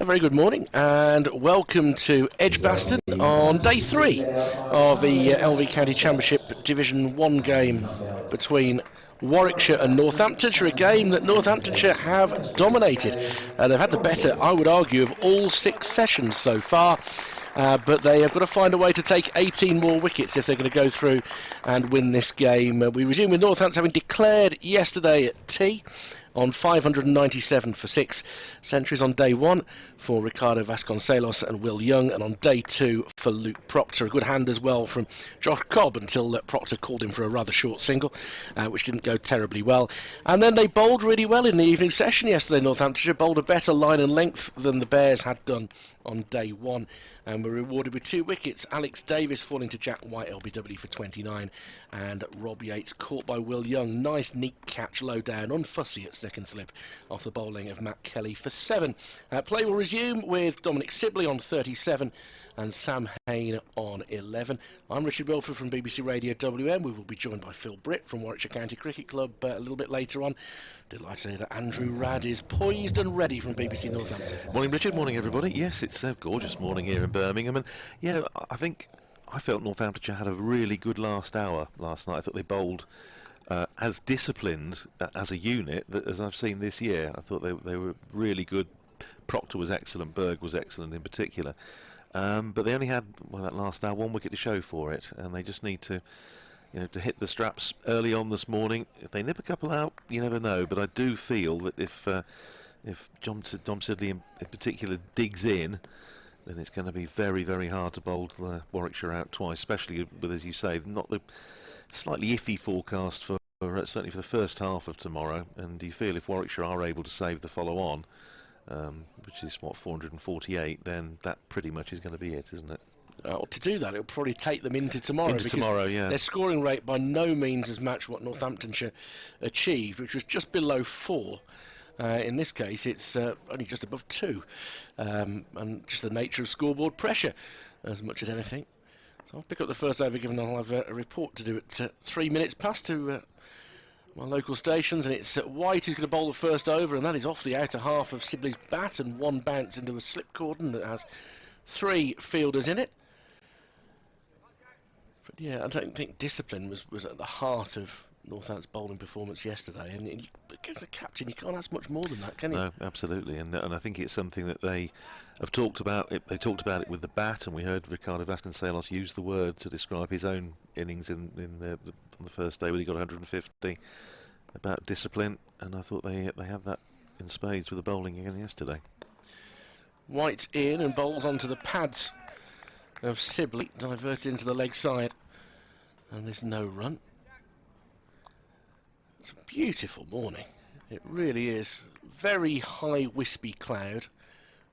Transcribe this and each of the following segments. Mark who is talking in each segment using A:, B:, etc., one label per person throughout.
A: A very good morning and welcome to Edgbaston on day 3 of the LV County Championship Division 1 game between Warwickshire and Northamptonshire, a game that Northamptonshire have dominated. They've had the better, I would argue, of all 6 sessions so far. But they have got to find a way to take 18 more wickets if they're going to go through and win this game. We resume with Northampton having declared yesterday at tea on 597 for 6 centuries on day 1 for Ricardo Vasconcelos and Will Young, and on day 2 for Luke Proctor. A good hand as well from Josh Cobb until Proctor called him for a rather short single, which didn't go terribly well. And then they bowled really well in the evening session yesterday. Northamptonshire bowled a better line and length than the Bears had done on day 1 and were rewarded with 2 wickets. Alex Davis falling to Jack White LBW for 29 and Rob Yates caught by Will Young. Nice neat catch low down, unfussy at second slip off the bowling of Matt Kelly for 7. Play will resume with Dominic Sibley on 37 and Sam Hain on 11. I'm Richard Wilford from BBC Radio WM. We will be joined by Phil Britt from Warwickshire County Cricket Club a little bit later on. Delighted to say that Andrew Radd is poised and ready from BBC Northampton.
B: Morning Richard, morning everybody. Yes, it's a gorgeous morning here in Birmingham, and yeah, I felt Northamptonshire had a really good last hour last night. I thought they bowled as disciplined as a unit as I've seen this year. I thought they were really good. Proctor was excellent, Berg was excellent in particular. But they only had, that last hour, 1 wicket to show for it, and they just need to hit the straps early on this morning. If they nip a couple out, you never know. But I do feel that if Dom Sidley in particular digs in, then it's going to be very, very hard to bowl Warwickshire out twice, especially with, as you say, not the slightly iffy forecast for certainly for the first half of tomorrow. And you feel if Warwickshire are able to save the follow-on, which is 448, then that pretty much is going to be it, isn't it?
A: To do that, it'll probably take them into tomorrow.
B: Yeah.
A: Their scoring rate by no means has matched what Northamptonshire achieved, which was just below 4. In this case, it's only just above 2, and just the nature of scoreboard pressure as much as anything. So I'll pick up the first over, given I'll have a report to do at 3 minutes past to my local stations, and it's White who's going to bowl the first over, and that is off the outer half of Sibley's bat, and 1 bounce into a slip cordon that has 3 fielders in it. But yeah, I don't think discipline was at the heart of Northampton's bowling performance yesterday, and as a captain you can't ask much more than that, can you?
B: No, absolutely, and I think it's something that they have talked about. They talked about it with the bat, and we heard Ricardo Vasconcelos use the word to describe his own innings on the first day when he got 150, about discipline, and I thought they had that in spades with the bowling again yesterday.
A: White in and bowls onto the pads of Sibley, diverted into the leg side, and there's no run. It's a beautiful morning, it really is. Very high wispy cloud,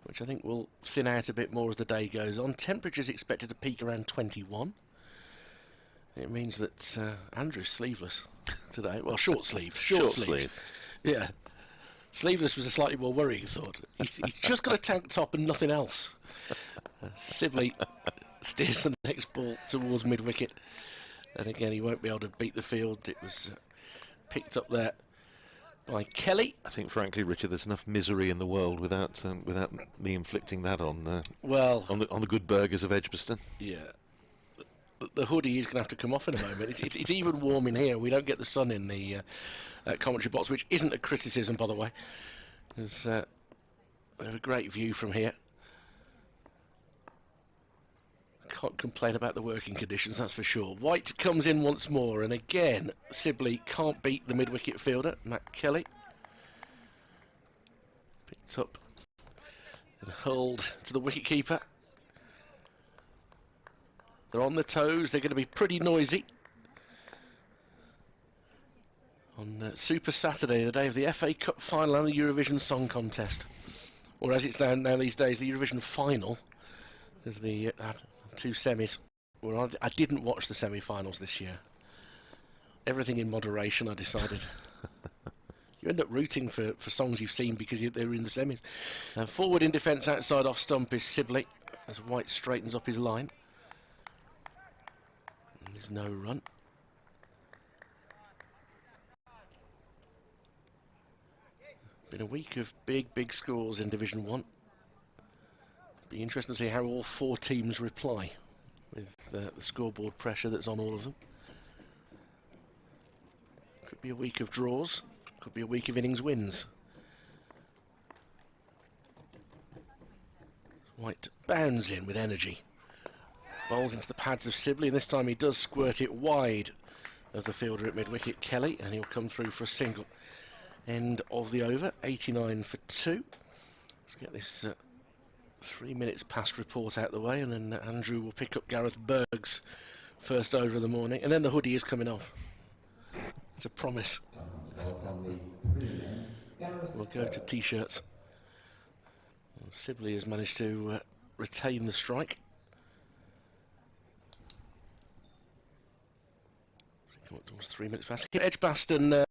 A: which I think will thin out a bit more as the day goes on. Temperatures expected to peak around 21. It means that Andrew's sleeveless today. Well, short sleeve. Yeah. Sleeveless was a slightly more worrying thought. He's just got a tank top and nothing else. Sibley steers the next ball towards mid-wicket. And again, he won't be able to beat the field. It was picked up there by Kelly.
B: I think, frankly, Richard, there's enough misery in the world without me inflicting that on the good burgers of Edgbaston.
A: Yeah. The hoodie is going to have to come off in a moment. It's even warm in here. We don't get the sun in the commentary box, which isn't a criticism, by the way. There's we have a great view from here. Can't complain about the working conditions, that's for sure. White comes in once more, and again, Sibley can't beat the mid-wicket fielder, Matt Kelly. Picked up and hurled to the wicket-keeper. They're on their toes, they're going to be pretty noisy. On Super Saturday, the day of the FA Cup final and the Eurovision Song Contest. Or as it's now these days, the Eurovision final. There's the 2 semis. Well, I didn't watch the semi-finals this year. Everything in moderation, I decided. You end up rooting for songs you've seen because they're in the semis. Forward in defence, outside off stump is Sibley, as White straightens up his line. And there's no run. Been a week of big scores in Division 1. Be interesting to see how all four teams reply with the scoreboard pressure that's on all of them. Could be a week of draws, could be a week of innings wins. White bounds in with energy. Bowls into the pads of Sibley, and this time he does squirt it wide of the fielder at mid-wicket, Kelly, and he'll come through for a single. End of the over, 89 for 2. Let's get this 3 minutes past report out the way, and then Andrew will pick up Gareth Berg's first over of the morning, and then the hoodie is coming off. It's a promise. We'll go to t-shirts. Sibley has managed to retain the strike. Come up towards 3 minutes past. Edgbaston,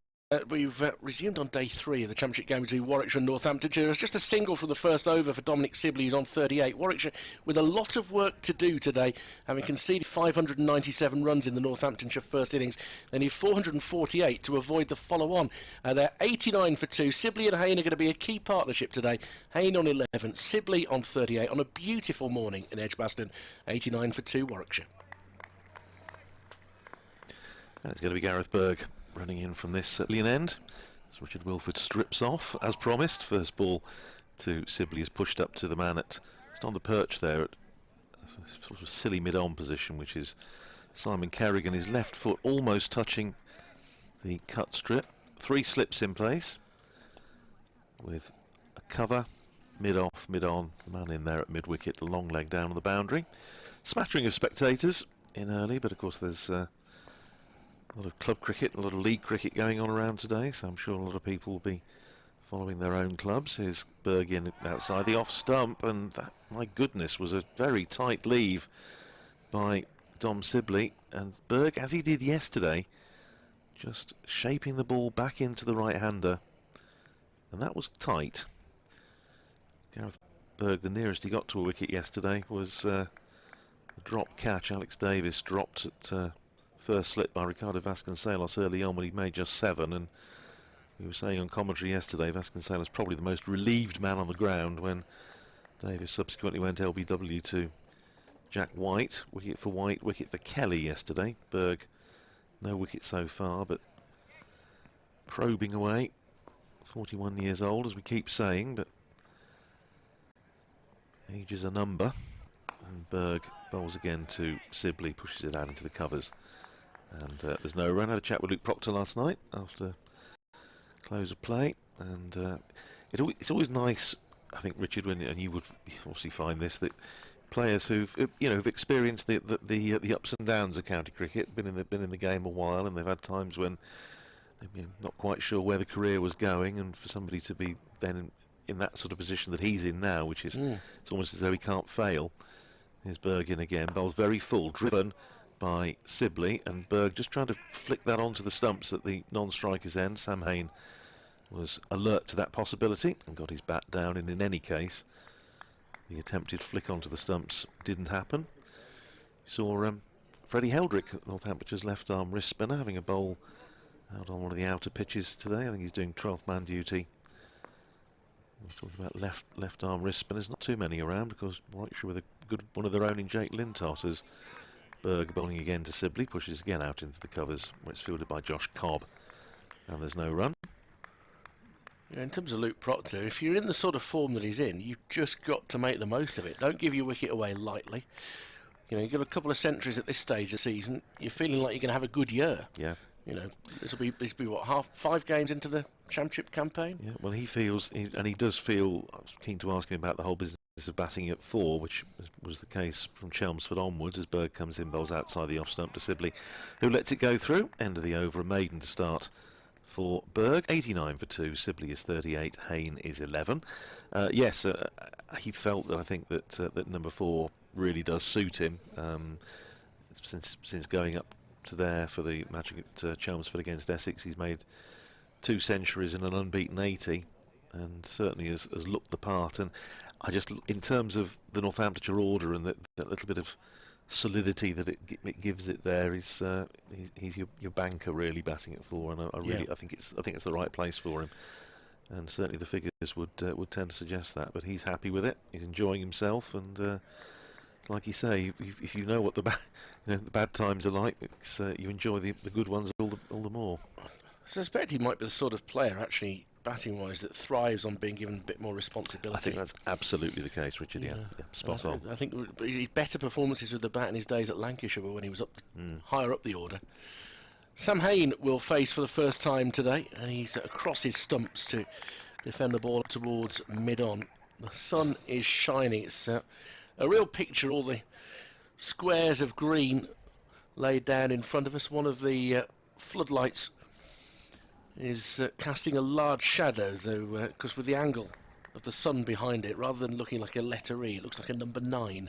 A: we've resumed on day 3 of the championship game between Warwickshire and Northamptonshire. It's just a single from the first over for Dominic Sibley, who's on 38. Warwickshire with a lot of work to do today, having conceded 597 runs in the Northamptonshire first innings. They need 448 to avoid the follow-on. They're 89 for 2. Sibley and Hayne are going to be a key partnership today. Hayne on 11, Sibley on 38 on a beautiful morning in Edgbaston. 89 for 2 Warwickshire.
B: And it's going to be Gareth Berg running in from this lean end as Richard Wilford strips off as promised. First ball to Sibley is pushed up to the man at just on the perch there at a sort of silly mid-on position, which is Simon Kerrigan. His left foot almost touching the cut strip. 3 slips in place with a cover, mid-off, mid-on, the man in there at mid-wicket, a long leg down on the boundary. Smattering of spectators in early, but of course there's a lot of club cricket, a lot of league cricket going on around today, so I'm sure a lot of people will be following their own clubs. Here's Berg in outside the off stump, and that, my goodness, was a very tight leave by Dom Sibley. And Berg, as he did yesterday, just shaping the ball back into the right-hander, and that was tight. Gareth Berg, the nearest he got to a wicket yesterday was a drop catch. Alex Davis dropped at first slip by Ricardo Vasconcelos early on when he made just 7, and we were saying on commentary yesterday Vasconcelos probably the most relieved man on the ground when Davis subsequently went LBW to Jack White. Wicket for White, wicket for Kelly yesterday. Berg no wicket so far, but probing away. 41 years old, as we keep saying, but age is a number. And Berg bowls again to Sibley, pushes it out into the covers. And there's no run. I had a chat with Luke Proctor last night after close of play, and it's always nice, I think, Richard, when, and you would obviously find this, that players who've experienced the ups and downs of county cricket, been in the game a while, and they've had times when they're not quite sure where the career was going, and for somebody to be then in that sort of position that he's in now, which is it's almost as though he can't fail. Here's Berg in again, bowls very full, driven by Sibley, and Berg just trying to flick that onto the stumps at the non-striker's end. Sam Hayne was alert to that possibility and got his bat down, and in any case the attempted flick onto the stumps didn't happen. You saw Freddie Heldrick, Northamptonshire's left arm wrist spinner, having a bowl out on one of the outer pitches today. I think he's doing 12th man duty. We're talking about left arm wrist spinners, not too many around, because Warwickshire with a good one of their own in Jake Lintott. As Berg bowling again to Sibley, pushes again out into the covers, where it's fielded by Josh Cobb, and there's no run.
A: Yeah, in terms of Luke Proctor, if you're in the sort of form that he's in, you've just got to make the most of it. Don't give your wicket away lightly. You've got a couple of centuries at this stage of the season. You're feeling like you're going to have a good year. Yeah. This will be what, 5 games into the championship campaign? Yeah, well, he feels, and he does feel, I was keen to ask him about the whole business of batting at 4, which was the case from Chelmsford onwards, as Berg comes in, bowls outside the off stump to Sibley, who lets it go through. End of the over, a maiden to start for Berg. 89 for 2, Sibley is 38, Hayne is 11. He felt that, I think that that number 4 really does suit him, since going up to there for the match at Chelmsford against Essex. He's made 2 centuries and an unbeaten 80, and certainly has looked the part. And I just, in terms of the Northamptonshire order and that little bit of solidity that it gives it there, he's your banker really batting at 4, and I think it's the right place for him.
B: and certainly the figures would tend to suggest that. But he's happy with it. He's enjoying himself, and like you say, if you know what the the bad times are like, it's, you enjoy the good ones all the more.
A: I suspect he might be the sort of player, actually, batting-wise, that thrives on being given a bit more responsibility.
B: I think that's absolutely the case, Richard. Yeah, spot on.
A: I think his better performances with the bat in his days at Lancashire were when he was up higher up the order. Sam Hain will face for the first time today, and he's across his stumps to defend the ball towards mid-on. The sun is shining. It's a real picture, all the squares of green laid down in front of us. One of the floodlights is casting a large shadow, though, because with the angle of the sun behind it, rather than looking like a letter E, it looks like a number 9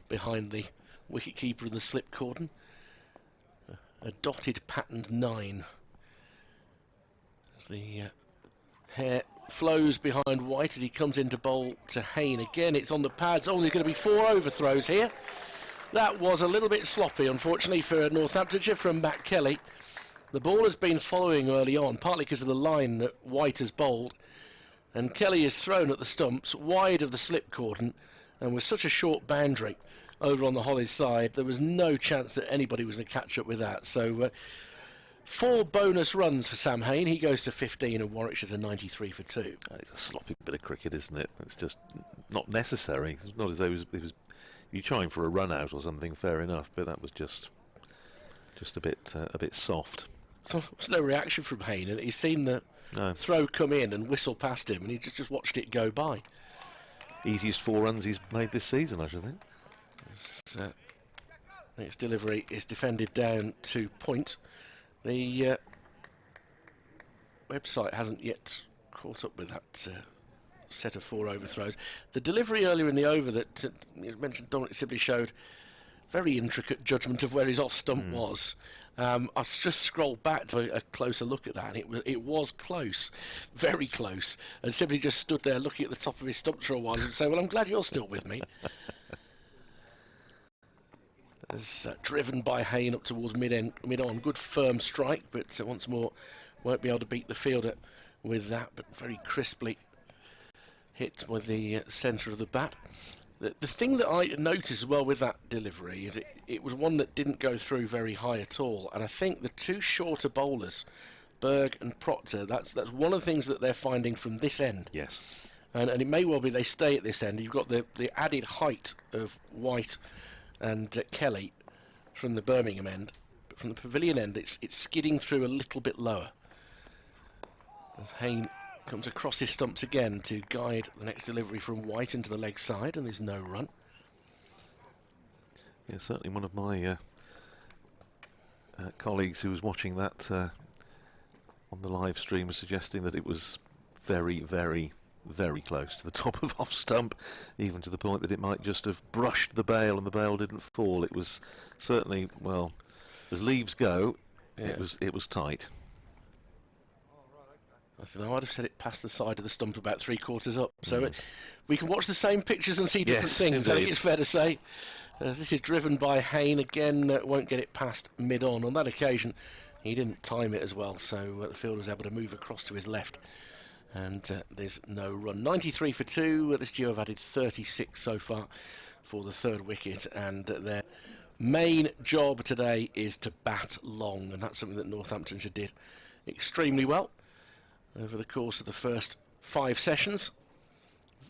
A: behind the wicketkeeper and the slip cordon. A dotted patterned 9. As the hair flows behind White as he comes into bowl to Hain. Again, it's on the pads. Only going to be 4 overthrows here. That was a little bit sloppy, unfortunately, for Northamptonshire from Matt Kelly. The ball has been following early on, partly because of the line that White has bowled. And Kelly is thrown at the stumps, wide of the slip cordon, and with such a short boundary over on the Hollies side, there was no chance that anybody was going to catch up with that. So 4 bonus runs for Sam Hain. He goes to 15 and Warwickshire to 93 for 2.
B: It's a sloppy bit of cricket, isn't it? It's just not necessary. It's not as though you're trying for a run out or something, fair enough, but that was just a bit soft.
A: So there's no reaction from Hain, and he's seen the throw come in and whistle past him, and he just watched it go by.
B: Easiest 4 runs he's made this season, I should think.
A: Next delivery is defended down to point. The website hasn't yet caught up with that set of 4 overthrows. The delivery earlier in the over that you mentioned, Dominic Sibley, showed very intricate judgment of where his off stump was. I just scrolled back to a closer look at that, and it was close, very close. And Sibley just stood there looking at the top of his stumps for a while and said, "Well, I'm glad you're still with me." As driven by Hain up towards mid-on. Good firm strike, but once more won't be able to beat the fielder with that, but very crisply hit with the centre of the bat. The thing that I noticed as well with that delivery is it was one that didn't go through very high at all, and I think the 2 shorter bowlers, Berg and Proctor, that's one of the things that they're finding from this end.
B: Yes.
A: And it may well be they stay at this end. You've got the added height of White and Kelly from the Birmingham end, but from the Pavilion end it's skidding through a little bit lower as Hain comes across his stumps again to guide the next delivery from White into the leg side, and there's no run.
B: Yeah, certainly one of my colleagues who was watching that on the live stream was suggesting that it was very, very, very close to the top of off stump, even to the point that it might just have brushed the bail and the bail didn't fall. It was certainly, well, as leaves go, yeah. It was tight.
A: I don't know, I'd have said it past the side of the stump about 3/4 up. So we can watch the same pictures and see different things. Indeed. I think it's fair to say. This is driven by Hain. Again, won't get it past mid-on. On that occasion, he didn't time it as well, so the fielder was able to move across to his left. And there's no run. 93 for 2. This duo have added 36 so far for the 3rd wicket, and their main job today is to bat long, and that's something that Northamptonshire did extremely well over the course of the first 5 sessions.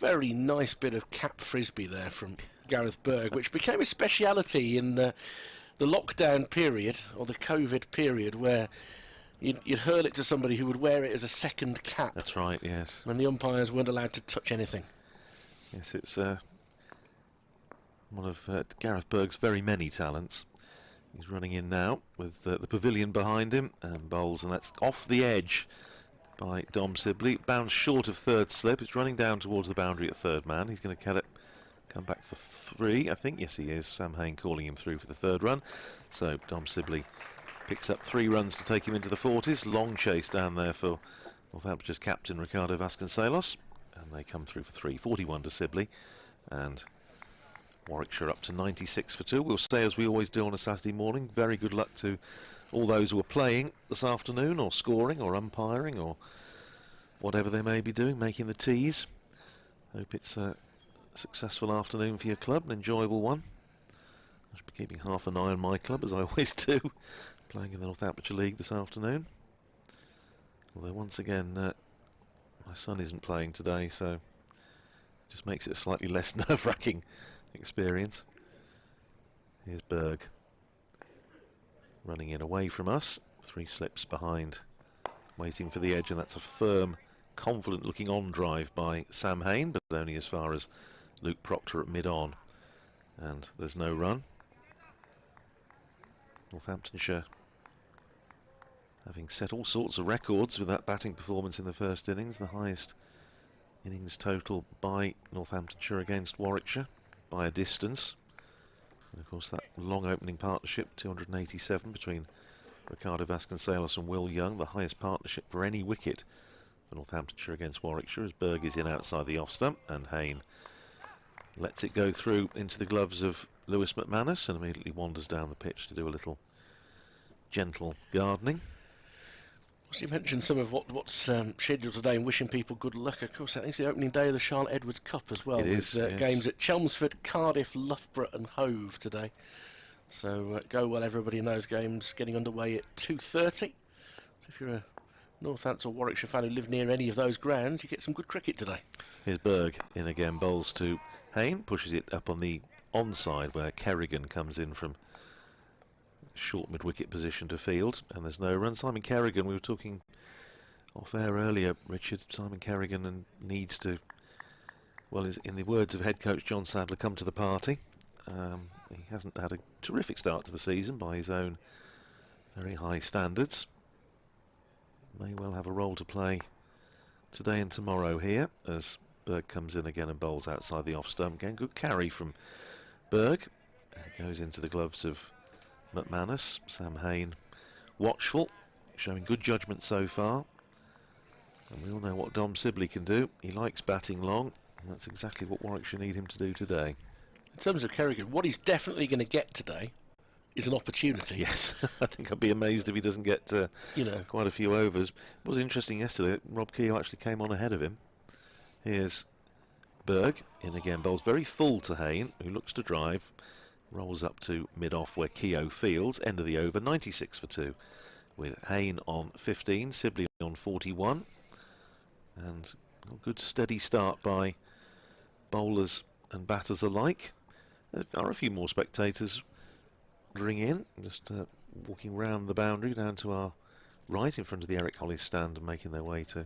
A: Very nice bit of cap frisbee there from Gareth Berg, which became a speciality in the lockdown period, or the COVID period, where you'd hurl it to somebody who would wear it as a second cap.
B: That's right, yes.
A: When the umpires weren't allowed to touch anything.
B: Yes, it's one of Gareth Berg's very many talents. He's running in now with the Pavilion behind him and bowls, and that's off the edge by Dom Sibley. Bounds short of 3rd slip. It's running down towards the boundary at 3rd man. He's going to come back for 3, I think. Yes, he is. Sam Hain calling him through for the 3rd run. So Dom Sibley picks up 3 runs to take him into the 40s. Long chase down there for Northampton's captain Ricardo Vasconcelos, and they come through for 3. 41 to Sibley, and Warwickshire up to 96 for 2. We'll stay as we always do on a Saturday morning. Very good luck to all those who are playing this afternoon, or scoring, or umpiring, or whatever they may be doing, making the teas. Hope it's a successful afternoon for your club, an enjoyable one. I should be keeping half an eye on my club, as I always do, playing in the Northamptonshire League this afternoon. Although once again, my son isn't playing today, so it just makes it a slightly less nerve-wracking experience. Here's Berg running in away from us, 3 slips behind, waiting for the edge, and that's a firm, confident-looking on drive by Sam Hain, but only as far as Luke Proctor at mid-on, and there's no run. Northamptonshire having set all sorts of records with that batting performance in the first innings, the highest innings total by Northamptonshire against Warwickshire by a distance. And of course that long opening partnership, 287 between Ricardo Vasconcelos and Will Young, the highest partnership for any wicket for Northamptonshire against Warwickshire, as Berg is in outside the off stump, and Hain lets it go through into the gloves of Lewis McManus and immediately wanders down the pitch to do a little gentle gardening.
A: So you mentioned some of what's scheduled today and wishing people good luck. Of course, I think it's the opening day of the Charlotte Edwards Cup as well.
B: It is, yes.
A: Games at Chelmsford, Cardiff, Loughborough and Hove today. So go well, everybody, in those games, getting underway at 2:30. So if you're a Northampton or Warwickshire fan who live near any of those grounds, you get some good cricket today.
B: Here's Berg in again, bowls to Hain, pushes it up on the onside where Kerrigan comes in from short mid-wicket position to field, and there's no run. Simon Kerrigan, we were talking off air earlier, Richard, Simon Kerrigan needs to, well, in the words of head coach John Sadler, come to the party. He hasn't had a terrific start to the season by his own very high standards. May well have a role to play today and tomorrow here as Berg comes in again and bowls outside the off stump. Again, good carry from Berg. It goes into the gloves of McManus. Sam Hain watchful, showing good judgment so far. And we all know what Dom Sibley can do. He likes batting long, and that's exactly what Warwickshire need him to do today.
A: In terms of Kerrigan, what he's definitely going to get today is an opportunity.
B: Yes, I think I'd be amazed if he doesn't get quite a few overs. It was interesting yesterday. Rob Keogh actually came on ahead of him. Here's Berg in again, bowls very full to Hain, who looks to drive. Rolls up to mid-off where Keogh fields. End of the over, 96 for 2. With Hain on 15, Sibley on 41. And a good steady start by bowlers and batters alike. There are a few more spectators wandering in. Just walking round the boundary down to our right in front of the Eric Hollis stand and making their way to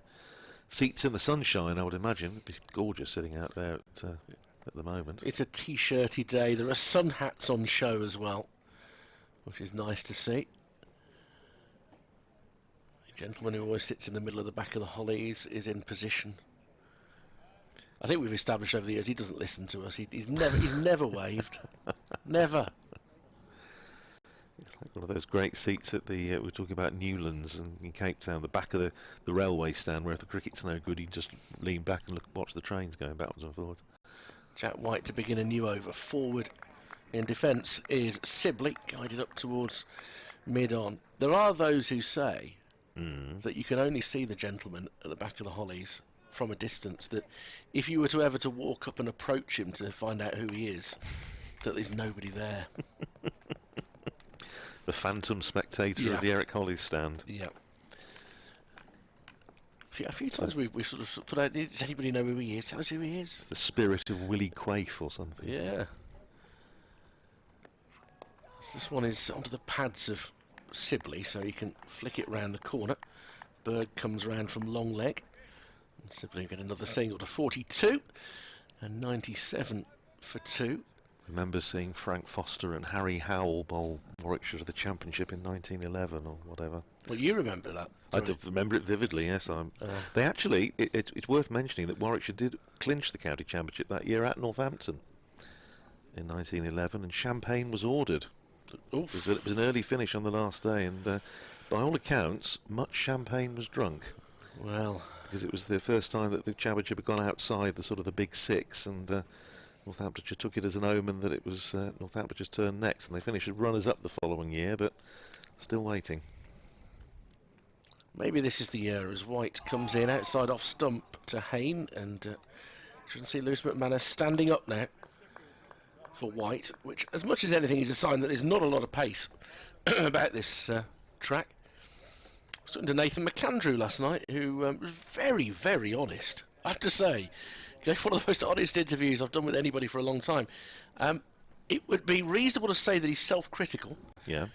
B: seats in the sunshine, I would imagine. It'd be gorgeous sitting out there at the moment.
A: It's a t-shirty day. There are sun hats on show as well, which is nice to see. The gentleman who always sits in the middle of the back of the Hollies is in position. I think we've established over the years he doesn't listen to us. He's never waved. Never.
B: It's like one of those great seats at the we're talking about Newlands and in Cape Town, the back of the railway stand, where if the cricket's no good, you can just lean back and watch the trains going backwards and forwards.
A: Jack White to begin a new over. Forward in defence is Sibley, guided up towards mid-on. There are those who say that you can only see the gentleman at the back of the Hollies from a distance, that if you were to ever to walk up and approach him to find out who he is, that there's nobody there.
B: The phantom spectator of the Eric Hollis stand.
A: Yeah. A few times we've sort of put out, does anybody know who he is? Tell us who he is.
B: The spirit of Willie Quaife or something.
A: Yeah. So this one is onto the pads of Sibley, so you can flick it round the corner. Berg comes round from long leg. And Sibley get another single to 42 and 97 for 2.
B: Remember seeing Frank Foster and Harry Howell bowl Warwickshire to the Championship in 1911 or whatever.
A: Well, you remember that.
B: I do remember it vividly, yes. They actually, it's worth mentioning that Warwickshire did clinch the County Championship that year at Northampton in 1911, and champagne was ordered. It was an early finish on the last day, and by all accounts, much champagne was drunk.
A: Well,
B: because it was the first time that the Championship had gone outside the sort of the Big Six, and Northamptonshire took it as an omen that it was Northamptonshire's turn next, and they finished as runners-up the following year, but still waiting.
A: Maybe this is the year as White comes in outside off stump to Hayne, and shouldn't see Lewis McManus standing up now for White, which as much as anything is a sign that there's not a lot of pace about this track. I was talking to Nathan McAndrew last night, who was very, very honest, I have to say. Gave one of the most honest interviews I've done with anybody for a long time. It would be reasonable to say that he's self-critical.
B: Yeah.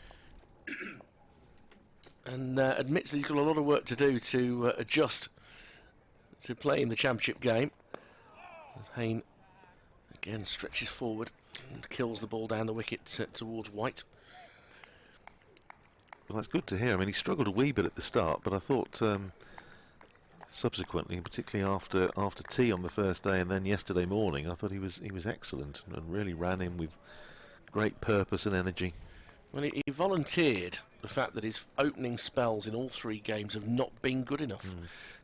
A: And admits that he's got a lot of work to do to adjust to playing the championship game. As Hayne again stretches forward and kills the ball down the wicket towards White.
B: Well, that's good to hear. I mean, he struggled a wee bit at the start, but I thought subsequently, particularly after tea on the first day and then yesterday morning, I thought he was excellent and really ran in with great purpose and energy.
A: Well, he volunteered the fact that his opening spells in all three games have not been good enough.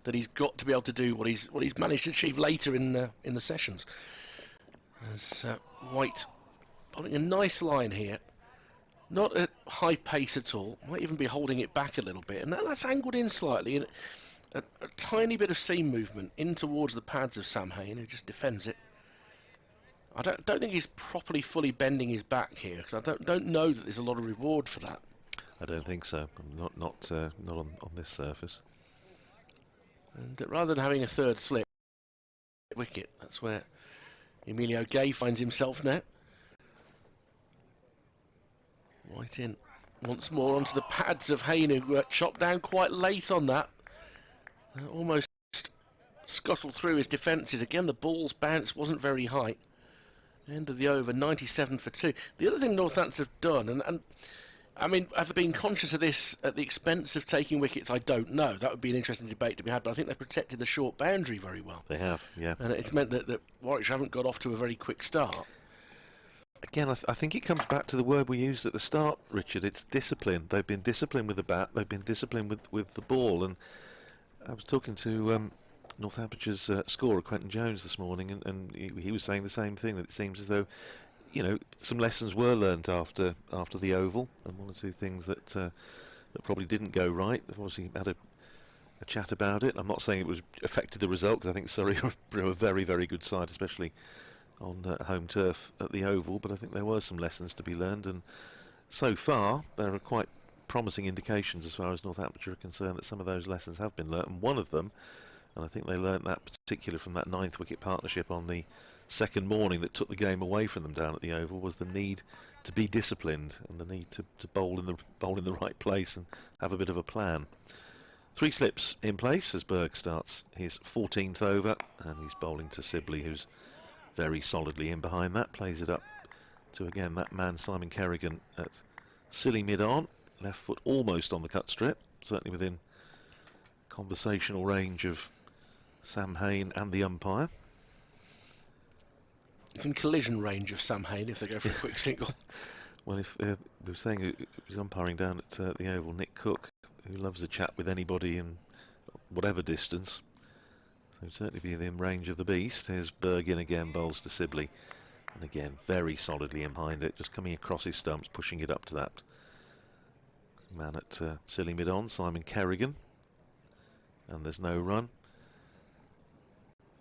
A: That he's got to be able to do what he's managed to achieve later in the sessions. As White holding a nice line here, not at high pace at all. Might even be holding it back a little bit, and that's angled in slightly. And a tiny bit of seam movement in towards the pads of Sam Hayne, who just defends it. I don't think he's properly fully bending his back here, because I don't know that there's a lot of reward for that.
B: I don't think so. Not on this surface.
A: And rather than having a third slip wicket, that's where Emilio Gay finds himself now. White in once more onto the pads of Hayne, who chopped down quite late on that. Almost scuttled through his defences. Again, the ball's bounce wasn't very high. End of the over, 97 for 2. The other thing Northampton have done, and I mean, have they been conscious of this at the expense of taking wickets? I don't know. That would be an interesting debate to be had, but I think they've protected the short boundary very well.
B: They have, yeah.
A: And it's meant that Warwickshire haven't got off to a very quick start.
B: Again, I think it comes back to the word we used at the start, Richard. It's discipline. They've been disciplined with the bat. They've been disciplined with the ball. And I was talking to Northamptonshire's scorer, Quentin Jones, this morning, and he was saying the same thing, that it seems as though, you know, some lessons were learnt after the Oval, and one or two things that probably didn't go right. They've obviously had a chat about it. I'm not saying it was affected the result, because I think Surrey are a very, very good side, especially on home turf at the Oval, but I think there were some lessons to be learned, and so far there are quite promising indications as far as Northamptonshire are concerned that some of those lessons have been learnt, and one of them, and I think they learnt that particularly from that 9th wicket partnership on the second morning that took the game away from them down at the Oval, was the need to be disciplined and the need to bowl in the right place and have a bit of a plan. 3 slips in place as Berg starts his 14th over, and he's bowling to Sibley, who's very solidly in behind that. Plays it up to, again, that man Simon Kerrigan at silly mid-on, left foot almost on the cut strip, certainly within conversational range of Sam Hayne and the umpire.
A: It's in collision range of Sam Hayne if they go for a quick single.
B: Well, if we were saying it was umpiring down at the Oval, Nick Cook, who loves a chat with anybody in whatever distance, so certainly be in range of the beast. Here's Berg in again, bowls to Sibley, and again very solidly in behind it, just coming across his stumps, pushing it up to that man at silly mid-on, Simon Kerrigan, and there's no run.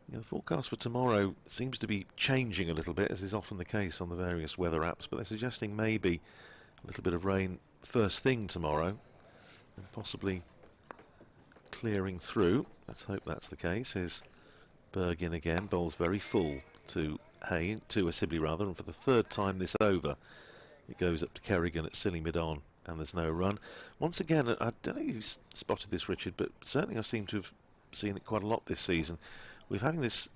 B: The forecast for tomorrow seems to be changing a little bit, as is often the case on the various weather apps, but they're suggesting maybe a little bit of rain first thing tomorrow, and possibly clearing through. Let's hope that's the case. Here's Berg in again, bowls very full to Hayne, to Sibley rather, and for the 3rd time this over, it goes up to Kerrigan at silly mid-on, and there's no run. Once again, I don't know if you've spotted this, Richard, but certainly I seem to have seen it quite a lot this season. We're having this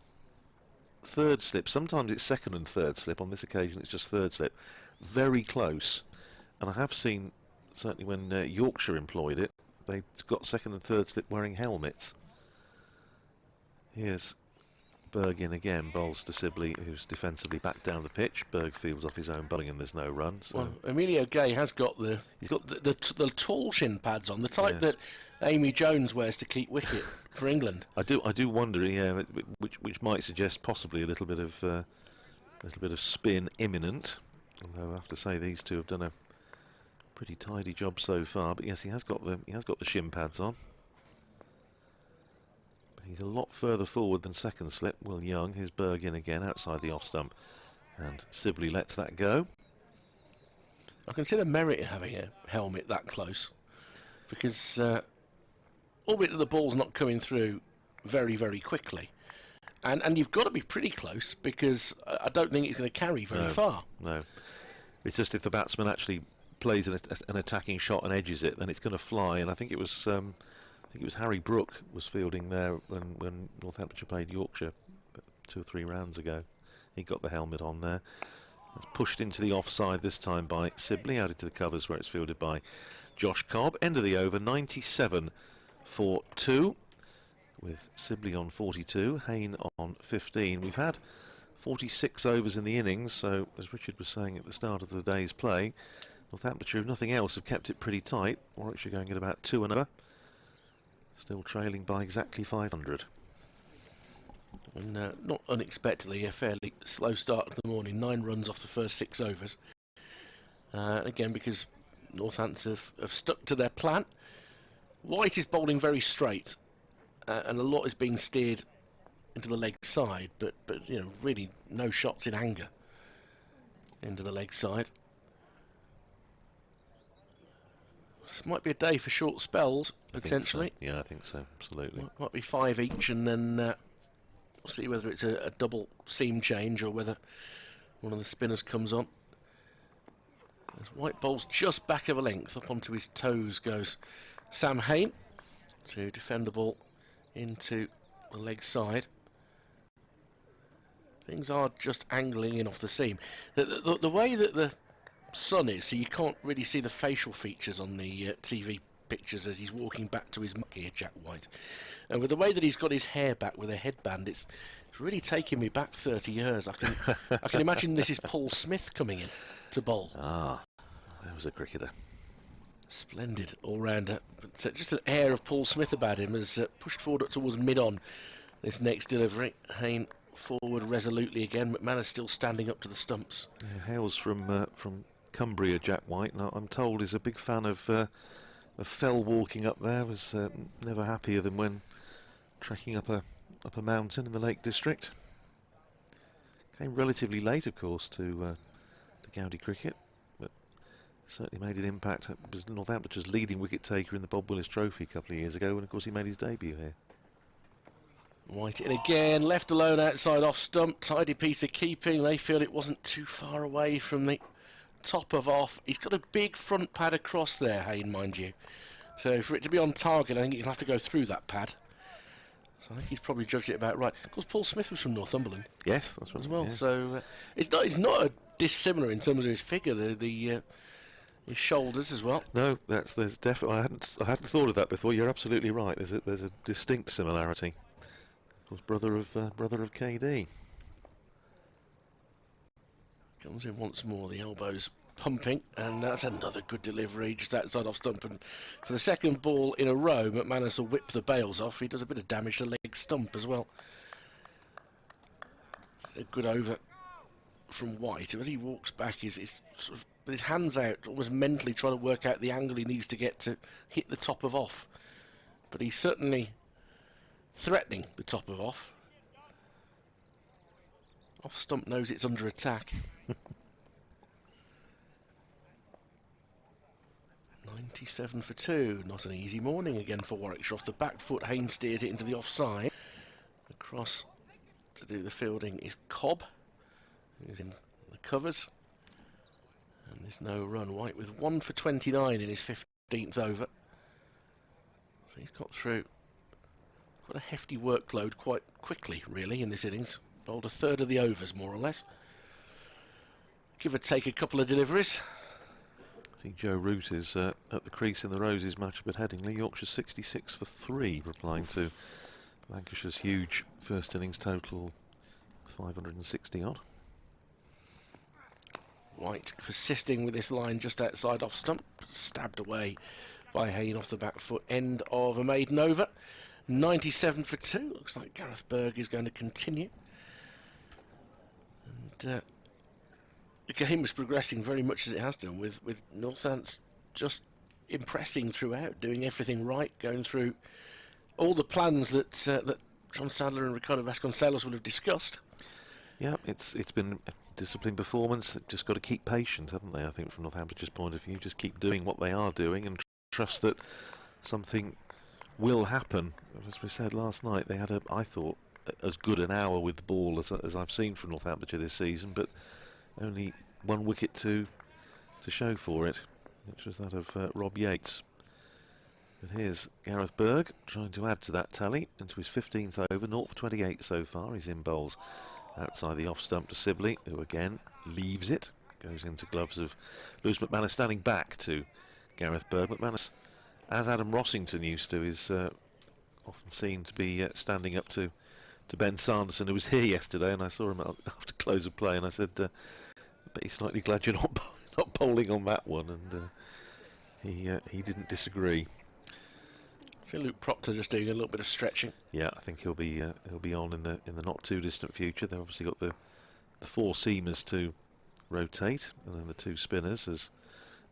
B: 3rd slip, sometimes it's 2nd and 3rd slip, on this occasion it's just 3rd slip, very close, and I have seen, certainly when Yorkshire employed it, they got 2nd and 3rd slip wearing helmets. Here's Berg in again, bowls to Sibley, who's defensively back down the pitch. Berg fields off his own bowling, and there's no run. So
A: well, Emilio Gay has got the tall shin pads on, the type that Amy Jones wears to keep wicket for England.
B: I do wonder, yeah, which might suggest possibly a little bit of spin imminent. Although I have to say these two have done a pretty tidy job so far. But yes, he has got the shin pads on. He's a lot further forward than second slip. Will Young, his Berg in again outside the off stump. And Sibley lets that go.
A: I can see the merit in having a helmet that close, because albeit the ball's not coming through very, very quickly, and you've got to be pretty close, because I don't think it's going to carry very far.
B: No, it's just if the batsman actually plays an attacking shot and edges it, then it's going to fly. And I think it was Harry Brook was fielding there when Northamptonshire played Yorkshire 2 or 3 rounds ago. He got the helmet on there. It's pushed into the offside this time by Sibley, out into the covers where it's fielded by Josh Cobb. End of the over, 97 for 2, with Sibley on 42, Hayne on 15. We've had 46 overs in the innings, so as Richard was saying at the start of the day's play, Northamptonshire, if nothing else, have kept it pretty tight. Warwickshire going at about 2 and over, still trailing by exactly 500.
A: And not unexpectedly, a fairly slow start of the morning. 9 runs off the first 6 overs. Again, because Northants have stuck to their plan. White is bowling very straight, and a lot is being steered into the leg side, but you know, really no shots in anger into the leg side. This might be a day for short spells, potentially.
B: So. Yeah, I think so, absolutely.
A: Might be 5 each, and then we'll see whether it's a double seam change or whether one of the spinners comes on. As White bowls just back of a length, up onto his toes goes Sam Hayne to defend the ball into the leg side. Things are just angling in off the seam. The way that the sun is, so you can't really see the facial features on the TV pictures as he's walking back to his muck here, Jack White. And with the way that he's got his hair back with a headband, it's really taking me back 30 years. I can imagine this is Paul Smith coming in to bowl.
B: Ah, there was a cricketer.
A: Splendid all-rounder, but just an air of Paul Smith about him as pushed forward up towards mid-on this next delivery. Hayne forward resolutely again. McManus still standing up to the stumps.
B: Yeah, hails from Cumbria, Jack White. Now, I'm told he's a big fan of fell walking up there. Was never happier than when trekking up a mountain in the Lake District. Came relatively late, of course, to county cricket, but certainly made an impact. It was Northampton's leading wicket taker in the Bob Willis Trophy a couple of years ago, and of course he made his debut here.
A: White in again, left alone outside off stump. Tidy piece of keeping. They feel it wasn't too far away from the top of off. He's got a big front pad across there, Hayne, mind you. So for it to be on target, I think he'll have to go through that pad. So I think he's probably judged it about right. Of course, Paul Smith was from Northumberland.
B: Yes, that's right.
A: As well.
B: Yeah.
A: So it's not a dissimilar in terms of his figure. His shoulders as well.
B: No, there's definitely. I hadn't thought of that before. You're absolutely right. There's a distinct similarity. Of course, brother of KD.
A: Comes in once more, the elbows pumping, and that's another good delivery just outside off stump. And for the second ball in a row, McManus will whip the bails off. He does a bit of damage to leg stump as well. It's a good over from White. As he walks back, he's sort of with his hands out, almost mentally trying to work out the angle he needs to get to hit the top of off. But he's certainly threatening the top of off. Off stump knows it's under attack. 97 for 2. Not an easy morning again for Warwickshire. Off the back foot, Hayne steers it into the offside. Across to do the fielding is Cobb, who's in the covers. And there's no run. White with 1 for 29 in his 15th over. So he's got through quite a hefty workload quite quickly, really, in this innings. Bowled a third of the overs, more or less. Give or take a couple of deliveries.
B: I think Joe Root is at the crease in the Roses matchup at Headingley. Yorkshire 66 for 3, replying to Lancashire's huge first innings total, 560 odd.
A: White persisting with this line just outside off stump, stabbed away by Hayne off the back foot. End of a maiden over. 97 for 2. Looks like Gareth Berg is going to continue. And the game is progressing very much as it has done, with Northants just impressing throughout, doing everything right, going through all the plans that John Sadler and Ricardo Vasconcelos will have discussed.
B: Yeah, it's been a disciplined performance. They've just got to keep patient, haven't they? I think from Northamptonshire's point of view, just keep doing what they are doing and trust that something will happen. As we said last night, they had, I thought, as good an hour with the ball as I've seen from Northamptonshire this season, but only one wicket to show for it, which was that of Rob Yates. But here's Gareth Berg trying to add to that tally into his 15th over, 0 for 28 so far. He's in bowls outside the off stump to Sibley, who again leaves it, goes into gloves of Lewis McManus, standing back to Gareth Berg. McManus, as Adam Rossington used to, is often seen to be standing up to Ben Sanderson, who was here yesterday, and I saw him after close of play, and I said, I bet you're slightly glad you're not bowling on that one, and he didn't disagree.
A: I think Luke Proctor just doing a little bit of stretching.
B: Yeah, I think he'll be on in the not too distant future. They've obviously got the four seamers to rotate, and then the two spinners as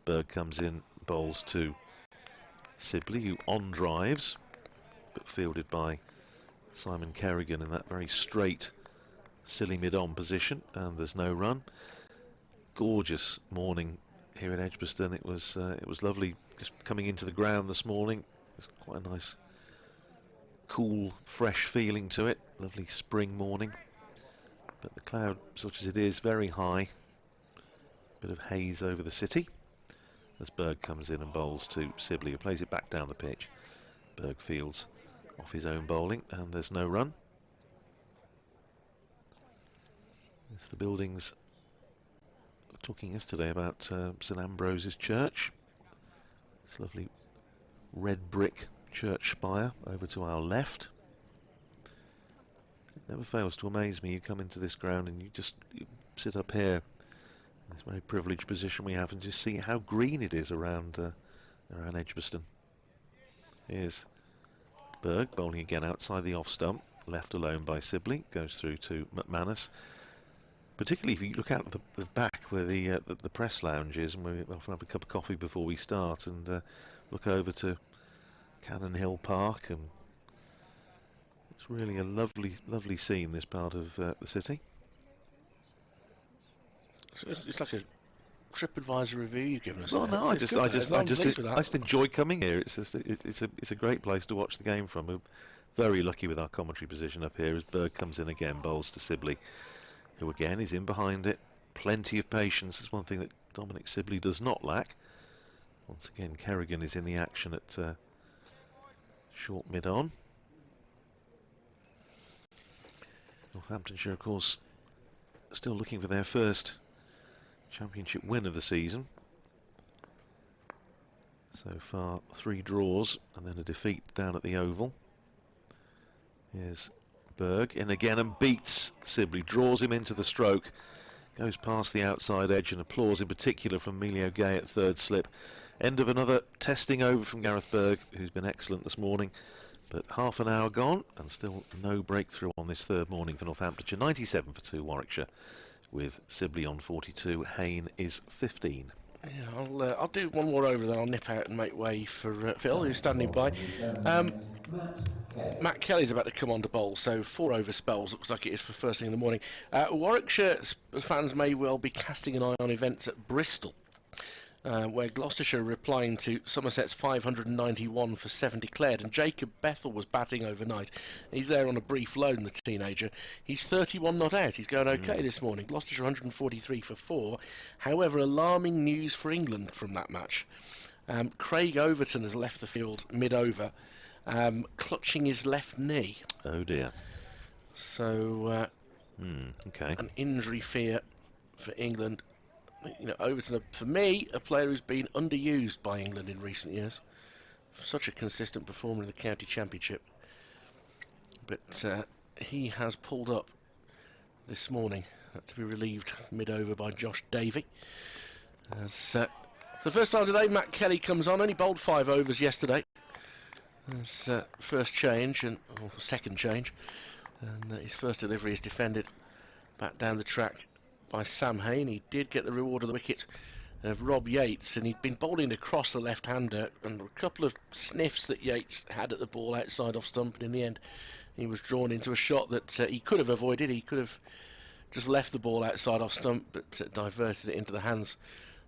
B: Berg comes in, bowls to Sibley, who on drives, but fielded by Simon Kerrigan in that very straight, silly mid-on position, and there's no run. Gorgeous morning here in Edgbaston. It was lovely just coming into the ground this morning. It's quite a nice, cool, fresh feeling to it. Lovely spring morning, but the cloud, such as it is, very high. Bit of haze over the city as Berg comes in and bowls to Sibley, who plays it back down the pitch. Berg fields off his own bowling, and there's no run. It's the buildings. We were talking yesterday about St Ambrose's Church. This lovely red brick church spire over to our left. It never fails to amaze me. You come into this ground and you sit up here in this very privileged position we have and just see how green it is around Edgbaston. Here's Berg bowling again outside the off stump, left alone by Sibley, goes through to McManus. Particularly if you look out at the back where the press lounge is, and we'll have a cup of coffee before we start, and look over to Cannon Hill Park, and it's really a lovely scene, this part of the city.
A: It's like a TripAdvisor review you've given us.
B: Well, no, I just enjoy coming here. It's a great place to watch the game from. We're very lucky with our commentary position up here as Berg comes in again, bowls to Sibley, who again is in behind it. Plenty of patience. It's one thing that Dominic Sibley does not lack. Once again, Kerrigan is in the action at short mid-on. Northamptonshire, of course, still looking for their first championship win of the season. So far, 3 draws and then a defeat down at the Oval. Here's Berg in again and beats Sibley, draws him into the stroke, goes past the outside edge, and applause in particular from Emilio Gay at third slip. End of another testing over from Gareth Berg, who's been excellent this morning, but half an hour gone and still no breakthrough on this third morning for Northamptonshire. 97 for 2 Warwickshire, with Sibley on 42, Hayne is 15.
A: Yeah, I'll do one more over, then I'll nip out and make way for Phil, who's standing by. Matt Kelly's about to come on to bowl, so 4 over spells, looks like it is for first thing in the morning. Warwickshire fans may well be casting an eye on events at Bristol, where Gloucestershire are replying to Somerset's 591 for 7 declared, and Jacob Bethel was batting overnight. He's there on a brief loan, the teenager. He's 31 not out. He's going okay this morning. Gloucestershire 143 for 4. However, alarming news for England from that match. Craig Overton has left the field mid-over, clutching his left knee.
B: Oh dear.
A: So,
B: okay.
A: An injury fear for England. You know, Overton, for me, a player who's been underused by England in recent years. Such a consistent performer in the county championship. But he has pulled up this morning to be relieved mid-over by Josh Davey. For the first time today, Matt Kelly comes on. Only bowled 5 overs yesterday. His first change, or second change. And his first delivery is defended back down the track by Sam Hayne. He did get the reward of the wicket of Rob Yates, and he'd been bowling across the left-hander, and a couple of sniffs that Yates had at the ball outside off stump, and in the end He was drawn into a shot that he could have avoided. He could have just left the ball outside off stump, but diverted it into the hands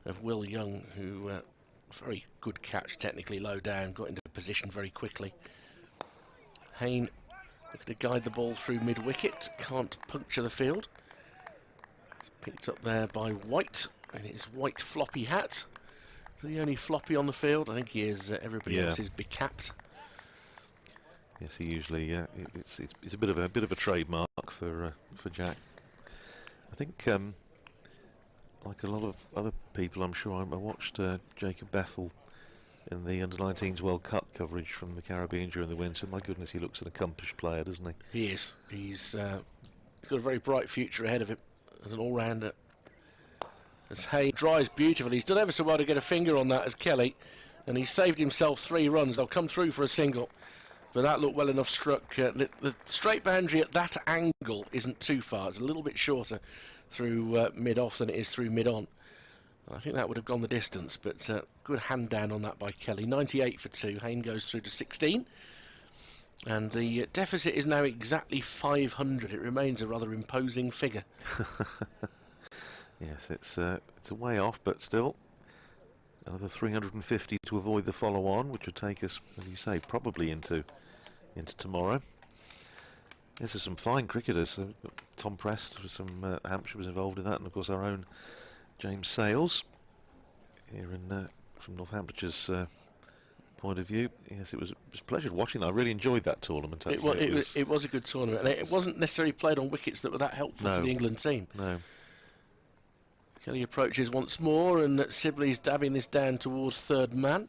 A: of Will Young, who very good catch, technically low down, got into position very quickly. Hayne looking to guide the ball through mid-wicket, can't puncture the field. It's picked up there by White in his white floppy hat. The only floppy on the field. I think he is. Everybody else is becapped.
B: Yes, he usually. It's a bit of a trademark for Jack. I think, like a lot of other people, I'm sure, I watched Jacob Bethel in the Under-19s World Cup coverage from the Caribbean during the winter. My goodness, he looks an accomplished player, doesn't he?
A: He is. He's got a very bright future ahead of him as an all-rounder. As Hay drives beautifully. He's done ever so well to get a finger on that as Kelly, and he saved himself 3 runs. They'll come through for a single, but that looked well enough struck. The straight boundary at that angle isn't too far. It's a little bit shorter through mid-off than it is through mid-on. I think that would have gone the distance, but good hand down on that by Kelly. 98 for 2. Hayne goes through to 16. And the deficit is now exactly 500. It remains a rather imposing figure.
B: Yes, it's a way off, but still another 350 to avoid the follow-on, which would take us, as you say, probably into tomorrow. Yes, there's some fine cricketers. Tom Prest from Hampshire was involved in that, and of course our own James Sales here from Northamptonshire's point of view. Yes, it was a pleasure watching that. I really enjoyed that tournament. Actually.
A: It was a good tournament, and it wasn't necessarily played on wickets that were that helpful to the England team.
B: No.
A: Kelly approaches once more, and Sibley's dabbing this down towards third man.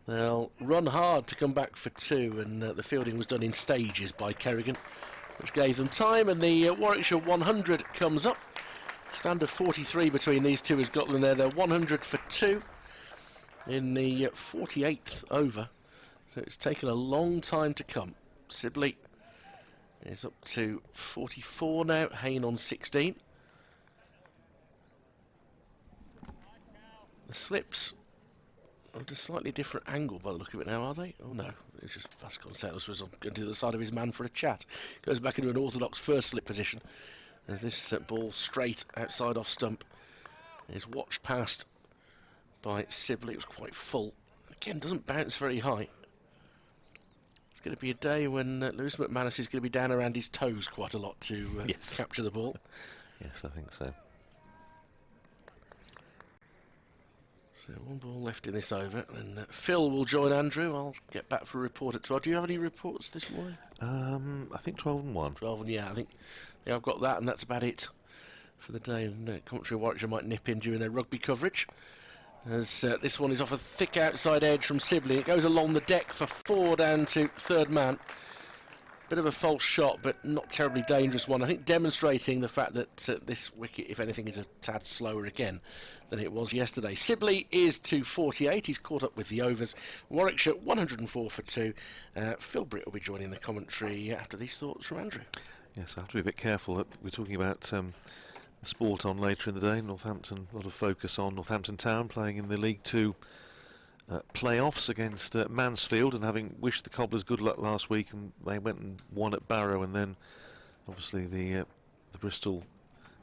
A: They'll run hard to come back for 2, and the fielding was done in stages by Kerrigan, which gave them time, and the Warwickshire 100 comes up. Stand of 43 between these two has got them there. They're 100 for 2 in the 48th over, so it's taken a long time to come. Sibley is up to 44 now, Hayne on 16. The slips are at a slightly different angle by the look of it now, are they? Oh no, it's just Vasconcelos was going to the side of his man for a chat. Goes back into an orthodox first slip position. As this ball straight outside off stump is watched past by Sibley. It was quite full. Again, doesn't bounce very high. It's going to be a day when Lewis McManus is going to be down around his toes quite a lot to capture the ball.
B: Yes, I think so.
A: So 1 ball left in this over, and Phil will join Andrew. I'll get back for a report at 12. Do you have any reports this morning?
B: I think 12 and 1.
A: 12 and I think I've got that, and that's about it for the day. And commentary Warwickshire might nip in during their rugby coverage, as this one is off a thick outside edge from Sibley. It goes along the deck for 4 down to third man. Bit of a false shot, but not terribly dangerous one. I think demonstrating the fact that this wicket, if anything, is a tad slower again than it was yesterday. Sibley is 248. He's caught up with the overs. Warwickshire 104 for 2. Phil Britt will be joining the commentary after these thoughts from Andrew.
B: Yes, I have to be a bit careful. We're talking about sport on later in the day. Northampton, a lot of focus on Northampton Town playing in the League Two playoffs against Mansfield, and having wished the Cobblers good luck last week, and they went and won at Barrow, and then obviously the Bristol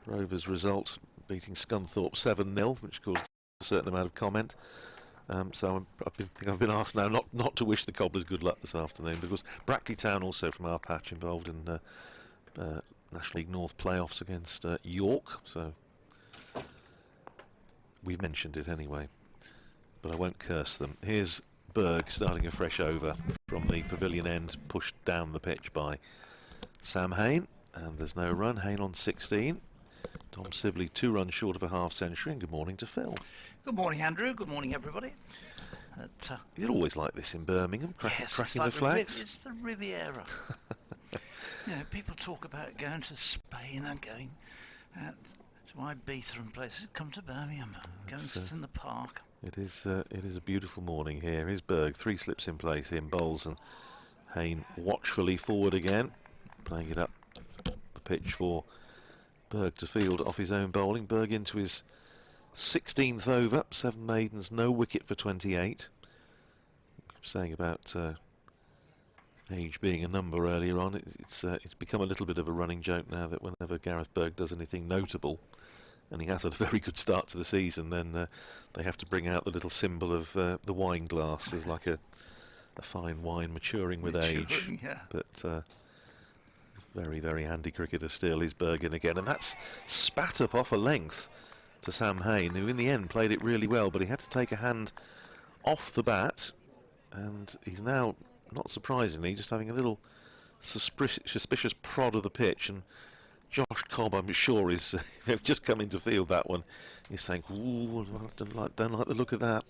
B: Rovers result beating Scunthorpe 7-0, which caused a certain amount of comment. So I've been asked now not to wish the Cobblers good luck this afternoon, because Brackley Town also from our patch involved in National League North playoffs against York, so we've mentioned it anyway. But I won't curse them. Here's Berg starting a fresh over from the pavilion end, pushed down the pitch by Sam Hayne, and there's no run. Hayne on 16. Tom Sibley 2 runs short of a half century, and good morning to Phil.
C: Good morning, Andrew. Good morning, everybody.
B: Is it always like this in Birmingham,
C: yes,
B: cracking
C: like
B: the flags?
C: It's the Riviera. You know, people talk about going to Spain and going to Ibiza and places. Come to Birmingham, go and sit in the park.
B: It is a beautiful morning here. Here's Berg, 3 slips in place in bowls, and Hayne watchfully forward again, playing it up the pitch for Berg to field off his own bowling. Berg into his 16th over, 7 maidens, no wicket for 28. Saying about age being a number earlier on. It's become a little bit of a running joke now that whenever Gareth Berg does anything notable, and he has had a very good start to the season, then they have to bring out the little symbol of the wine glass as like a fine wine maturing with age.
C: Yeah.
B: But very, very handy cricketer still is Berg in again, and that's spat up off a length to Sam Hain, who in the end played it really well, but he had to take a hand off the bat, and he's now, not surprisingly, just having a little suspicious prod of the pitch, and Josh Cobb, I'm sure, is just come into field that one. He's saying, "Ooh, I don't like the look of that."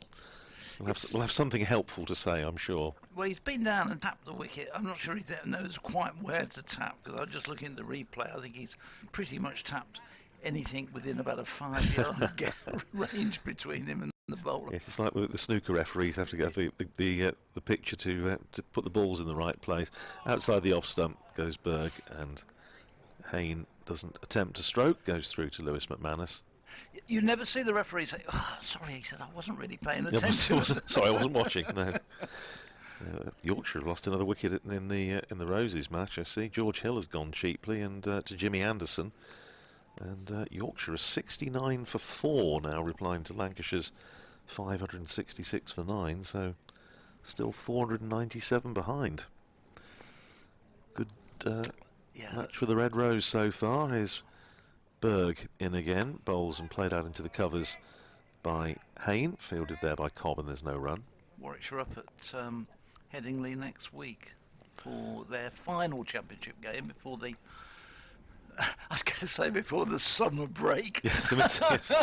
B: We'll have something helpful to say, I'm sure.
C: Well, he's been down and tapped the wicket. I'm not sure he knows quite where to tap, because I'm just looking at the replay. I think he's pretty much tapped anything within about a 5-yard range between him and the bowler.
B: Yes, it's like the snooker referees have to get the picture to put the balls in the right place. Outside the off stump goes Berg, and Hain doesn't attempt to stroke, goes through to Lewis McManus.
C: You never see the referee say, "Oh, sorry," he said, "I wasn't really paying attention."
B: Sorry, I wasn't watching. No. Yorkshire have lost another wicket in the Roses match. I see George Hill has gone cheaply, and to Jimmy Anderson, and Yorkshire is 69 for 4 now, replying to Lancashire's 566 for 9. So still 497 behind. Good match for the Red Rose so far. Here's Berg in again, bowls and played out into the covers by Hain, fielded there by Cobb, and there's no run.
C: Warwickshire up at Headingley next week for their final championship game before the I was going to say before the summer break.
B: Yeah,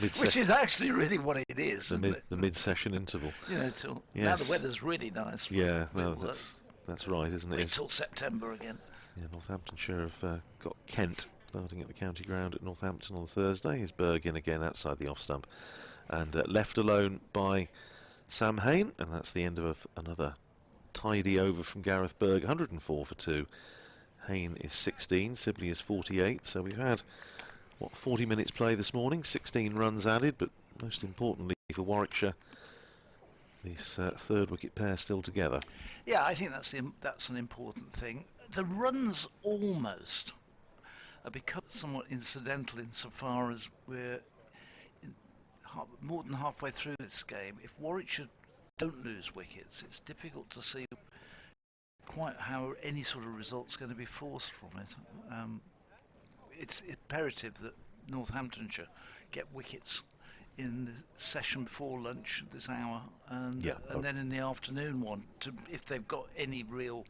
C: which is actually really what it is.
B: The mid-session interval.
C: You know, now the weather's really nice.
B: Yeah, no, that's right, isn't it?
C: Until September again.
B: Yeah, Northamptonshire have got Kent starting at the county ground at Northampton on Thursday. Is Berg in again outside the off stump, and left alone by Sam Hain, and that's the end of another tidy over from Gareth Berg. 104 for 2. Hain is 16, Sibley is 48. So we've had 40 minutes play this morning, 16 runs added, but most importantly for Warwickshire, this third wicket pair still together.
C: Yeah, I think that's an important thing. The runs almost have become somewhat incidental insofar as we're more than halfway through this game. If Warwickshire don't lose wickets, it's difficult to see quite how any sort of result's going to be forced from it. It's imperative that Northamptonshire get wickets in the session before lunch this hour, and then in the afternoon one, if they've got any real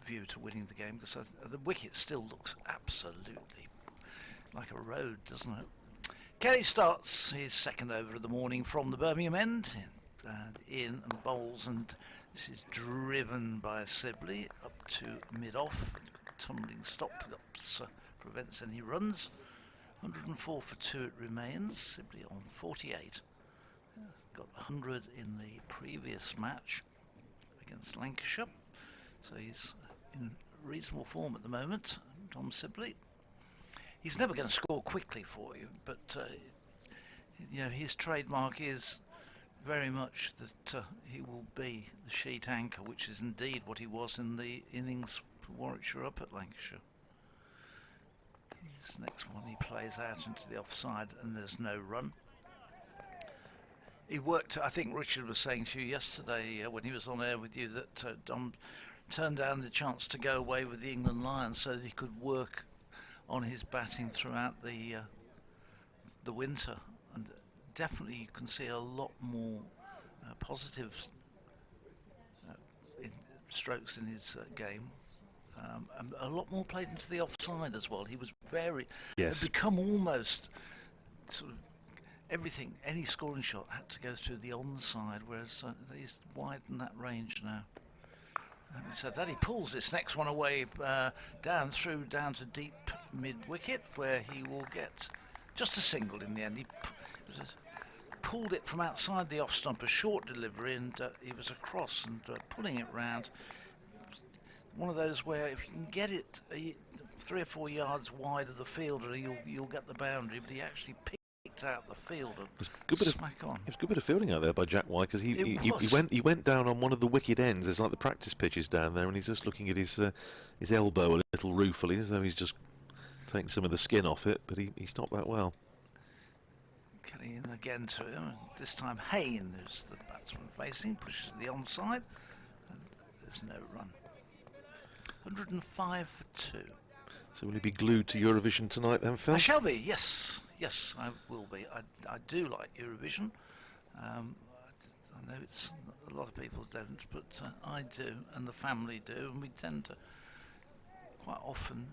C: view to winning the game, because the wicket still looks absolutely like a road, doesn't it? Kelly starts his second over of the morning from the Birmingham end, in and bowls, and this is driven by Sibley up to mid-off. Tumbling stop prevents any runs. 104 for 2 it remains. Sibley on 48. Got 100 in the previous match against Lancashire. So he's in reasonable form at the moment, Tom Sibley. He's never going to score quickly for you, but you know, his trademark is very much that he will be the sheet anchor, which is indeed what he was in the innings for Warwickshire up at Lancashire. This next one he plays out into the offside, and there's no run. He worked, I think Richard was saying to you yesterday when he was on air with you, that Dom turned down the chance to go away with the England Lions so that he could work on his batting throughout the winter, and definitely you can see a lot more positive strokes in his game. And a lot more played into the offside as well. He was had become almost sort of everything, any scoring shot had to go through the onside, whereas he's widened that range now. Having said that, he pulls this next one away down to deep mid-wicket, where he will get just a single in the end. He pulled it from outside the off-stump, a short delivery, and he was across and pulling it round. One of those where if you can get it 3 or 4 yards wide of the fielder, you'll get the boundary, but he actually picked kicked out the field and
B: Good bit
C: smack on.
B: It was a good bit of fielding out there by Jack White, because he
C: was.
B: went down on one of the wicket ends. There's like the practice pitches down there, and he's just looking at his elbow a little ruefully, as though he's just taking some of the skin off it. But he stopped that well.
C: Kelly in again to him, and this time Hayne, who's the batsman facing, pushes the onside, and there's no run. 105 for 2.
B: So will he be glued to Eurovision tonight then, Phil?
C: I shall be, yes. Yes, I will be. I do like Eurovision. I know it's a lot of people don't, but I do, and the family do, and we tend to quite often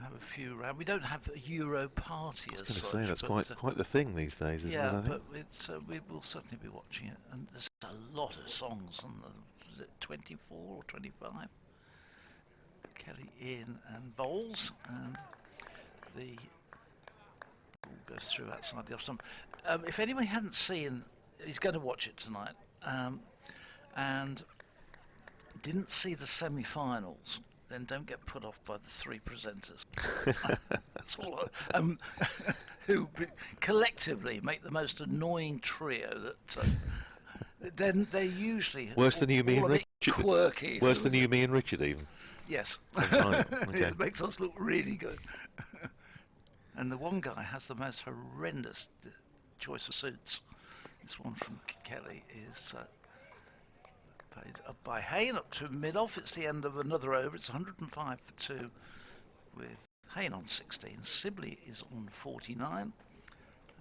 C: have a few round. We don't have a Euro party as such.
B: I was going to say, that's quite the thing these days, isn't it? I think?
C: But it's, we will certainly be watching it, and there's a lot of songs on the, is it 24 or 25? Kelly in and bowls, and the ball goes through outside the off stump. If anyone hadn't seen, he's going to watch it tonight, and didn't see the semi-finals, then don't get put off by the three presenters. That's all. Who collectively make the most annoying trio that then they're usually
B: worse than you, me, and Richard.
C: Quirky.
B: Worse than you, me, and Richard, even.
C: Yes.
B: Right. Okay.
C: It makes us look really good. And the one guy has the most horrendous choice of suits. This one from Kelly is paid up by Hayne up to mid-off. It's the end of another over. It's 105 for 2 with Hayne on 16. Sibley is on 49.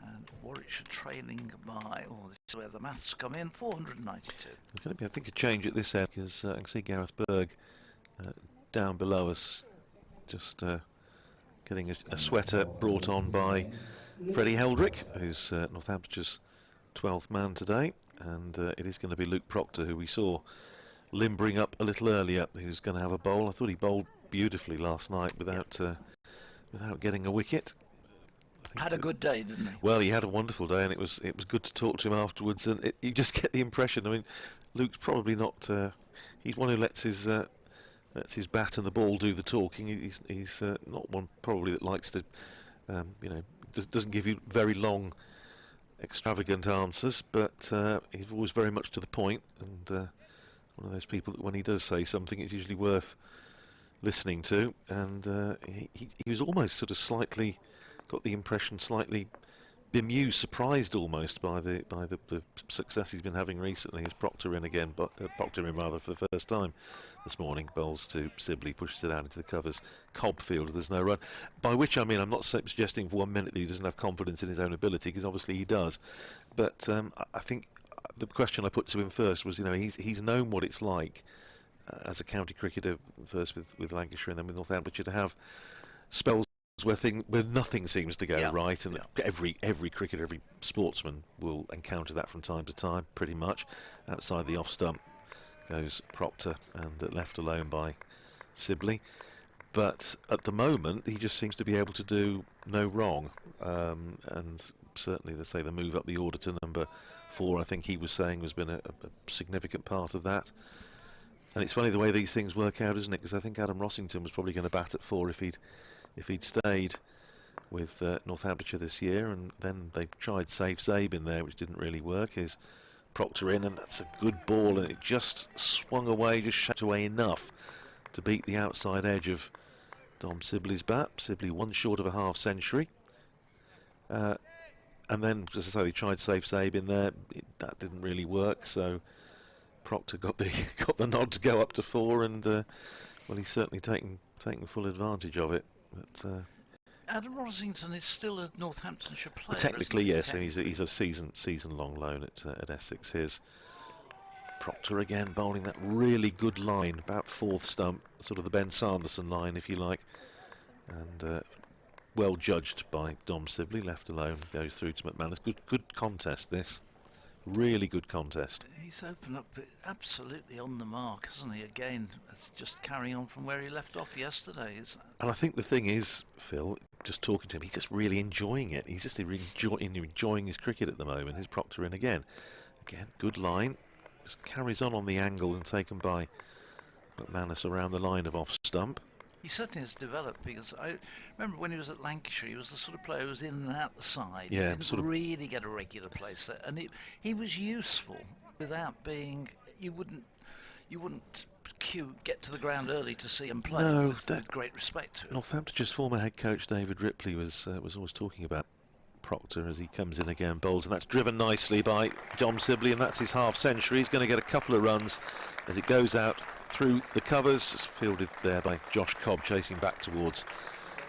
C: And Warwickshire trailing by, this is where the maths come in, 492.
B: There's going to be, I think, a change at this end, because I can see Gareth Berg down below us, just getting a sweater brought on by Freddie Heldrick, who's Northamptonshire's 12th man today, and it is going to be Luke Proctor, who we saw limbering up a little earlier, who's going to have a bowl. I thought he bowled beautifully last night without getting a wicket.
C: Had a good day, didn't he?
B: Well, he had a wonderful day, and it was good to talk to him afterwards. And you just get the impression. I mean, Luke's probably not. He's one who lets his bat and the ball do the talking. He's not one probably that likes to, doesn't give you very long, extravagant answers. But he's always very much to the point, and one of those people that when he does say something, it's usually worth listening to. And he was almost sort of slightly. Got the impression slightly bemused, surprised almost by the success he's been having recently. As Proctor in again, Proctor in rather for the first time this morning. Bowls to Sibley, pushes it out into the covers. Cobfield, there's no run. By which I mean I'm not suggesting for 1 minute that he doesn't have confidence in his own ability, because obviously he does. But I think the question I put to him first was, he's known what it's like as a county cricketer, first with Lancashire and then with Northamptonshire, to have spells where nothing seems to go right, and every cricketer, every sportsman will encounter that from time to time, pretty much. Outside the off stump goes Proctor, and left alone by Sibley. But at the moment, he just seems to be able to do no wrong, and certainly, they say the move up the order to number 4, I think he was saying, has been a significant part of that. And it's funny the way these things work out, isn't it? Because I think Adam Rossington was probably going to bat at 4 if he'd stayed with Northamptonshire this year, and then they tried Safe Zabe in there, which didn't really work. His Proctor in, and that's a good ball, and it just swung away, just shot away enough to beat the outside edge of Dom Sibley's bat. Sibley one short of a half century. And then, as I say, they tried Safe Zabe in there. That didn't really work, so Proctor got the nod to go up to 4, and well, he's certainly taking full advantage of it. But
C: Adam Rosington is still a Northamptonshire player.
B: Technically, yes, and he's a season-long loan at Essex. Here's Proctor again, bowling that really good line, about 4th stump, sort of the Ben Sanderson line, if you like, and well judged by Dom Sibley. Left alone, goes through to McManus. Good contest, this. Really good contest.
C: He's opened up absolutely on the mark, hasn't he? Again, it's just carrying on from where he left off yesterday.
B: And I think the thing is, Phil, just talking to him, he's just really enjoying it. He's just enjoying his cricket at the moment. His Proctor in again. Again, good line. Just carries on the angle and taken by McManus around the line of off stump.
C: He certainly has developed, because I remember when he was at Lancashire, he was the sort of player who was in and out the side.
B: Yeah,
C: he didn't really get a regular place there, and he was useful without being. You wouldn't get to the ground early to see him play.
B: No,
C: with great respect to him.
B: Northampton's former head coach David Ripley was always talking about Proctor as he comes in again, bowls, and that's driven nicely by Dom Sibley, and that's his half century. He's going to get a couple of runs as it goes out through the covers. It's fielded there by Josh Cobb, chasing back towards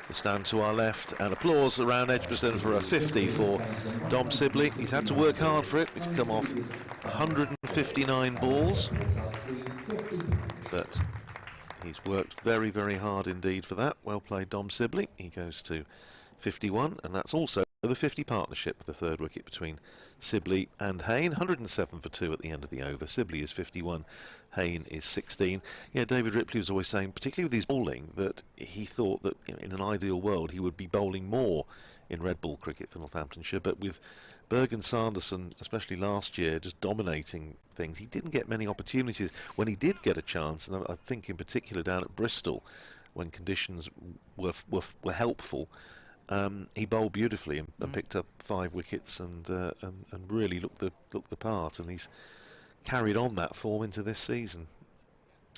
B: the stand to our left, and applause around Edgbaston for a 50 for Dom Sibley. He's had to work hard for it. He's come off 159 balls, but he's worked very, very hard indeed for that. Well played, Dom Sibley. He goes to 51, and that's also the 50 partnership with the third wicket between Sibley and Hayne. 107 for 2 at the end of the over. Sibley is 51, Hayne is 16. Yeah, David Ripley was always saying, particularly with his bowling, that he thought that in an ideal world he would be bowling more in red ball cricket for Northamptonshire, but with Berg and Sanderson, especially last year, just dominating things, he didn't get many opportunities. When he did get a chance, and I think in particular down at Bristol, when conditions were helpful, he bowled beautifully and picked up 5 wickets and really looked the part, and he's carried on that form into this season.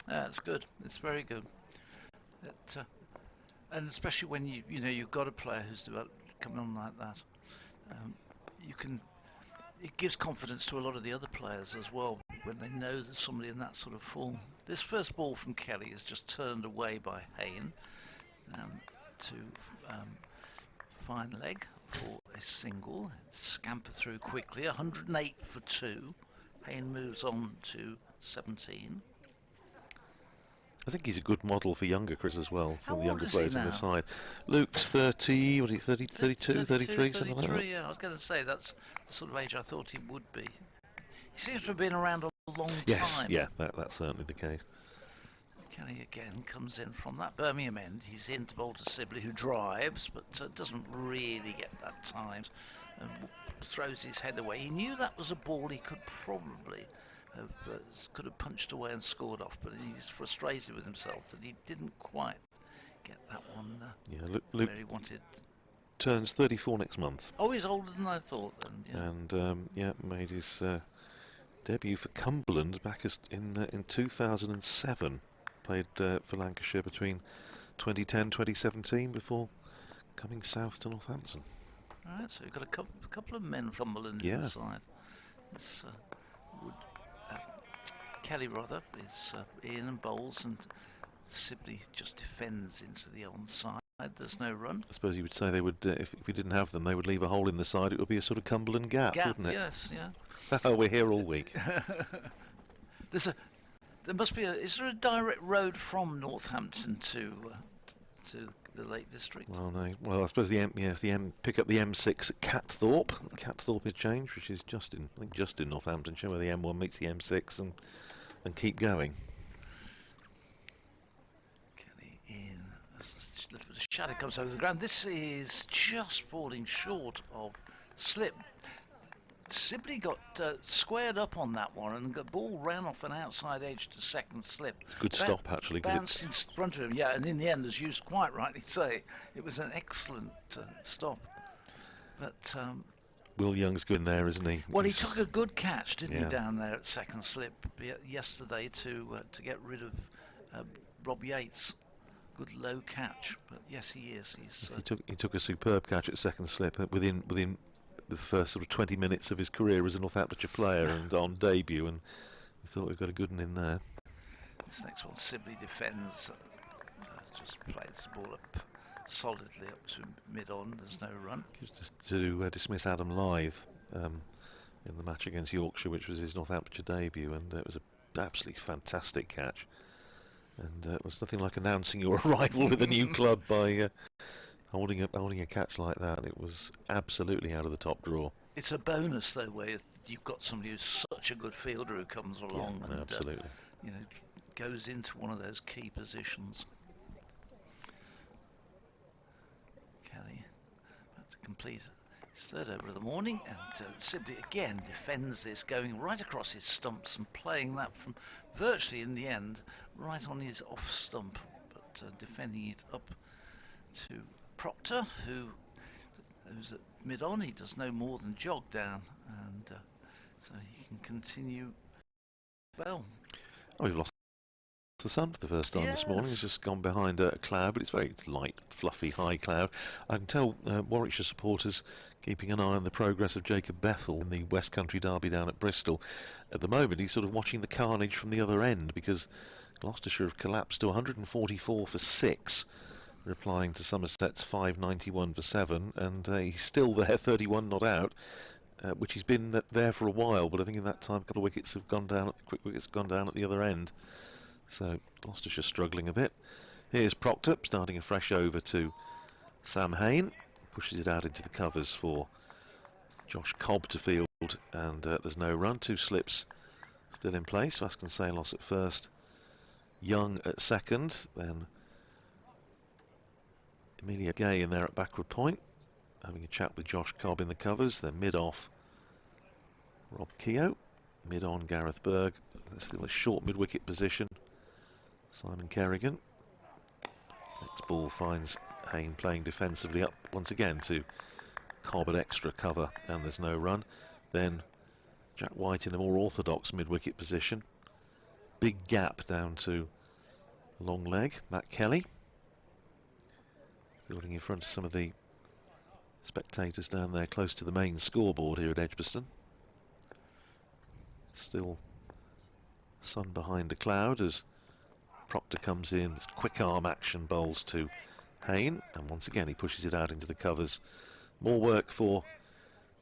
C: It's good. It's very good. And especially when you've got a player who's coming on like that, it gives confidence to a lot of the other players as well when they know there's somebody in that sort of form. This first ball from Kelly is just turned away by Hayne to fine leg for a single. Scamper through quickly. 108 for 2. Hayne moves on to 17.
B: I think he's a good model for younger Chris as well. Some of the younger
C: old is he
B: players on the
C: now?
B: side. Luke's 30, what are you, 30, 32, 33, something like that.
C: Yeah, I was going to say that's the sort of age I thought he would be. He seems to have been around a long
B: Yes,
C: time.
B: yeah, that's certainly the case.
C: Kelly again comes in from that Birmingham end. He's in to bowl to Sibley, who drives, but doesn't really get that time. And throws his head away. He knew that was a ball he could probably have punched away and scored off, but he's frustrated with himself that he didn't quite get that one
B: Yeah, Luke
C: where he wanted.
B: turns 34 next month.
C: Oh, he's older than I thought then. Yeah.
B: And made his debut for Cumberland back in 2007. Played for Lancashire between 2010 2017 before coming south to Northampton.
C: All right, so you've got a couple of men from Cumberland in the side. This Kelly rather is in and bowls, and Sibley just defends into the onside. There's no run.
B: I suppose you would say they would, if we didn't have them, they would leave a hole in the side. It would be a sort of Cumberland gap, wouldn't it?
C: Yes, yeah.
B: Oh, we're here all week.
C: There must be is there a direct road from Northampton to the Lake District?
B: Well, no. Well, I suppose pick up the M6 at Catthorpe. Catthorpe is changed, which is just in Northamptonshire, where the M1 meets the M6, and keep going.
C: Kelly in. A little bit of shadow comes over the ground. This is just falling short of slip. Sibley got squared up on that one, and the ball ran off an outside edge to second slip.
B: Good stop, actually.
C: Bounced in front of him, yeah, and in the end, as you quite rightly say, it was an excellent stop. But
B: Will Young's good in there, isn't he?
C: well, he took a good catch, didn't he, down there at second slip yesterday to get rid of Rob Yates. Good low catch, but yes, he is.
B: He took a superb catch at second slip within the first sort of 20 minutes of his career as a Northamptonshire player and on debut, and we thought we've got a good one in there.
C: This next one, Sibley defends, just plays the ball up solidly up to mid-on. There's no run.
B: Just to dismiss Adam Lythe in the match against Yorkshire, which was his Northamptonshire debut, and it was an absolutely fantastic catch. And it was nothing like announcing your arrival with a new club by holding a catch like that. It was absolutely out of the top drawer.
C: It's a bonus though, where you've got somebody who's such a good fielder who comes along and
B: absolutely,
C: goes into one of those key positions. Kelly about to complete his third over of the morning, and Sibley again defends this, going right across his stumps and playing that from virtually in the end right on his off stump. defending it up to Proctor, who's at mid-on. He does no more than jog down, and so he can continue well.
B: Oh, we've lost the sun for the first time this morning. It's just gone behind a cloud, but it's very light, fluffy, high cloud. I can tell Warwickshire supporters keeping an eye on the progress of Jacob Bethel in the West Country derby down at Bristol. At the moment, he's sort of watching the carnage from the other end, because Gloucestershire have collapsed to 144 for 6, replying to Somerset's 591 for 7, and he's still there, 31 not out, which he's been there for a while, but I think in that time a couple of wickets have gone down, quick wickets have gone down at the other end. So Gloucestershire struggling a bit. Here's Proctor starting a fresh over to Sam Hain. Pushes it out into the covers for Josh Cobb to field, and there's no run. 2 slips still in place. Vasconcelos at first, Young at second, then Emilia Gay in there at backward point, having a chat with Josh Cobb in the covers. Then mid-off Rob Keogh, mid-on Gareth Berg. There's still a short mid-wicket position. Simon Kerrigan. Next ball finds Hain playing defensively up once again to Cobb at extra cover, and there's no run. Then Jack White in a more orthodox mid-wicket position. Big gap down to long leg, Matt Kelly. Building in front of some of the spectators down there close to the main scoreboard here at Edgbaston. Still sun behind a cloud as Proctor comes in. It's quick arm action bowls to Hain, and once again he pushes it out into the covers. More work for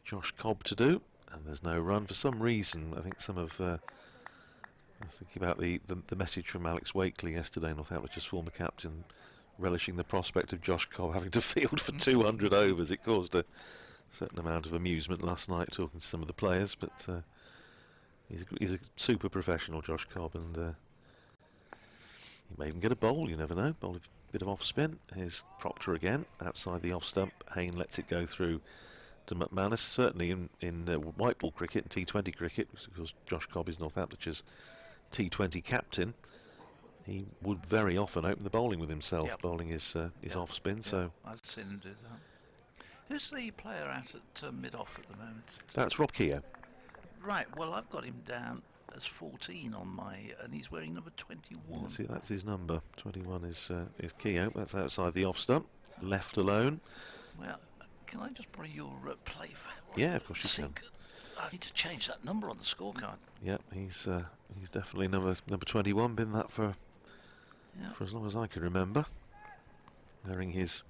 B: Josh Cobb to do, and there's no run for some reason. I think some of I was thinking about the message from Alex Wakely yesterday, Northamptonshire's former captain, relishing the prospect of Josh Cobb having to field for 200 overs. It caused a certain amount of amusement last night talking to some of the players, but he's a super professional, Josh Cobb, and he may even get a bowl, you never know. Bowl a bit of off spin. Here's Proctor again, outside the off stump. Hain lets it go through to McManus. Certainly in white ball cricket and T20 cricket, because Josh Cobb is Northamptonshire's T20 captain, he would very often open the bowling with himself, bowling his off spin. So
C: I've seen him do that. Who's the player out at mid-off at the moment?
B: That's Rob Keogh.
C: Right, well I've got him down as 14 on my, and he's wearing number 21.
B: See, that's his number. 21 is Keogh. That's outside the off stump, left alone.
C: Well, can I just borrow your play for?
B: Yeah, of course you can.
C: I need to change that number on the scorecard.
B: Yeah, he's definitely number 21. Been that for as long as I can remember. Wearing his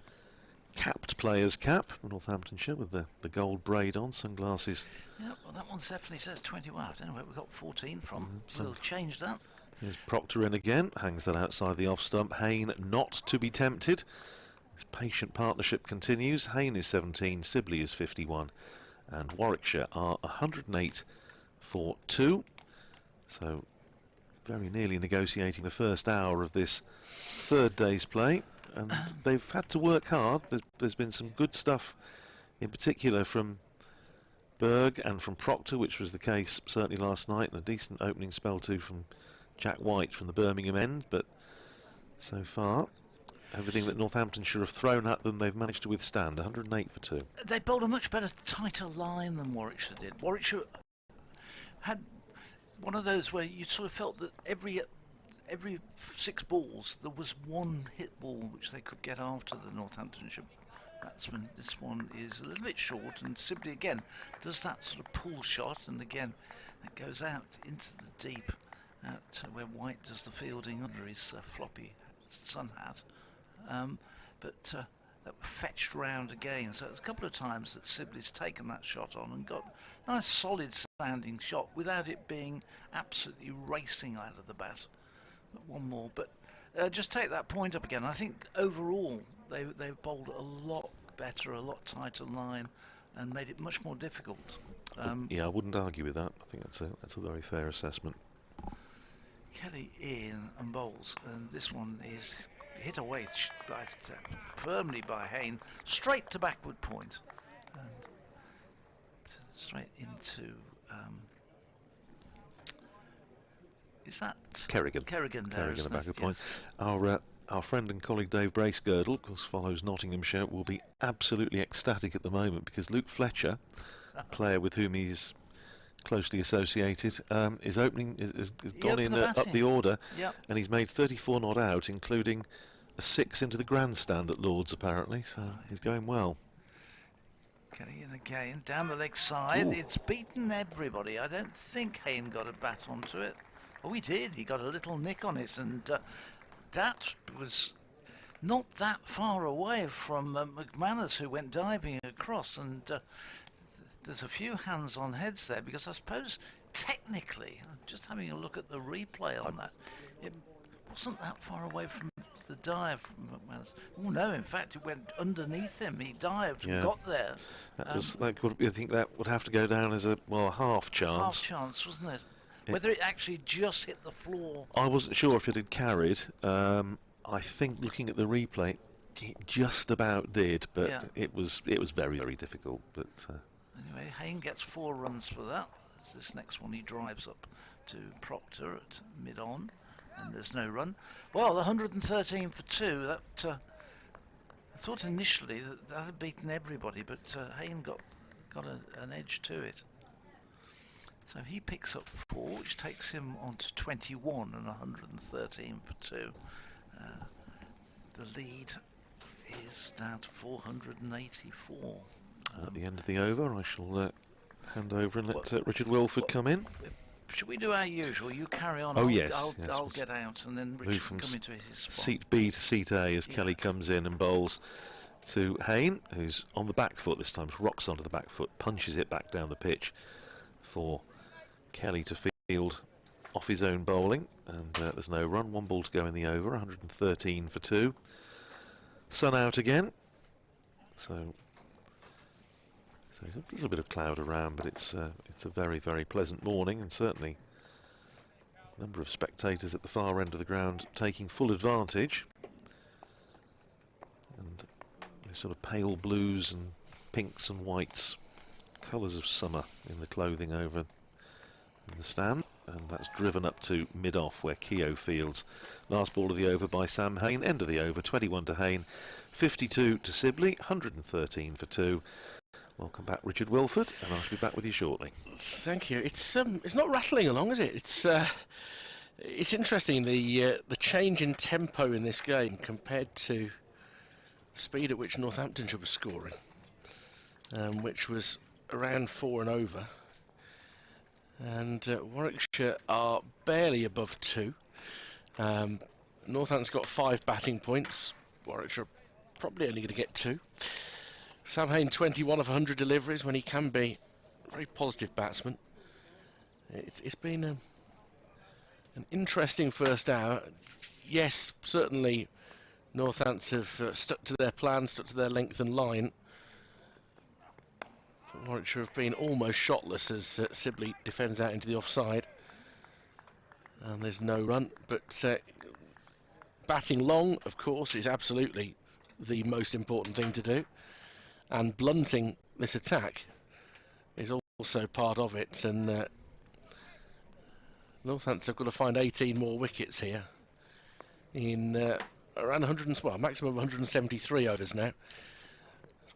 B: capped player's cap, Northamptonshire, with the gold braid on, sunglasses.
C: Yeah, well that one definitely says 21. I don't know where we got 14 from. We'll change that.
B: Here's Proctor in again, hangs that outside the off stump. Hain not to be tempted. This patient partnership continues. Hain is 17, Sibley is 51, and Warwickshire are 108 for 2. So very nearly negotiating the first hour of this third day's play, and they've had to work hard. There's been some good stuff, in particular from Berg and from Proctor, which was the case certainly last night, and a decent opening spell too from Jack White from the Birmingham end, but so far everything that Northamptonshire have thrown at them they've managed to withstand. 108 for 2.
C: They bowled a much better, tighter line than Warwickshire did. Warwickshire had one of those where you sort of felt that every 6 balls there was one hit ball which they could get after the Northamptonshire batsman. This one is a little bit short, and Sibley again does that sort of pull shot, and again it goes out into the deep, out where White does the fielding under his floppy sun hat. But that fetched round again, so it's a couple of times that Sibley's taken that shot on and got a nice solid sounding shot without it being absolutely racing out of the bat. But one more, but just take that point up again. I think overall they've bowled a lot better, a lot tighter line, and made it much more difficult.
B: Yeah, I wouldn't argue with that. I think that's a very fair assessment.
C: Kelly in and bowls, and this one is hit away firmly by Hain, straight to backward point, and straight into is that
B: Kerrigan?
C: Kerrigan there,
B: Kerrigan at
C: isn't
B: backward
C: it?
B: point.
C: Yes.
B: Our our friend and colleague Dave Bracegirdle, of course follows Nottinghamshire, will be absolutely ecstatic at the moment because Luke Fletcher, a player with whom he's closely associated, is gone in up the order, and he's made 34 not out, including a 6 into the grandstand at Lord's apparently, so he's going well.
C: Getting in again, down the leg side.
B: Ooh.
C: It's beaten everybody. I don't think Hayne got a bat onto it. Oh, he did. He got a little nick on it, and that was not that far away from McManus, who went diving across, and there's a few hands on heads there, because I suppose technically, just having a look at the replay on that, it wasn't that far away from the dive from McManus. Oh no, in fact it went underneath him. He dived and got there.
B: I think that would have to go down as a half chance.
C: Half chance, wasn't it? Whether it actually just hit the floor.
B: I wasn't sure if it had carried. I think looking at the replay, it just about did, but it was very, very difficult. But
C: anyway, Hayne gets 4 runs for that. This next one he drives up to Proctor at mid-on, and there's no run. Well, 113 for 2. That I thought initially that had beaten everybody, but Hayne got an edge to it. So he picks up 4, which takes him on to 21 and 113 for 2. The lead is down to 484.
B: At the end of the over, I shall hand over and let Richard Wilford come in.
C: Should we do our usual? You carry on.
B: Oh,
C: I'll get out, and then Richard can come into his spot.
B: Seat B to seat A as Kelly comes in and bowls to Hayne, who's on the back foot this time. Rocks onto the back foot, punches it back down the pitch for Kelly to field off his own bowling, and there's no run. 1 ball to go in the over. 113 for 2. Sun out again, so there's a little bit of cloud around, but it's a very, very pleasant morning, and certainly a number of spectators at the far end of the ground taking full advantage. And the sort of pale blues and pinks and whites, colours of summer in the clothing over in the stand, and that's driven up to mid-off where Keogh fields. Last ball of the over by Sam Hayne, end of the over, 21 to Hayne, 52 to Sibley, 113 for 2. Welcome back, Richard Wilford, and I shall be back with you shortly.
A: Thank you. It's not rattling along, is it? It's interesting, the change in tempo in this game compared to the speed at which Northamptonshire was scoring, which was around 4 and over. And Warwickshire are barely above 2. Northampton's got 5 batting points. Warwickshire probably only going to get 2. Sam Hayne 21 of 100 deliveries when he can be a very positive batsman. It's been an interesting first hour. Yes, certainly Northampton have stuck to their plan, stuck to their length and line. But Warwickshire have been almost shotless as Sibley defends out into the offside. And there's no run, but batting long, of course, is absolutely the most important thing to do. And blunting this attack is also part of it, and Northampton have got to find 18 more wickets here in around 100, maximum of 173 overs now.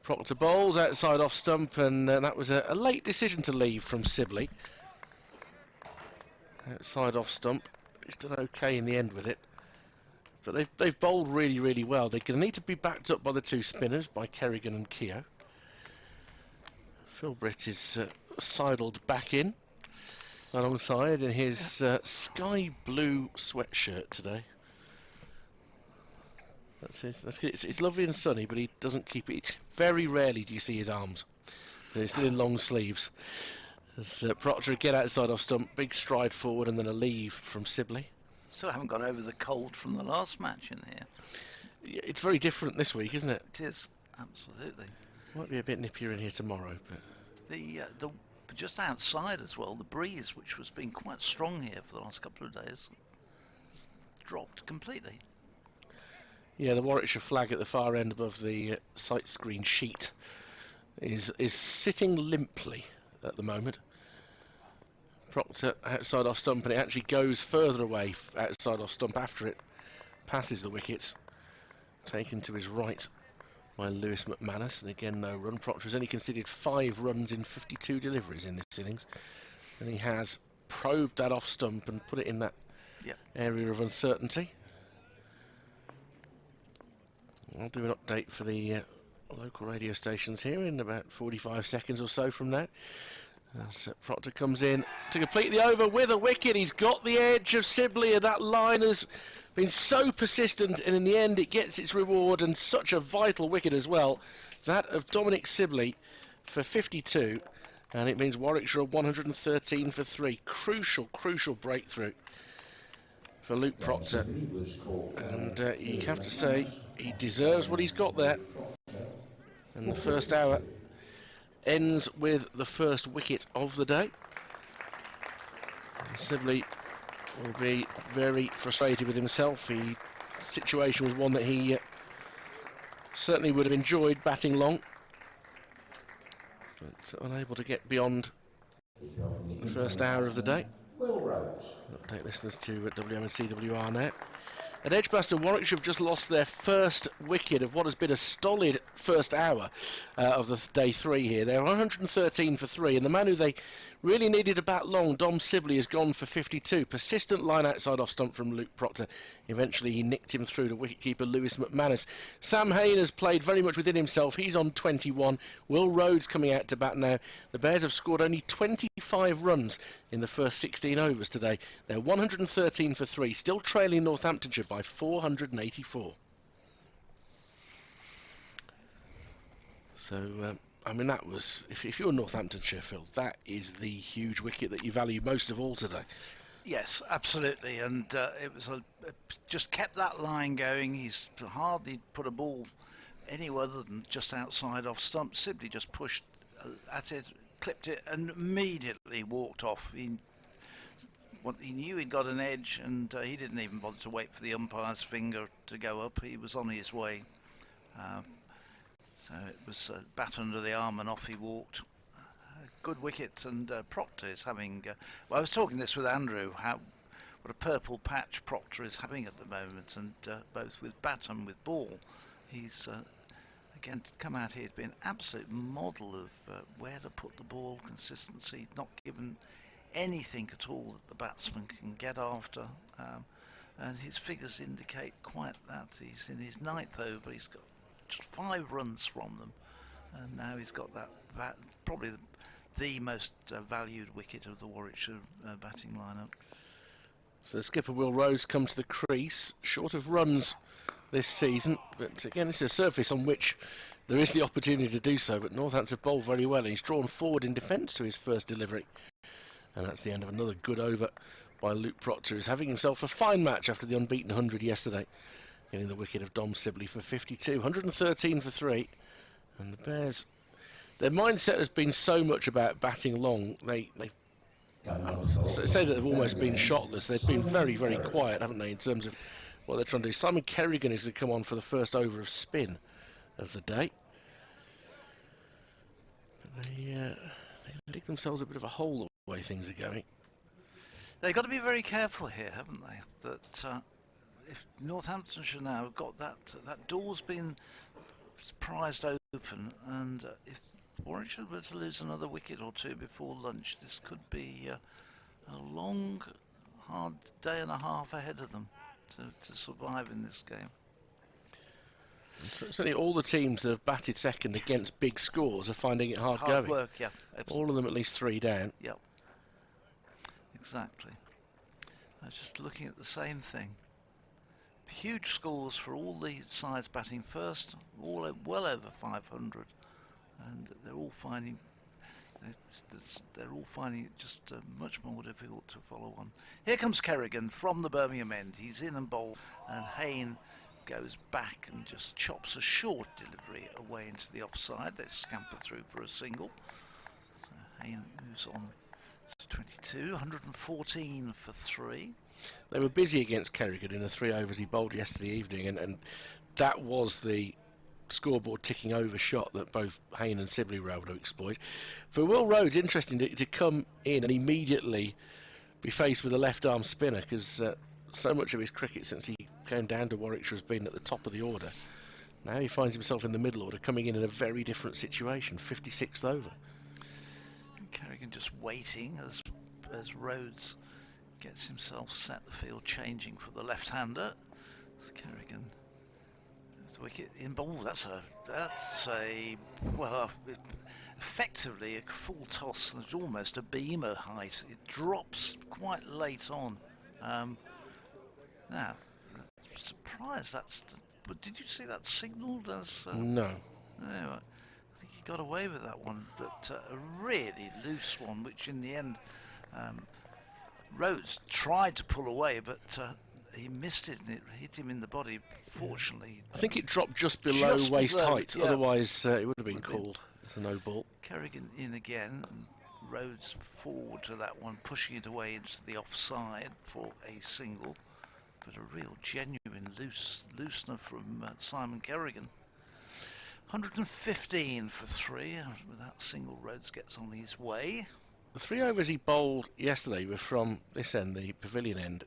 A: Proctor bowls outside off stump, and that was a late decision to leave from Sibley. Outside off stump, he's done okay in the end with it. But they've bowled really, really well. They're going to need to be backed up by the 2 spinners, by Kerrigan and Keogh. Phil Britt is sidled back in alongside in his sky blue sweatshirt today. It's lovely and sunny, but he doesn't keep it. Very rarely do you see his arms. They're still in long sleeves. As Proctor again outside off stump, big stride forward and then a leave from Sibley.
C: Still haven't got over the cold from the last match in here.
A: Yeah, it's very different this week, isn't it?
C: It is, absolutely.
A: Might be a bit nippier in here tomorrow, but
C: the just outside as well, the breeze, which has been quite strong here for the last couple of days, has dropped completely.
A: Yeah, the Warwickshire flag at the far end above the sight screen sheet is sitting limply at the moment. Proctor outside off stump, and it actually goes further away outside off stump after it passes the wickets, taken to his right by Lewis McManus, and again no run. Proctor has only conceded 5 runs in 52 deliveries in this innings, and he has probed that off stump and put it in that area of uncertainty. I'll do an update for the local radio stations here in about 45 seconds or so from now. As Proctor comes in to complete the over with a wicket. He's got the edge of Sibley, and that line has been so persistent, and in the end it gets its reward, and such a vital wicket as well, that of Dominic Sibley for 52, and it means Warwickshire are 113 for 3. Crucial breakthrough for Luke Proctor, and you have to say he deserves what he's got there. And the first hour ends with the first wicket of the day. Sibley will be very frustrated with himself. The situation was one that he certainly would have enjoyed batting long, but unable to get beyond the first hour of the day. Update listeners to WMCWR now. At Edgbaston, Warwickshire have just lost their first wicket of what has been a stolid first hour of the day 3 here. They're 113 for 3, and the man who they really needed to bat long, Dom Sibley, has gone for 52. Persistent line outside off stump from Luke Proctor. Eventually he nicked him through to wicketkeeper Lewis McManus. Sam Hayne has played very much within himself. He's on 21. Will Rhodes coming out to bat now. The Bears have scored only 25 runs in the first 16 overs today. They're 113 for 3, still trailing Northamptonshire by 484. So, I mean, that was, if you're Northamptonshire, Phil, that is the huge wicket that you value most of all today.
C: Yes, absolutely, and it was just kept that line going. He's hardly put a ball anywhere other than just outside off stump. Sibley just pushed at it, clipped it, and immediately walked off. He knew he'd got an edge, and he didn't even bother to wait for the umpire's finger to go up. He was on his way. So it was bat under the arm, and off he walked. Good wicket, and Proctor is having... well, I was talking this with Andrew, what a purple patch Proctor is having at the moment, and both with bat and with ball. He's, again, come out here, he's been an absolute model of where to put the ball, consistency, not given anything at all that the batsman can get after. And his figures indicate quite that. He's in his 9th over, he's got just 5 runs from them, and now he's got that probably the most valued wicket of the Warwickshire batting lineup.
A: So skipper Will Rhodes comes to the crease, short of runs this season, but again it's a surface on which there is the opportunity to do so, but Northampton have bowled very well, and he's drawn forward in defence to his first delivery, and that's the end of another good over by Luke Proctor, who's having himself a fine match after the unbeaten 100 yesterday, getting the wicket of Dom Sibley for 52, 113 for 3, and the Bears, their mindset has been so much about batting long. They say that they've almost been shotless. They've been very, very quiet, haven't they, in terms of what they're trying to do. Simon Kerrigan is going to come on for the first over of spin of the day. But they dig themselves a bit of a hole the way things are going.
C: They've got to be very careful here, haven't they? That if Northamptonshire now have got that door's been prized open, and if Warwickshire were to lose another wicket or two before lunch, this could be a long, hard day and a half ahead of them to survive in this game.
A: Certainly all the teams that have batted second against big scores are finding it hard going.
C: Work, yeah. Absolutely.
A: All of them at least 3 down.
C: Yep. Exactly. I was just looking at the same thing. Huge scores for all the sides batting first, all well over 500, and they're all finding it just much more difficult to follow on. Here comes Kerrigan from the Birmingham end. He's in and bowled, and Hayne goes back and just chops a short delivery away into the offside. They scamper through for a single. So Hayne moves on to 22, 114 for 3.
A: They were busy against Kerrigan in the 3 overs he bowled yesterday evening, and that was the scoreboard ticking over shot that both Hayne and Sibley were able to exploit. For Will Rhodes, interesting to come in and immediately be faced with a left arm spinner, because so much of his cricket since he going down to Warwickshire has been at the top of the order. Now he finds himself in the middle order, coming in a very different situation, 56th over.
C: And Kerrigan just waiting as Rhodes gets himself set, the field changing for the left-hander. So Kerrigan, the wicket in ball. That's a well, effectively a full toss. It's almost a beamer height. It drops quite late on. Now, surprised but did you see that signalled as?
A: No.
C: No, I think he got away with that one, but a really loose one, which in the end Rhodes tried to pull away, but he missed it and it hit him in the body. Fortunately,
A: I think it dropped just below waist height,
C: yeah.
A: Otherwise it would have been called as a no ball.
C: Kerrigan in again, and Rhodes forward to that one, pushing it away into the offside for a single, but a real genuine loosener from Simon Kerrigan. 115 for 3, with that single Rhodes gets on his way.
A: The 3 overs he bowled yesterday were from this end, the Pavilion end.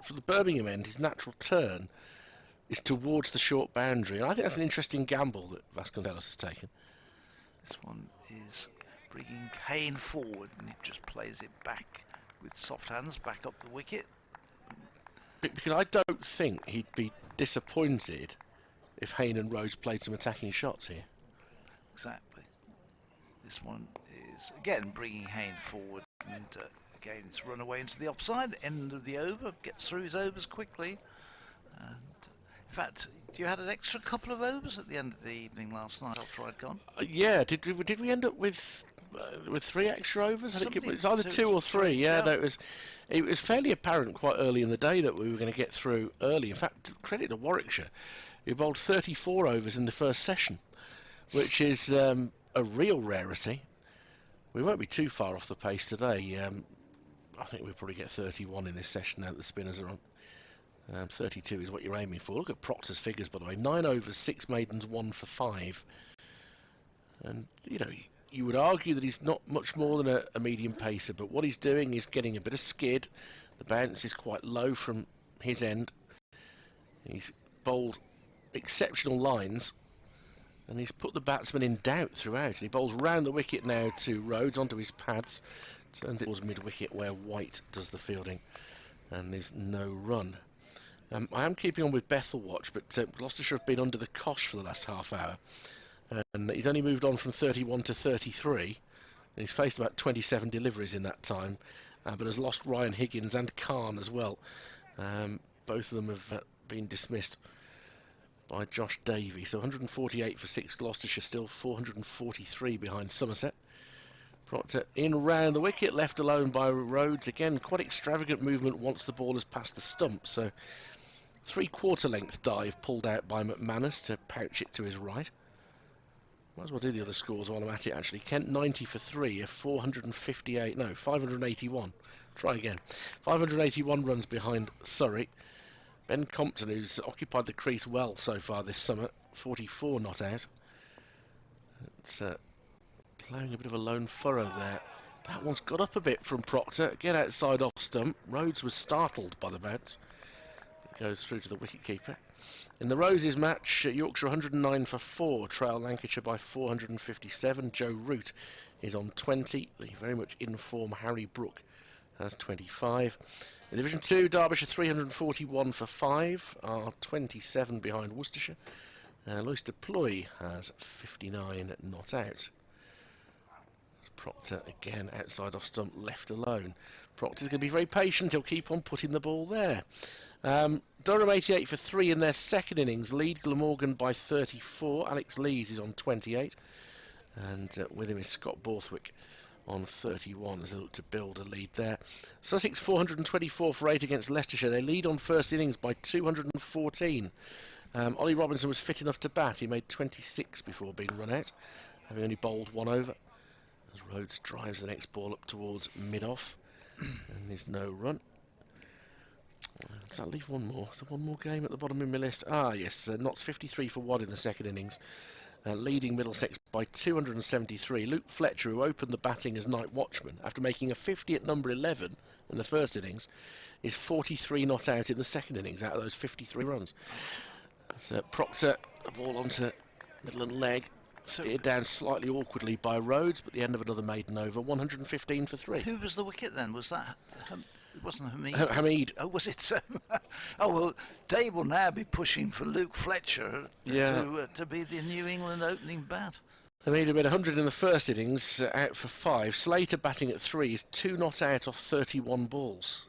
A: For the Birmingham end, his natural turn is towards the short boundary, and I think that's an interesting gamble that Vasconcelos has taken.
C: This one is bringing Kane forward, and he just plays it back with soft hands, back up the wicket.
A: Because I don't think he'd be disappointed if Hayne and Rhodes played some attacking shots here.
C: Exactly. This one is again bringing Hayne forward, and again it's run away into the offside. End of the over, gets through his overs quickly. And in fact, you had an extra couple of overs at the end of the evening last night after I'd gone.
A: Yeah, did we end up with 3 extra overs? I think it was either 2 or 3. Yeah, no, it was fairly apparent quite early in the day that we were going to get through early. In fact, credit to Warwickshire, who bowled 34 overs in the first session, which is a real rarity. We won't be too far off the pace today. I think we'll probably get 31 in this session now that the spinners are on. 32 is what you're aiming for. Look at Proctor's figures, by the way. 9 overs, 6 maidens, 1 for 5. And, you know, you would argue that he's not much more than a medium pacer, but what he's doing is getting a bit of skid. The bounce is quite low from his end. He's bowled exceptional lines, and he's put the batsman in doubt throughout. And he bowls round the wicket now to Rhodes onto his pads. Turns it towards mid-wicket where White does the fielding, and there's no run. I am keeping on with Bethel Watch, but Gloucestershire have been under the cosh for the last half hour, and he's only moved on from 31 to 33, and he's faced about 27 deliveries in that time, but has lost Ryan Higgins and Khan as well. Both of them have been dismissed by Josh Davey. So 148 for 6 Gloucestershire, still 443 behind Somerset. Proctor in round the wicket, left alone by Rhodes. Again, quite extravagant movement once the ball has passed the stump. So 3/4 length dive pulled out by McManus to pouch it to his right. Might as well do the other scores while I'm at it, actually. Kent 90 for 3, 581. Try again. 581 runs behind Surrey. Ben Compton, who's occupied the crease well so far this summer, 44 not out. It's ploughing a bit of a lone furrow there. That one's got up a bit from Proctor. Again outside off stump. Rhodes was startled by the bounce. It goes through to the wicketkeeper. In the Roses match, Yorkshire 109 for 4, trail Lancashire by 457. Joe Root is on 20. The very much in form Harry Brook has 25. In Division 2, Derbyshire 341 for 5, are 27 behind Worcestershire. Lewis Deploy has 59 not out. Proctor again outside off stump, left alone. Proctor's going to be very patient. He'll keep on putting the ball there. Durham 88 for 3 in their second innings. Lead Glamorgan by 34. Alex Lees is on 28. And with him is Scott Borthwick on 31 as they look to build a lead there. Sussex 424 for 8 against Leicestershire. They lead on first innings by 214. Ollie Robinson was fit enough to bat. He made 26 before being run out, having only bowled 1 over. As Rhodes drives the next ball up towards mid-off, and there's no run. Does that leave one more? Is there one more game at the bottom of my list? Ah, yes, Notts 53 for 1 in the second innings, leading Middlesex by 273. Luke Fletcher, who opened the batting as night watchman, after making a 50 at number 11 in the first innings is 43 not out in the second innings out of those 53 runs. So Proctor, the ball onto middle and leg, steered down slightly awkwardly by Rhodes, but the end of another maiden over, 115 for 3.
C: Who was the wicket then? Was that... It wasn't Hamid.
A: Hamid.
C: Oh, was it? Oh, well, Dave will now be pushing for Luke Fletcher to be the New England opening bat.
A: Hamid had 100 in the first innings, out for 5. Slater batting at 3 is 2 not out off 31 balls.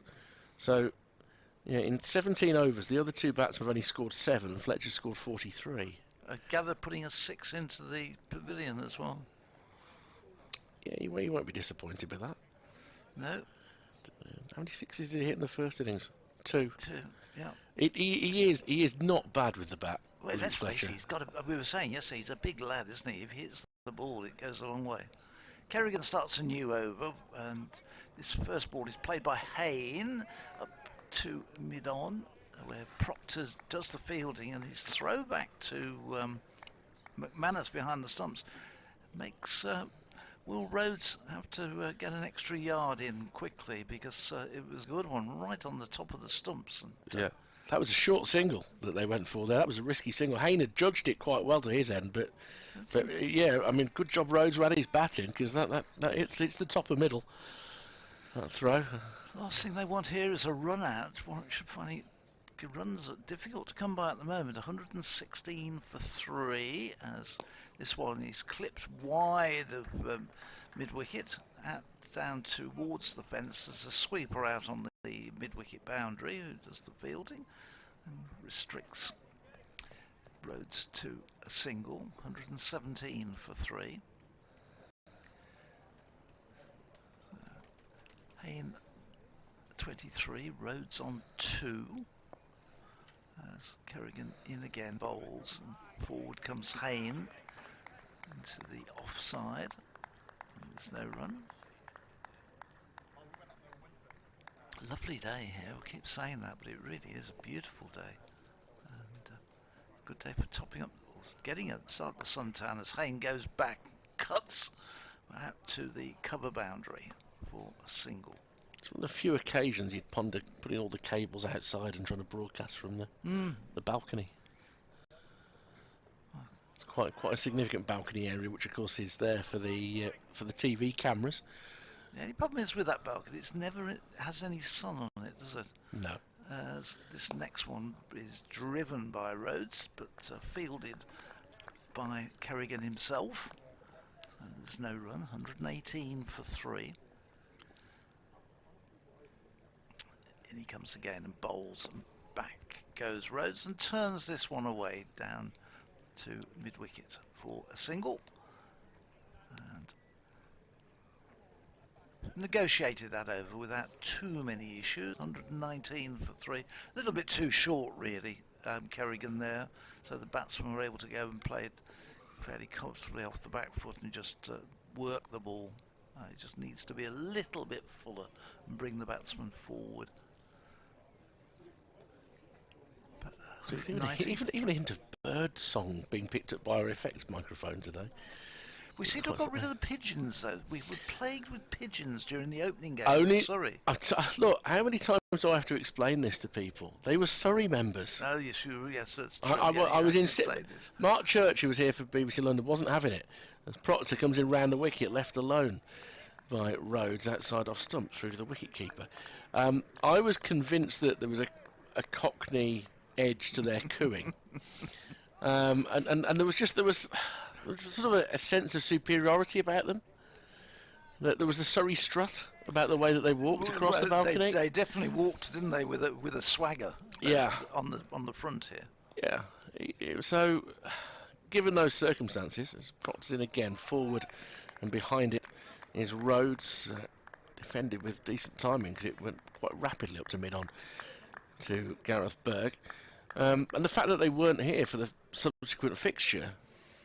A: So, yeah, in 17 overs, the other two batsmen have only scored 7, and Fletcher scored 43.
C: I gather putting a 6 into the pavilion as well.
A: Yeah, you won't be disappointed with that.
C: No.
A: How many sixes did he hit in the first innings? 2.
C: 2, yeah.
A: He is not bad with the bat.
C: Well, let's face it, he's got we were saying yesterday, he's a big lad, isn't he? If he hits the ball, it goes a long way. Kerrigan starts a new over, and this first ball is played by Hayne up to mid-on, where Proctor does the fielding, and his throw back to McManus behind the stumps makes Will Rhodes have to get an extra yard in quickly, because it was a good one right on the top of the stumps. And,
A: yeah, that was a short single that they went for there. That was a risky single. Hayne had judged it quite well to his end, but yeah, I mean, good job Rhodes ran his bat in, because that it's the top of middle. That throw.
C: The last thing they want here is a run out. Warwickshire finding runs are difficult to come by at the moment. 116 for 3, as this one is clipped wide of mid-wicket, down towards the fence. There's a sweeper out on the mid-wicket boundary who does the fielding and restricts Rhodes to a single. 117 for 3. Hayne 23, Rhodes on 2. As Kerrigan in again, bowls, and forward comes Hayne into the offside, and there's no run. Lovely day here, we keep saying that, but it really is a beautiful day, and good day for topping up, or getting a start of the suntan as Hayne goes back, cuts out to the cover boundary for a single.
A: It's one of the few occasions you'd ponder putting all the cables outside and trying to broadcast from the balcony. It's quite a significant balcony area, which of course is there for the TV cameras.
C: The only problem is with that balcony, it has any sun on it, does it?
A: No.
C: As this next one is driven by Rhodes, but fielded by Kerrigan himself. So there's no run. 118 for 3. And he comes again and bowls, and back goes Rhodes and turns this one away down to mid-wicket for a single, and negotiated that over without too many issues. 119 for 3, a little bit too short really, Kerrigan there, so the batsmen were able to go and play it fairly comfortably off the back foot and just work the ball. It just needs to be a little bit fuller and bring the batsman forward.
A: Even a hint of bird song being picked up by our effects microphone today.
C: We seem to have got rid of the pigeons, though. We were plagued with pigeons during the opening game. Sorry.
A: Look, how many times do I have to explain this to people? They were Surrey members.
C: Oh, yes, that's true.
A: I was in Mark Church, who was here for BBC London, wasn't having it. As Proctor comes in round the wicket, left alone by Rhodes outside off stump through to the wicket keeper. I was convinced that there was a Cockney edge to their cooing, and there was sort of a sense of superiority about them. That there was the Surrey strut about the way that they walked across the balcony.
C: They definitely walked, didn't they, with a swagger?
A: Yeah,
C: on the front here.
A: Yeah, so given those circumstances, as Proctor's in again, forward and behind it is Rhodes, defended with decent timing because it went quite rapidly up to mid-on to Gareth Berg, and the fact that they weren't here for the subsequent fixture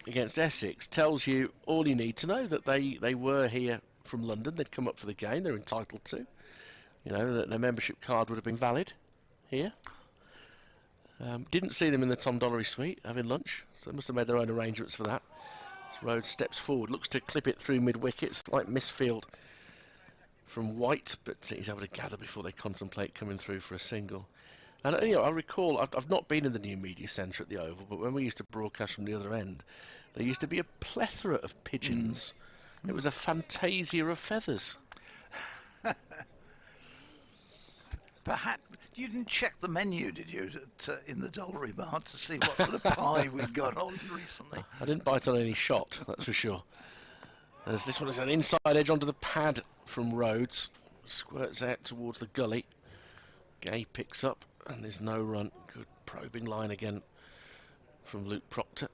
A: against Essex tells you all you need to know, that they were here from London. They'd come up for the game, they're entitled to, you know, that their membership card would have been valid here. Didn't see them in the Tom Dollery suite having lunch, so they must have made their own arrangements for that. As Rhodes steps forward, looks to clip it through mid-wicket, slight misfield from White, but he's able to gather before they contemplate coming through for a single. And I recall, I've not been in the new media centre at the Oval, but when we used to broadcast from the other end, there used to be a plethora of pigeons. It was a fantasia of feathers.
C: Perhaps you didn't check the menu, did you, in the Dollery Bar to see what sort of pie we'd got on recently?
A: I didn't bite on any shot, that's for sure. As this one is an inside edge onto the pad from Rhodes, squirts out towards the gully. Gay picks up, and there's no run. Good probing line again from Luke Proctor.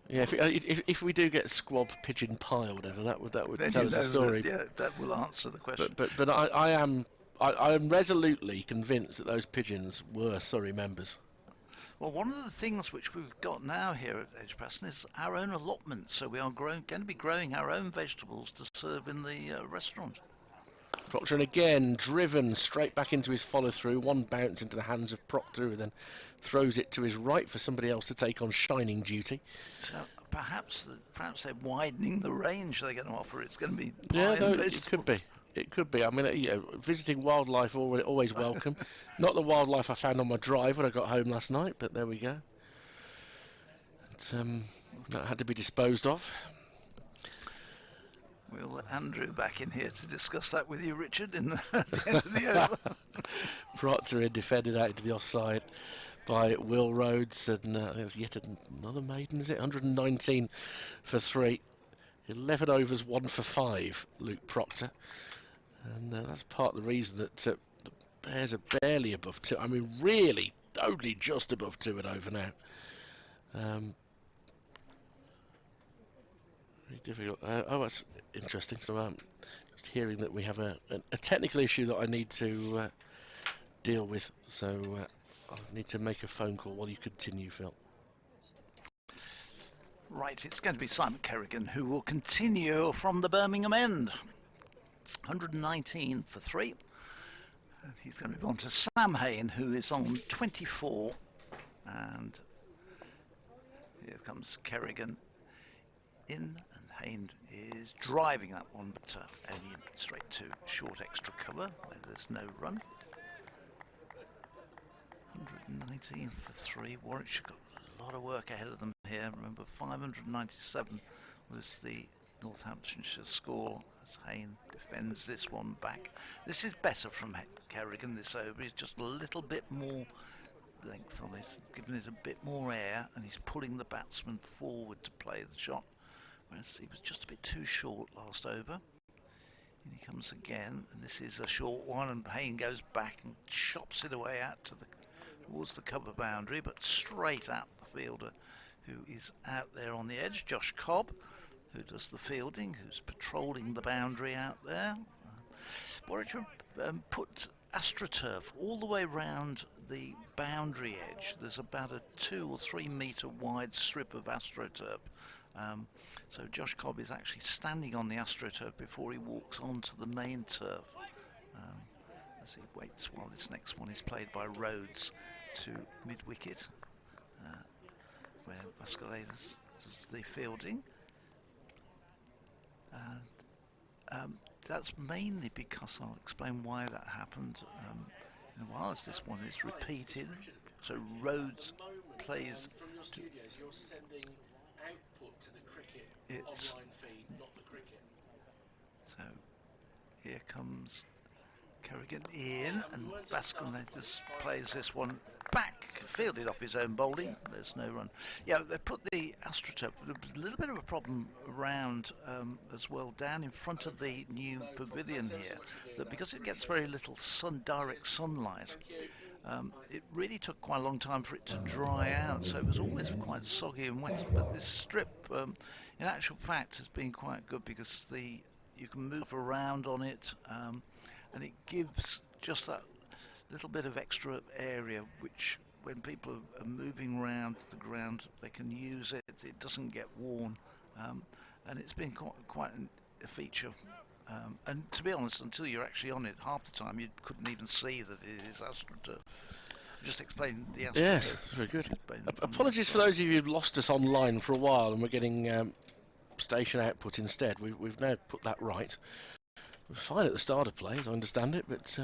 A: Yeah, if we do get squab, pigeon pie or whatever, that would tell us the story.
C: That will answer the question.
A: But I am resolutely convinced that those pigeons were Surrey members.
C: Well, one of the things which we've got now here at Edgbaston is our own allotment, so we are going to be growing our own vegetables to serve in the restaurant.
A: Proctor, and again driven straight back into his follow-through. One bounce into the hands of Proctor, who then throws it to his right for somebody else to take on shining duty.
C: So perhaps they're widening the range they're going to offer. It's going to be
A: it could be. It could be. I mean, visiting wildlife always welcome. Not the wildlife I found on my drive when I got home last night, but there we go. That had to be disposed of.
C: We'll let Andrew back in here to discuss that with you, Richard, at the end of the over.
A: Proctor in defended out into the offside by Will Rhodes, and there's yet another maiden, is it? 119 for 3. 11 overs, 1 for 5, Luke Proctor. And that's part of the reason that the Bears are barely above 2. I mean, really, only just above 2 and over now. Very difficult. That's interesting. So I'm just hearing that we have a technical issue that I need to deal with. So I'll need to make a phone call while you continue, Phil.
C: Right, it's going to be Simon Kerrigan who will continue from the Birmingham end. 119 for 3. And he's going to move on to Sam Hain, who is on 24. And here comes Kerrigan in, and Hain is driving that one, but only straight to short extra cover where there's no run. 119 for 3. Warwickshire got a lot of work ahead of them here. Remember, 597 was the Northamptonshire score as Hain defends this one back. This is better from Kerrigan, this over. He's just a little bit more length on it, giving it a bit more air, and he's pulling the batsman forward to play the shot, whereas he was just a bit too short last over. And he comes again, and this is a short one, and Hain goes back and chops it away out to towards the cover boundary, but straight at the fielder who is out there on the edge, Josh Cobb, who does the fielding, who's patrolling the boundary out there. Warwickshire put AstroTurf all the way round the boundary edge. There's about a 2 or 3 metre wide strip of AstroTurf. So Josh Cobb is actually standing on the AstroTurf before he walks onto the main turf. As he waits while this next one is played by Rhodes to mid-wicket, where Vasconcelos does the fielding. And that's mainly because I'll explain why that happened in a while, as this one is repeated. So Rhodes plays.
A: From your studios, you're sending output to the cricket
C: it's
A: online feed, not the cricket.
C: So here comes Kerrigan in, and Vasconcelos plays this one back, fielded off his own bowling. There's no run. Yeah, they put the AstroTurf. There was a little bit of a problem around as well down in front of the new pavilion here, that because it gets very little direct sunlight, it really took quite a long time for it to dry out, so it was always quite soggy and wet. But this strip, in actual fact, has been quite good because you can move around on it, and it gives just that little bit of extra area, which when people are moving around the ground, they can use it. It doesn't get worn, and it's been quite a feature. And to be honest, until you're actually on it, half the time you couldn't even see that it is AstroTurf. Just explain the AstroTurf.
A: Yes, very good. Apologies for those of you who've lost us online for a while and we're getting station output instead. We've now put that right. was fine at the start of play, as I understand it, but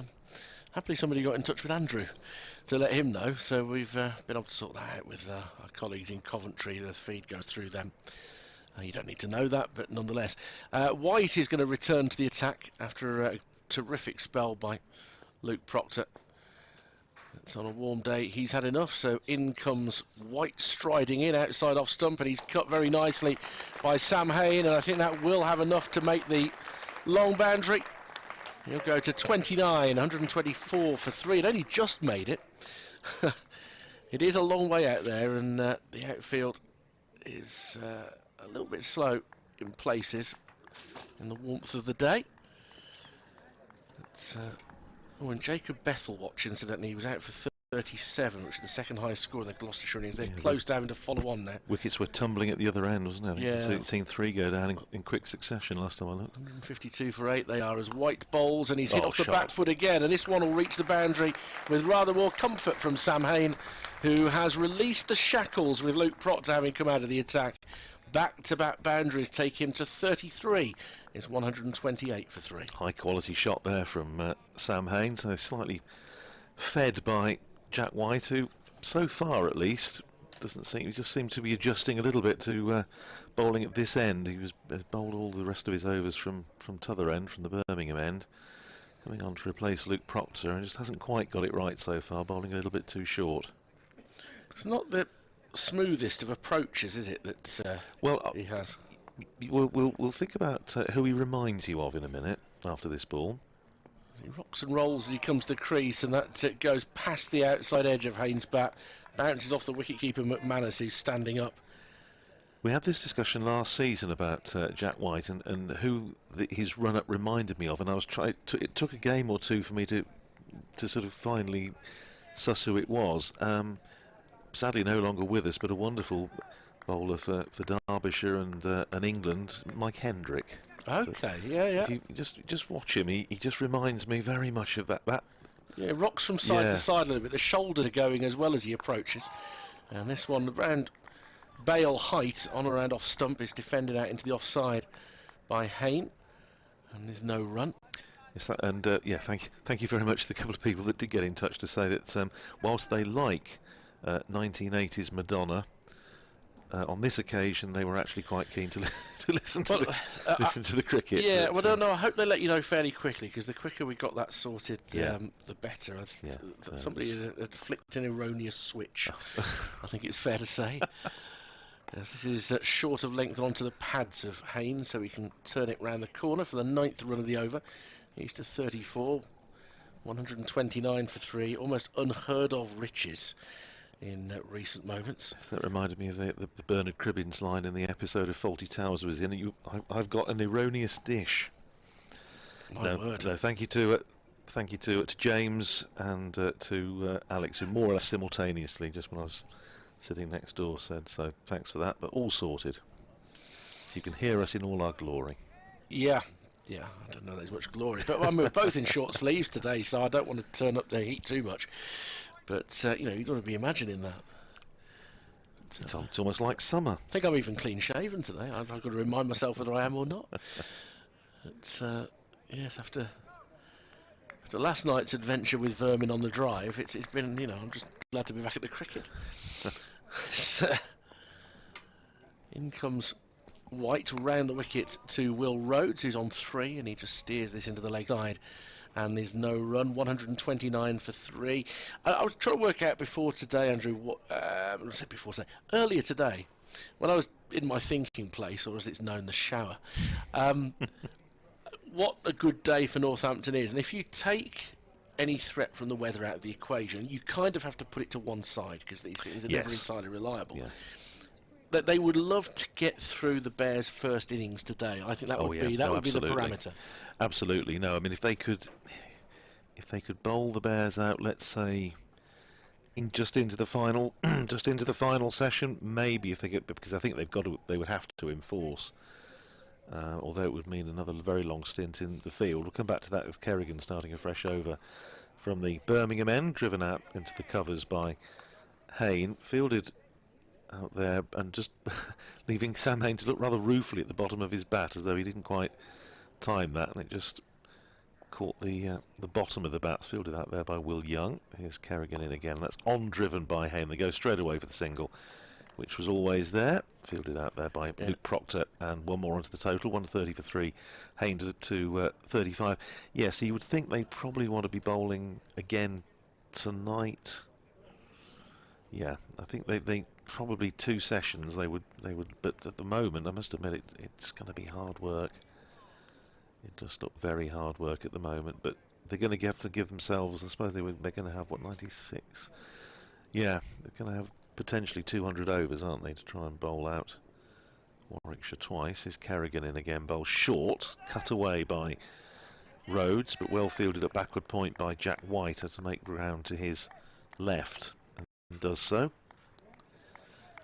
A: happily somebody got in touch with Andrew to let him know, so we've been able to sort that out with our colleagues in Coventry. The feed goes through them. You don't need to know that, but nonetheless. White is going to return to the attack after a terrific spell by Luke Proctor. It's on a warm day, he's had enough, so in comes White striding in outside off stump, and he's cut very nicely by Sam Hain, and I think that will have enough to make the long boundary. He'll go to 29, 124 for 3. It only just made it. It is a long way out there, and the outfield is a little bit slow in places in the warmth of the day. And Jacob Bethel watched, incidentally, he was out for 37, which is the second highest score in the Gloucestershire innings. They're close to having to follow on now.
B: Wickets were tumbling at the other end, wasn't it? I think
A: Yeah.
B: you'd seen 3 go down in quick succession last time I looked.
A: 152 for 8 they are as White bowls, and he's hit
B: Oh,
A: off the
B: shot.
A: back foot again, and this one will reach the boundary with rather more comfort from Sam Hain, who has released the shackles with Luke Proctor having come out of the attack. Back-to-back boundaries take him to 33. It's 128 for 3.
B: High quality shot there from Sam Hain, so slightly fed by Jack White, who so far at least he just seemed to be adjusting a little bit to bowling at this end. He was bowled all the rest of his overs from t'other end, from the Birmingham end, coming on to replace Luke Proctor, and just hasn't quite got it right so far, bowling a little bit too short.
A: It's not the smoothest of approaches, is it, that he has?
B: We'll think about who he reminds you of in a minute after this ball.
A: He rocks and rolls as he comes to crease, and that goes past the outside edge of Hain's bat, bounces off the wicketkeeper McManus, who's standing up.
B: We had this discussion last season about Jack White and who his run-up reminded me of, and I was it took a game or two for me to sort of finally suss who it was. Sadly no longer with us, but a wonderful bowler for Derbyshire and England, Mike Hendrick.
A: Okay, yeah.
B: If you just watch him, he just reminds me very much of that.
A: Yeah, rocks from side to side a little bit. The shoulders are going as well as he approaches. And this one, around bail height, on around off stump, is defended out into the offside by Hain. And there's no run.
B: Yes, thank you very much to the couple of people that did get in touch to say that whilst they like 1980s Madonna, on this occasion they were actually quite keen to listen to the cricket.
A: Yeah, well, no, I hope they let you know fairly quickly, because the quicker we got that sorted, the better. Somebody had flicked an erroneous switch, I think it's fair to say. Yes, this is short of length onto the pads of Hain, so we can turn it round the corner for the 9th run of the over. He's to 34, 129 for 3, almost unheard of riches in recent moments.
B: That reminded me of the Bernard Cribbins line in the episode of Fawlty Towers was in. I've got an erroneous dish.
A: My word.
B: No, thank you to James and to Alex, who more or less simultaneously, just when I was sitting next door, said so. Thanks for that, but all sorted. So you can hear us in all our glory.
A: Yeah, I don't know there's much glory, but we're both in short sleeves today, so I don't want to turn up the heat too much. But, you've got to be imagining that.
B: It's almost like summer.
A: I think I'm even clean-shaven today. I've got to remind myself whether I am or not. But, yes, after last night's adventure with Vermin on the drive, it's been, I'm just glad to be back at the cricket. In comes White round the wicket to Will Rhodes, who's on 3, and he just steers this into the leg side. And there's no run, 129 for 3. I was trying to work out before today, Andrew, earlier today, when I was in my thinking place, or as it's known, the shower, what a good day for Northampton is. And if you take any threat from the weather out of the equation, you kind of have to put it to one side, because these things are never entirely reliable. Yeah. That they would love to get through the Bears' first innings today. I think that would be the parameter.
B: Absolutely. No, I mean, if they could bowl the Bears out, let's say just into the final session, maybe if they get, because I think they would have to enforce. Although it would mean another very long stint in the field. We'll come back to that with Kerrigan starting a fresh over from the Birmingham end, driven out into the covers by Hain, fielded out there and just leaving Sam Hain to look rather ruefully at the bottom of his bat, as though he didn't quite time that, and it just caught the bottom of the bats, fielded out there by Will Young. Here's Kerrigan in again. That's on driven by Hayne. They go straight away for the single, which was always there. Fielded out there by Luke Proctor, and one more onto the total. 130 for 3. Hayne to 35. Yes, you would think they probably want to be bowling again tonight. Yeah, I think they probably 2 sessions they would, but at the moment I must admit it's going to be hard work. It does look very hard work at the moment, but they're going to have to give themselves, I suppose they're going to have, what, 96? Yeah, they're going to have potentially 200 overs, aren't they, to try and bowl out Warwickshire twice. Is Kerrigan in again, bowl short, cut away by Rhodes, but well fielded at backward point by Jack White to make ground to his left, and does so.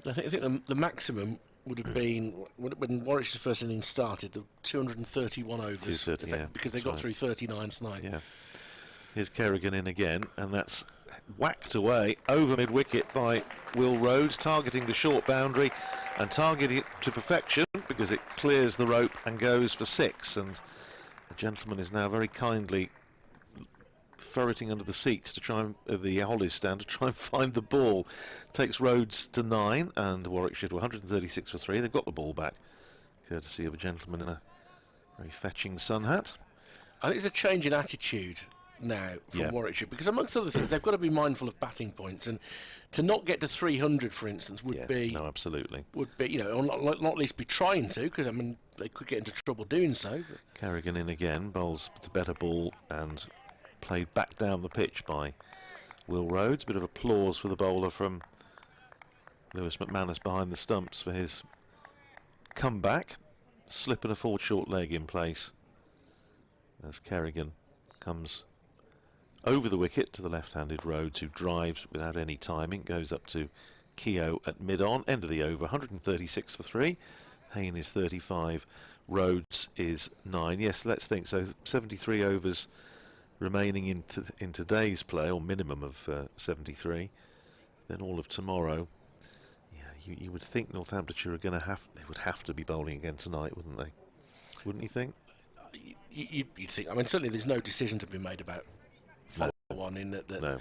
A: I think the maximum would have been when Warwickshire's first innings started, the 231 overs, because they got through 39 tonight.
B: Yeah. Here's Kerrigan in again, and that's whacked away over mid-wicket by Will Rhodes, targeting the short boundary and targeting it to perfection because it clears the rope and goes for 6. And the gentleman is now very kindly ferreting under the seats to try and the Hollies stand to try and find the ball. Takes Rhodes to 9 and Warwickshire to 136 for 3. They've got the ball back, courtesy of a gentleman in a very fetching sun hat.
A: I think it's a change in attitude now from Warwickshire, because amongst other things they've got to be mindful of batting points, and to not get to 300 for instance would be
B: absolutely
A: would be, you know, not at least be trying to, because I mean they could get into trouble doing so.
B: Kerrigan in again, bowls to better ball and played back down the pitch by Will Rhodes. Bit of applause for the bowler from Lewis McManus behind the stumps for his comeback. Slip and a forward short leg in place as Kerrigan comes over the wicket to the left-handed Rhodes, who drives without any timing, goes up to Keogh at mid-on, end of the over, 136 for 3. Hayne is 35, Rhodes is 9. Yes, let's think, so 73 overs remaining in today's play, or minimum of 73, then all of tomorrow. Yeah, you would think Northamptonshire are going to would have to be bowling again tonight, wouldn't they? Wouldn't you think?
A: You'd think. I mean, certainly there's no decision to be made about one in that.
B: No.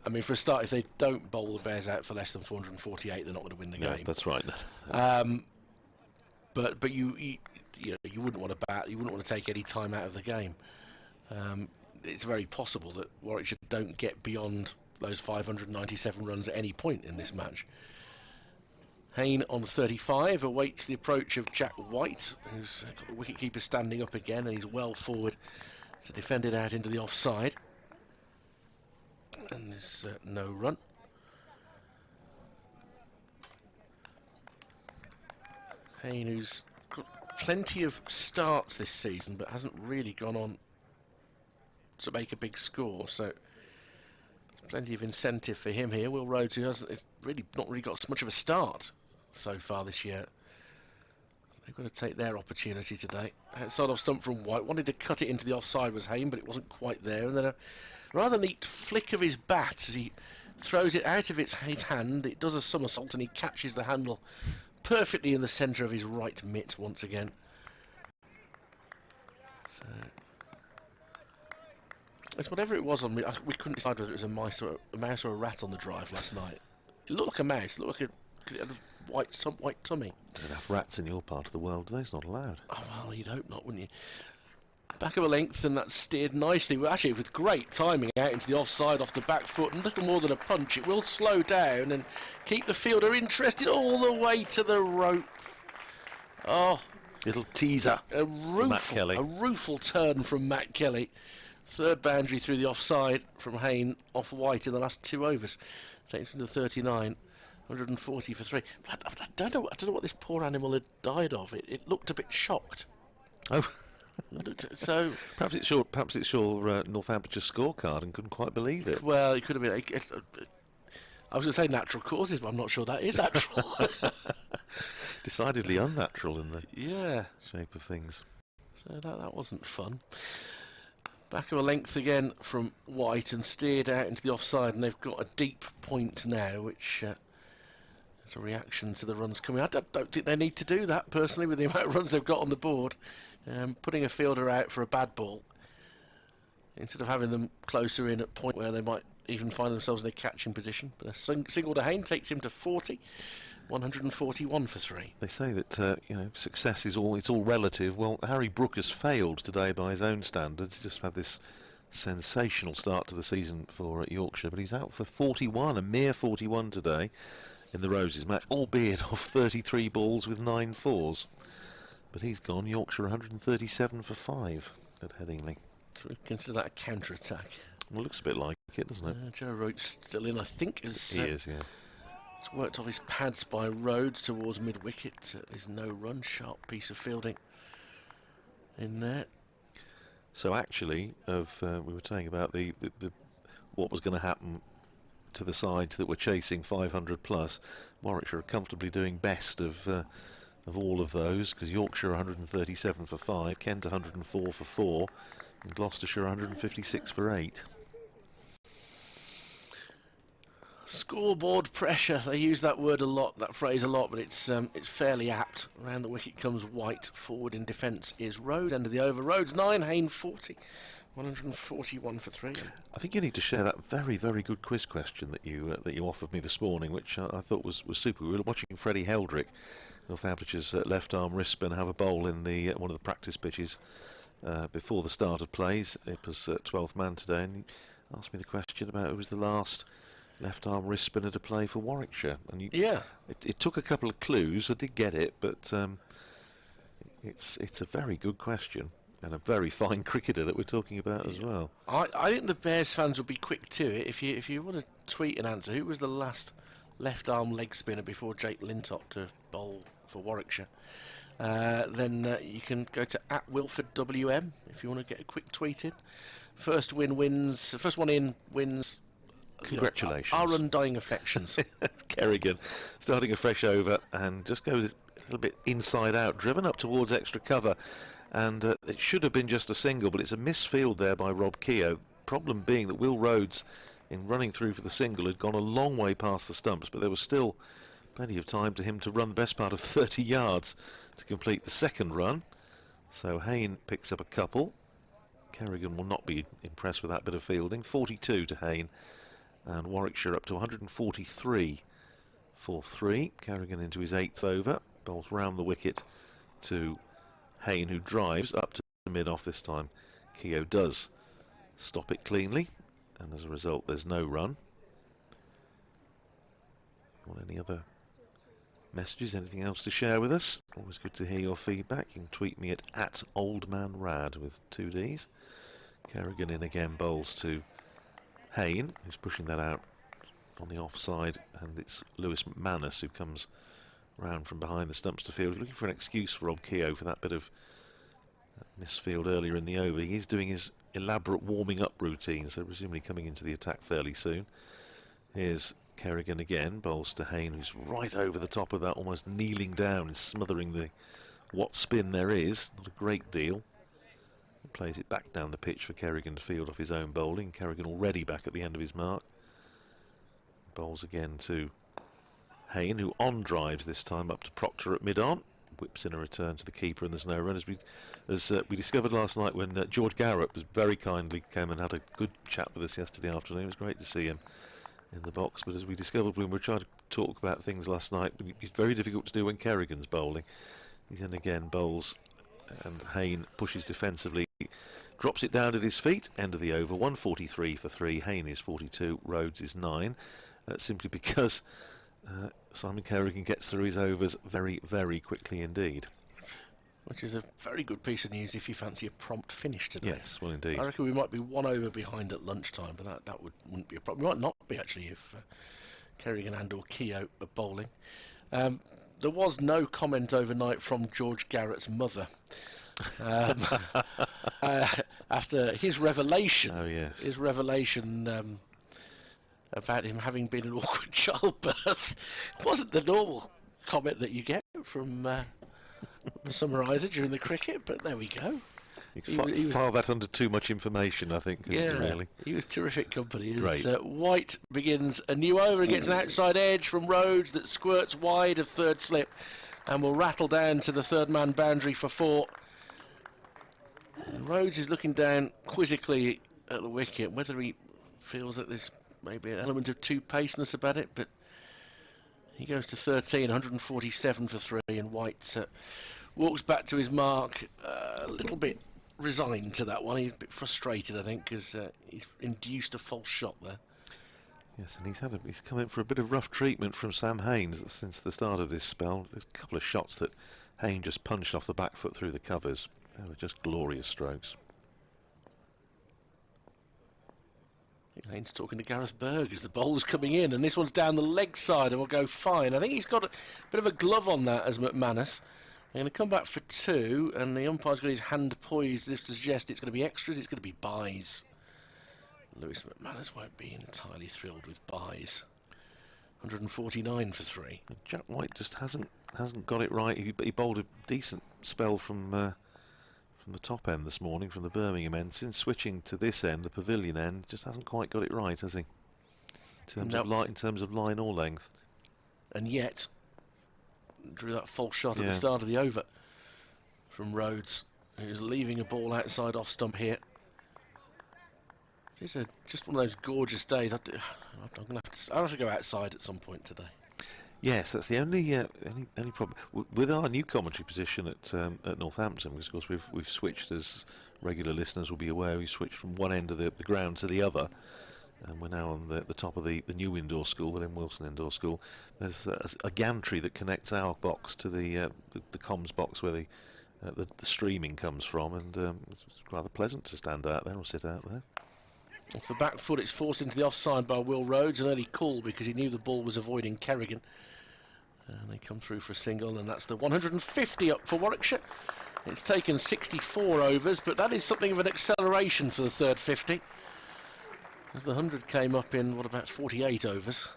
A: I mean, for a start, if they don't bowl the Bears out for less than 448, they're not going to win the game.
B: That's right.
A: But you wouldn't want to bat. You wouldn't want to take any time out of the game. It's very possible that Warwickshire don't get beyond those 597 runs at any point in this match. Hayne on 35 awaits the approach of Jack White, who's got the wicketkeeper standing up again, and he's well forward to defend it out into the offside. And there's no run. Hayne, who's got plenty of starts this season, but hasn't really gone on to make a big score, so there's plenty of incentive for him here. Will Rhodes, who hasn't not really got much of a start so far this year. They've got to take their opportunity today. Outside off stump from White, wanted to cut it into the offside was Hayne, but it wasn't quite there. And then a rather neat flick of his bat as he throws it out of his hand. It does a somersault and he catches the handle perfectly in the centre of his right mitt once again. So it's whatever it was on me. We couldn't decide whether it was a mouse or a rat on the drive last night. It looked like a mouse. It looked like it had a white tummy.
B: There's enough rats in your part of the world. They're not allowed.
A: Oh well, you'd hope not, wouldn't you? Back of a length, and that's steered nicely. Well, actually, with great timing out into the offside off the back foot, and little more than a punch. It will slow down and keep the fielder interested all the way to the rope. Oh,
B: little teaser.
A: A
B: Matt Kelly.
A: A rueful turn from Matt Kelly. Third boundary through the offside from Hayne off White in the last 2 overs. Takes him to 39, 140 for 3. I don't know what this poor animal had died of. It looked a bit shocked.
B: Oh.
A: So
B: perhaps it's your Northamptonshire scorecard and couldn't quite believe it.
A: Well, it could have been. I was going to say natural causes, but I'm not sure that is natural.
B: Decidedly unnatural in the shape of things.
A: So that wasn't fun. Back of a length again from White and steered out into the offside, and they've got a deep point now, which is a reaction to the runs coming. I don't think they need to do that, personally, with the amount of runs they've got on the board. Putting a fielder out for a bad ball instead of having them closer in at point where they might even find themselves in a catching position. But a single to Hayne takes him to 40, 141 for 3.
B: They say that success is all relative. Well, Harry Brook has failed today by his own standards. He's just had this sensational start to the season for Yorkshire, but he's out for 41, a mere 41 today in the Roses match, albeit off 33 balls with 9 fours. But he's gone. Yorkshire 137 for 5 at Headingley.
A: So we consider that a counter-attack.
B: Well, it looks a bit like it, doesn't it?
A: Joe Root's still in, I think.
B: He is, yeah.
A: It's worked off his pads by Rhodes towards mid-wicket. There's no run. Sharp piece of fielding in there.
B: So actually, we were saying about the what was going to happen to the sides that were chasing 500 plus. Warwickshire are comfortably doing best of all of those, because Yorkshire 137 for 5, Kent 104 for 4, and Gloucestershire 156 for 8.
A: Scoreboard pressure. They use that word a lot, that phrase a lot, but it's fairly apt. Around the wicket comes White. Forward in defence is Rhodes. End of the over. Rhodes 9, Hayne 40. 141 for 3.
B: I think you need to share that very, very good quiz question that you offered me this morning, which I thought was super. We were watching Freddie Heldrick, Northamptonshires left arm wrist spin, have a bowl in the one of the practice pitches before the start of plays. It was 12th man today, and he asked me the question about who was the last left arm wrist spinner to play for Warwickshire. And it took a couple of clues. I did get it, but it's a very good question. And a very fine cricketer that we're talking about as well.
A: I think the Bears fans will be quick to it. If you want to tweet an answer, who was the last left arm leg spinner before Jake Lintop to bowl for Warwickshire? Then you can go to @WilfordWM if you want to get a quick tweet in. First one in wins.
B: Congratulations.
A: Our undying affections.
B: Kerrigan starting a fresh over and just goes a little bit inside out, driven up towards extra cover. And it should have been just a single, but it's a misfield there by Rob Keogh. Problem being that Will Rhodes, in running through for the single, had gone a long way past the stumps, but there was still plenty of time to him to run the best part of 30 yards to complete the second run. So Hayne picks up a couple. Kerrigan will not be impressed with that bit of fielding. 42 to Hayne, and Warwickshire up to 143 for 3. Kerrigan into his 8th over, bowls round the wicket to Hayne, who drives up to mid-off this time. Keogh does stop it cleanly, and as a result there's no run. Want any other messages, anything else to share with us? Always good to hear your feedback. You can tweet me at @oldmanrad with 2 Ds. Kerrigan in again, bowls to Hayne, who's pushing that out on the offside, and it's Lewis McManus who comes round from behind the stumps to field, looking for an excuse for Rob Keogh for that bit of misfield earlier in the over. He's doing his elaborate warming up routine, so presumably coming into the attack fairly soon. Here's Kerrigan again, bowls to Hayne, who's right over the top of that, almost kneeling down and smothering the what spin there is. Not a great deal. He plays it back down the pitch for Kerrigan to field off his own bowling. Kerrigan already back at the end of his mark. Bowls again to Hayne, who on drives this time up to Proctor at mid-on, whips in a return to the keeper, and there's no run. As we discovered last night when George Garrett was very kindly came and had a good chat with us yesterday afternoon. It was great to see him in the box, but as we discovered when we were trying to talk about things last night, it's very difficult to do when Kerrigan's bowling. He's in again, bowls, and Hayne pushes defensively, drops it down at his feet. End of the over, 143 for 3. Hayne is 42, Rhodes is 9. Simply because Simon Kerrigan gets through his overs very, very quickly indeed.
A: Which is a very good piece of news if you fancy a prompt finish today.
B: Yes, well indeed.
A: I reckon we might be 1 over behind at lunchtime, but that wouldn't be a problem. It might not be actually if Kerrigan and or Keogh are bowling. There was no comment overnight from George Garrett's mother. After his revelation.
B: Oh yes.
A: His revelation about him having been an awkward childbirth. It wasn't the normal comment that you get from a summariser during the cricket, but there we go.
B: You file that under too much information, I think.
A: Yeah,
B: really.
A: He was terrific company.
B: Great.
A: White begins a new over and gets an outside edge from Rhodes that squirts wide of third slip and will rattle down to the third man boundary for 4. And Rhodes is looking down quizzically at the wicket. Whether he feels that there's maybe an element of too paceness about it, but he goes to 13, 147 for 3, and White walks back to his mark a little bit resigned to that one. He's a bit frustrated, I think, because he's induced a false shot there.
B: Yes, and he's come in for a bit of rough treatment from Sam Haynes since the start of this spell. There's a couple of shots that Haynes just punched off the back foot through the covers. They were just glorious strokes.
A: I think Haynes talking to Gareth Berg as the bowler's coming in, and this one's down the leg side and will go fine. I think he's got a bit of a glove on that as McManus. They're going to come back for 2, and the umpire's got his hand poised as if to suggest it's going to be extras, it's going to be byes. Lewis McManus won't be entirely thrilled with byes. 149 for 3.
B: Jack White just hasn't got it right. He bowled a decent spell from the top end this morning, from the Birmingham end. Since switching to this end, the Pavilion end, just hasn't quite got it right, has he? In terms of line or length. And
A: yet, drew that false shot at the start of the over from Rhodes, who's leaving a ball outside off stump here. It's just one of those gorgeous days. I'll have to go outside at some point today.
B: Yes, that's the only problem with our new commentary position at Northampton. Because of course we've switched, as regular listeners will be aware, we switched from one end of the ground to the other, and we're now on the top of the new indoor school, the Lynn Wilson Indoor School. There's a gantry that connects our box to the comms box where the streaming comes from, and it's rather pleasant to stand out there or sit out there.
A: Off the back foot, it's forced into the offside by Will Rhodes, an early call because he knew the ball was avoiding Kerrigan. And they come through for a single, and that's the 150 up for Warwickshire. It's taken 64 overs, but that is something of an acceleration for the third 50, as the 100 came up in, what, about 48 overs.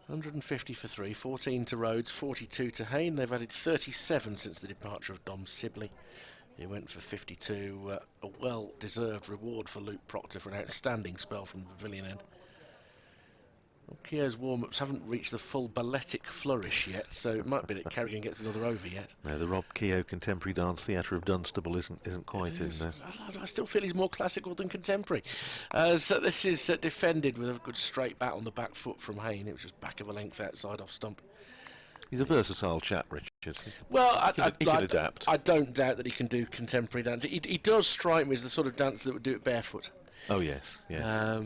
A: 150 for 3, 14 to Rhodes, 42 to Hayne. They've added 37 since the departure of Dom Sibley. He went for 52, a well-deserved reward for Luke Proctor for an outstanding spell from the Pavilion end. Well, Keogh's warm-ups haven't reached the full balletic flourish yet, so it might be that Kerrigan gets another over yet.
B: No, the Rob Keogh Contemporary Dance Theatre of Dunstable isn't quite in there.
A: I still feel he's more classical than contemporary. So this is defended with a good straight bat on the back foot from Hayne. It was just back of a length outside off stump.
B: He's a versatile chap, Richard.
A: Well,
B: he can adapt.
A: I don't doubt that he can do contemporary dance. He does strike me as the sort of dancer that would do it barefoot.
B: Oh yes, yes.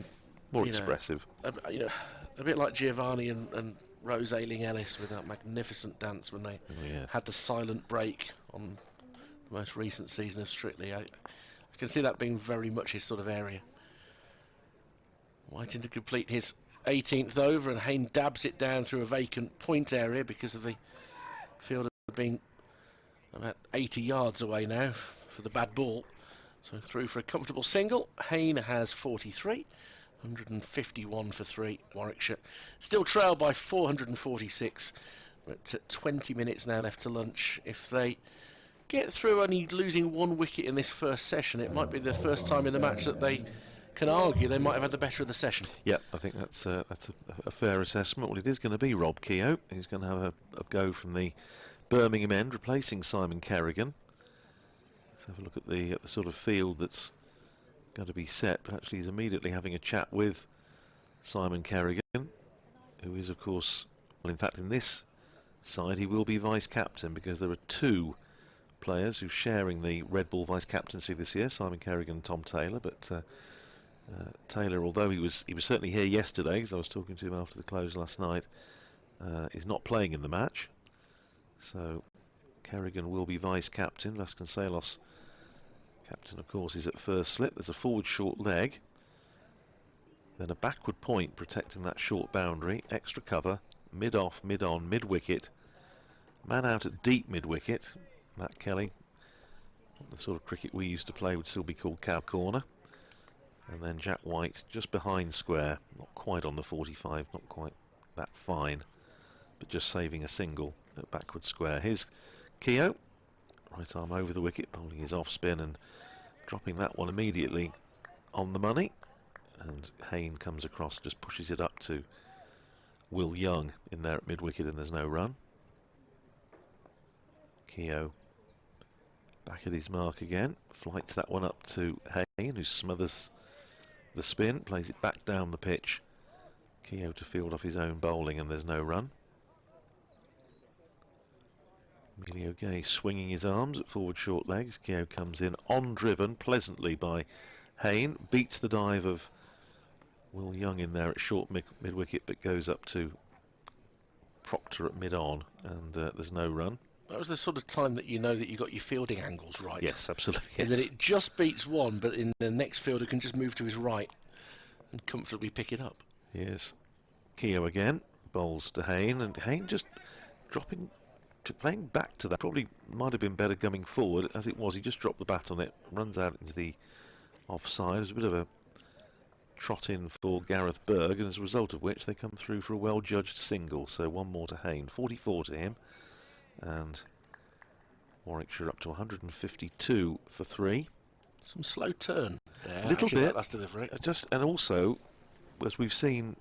B: More expressive.
A: A bit like Giovanni and Rose Ayling-Ellis with that magnificent dance when they had the silent break on the most recent season of Strictly. I can see that being very much his sort of area. White in to complete his 18th over, and Hayne dabs it down through a vacant point area because of the field being about 80 yards away now for the bad ball. So through for a comfortable single. Hayne has 43, 151 for 3, Warwickshire. Still trailed by 446, but 20 minutes now left to lunch. If they get through only losing 1 wicket in this first session, it might be the first time in the match that they can argue they might have had the better of the session.
B: Yeah, I think that's a fair assessment. Well, it is going to be Rob Keogh. He's going to have a go from the Birmingham end, replacing Simon Kerrigan. Let's have a look at the sort of field that's going to be set. But actually, he's immediately having a chat with Simon Kerrigan, who is, of course, well, in fact, in this side, he will be vice-captain because there are 2 players who are sharing the Red Ball vice-captaincy this year, Simon Kerrigan and Tom Taylor. But Taylor, although he was certainly here yesterday, because I was talking to him after the close last night, is not playing in the match. So Kerrigan will be vice-captain. Vasconcelos, captain, of course, is at first slip. There's a forward short leg, then a backward point protecting that short boundary, extra cover, mid-off, mid-on, mid-wicket, man out at deep mid-wicket. Matt Kelly, the sort of cricket we used to play would still be called cow corner. And then Jack White just behind square, not quite on the 45, not quite that fine, but just saving a single at backward square. Here's Keogh, right arm over the wicket, holding his off spin and dropping that one immediately on the money. And Hayne comes across, just pushes it up to Will Young in there at mid wicket, and there's no run. Keogh Back at his mark again. Flights that one up to Hayne, who smothers the spin, plays it back down the pitch. Keogh to field off his own bowling, and there's no run. Emilio Gay swinging his arms at forward short legs. Keogh comes in on driven pleasantly by Hayne, beats the dive of Will Young in there at short mid-wicket, but goes up to Proctor at mid-on, and there's no run.
A: That was the sort of time that you know that you got your fielding angles right.
B: Yes, absolutely.
A: And
B: Yes.
A: that it just beats one, but in the next fielder can just move to his right and comfortably pick it up.
B: Here's Keogh again, bowls to Hayne, and Hayne just dropping, playing back to that. Probably might have been better coming forward. As it was, he just dropped the bat on it, runs out into the offside. There's a bit of a trot in for Gareth Berg, and as a result of which they come through for a well-judged single. So one more to Hayne, 44 to him, and Warwickshire up to 152 for 3.
A: Some slow turn there.
B: A little bit.
A: That's delivery.
B: And also, as we've seen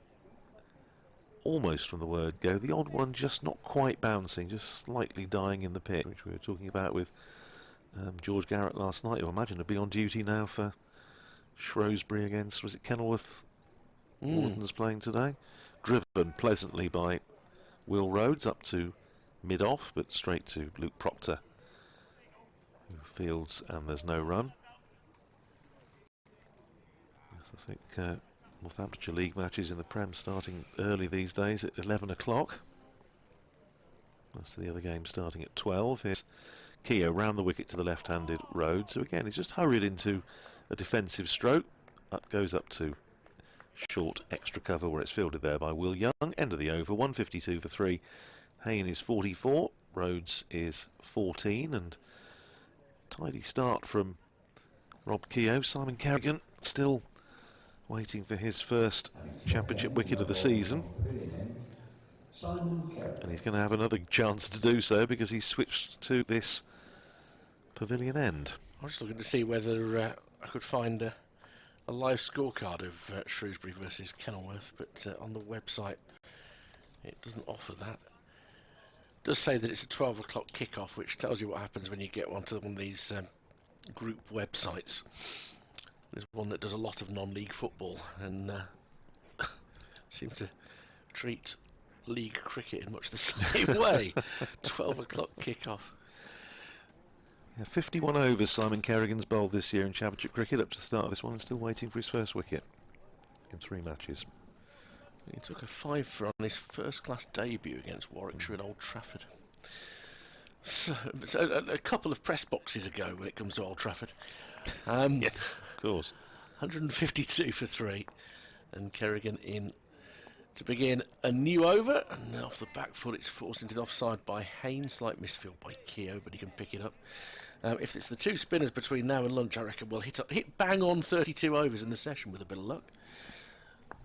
B: almost from the word go, the odd one just not quite bouncing, just slightly dying in the pit, which we were talking about with George Garrett last night, who I imagine to be on duty now for Shrewsbury against, was it Kenilworth Wardens playing today? Driven pleasantly by Will Rhodes up to mid-off, but straight to Luke Proctor, who fields, and there's no run. Yes, I think Northamptonshire League matches in the Prem starting early these days at 11 o'clock. Most of the other games starting at 12. Here's Keogh round the wicket to the left-handed Rhodes. So again, he's just hurried into a defensive stroke. Goes up to short extra cover where it's fielded there by Will Young. End of the over, 152 for 3. Hayne is 44, Rhodes is 14, and tidy start from Rob Keogh. Simon Kerrigan still waiting for his first championship wicket of the season, and he's going to have another chance to do so because he's switched to this pavilion end.
A: I was just looking to see whether I could find a live scorecard of Shrewsbury versus Kenilworth, but on the website it doesn't offer that. It does say that it's a 12 o'clock kickoff, which tells you what happens when you get onto one of these group websites. There's one that does a lot of non-league football and seems to treat league cricket in much the same way. 12 o'clock kickoff.
B: Yeah, 51 overs Simon Kerrigan's bowled this year in Championship cricket up to the start of this one, and still waiting for his first wicket in 3 matches.
A: He took a 5 for on his first-class debut against Warwickshire at Old Trafford. So a couple of press boxes ago when it comes to Old Trafford.
B: Yes, of course.
A: 152 for 3, and Kerrigan in to begin a new over, and off the back foot it's forced into the offside by Hayne. Slight misfield by Keogh, but he can pick it up. If it's the 2 spinners between now and lunch, I reckon we'll hit bang on 32 overs in the session with a bit of luck,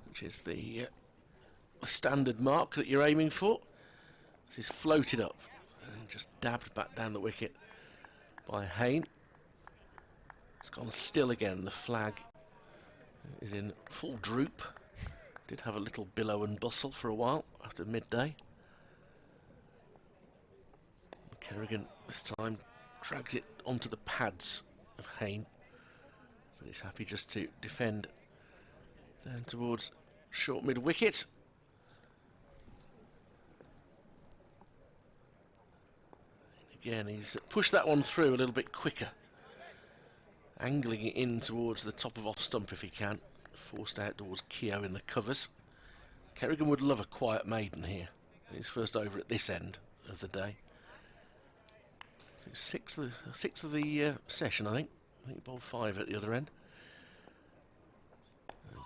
A: which is the standard mark that you're aiming for. This is floated up and just dabbed back down the wicket by Hayne. It's gone still again. The flag is in full droop. Did have a little billow and bustle for a while after midday. Kerrigan this time drags it onto the pads of Hayne, but he's happy just to defend down towards short mid-wicket. Again, he's pushed that one through a little bit quicker, angling it in towards the top of off stump if he can. Forced out towards Keogh in the covers. Kerrigan would love a quiet maiden here. His first over at this end of the day. So sixth of the session, I think. I think he bowled 5 at the other end.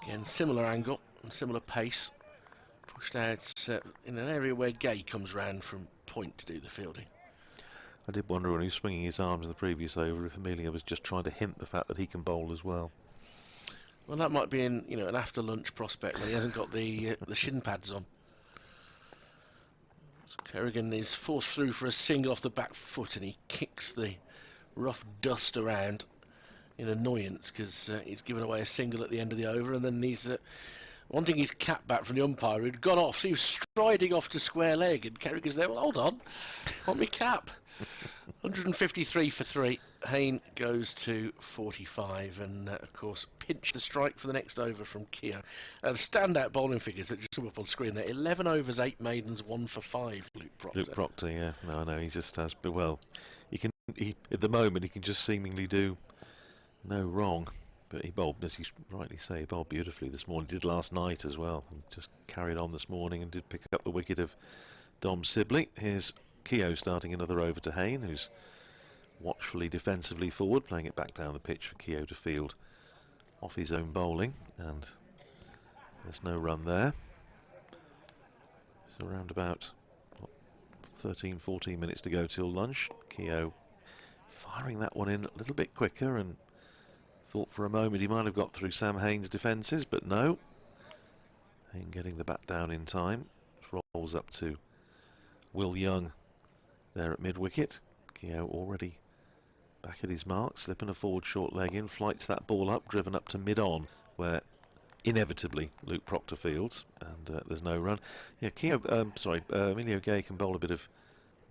A: Again, similar angle and similar pace. Pushed out in an area where Gay comes round from point to do the fielding.
B: I did wonder when he was swinging his arms in the previous over if Amelia was just trying to hint the fact that he can bowl as well.
A: Well, that might be an after lunch prospect when he hasn't got the shin pads on. So Kerrigan is forced through for a single off the back foot, and he kicks the rough dust around in annoyance because he's given away a single at the end of the over, and then he's wanting his cap back from the umpire who'd gone off. So he was striding off to square leg, and Kerrigan's there. Well, hold on, want me cap? 153 for 3. Hayne goes to 45, and of course pinch the strike for the next over from Keogh. The standout bowling figures that just come up on screen there: 11 overs, 8 maidens, 1 for 5. Luke Proctor.
B: Luke Proctor, yeah. No, no, he just has. But well, he at the moment he can just seemingly do no wrong. But he bowled, as you rightly say, he bowled beautifully this morning. He did last night as well. And just carried on this morning and did pick up the wicket of Dom Sibley. Here's Keogh starting another over to Hayne, who's watchfully defensively forward, playing it back down the pitch for Keogh to field off his own bowling, and there's no run there. So around about 13-14 minutes to go till lunch. Keogh firing that one in a little bit quicker, and thought for a moment he might have got through Sam Hayne's defences, but no. Hayne getting the bat down in time. Rolls up to Will Young there at mid-wicket. Keogh already back at his mark, slipping a forward short leg in, flights that ball up, driven up to mid-on, where inevitably Luke Proctor fields, and there's no run. Yeah, Emilio Gay can bowl a bit of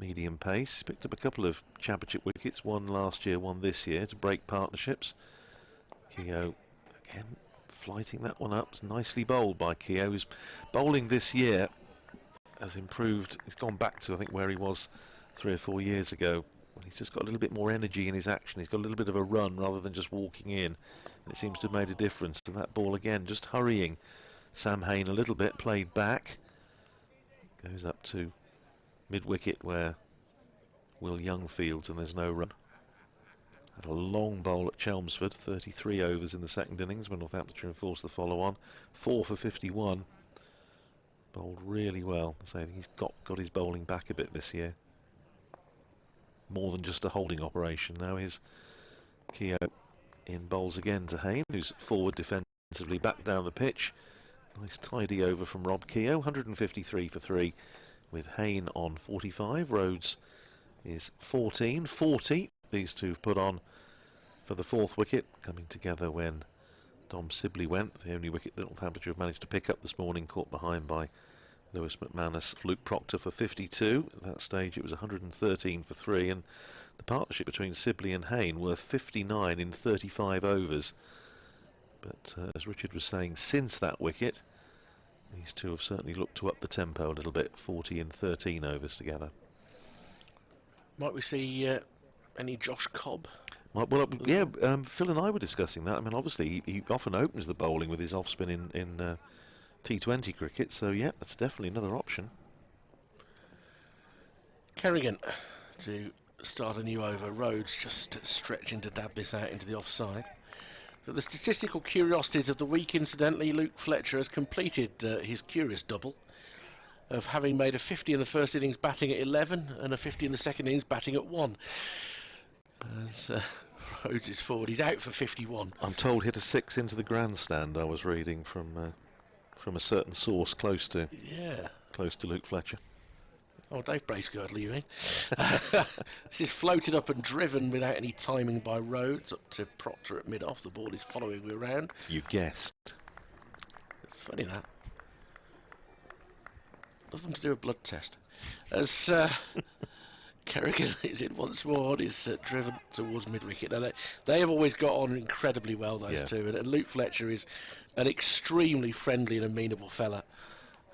B: medium pace. Picked up a couple of championship wickets, one last year, one this year, to break partnerships. Keogh again flighting that one up. It's nicely bowled by Keogh. His bowling this year has improved. He's gone back to, I think, where he was 3 or 4 years ago. He's just got a little bit more energy in his action. He's got a little bit of a run rather than just walking in. And it seems to have made a difference. And that ball again, just hurrying Sam Hayne a little bit, played back. Goes up to mid-wicket where Will Young fields, and there's no run. Had a long bowl at Chelmsford, 33 overs in the second innings when Northamptonshire enforced the follow-on. 4 for 51. Bowled really well. So I think he's got his bowling back a bit this year. More than just a holding operation. Now is Keogh in bowls again to Hayne, who's forward defensively back down the pitch. Nice tidy over from Rob Keogh, 153 for 3 with Hayne on 45. Rhodes is 14, 40. These two have put on for the 4th wicket, coming together when Dom Sibley went. The only wicket that Northamptonshire have managed to pick up this morning, caught behind by Lewis McManus. Luke Proctor for 52. At that stage it was 113 for 3, and the partnership between Sibley and Hayne worth 59 in 35 overs. But as Richard was saying, since that wicket, these two have certainly looked to up the tempo a little bit. 40 in 13 overs together.
A: Might we see any Josh Cobb?
B: Well, yeah, Phil and I were discussing that. I mean, obviously he often opens the bowling with his off-spin in T20 cricket, so yeah, that's definitely another option.
A: Kerrigan to start a new over. Rhodes just stretching to dab this out into the offside. But the statistical curiosities of the week, incidentally, Luke Fletcher has completed his curious double of having made a 50 in the first innings batting at 11 and a 50 in the second innings batting at 1. As Rhodes is forward, he's out for 51.
B: I'm told hit a 6 into the grandstand. I was reading from a certain source close to Luke Fletcher.
A: Oh, Dave Bracegirdle, you mean? This is floated up and driven without any timing by Rhodes up to Proctor at mid-off. The ball is following me around.
B: You guessed.
A: It's funny that. Nothing to do with blood test. As Kerrigan is in once more and is driven towards mid-wicket. Now they have always got on incredibly well, those two. And Luke Fletcher is an extremely friendly and amenable fella.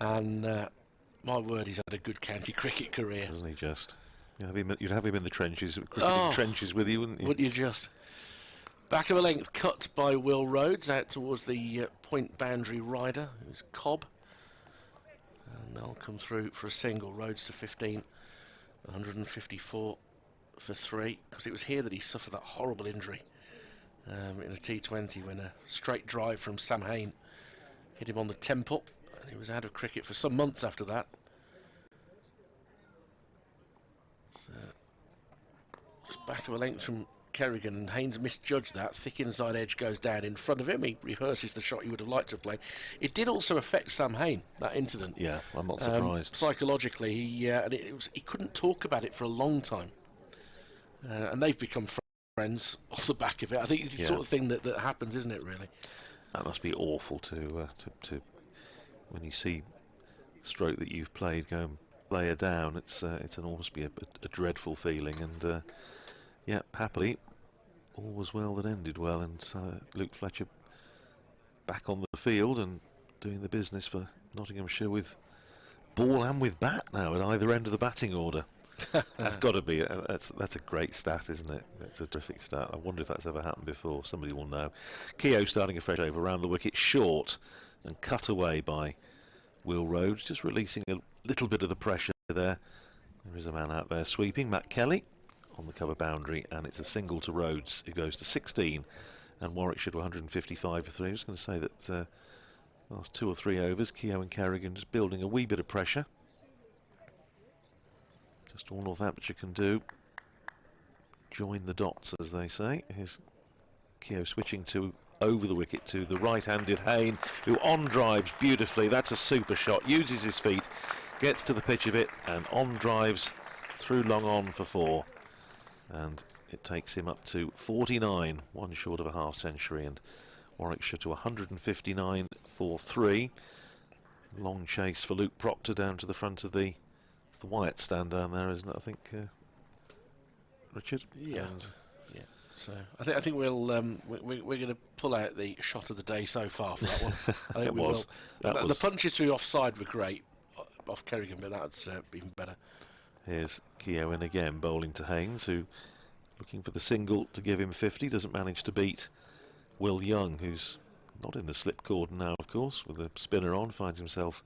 A: And my word, he's had a good county cricket career.
B: Hasn't he just? You'd have him in the trenches, trenches with you, wouldn't you?
A: Wouldn't you just? Back of a length cut by Will Rhodes out towards the point boundary rider, who's Cobb. And they'll come through for a single. Rhodes to 15, 154 for 3. Because it was here that he suffered that horrible injury in a T20 when a straight drive from Sam Hayne hit him on the temple. And he was out of cricket for some months after that. So, just back of a length from Kerrigan, and Haynes misjudged that. Thick inside edge goes down in front of him. He rehearses the shot he would have liked to have played. It did also affect Sam Hayne, that incident.
B: Yeah, I'm not surprised.
A: Psychologically, he couldn't talk about it for a long time. And they've become friends off the back of it. I think it's the sort of thing that happens, isn't it, really?
B: That must be awful to when you see the stroke that you've played going player down. It's an almost be a dreadful feeling, and yeah, happily, all was well that ended well, and Luke Fletcher back on the field and doing the business for Nottinghamshire with ball and with bat now at either end of the batting order. That's got to be that's a great stat, isn't it? It's a terrific stat. I wonder if that's ever happened before. Somebody will know. Keogh starting a fresh over around the wicket, short and cut away by Will Rhodes, just releasing a little bit of the pressure there. There is a man out there sweeping, Matt Kelly, on the cover boundary, and it's a single to Rhodes, who goes to 16, and Warwickshire to 155 for 3. I was going to say that last 2 or 3 overs, Keogh and Kerrigan just building a wee bit of pressure. Just all Northamptonshire can do. Join the dots, as they say. Here's Keogh switching to over the wicket to the right-handed Hayne, who on drives beautifully. That's a super shot. Uses his feet, gets to the pitch of it, and on drives through long on for 4. And it takes him up to 49, one short of a half century, and Warwickshire to 159 for 3. Long chase for Luke Proctor down to the front of the Wyatt stand down there, isn't it? I think, Richard.
A: Yeah. Yeah. So I think we're going to pull out the shot of the day so far for that one. I think
B: It
A: we
B: was.
A: will. The punches through offside were great off Kerrigan, but that's even better.
B: Here's Keogh in again, bowling to Haynes, who looking for the single to give him 50, doesn't manage to beat Will Young, who's not in the slip cordon now, of course, with the spinner on, finds himself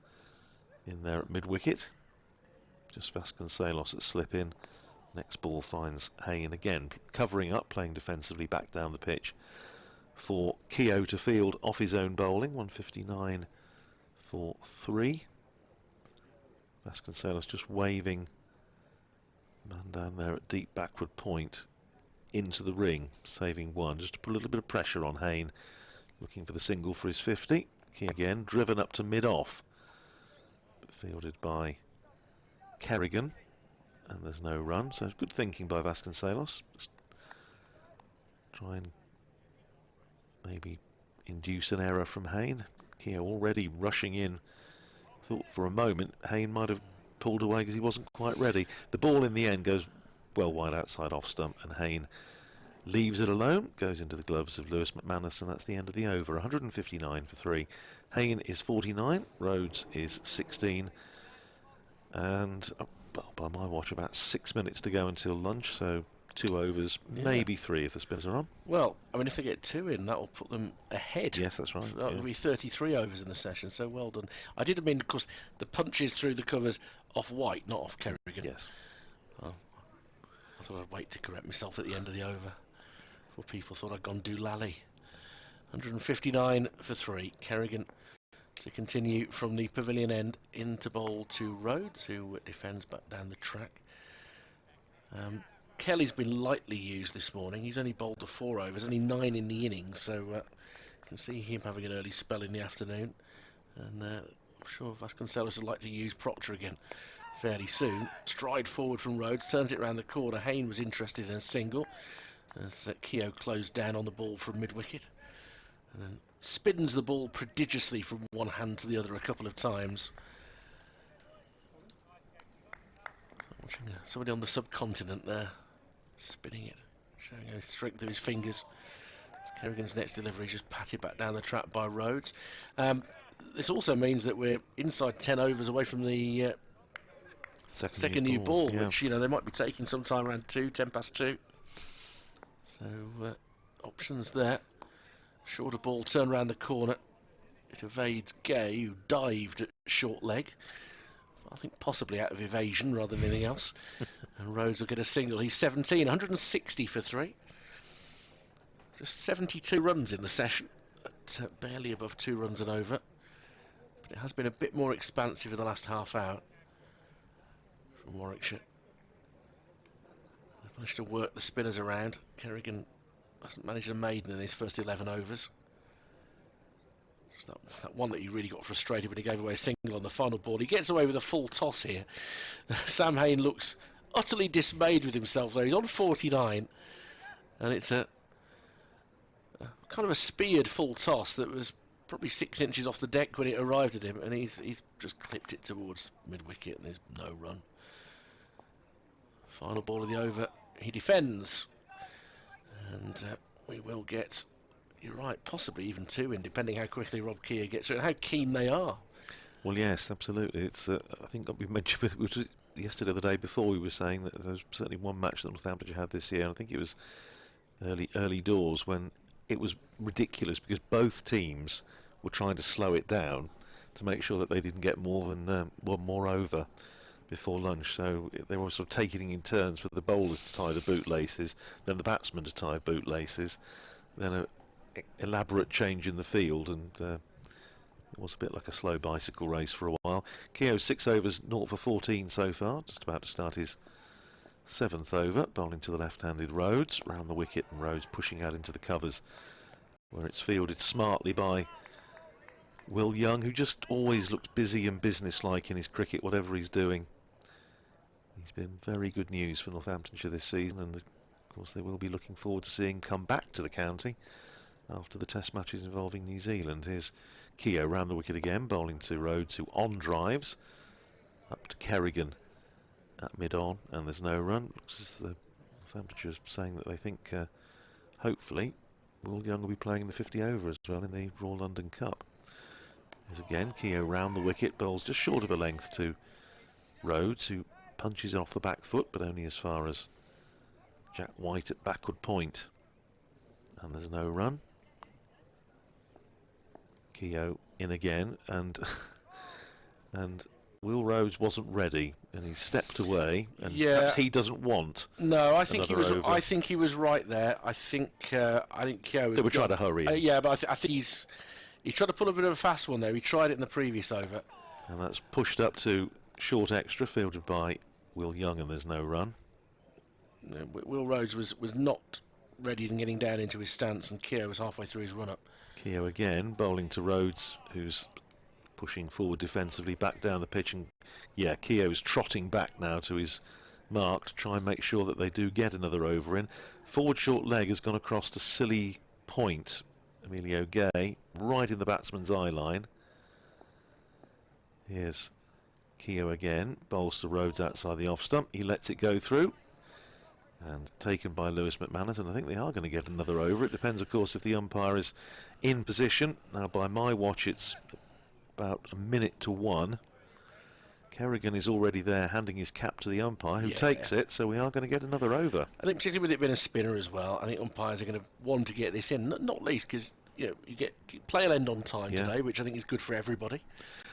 B: in there at mid-wicket. Just Vasconcelos at slip in. Next ball finds Hayne again, covering up, playing defensively back down the pitch for Keogh to field off his own bowling. 159 for 3. Vasconcelos just waving man down there at deep backward point into the ring, saving 1, just to put a little bit of pressure on Hayne, looking for the single for his 50. Keogh again driven up to mid-off, but fielded by Kerrigan, and there's no run, so good thinking by Vasconcelos. Just try and maybe induce an error from Hayne. Keogh already rushing in. Thought for a moment Hayne might have pulled away because he wasn't quite ready. The ball in the end goes well wide outside off stump, and Hayne leaves it alone, goes into the gloves of Lewis McManus, and that's the end of the over. 159 for 3. Hayne is 49, Rhodes is 16. And by my watch, about 6 minutes to go until lunch, so 2 overs, maybe 3 if the spinners are on.
A: Well, I mean, if they get 2 in, that will put them ahead.
B: Yes, that's right.
A: That will be 33 overs in the session, so well done. I did mean, of course, the punches through the covers off White, not off Kerrigan.
B: Yes.
A: Oh, I thought I'd wait to correct myself at the end of the over, for people thought I'd gone doolally. 159 for 3. Kerrigan to continue from the pavilion end into bowl to Rhodes, who defends back down the track. Kelly's been lightly used this morning. He's only bowled the 4 overs, only 9 in the innings, so you can see him having an early spell in the afternoon. And I'm sure Vasconcelos would like to use Proctor again fairly soon. Stride forward from Rhodes, turns it round the corner. Hayne was interested in a single as Keogh closed down on the ball from mid-wicket. And then spins the ball prodigiously from one hand to the other a couple of times. Watching somebody on the subcontinent there, spinning it, showing the strength of his fingers. Kerrigan's next delivery is just patted back down the track by Rhodes. This also means that we're inside 10 overs away from the second new ball,
B: yeah.
A: which, you know, they might be taking sometime around 10 past 2. So options there. Shorter ball, turn around the corner. It evades Gay, who dived at short leg. I think possibly out of evasion rather than anything else. And Rhodes will get a single. He's 17, 160 for 3. Just 72 runs in the session, at barely above 2 runs and over. But it has been a bit more expansive in the last half hour from Warwickshire. They've managed to work the spinners around. Kerrigan hasn't managed a maiden in his first 11 overs. Just that one that he really got frustrated when he gave away a single on the final ball. He gets away with a full toss here. Sam Hayne looks utterly dismayed with himself there. He's on 49, and it's a kind of a speared full toss that was probably 6 inches off the deck when it arrived at him, and he's just clipped it towards mid-wicket, and there's no run. Final ball of the over, he defends, and we will get, you're right, possibly even 2 in, depending how quickly Rob Keogh gets it and how keen they are.
B: Well, yes, absolutely. It's I think we mentioned with yesterday or the day before, we were saying that there was certainly one match that Northamptonshire had this year, and I think it was early doors, when it was ridiculous because both teams were trying to slow it down to make sure that they didn't get more than one more over before lunch. So they were sort of taking in turns for the bowlers to tie the bootlaces, then the batsmen to tie bootlaces, then an elaborate change in the field, and it was a bit like a slow bicycle race for a while. Keogh 6 overs, 0 for 14 so far, just about to start his 7th over, bowling to the left-handed Rhodes, round the wicket, and Rhodes pushing out into the covers, where it's fielded smartly by Will Young, who just always looks busy and businesslike in his cricket, whatever he's doing. He's been very good news for Northamptonshire this season, and of course they will be looking forward to seeing him come back to the county after the test matches involving New Zealand. Here's Keogh round the wicket again, bowling to Rhodes, who on drives up to Kerrigan at mid-on, and there's no run. Looks as the Northamptonshire saying that they think hopefully Will Young will be playing in the 50 over as well in the Royal London Cup. Here's again Keogh round the wicket, bowls just short of a length to Rhodes, who punches it off the back foot, but only as far as Jack White at backward point, and there's no run. Keogh in again, and and Will Rhodes wasn't ready, and he stepped away, and perhaps he doesn't want.
A: No, I think he was.
B: Over.
A: I think he was right there. I think Keogh.
B: They were trying to hurry.
A: Yeah, but I think he tried to pull a bit of a fast one there. He tried it in the previous over,
B: and that's pushed up to short extra, fielded by Will Young, and there's no run.
A: Will Rhodes was not ready and getting down into his stance, and Keogh was halfway through his run-up.
B: Keogh again, bowling to Rhodes, who's pushing forward defensively back down the pitch, and yeah, Keogh's trotting back now to his mark to try and make sure that they do get another over in. Forward short leg has gone across to Silly Point. Emilio Gay right in the batsman's eye line. Here's Keogh again, bowls to Rhodes outside the off stump. He lets it go through, and taken by Lewis McManus, and I think they are going to get another over. It depends, of course, if the umpire is in position. Now, by my watch, it's about a minute to 1. Kerrigan is already there, handing his cap to the umpire, who takes it, so we are going to get another over. I
A: think particularly with it being a spinner as well, I think umpires are going to want to get this in, not least because you get play will end on time today, which I think is good for everybody,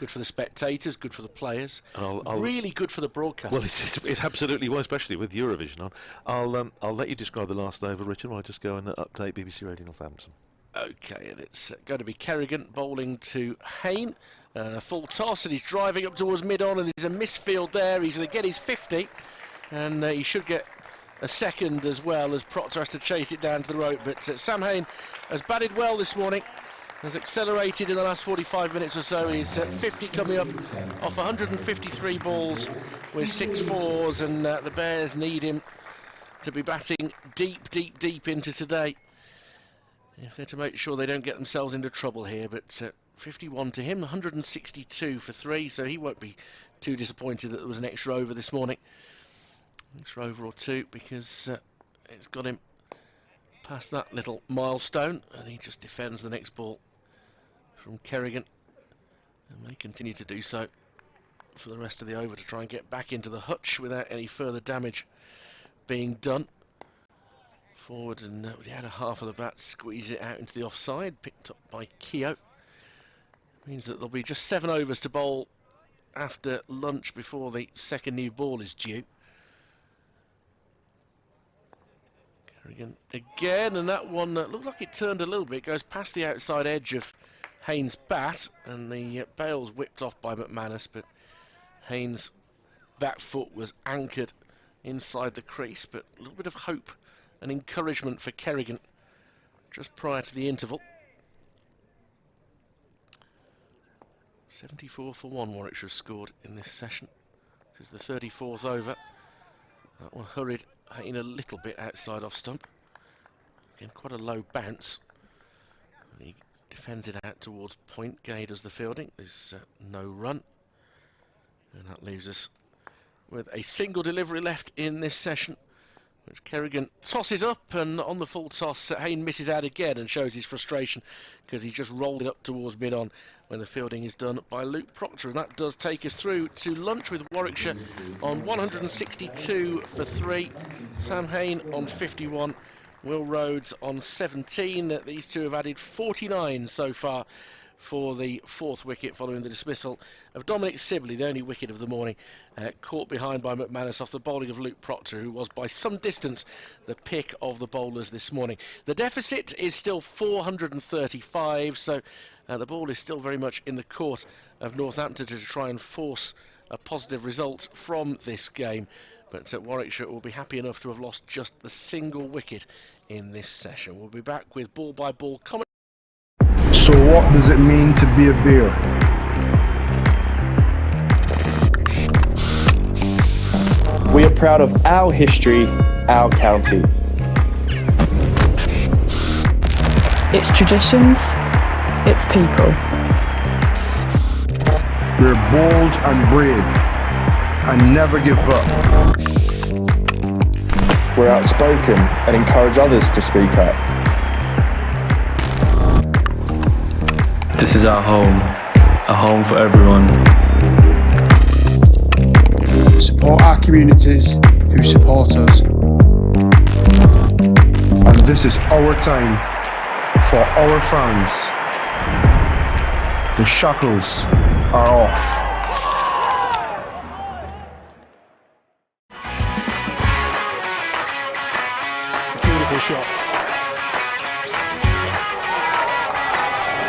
A: good for the spectators, good for the players, and really good for the broadcast.
B: Well, it's absolutely well, especially with Eurovision on. I'll let you describe the last over, Richard, while I just go and update BBC Radio Northampton.
A: Okay, and it's going to be Kerrigan bowling to Hayne. Full toss, and he's driving up towards mid-on, and there's a misfield there. He's going to get his 50, and he should get a second as well, as Proctor has to chase it down to the rope. But Sam Hayne has batted well this morning, has accelerated in the last 45 minutes or so. He's 50 coming up off 153 balls with 6 fours, and the Bears need him to be batting deep into today if they're to make sure they don't get themselves into trouble here. But 51 to him, 162 for 3, so he won't be too disappointed that there was an extra over this morning. Extra over or 2, because it's got him past that little milestone, and he just defends the next ball from Kerrigan, and may continue to do so for the rest of the over to try and get back into the hutch without any further damage being done. Forward, and with the outer half of the bat, squeeze it out into the offside, picked up by Keogh. Means that there'll be just 7 overs to bowl after lunch before the second new ball is due. Kerrigan again, and that one looked like it turned a little bit, goes past the outside edge of Haynes' bat, and the bail's whipped off by McManus, but Haynes' back foot was anchored inside the crease. But a little bit of hope and encouragement for Kerrigan just prior to the interval. 74 for 1 Warwickshire scored in this session. This is the 34th over. That one hurried in a little bit outside off stump. Again, quite a low bounce. And he Defends it out towards point. Gay does the fielding. There's no run. And that leaves us with a single delivery left in this session, which Kerrigan tosses up, and on the full toss, Hayne misses out again and shows his frustration because he's just rolled it up towards mid-on when the fielding is done by Luke Proctor. And that does take us through to lunch with Warwickshire on 162 for 3, Sam Hayne on 51, Will Rhodes on 17. These two have added 49 so far for the 4th wicket following the dismissal of Dominic Sibley, the only wicket of the morning, caught behind by McManus off the bowling of Luke Proctor, who was by some distance the pick of the bowlers this morning. The deficit is still 435, so the ball is still very much in the court of Northampton to try and force a positive result from this game. But Warwickshire will be happy enough to have lost just the single wicket in this session. We'll be back with ball-by-ball comment.
D: So what does it mean to be a bear?
E: We are proud of our history, our county.
F: Its traditions, its people.
D: We're bold and brave and never give up.
E: We're outspoken and encourage others to speak up.
G: This is our home, a home for everyone.
H: Support our communities who support us.
D: And this is our time for our fans. The shackles are off.
A: Beautiful shot.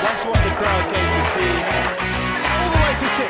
I: That's what the crowd came to see.
A: All the way for 6.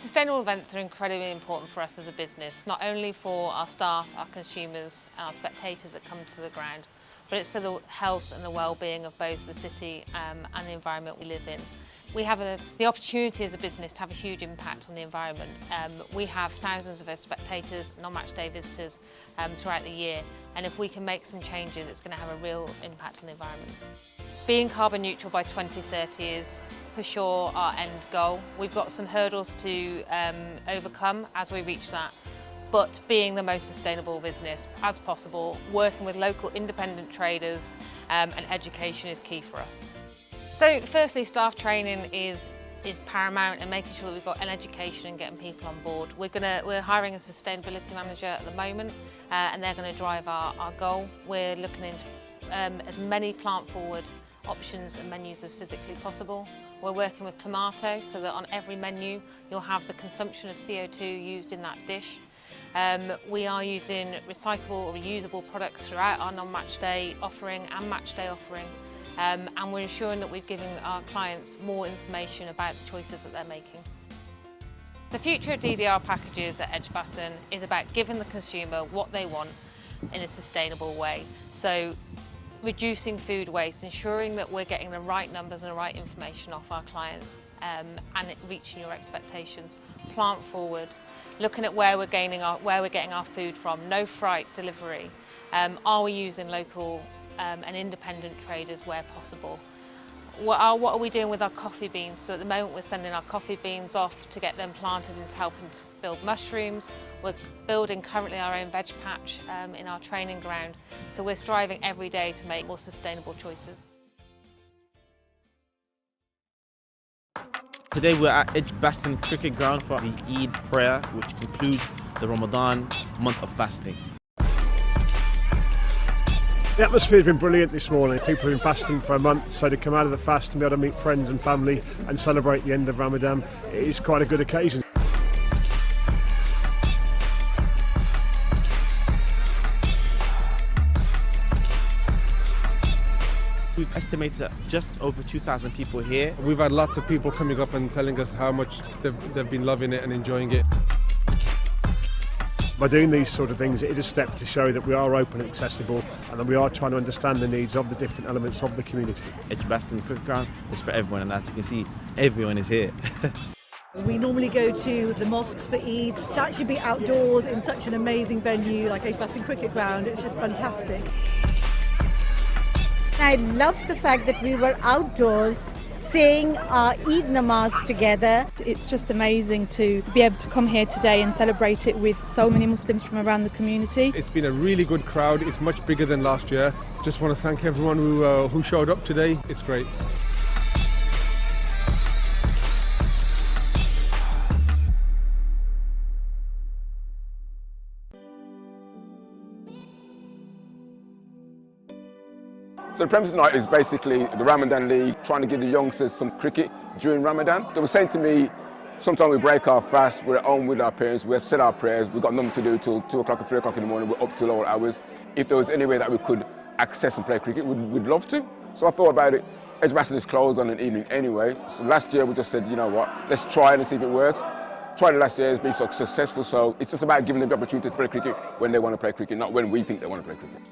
J: Sustainable events are incredibly important for us as a business, not only for our staff, our consumers and our spectators that come to the ground, but it's for the health and the well-being of both the city and the environment we live in. We have the opportunity as a business to have a huge impact on the environment. We have thousands of spectators, non-match day visitors throughout the year, and if we can make some changes, it's going to have a real impact on the environment. Being carbon neutral by 2030 is for sure our end goal. We've got some hurdles to overcome as we reach that, but being the most sustainable business as possible, working with local independent traders and education is key for us. So firstly, staff training is paramount, and making sure that we've got an education and getting people on board. We're hiring a sustainability manager at the moment, and they're going to drive our goal. We're looking into as many plant-forward options and menus as physically possible. We're working with Climato so that on every menu you'll have the consumption of CO2 used in that dish. We are using recyclable or reusable products throughout our non-match day offering and match day offering. And we're ensuring that we're giving our clients more information about the choices that they're making. The future of DDR packages at Edgbaston is about giving the consumer what they want in a sustainable way. So reducing food waste, ensuring that we're getting the right numbers and the right information off our clients and reaching your expectations. Plant forward, looking at where we're getting our food from, no freight delivery. Are we using local and independent traders where possible? What are we doing with our coffee beans? So at the moment we're sending our coffee beans off to get them planted and to helping to build mushrooms. We're building currently our own veg patch in our training ground. So we're striving every day to make more sustainable choices.
K: Today we're at Edgbaston Cricket Ground for the Eid prayer, which concludes the Ramadan month of fasting.
L: The atmosphere has been brilliant this morning. People have been fasting for a month, so to come out of the fast and be able to meet friends and family and celebrate the end of Ramadan, it is quite a good occasion.
K: We've estimated just over 2,000 people here.
M: We've had lots of people coming up and telling us how much they've been loving it and enjoying it.
L: By doing these sort of things, it is a step to show that we are open and accessible and that we are trying to understand the needs of the different elements of the community.
K: Edgbaston Cricket Ground is for everyone, and as you can see, everyone is here.
N: We normally go to the mosques for Eid. To actually be outdoors in such an amazing venue like Edgbaston Cricket Ground, it's just fantastic.
O: I love the fact that we were outdoors saying our Eid namaz together.
F: It's just amazing to be able to come here today and celebrate it with so many Muslims from around the community.
M: It's been a really good crowd. It's much bigger than last year. Just want to thank everyone who showed up today. It's great.
P: So the premise tonight is basically the Ramadan League, trying to give the youngsters some cricket during Ramadan. They were saying to me, sometimes we break our fast, we're at home with our parents, we have said our prayers, we've got nothing to do till 2 o'clock or 3 o'clock in the morning, we're up till all hours. If there was any way that we could access and play cricket, we'd love to. So I thought about it. Edgbaston is closed on an evening anyway. So last year we just said, you know what, let's try it and see if it works. Tried it last year, it's been so successful, so it's just about giving them the opportunity to play cricket when they want to play cricket, not when we think they want to play cricket.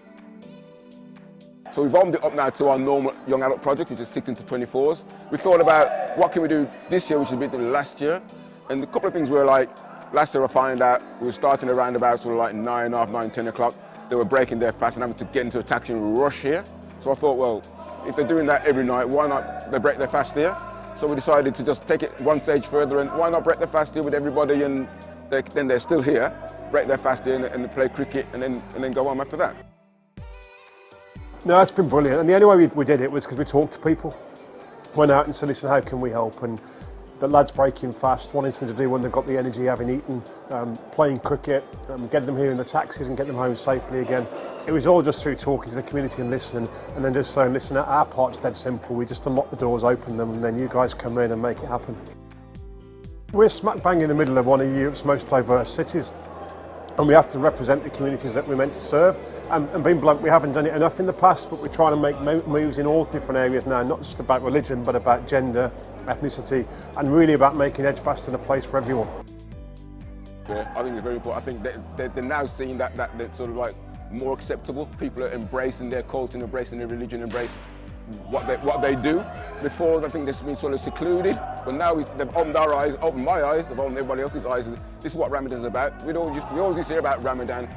P: So we've opened it up now to our normal young adult project, which is 16 to 24s. We thought about what can we do this year, which is a bit than last year. And a couple of things were like, last year I found out we were starting around about sort of like 9, half 9, 10 o'clock. They were breaking their fast and having to get into a taxi and rush here. So I thought, well, if they're doing that every night, why not they break their fast here? So we decided to just take it one stage further and why not break their fast here with everybody, and then they're still here, break their fast here and play cricket and then go on after that.
L: No, it's been brilliant, and the only way we did it was because we talked to people. Went out and said, listen, how can we help? And the lads breaking fast, wanting something to do when they've got the energy, having eaten, playing cricket, getting them here in the taxis and getting them home safely again. It was all just through talking to the community and listening, and then just saying, listen, our part's dead simple. We just unlock the doors, open them, and then you guys come in and make it happen. We're smack bang in the middle of one of Europe's most diverse cities, and we have to represent the communities that we're meant to serve. And being blunt, we haven't done it enough in the past, but we're trying to make moves in all different areas now, not just about religion, but about gender, ethnicity, and really about making Edgbaston a place for everyone.
P: Yeah, I think it's very important. I think they're now seeing that they're sort of like more acceptable. People are embracing their culture, embracing their religion, embrace what they do. Before, I think they've been sort of secluded, but now they've opened our eyes, opened my eyes, they've opened everybody else's eyes. This is what Ramadan's about. We always used to hear about Ramadan,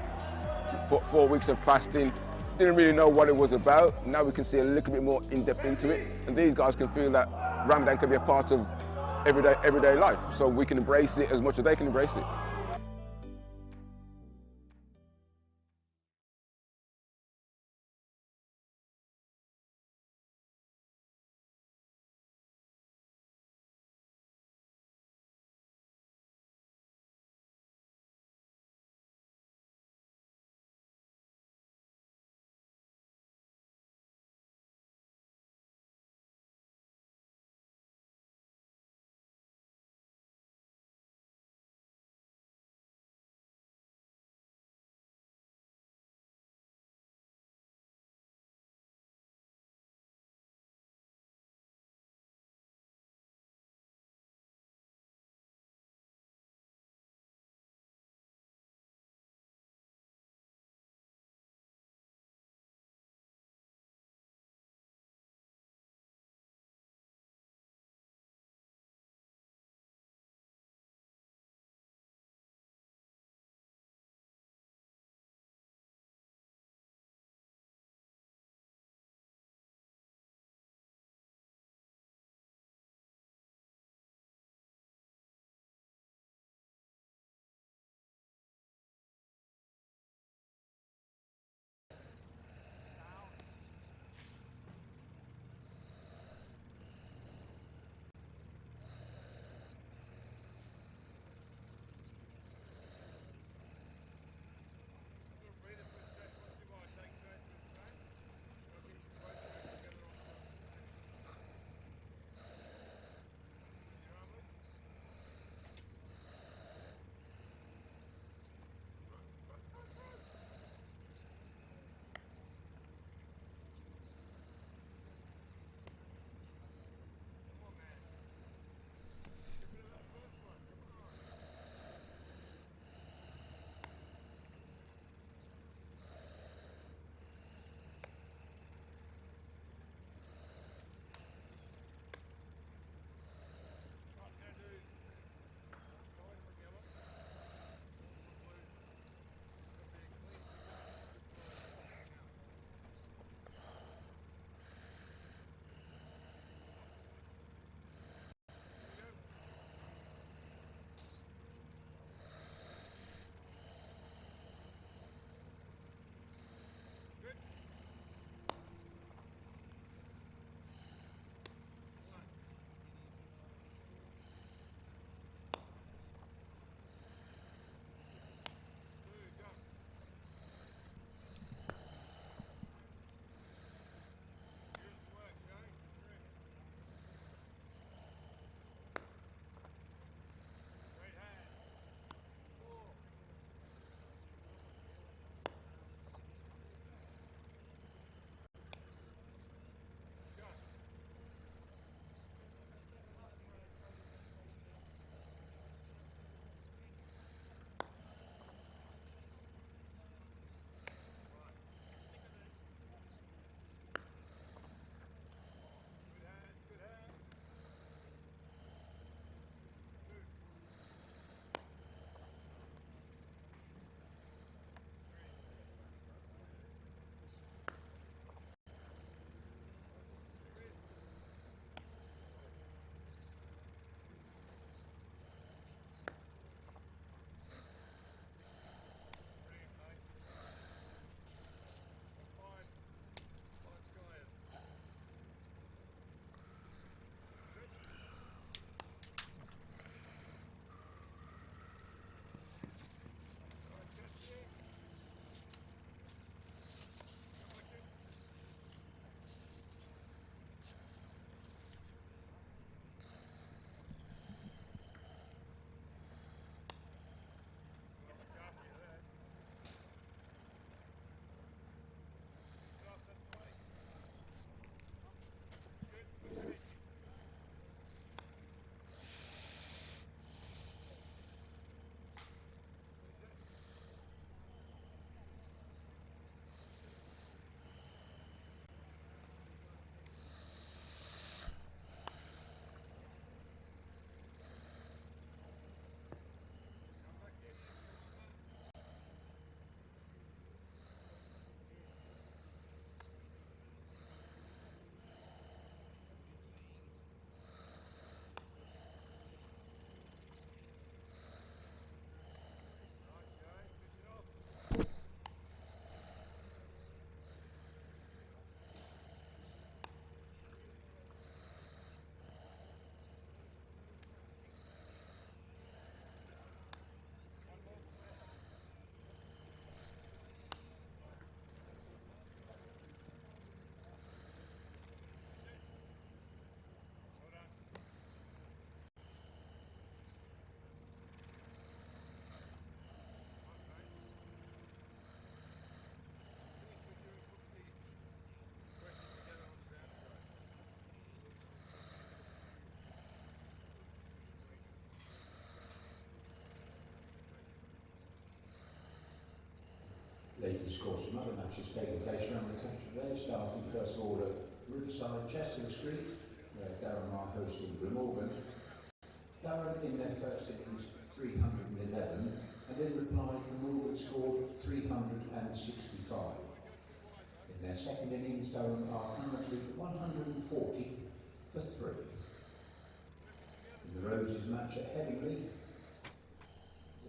P: 4 weeks of fasting. Didn't really know what it was about. Now we can see a little bit more in depth into it, and these guys can feel that Ramadan can be a part of everyday life. So we can embrace it as much as they can embrace it.
Q: of course, some other matches taking place around the country today, starting first of all at Riverside, Chester Street, where Durham are hosting Glamorgan. Durham in their first innings 311, and in reply Glamorgan scored 365. In their second innings, Durham are currently 140 for 3. In the Roses match at Headingley,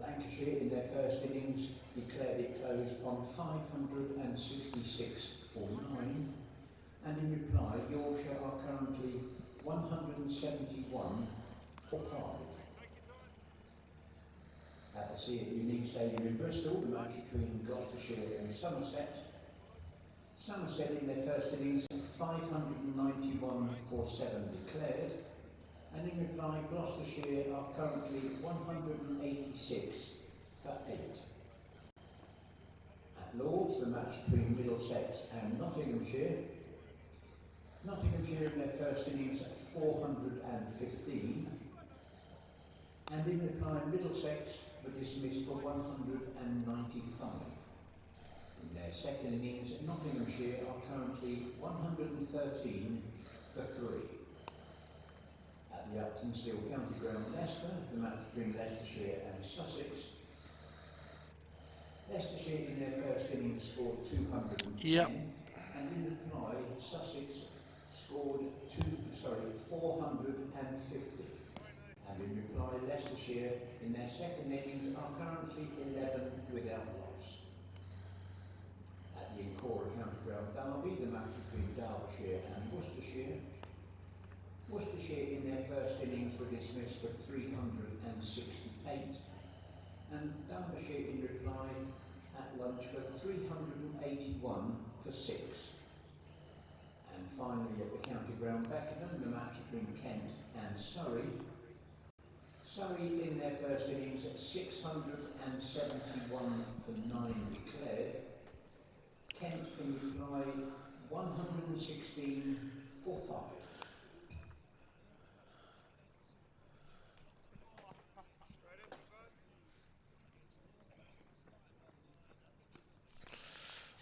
Q: Lancashire in their first innings declared it closed on 566 for 9, and in reply Yorkshire are currently 171 for 5. At the Sea at Unique Stadium in Bristol, the match between Gloucestershire and Somerset. Somerset in their first innings 591 for 7 declared, and in reply Gloucestershire are currently 186 for 8. At Lords, the match between Middlesex and Nottinghamshire. Nottinghamshire in their first innings 415, and in reply Middlesex were dismissed for 195. In their second innings, Nottinghamshire are currently 113 for 3. At the Upton Steel County Ground, Leicester, the match between Leicestershire and Sussex. Leicestershire in their first innings scored 210, and in reply Sussex scored 450. And in reply Leicestershire in their second innings are currently 11 without loss. At the Incora County Ground Derby, the match between Derbyshire and Worcestershire. Worcestershire in their first innings were dismissed for 368, and Derbyshire in reply at lunch for 381 for 6. And finally at the County Ground Beckenham, the match between Kent and Surrey. Surrey in their first innings at 671 for 9 declared. Kent in reply 116 for 5.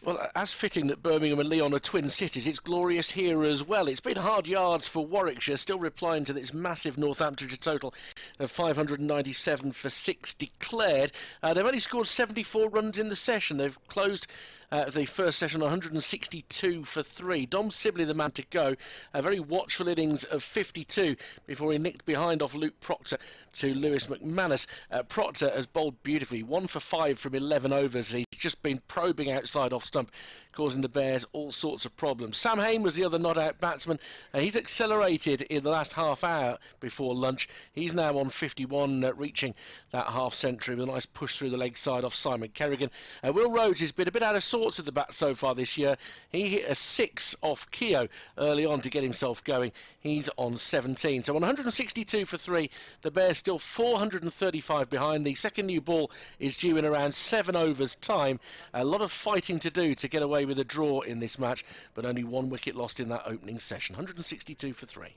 A: Well, as fitting that Birmingham and Leon are twin cities, it's glorious here as well. It's been hard yards for Warwickshire, still replying to this massive Northamptonshire total of 597 for 6 declared. They've only scored 74 runs in the session. They've closed the first session 162 for 3. Dom Sibley, the man to go. A very watchful innings of 52 before he nicked behind off Luke Proctor to Lewis McManus. Proctor has bowled beautifully, 1 for 5 from 11 overs. He's just been probing outside off stump, causing the Bears all sorts of problems. Sam Hain was the other not-out batsman. He's accelerated in the last half hour before lunch. He's now on 51, reaching that half-century with a nice push through the leg side off Simon Kerrigan. Will Rhodes has been a bit out of sorts with the bat so far this year. He hit a 6 off Keogh early on to get himself going. He's on 17. So 162 for 3. The Bears still 435 behind. The second new ball is due in around 7 overs time. A lot of fighting to do to get away with a draw in this match, but only 1 wicket lost in that opening session. 162 for 3.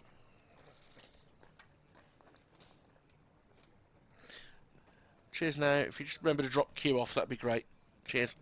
A: Cheers now. If you just remember to drop Q off, that'd be great. Cheers.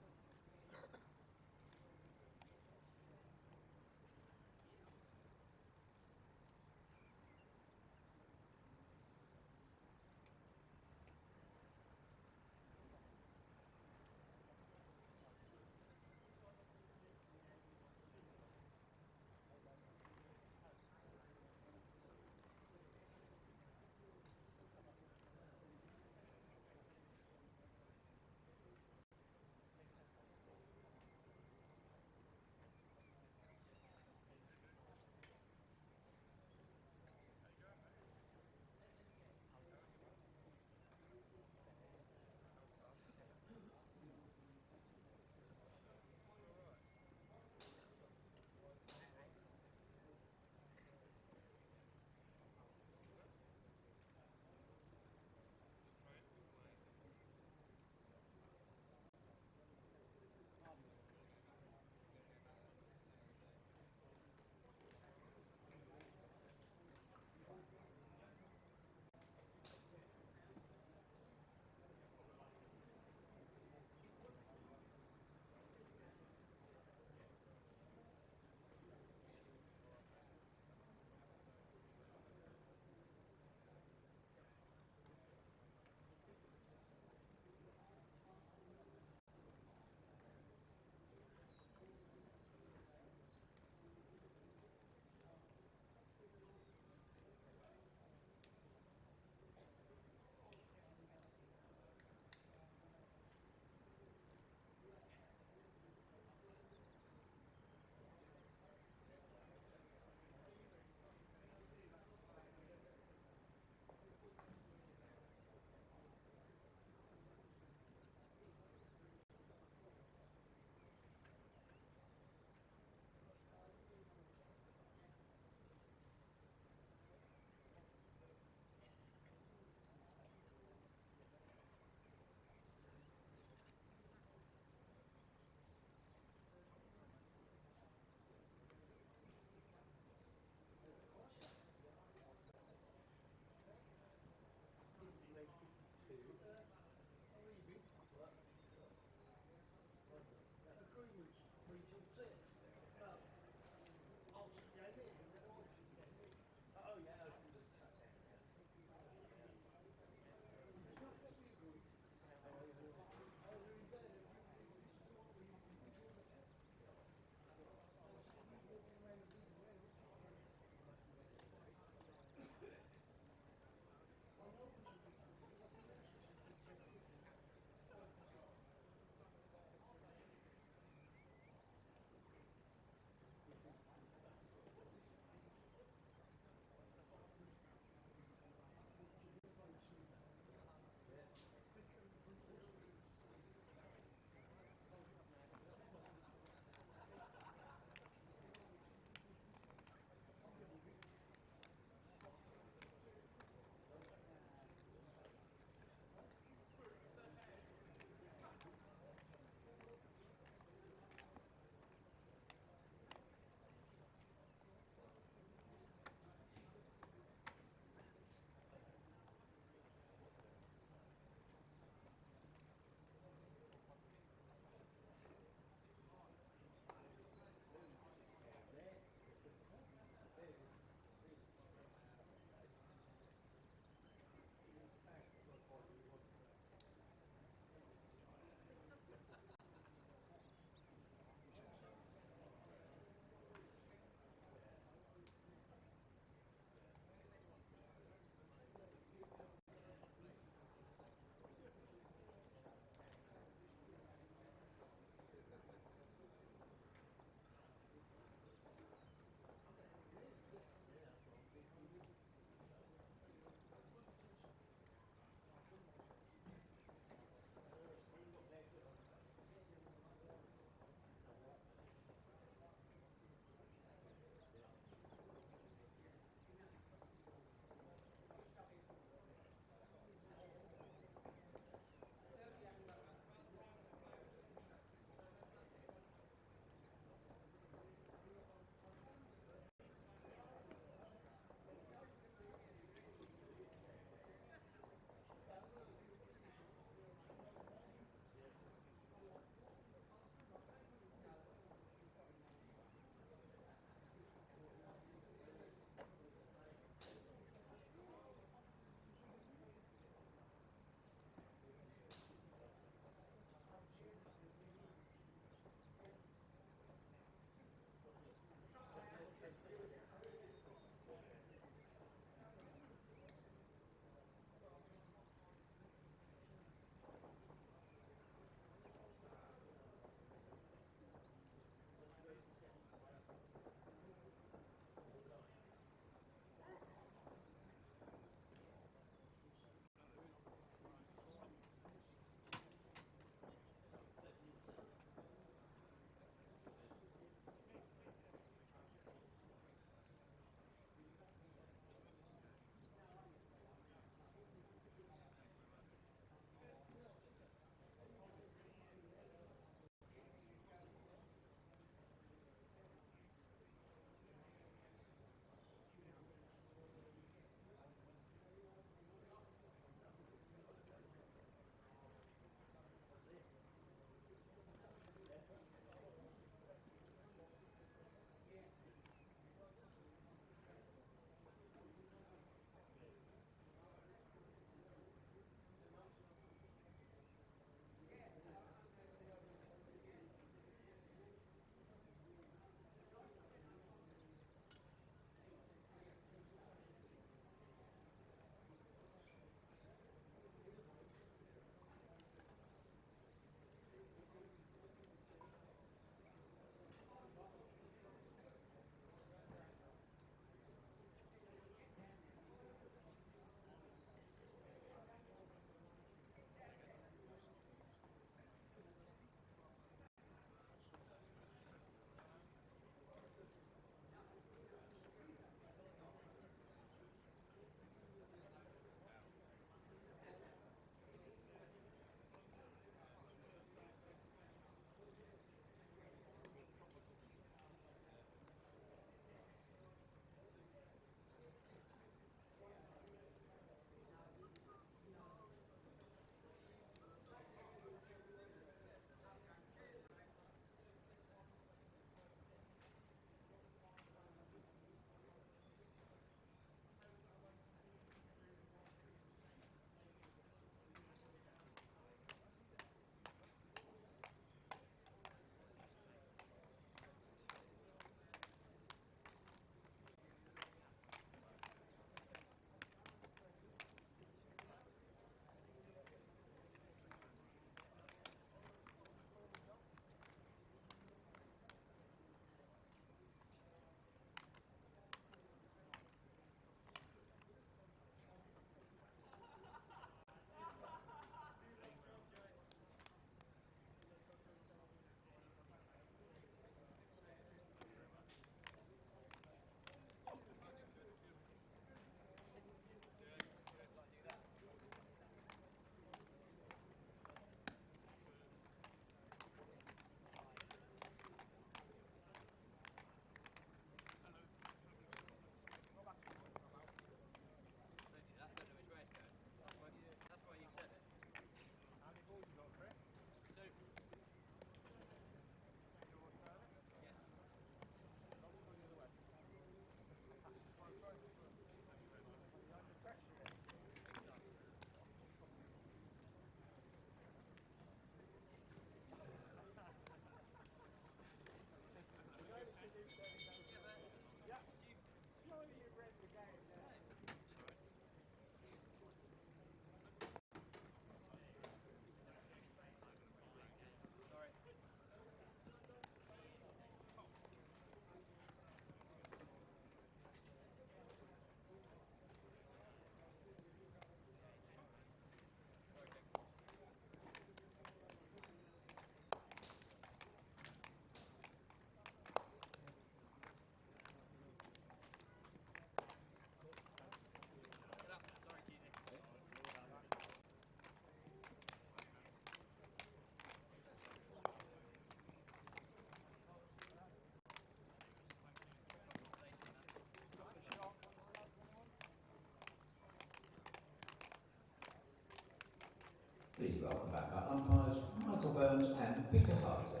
Q: Please welcome back our umpires, Michael Burns and Peter Hartley.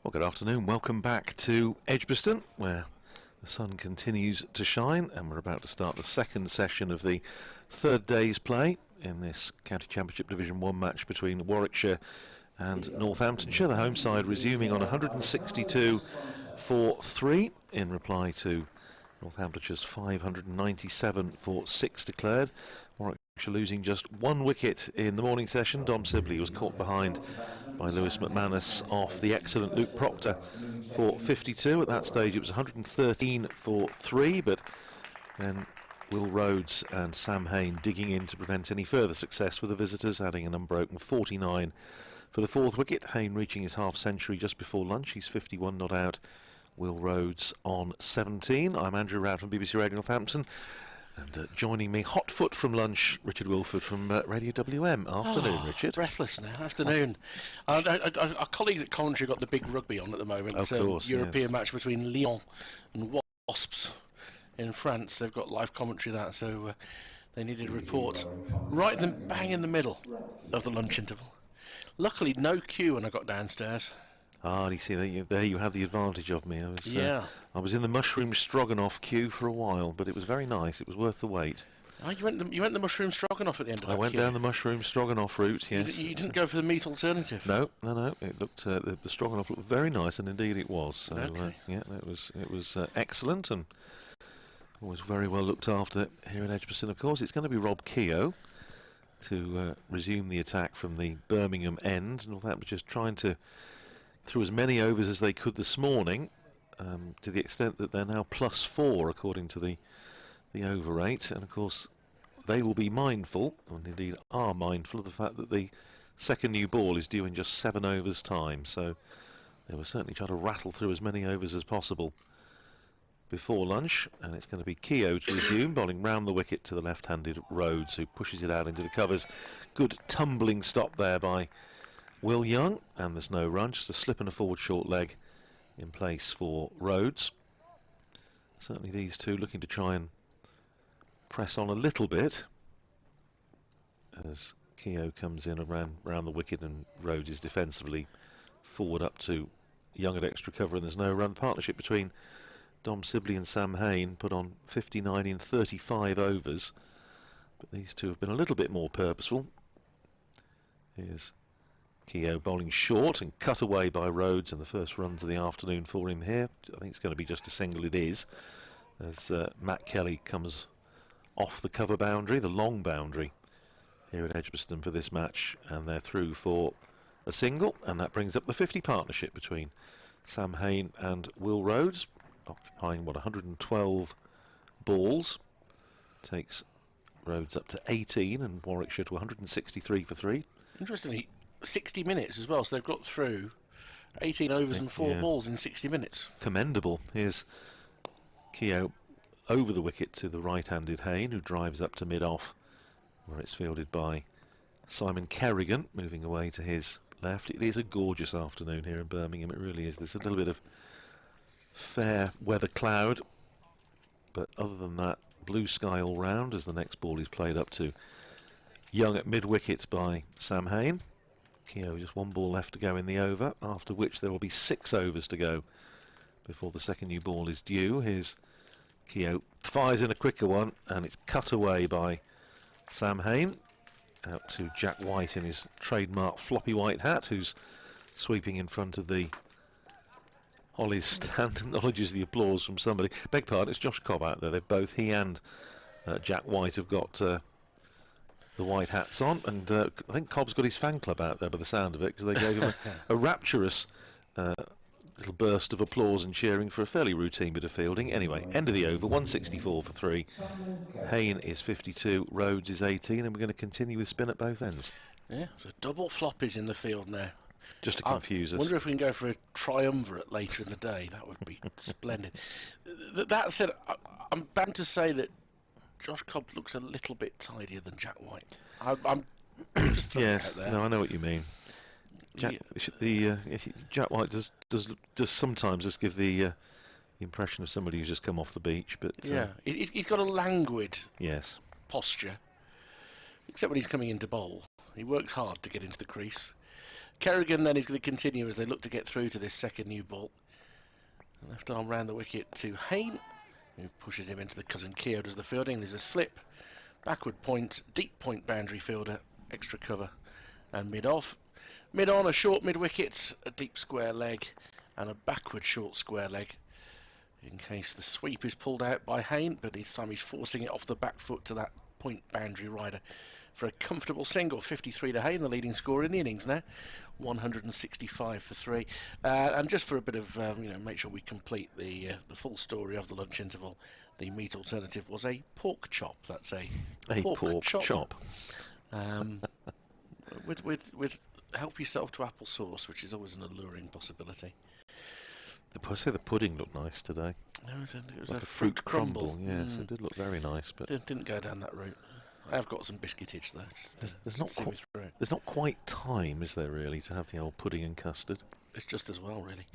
B: Well, good afternoon. Welcome back to Edgbaston, where the sun continues to shine, and we're about to start the second session of the third day's play in this County Championship Division 1 match between Warwickshire and Northamptonshire. The home side resuming on 162 for 3 in reply to Northamptonshire's 597 for 6 declared. Warwickshire losing just 1 wicket in the morning session. Dom Sibley was caught behind by Lewis McManus off the excellent Luke Proctor for 52. At that stage it was 113 for 3, but then Will Rhodes and Sam Hain digging in to prevent any further success for the visitors, adding an unbroken 49 for the 4th wicket. Hain reaching his half century just before lunch. He's 51 not out. Will Rhodes on 17. I'm Andrew Rowd from BBC Radio Northampton. And joining me, hot foot from lunch, Richard Wilford from Radio WM. Afternoon, Richard.
A: Breathless now. Afternoon. Our colleagues at Coventry got the big rugby on at the moment.
B: Of course,
A: European match between Lyon and Wasps in France. They've got live commentary of that, so they needed a report right bang in the middle of the lunch interval. Luckily, no queue when I got downstairs.
B: Ah, you see, there you had the advantage of me. I was in the mushroom stroganoff queue for a while, but it was very nice. It was worth the wait.
A: Oh, you went the mushroom stroganoff at the end of that
B: I went
A: queue.
B: down the mushroom stroganoff route, yes.
A: You didn't go for the meat alternative?
B: No. It looked the stroganoff looked very nice, and indeed it was. So,
A: okay.
B: Yeah, it was excellent, and always very well looked after here in Edgbaston. Of course, it's going to be Rob Keogh to resume the attack from the Birmingham end. Northamptonshire trying to through as many overs as they could this morning, to the extent that they're now +4 according to the over rate, and of course they will be mindful, and indeed are mindful, of the fact that the second new ball is due in just 7 overs time, so they will certainly try to rattle through as many overs as possible before lunch. And it's going to be Keogh to resume, bowling round the wicket to the left-handed Rhodes, who pushes it out into the covers. Good tumbling stop there by Will Young, and there's no run, just a slip and a forward short leg in place for Rhodes. Certainly these two looking to try and press on a little bit as Keogh comes in around the wicket, and Rhodes is defensively forward up to Young at extra cover, and there's no run. The partnership between Dom Sibley and Sam Hain put on 59 in 35 overs, but these two have been a little bit more purposeful. Here's Keogh bowling short and cut away by Rhodes, and the first runs of the afternoon for him here. I think it's going to be just a single, it is, as Matt Kelly comes off the cover boundary, the long boundary here at Edgbaston for this match, and they're through for a single, and that brings up the 50 partnership between Sam Hain and Will Rhodes, occupying 112 balls. Takes Rhodes up to 18 and Warwickshire to 163 for 3.
A: Interestingly, 60 minutes as well, so they've got through 18 overs and 4 balls in 60 minutes.
B: Commendable. Here's Keogh over the wicket to the right-handed Hain, who drives up to mid-off, where it's fielded by Simon Kerrigan, moving away to his left. It is a gorgeous afternoon here in Birmingham, it really is. There's a little bit of fair weather cloud, but other than that, blue sky all round as the next ball is played up to Young at mid-wicket by Sam Hain. Keogh just 1 ball left to go in the over, after which there will be 6 overs to go before the second new ball is due. Here's Keogh, fires in a quicker one, and it's cut away by Sam Hain out to Jack White in his trademark floppy white hat, who's sweeping in front of the Holly's stand. Acknowledges the applause from somebody. Beg pardon, it's Josh Cobb out there. They're both, he and Jack White, have got the white hats on, and I think Cobb's got his fan club out there by the sound of it, because they gave him a rapturous little burst of applause and cheering for a fairly routine bit of fielding. Anyway, end of the over, 164 for 3. Hain is 52, Rhodes is 18, and we're going to continue with spin at both ends.
A: Yeah, so double floppies in the field now.
B: Just to confuse us.
A: I wonder if we can go for a triumvirate later in the day. That would be splendid. That said, I'm bound to say that Josh Cobb looks a little bit tidier than Jack White. I'm just throwing it out there.
B: No, I know what you mean. Jack, Jack White does sometimes just give the impression of somebody who's just come off the beach, but
A: he's got a languid
B: posture,
A: except when he's coming into bowl. He works hard to get into the crease. Kerrigan then is going to continue as they look to get through to this second new ball. Left arm round the wicket to Hayne, who pushes him into the cousin. Keogh does the fielding. There's a slip, backward point, deep point boundary fielder, extra cover, and mid-off. Mid-on, a short mid-wicket, a deep square leg, and a backward short square leg, in case the sweep is pulled out by Hayne, but this time he's forcing it off the back foot to that point boundary rider for a comfortable single. 53 to Hayne, the leading scorer in the innings now. 165 for 3. And just for a bit of, make sure we complete the full story of the lunch interval, the meat alternative was a pork chop. That's a pork chop. With help yourself to apple sauce, which is always an alluring possibility.
B: I say the pudding looked nice today.
A: It was
B: like
A: a
B: a fruit crumble. Yes, it did look very nice, but
A: didn't go down that route. I have got some biscuitage though.
B: There's not quite time, is there, really, to have the old pudding and custard?
A: It's just as well, really.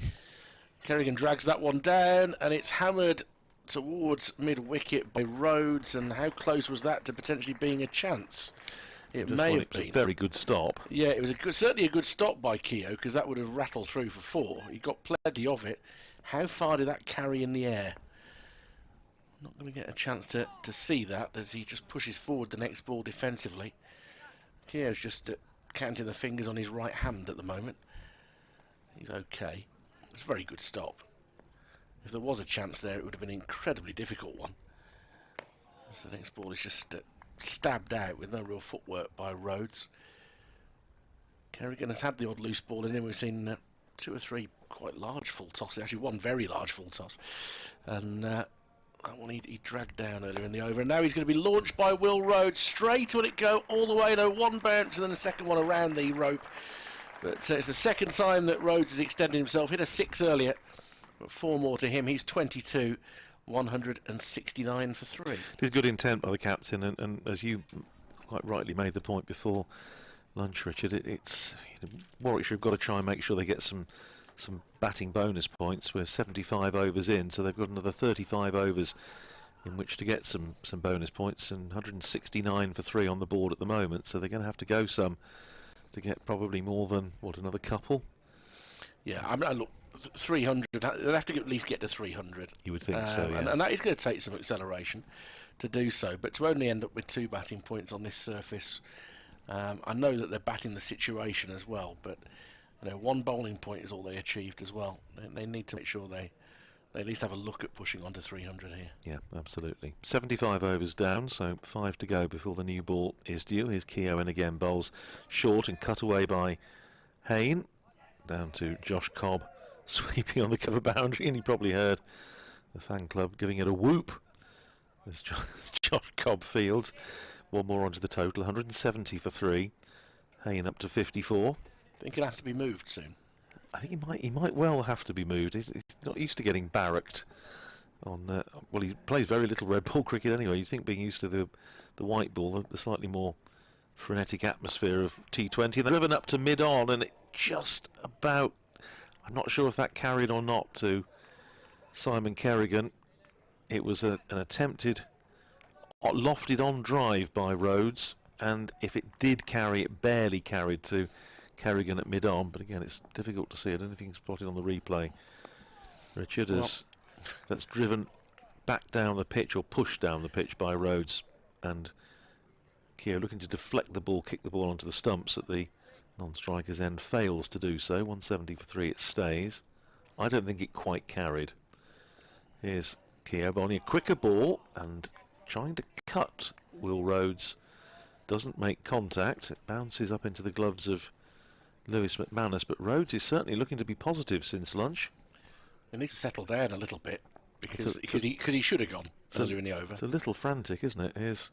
A: Kerrigan drags that one down, and it's hammered towards mid-wicket by Rhodes. And how close was that to potentially being a chance? It may have been
B: a very good stop.
A: Yeah, it was certainly a good stop by Keogh, because that would have rattled through for 4. He got plenty of it. How far did that carry in the air? Not going to get a chance to see that as he just pushes forward the next ball defensively. Keogh's just counting the fingers on his right hand at the moment. He's okay. It's a very good stop. If there was a chance there, it would have been an incredibly difficult one. As the next ball is just stabbed out with no real footwork by Rhodes. Kerrigan has had the odd loose ball in him. We've seen 2 or 3 quite large full tosses, actually one very large full toss, and that one he dragged down earlier in the over, and now he's going to be launched by Will Rhodes. Straight will it go all the way, one bounce and then a second one around the rope, but it's the second time that Rhodes has extended himself. Hit a 6 earlier, but 4 more to him. He's 22, 169 for 3.
B: It is good intent by the captain, and as you quite rightly made the point before lunch, Richard, it's Warwickshire have got to try and make sure they get some batting bonus points. We're 75 overs in, so they've got another 35 overs in which to get some bonus points, and 169 for 3 on the board at the moment, so they're going to have to go some to get probably more than, another couple?
A: Yeah, I mean, look, 300, they'll have to at least get to 300.
B: You would think so, yeah.
A: And that is going to take some acceleration to do so, but to only end up with 2 batting points on this surface, I know that they're batting the situation as well, but 1 bowling point is all they achieved as well. They need to make sure they at least have a look at pushing on to 300 here.
B: Yeah, absolutely. 75 overs down, so 5 to go before the new ball is due. Here's Keogh in again, bowls short and cut away by Hayne. Down to Josh Cobb, sweeping on the cover boundary, and you probably heard the fan club giving it a whoop as Josh Cobb fields. 1 more onto the total, 170 for 3. Hayne up to 54.
A: I think it has to be moved soon.
B: I think he might well have to be moved. He's not used to getting barracked on. Well, he plays very little red ball cricket anyway. You think being used to the white ball, the slightly more frenetic atmosphere of T20. And they're driven up to mid-on, and it just about, I'm not sure if that carried or not to Simon Kerrigan. It was an attempted lofted on drive by Rhodes, and if it did carry, it barely carried to Kerrigan at mid-on, but again it's difficult to see. I don't know if you can spot it on the replay, Richard, as that's driven back down the pitch or pushed down the pitch by Rhodes, and Keogh looking to deflect the ball, kick the ball onto the stumps at the non-striker's end, fails to do so. 170 for 3, it stays. I don't think it quite carried. Here's Keogh bowling a quicker ball and trying to cut Will Rhodes. Doesn't make contact. It bounces up into the gloves of Lewis McManus, but Rhodes is certainly looking to be positive since lunch.
A: He needs to settle down a little bit because he should have gone earlier in the over.
B: It's a little frantic, isn't it? Here's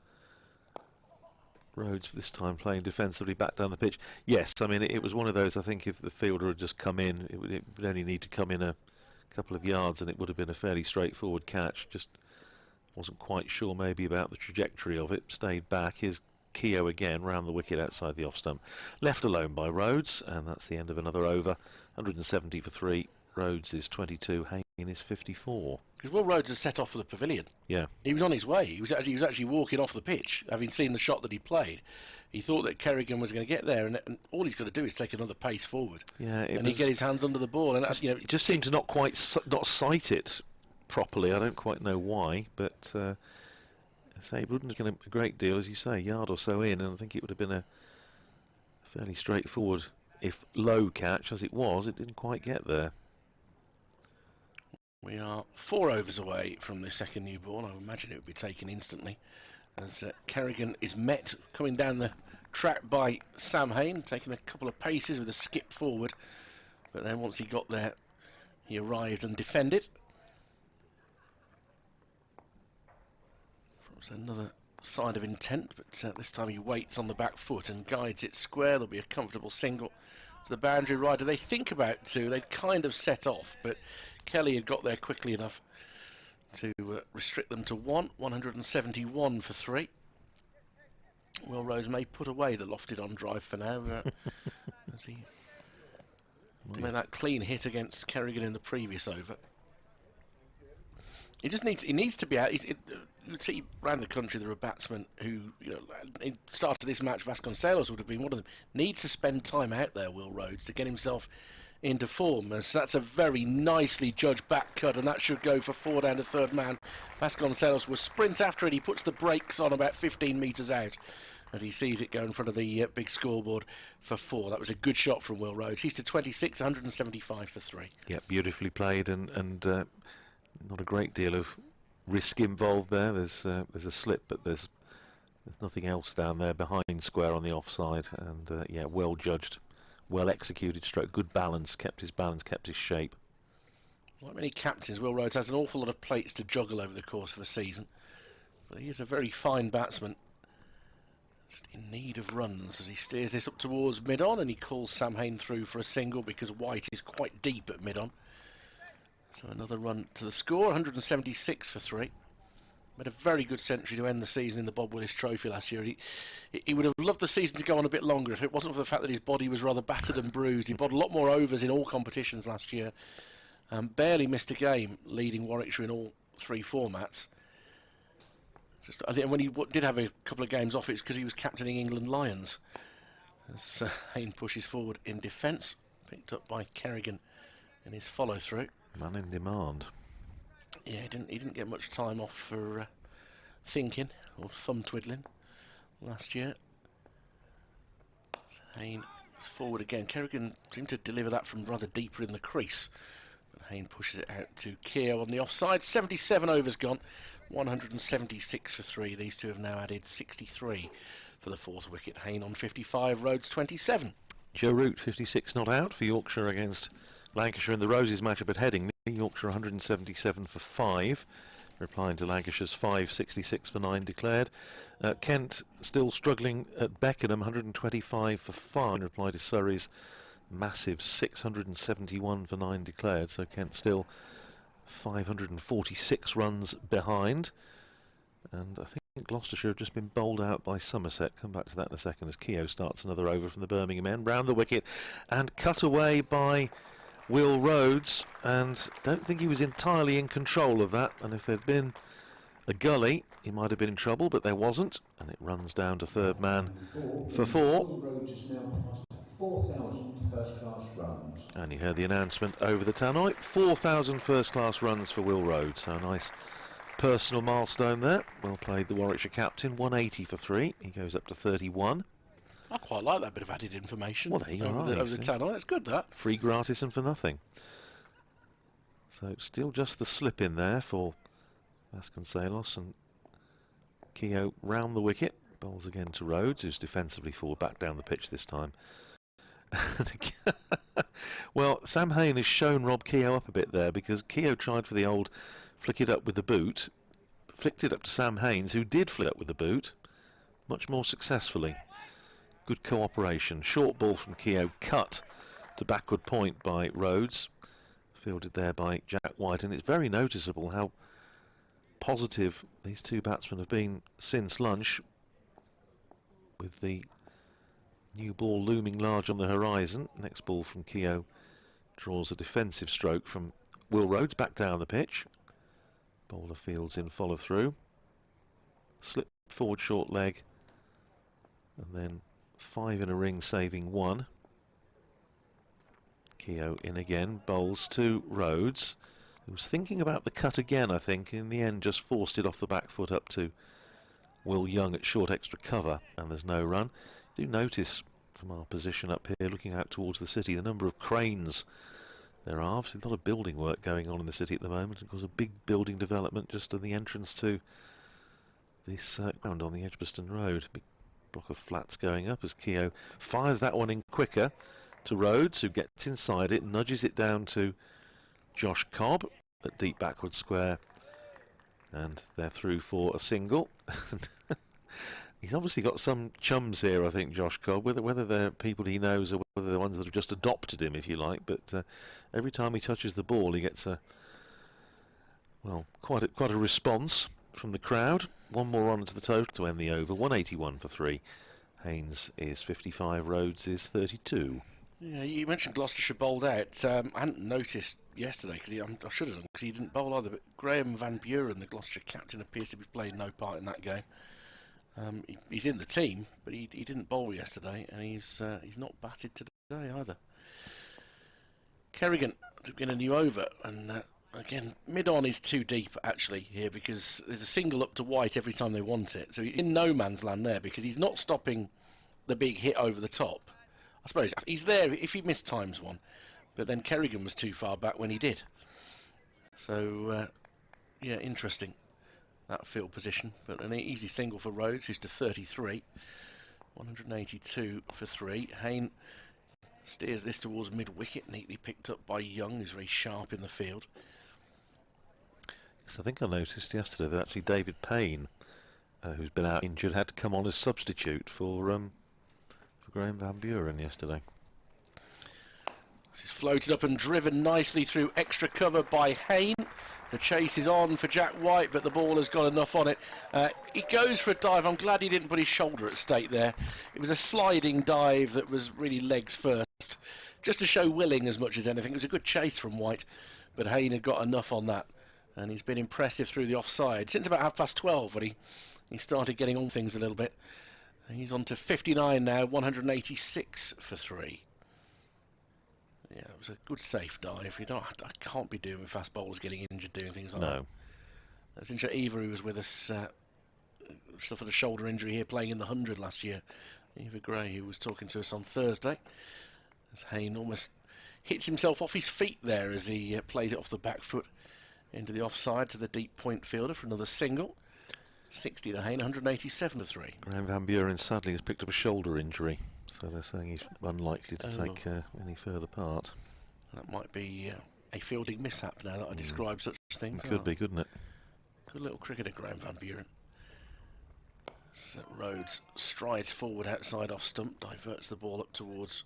B: Rhodes this time playing defensively back down the pitch. Yes, I mean it was one of those. I think if the fielder had just come in, it would only need to come in a couple of yards, and it would have been a fairly straightforward catch. Just wasn't quite sure maybe about the trajectory of it, stayed back. Here's Keogh again, round the wicket outside the off stump. Left alone by Rhodes, and that's the end of another over. 170 for 3. Rhodes is 22, Hayne is 54.
A: Because Will Rhodes has set off for the pavilion.
B: Yeah.
A: He was on his way. He was actually walking off the pitch, having seen the shot that he played. He thought that Kerrigan was going to get there, and all he's got to do is take another pace forward.
B: Yeah,
A: and he get his hands under the ball, and that's,
B: it just seemed to not sight it properly. I don't quite know why, but I say it wouldn't have been a great deal, as you say, yard or so in, and I think it would have been a fairly straightforward, if low catch as it was. It didn't quite get there.
A: We are 4 overs away from the second new ball. I imagine it would be taken instantly, as Kerrigan is met coming down the track by Sam Hayne, taking a couple of paces with a skip forward, but then once he got there, he arrived and defended. It's another sign of intent, but this time he waits on the back foot and guides it square. There'll be a comfortable single to the boundary rider. They think about 2. They'd kind of set off, but Kelly had got there quickly enough to restrict them to 1. 171 for 3. Will Rhodes may put away the lofted on drive for now, as he made that clean hit against Kerrigan in the previous over. He needs to be out. You'd see around the country there are batsmen who, in the start of this match, Vasconcelos would have been one of them. Needs to spend time out there, Will Rhodes, to get himself into form. So that's a very nicely judged back cut, and that should go for 4 down to third man. Vasconcelos will sprint after it. He puts the brakes on about 15 metres out as he sees it go in front of the big scoreboard for 4. That was a good shot from Will Rhodes. He's to 26, 175 for 3.
B: Yeah, beautifully played, and not a great deal of risk involved there. There's a slip, but there's nothing else down there behind square on the offside, and yeah, well judged, well executed stroke, good balance, kept his shape.
A: Like many captains, Will Rhodes has an awful lot of plates to juggle over the course of a season, but he is a very fine batsman, just in need of runs as he steers this up towards mid-on, and he calls Sam Hayne through for a single because White is quite deep at mid-on. So another run to the score, 176 for 3. Made a very good century to end the season in the Bob Willis Trophy last year. He would have loved the season to go on a bit longer if it wasn't for the fact that his body was rather battered and bruised. He bowled a lot more overs in all competitions last year. Barely missed a game, leading Warwickshire in all 3 formats. I think when he did have a couple of games off, it's because he was captaining England Lions. As Hayne pushes forward in defence, picked up by Kerrigan in his follow-through.
B: Man in demand.
A: Yeah, he didn't get much time off for thinking or thumb twiddling last year. Hayne forward again. Kerrigan seemed to deliver that from rather deeper in the crease. But Hayne pushes it out to Keogh on the offside. 77 overs gone. 176 for 3. These two have now added 63 for the 4th wicket. Hayne on 55, Rhodes 27.
B: Joe Root 56 not out for Yorkshire against Lancashire in the Roses matchup at Headingley. Yorkshire 177 for 5, replying to Lancashire's 566 for 9 declared. Kent still struggling at Beckenham, 125 for 5, reply to Surrey's massive 671 for 9 declared. So Kent still 546 runs behind. And I think Gloucestershire have just been bowled out by Somerset. Come back to that in a second as Keogh starts another over from the Birmingham end. Round the wicket and cut away by Will Rhodes, and don't think he was entirely in control of that, and if there'd been a gully he might have been in trouble, but there wasn't, and it runs down to third man for 4.
Q: Rhodes is now past 4,000 first-class runs.
B: And you heard the announcement over the tannoy, 4,000 first-class runs for Will Rhodes, so a nice personal milestone there. Well played, the Warwickshire captain, 180 for 3, he goes up to 31.
A: I quite like that bit of added information.
B: Well, there you
A: over the tannoy. It's good, that.
B: Free, gratis and for nothing. So still just the slip in there for Vasconcelos, and Keogh round the wicket. Bowls again to Rhodes, who's defensively forward, back down the pitch this time. Well, Sam Hayne has shown Rob Keogh up a bit there, because Keogh tried for the old flick it up with the boot, flicked it up to Sam Haynes, who did flick up with the boot, much more successfully. Good cooperation. Short ball from Keogh, cut to backward point by Rhodes, fielded there by Jack White, and it's very noticeable how positive these two batsmen have been since lunch, with the new ball looming large on the horizon. Next ball from Keogh draws a defensive stroke from Will Rhodes back down the pitch. Bowler fields in follow through. Slip forward short leg. And then 5 in a ring, saving 1. Keogh in again, bowls to Rhodes, who was thinking about the cut again, I think. In the end, just forced it off the back foot up to Will Young at short extra cover, and there's no run. Do notice from our position up here, looking out towards the city, the number of cranes there are. Obviously, a lot of building work going on in the city at the moment. Of course, a big building development just at the entrance to this ground on the Edgbaston Road. Big block of flats going up as Keogh fires that one in quicker to Rhodes, who gets inside it, nudges it down to Josh Cobb at deep backward square, and they're through for a single. He's obviously got some chums here, I think, Josh Cobb, whether they're people he knows or whether they're ones that have just adopted him, if you like. But every time he touches the ball, he gets quite a response from the crowd. One more on to the total to end the over. 181 for 3. Haynes is 55, Rhodes is 32.
A: Yeah, you mentioned Gloucestershire bowled out. I hadn't noticed yesterday, because I should have done, because he didn't bowl either. But Graham Van Buren, the Gloucestershire captain, appears to be playing no part in that game. He's in the team, but he didn't bowl yesterday, and he's not batted today either. Kerrigan took in a new over, and again, mid-on is too deep actually here, because there's a single up to White every time they want it. So he's in no man's land there, because he's not stopping the big hit over the top. I suppose he's there if he missed times one, but then Kerrigan was too far back when he did. So yeah, interesting, that field position. But an easy single for Rhodes, who's to 33. 182 for 3. Hayne steers this towards mid-wicket, neatly picked up by Young, who's very sharp in the field.
B: So I think I noticed yesterday that actually David Payne, who's been out injured, had to come on as substitute for Graham Van Buren yesterday.
A: This is floated up and driven nicely through extra cover by Hayne. The chase is on for Jack White, but the ball has got enough on it. He goes for a dive. I'm glad he didn't put his shoulder at stake there. It was a sliding dive that was really legs first, just to show willing as much as anything. It was a good chase from White, but Hayne had got enough on that, and he's been impressive through the offside since about 12:30 when he started getting on things a little bit. He's on to 59 now, 186 for 3. Yeah, it was a good safe dive. I can't be doing with fast bowlers getting injured doing things like that. No. That's interesting. Eva, who was with us, suffered a shoulder injury here playing in the 100 last year. Eva Gray, who was talking to us on Thursday, as Hayne almost hits himself off his feet there as he plays it off the back foot into the offside to the deep point fielder for another single. 60 to Hayne, 187 to 3.
B: Graham Van Buren sadly has picked up a shoulder injury, so they're saying he's unlikely to take any further part.
A: That might be a fielding mishap now that I describe such things.
B: It could be, couldn't it?
A: Good little cricketer, Graham Van Buren. So Rhodes strides forward outside off stump, diverts the ball up towards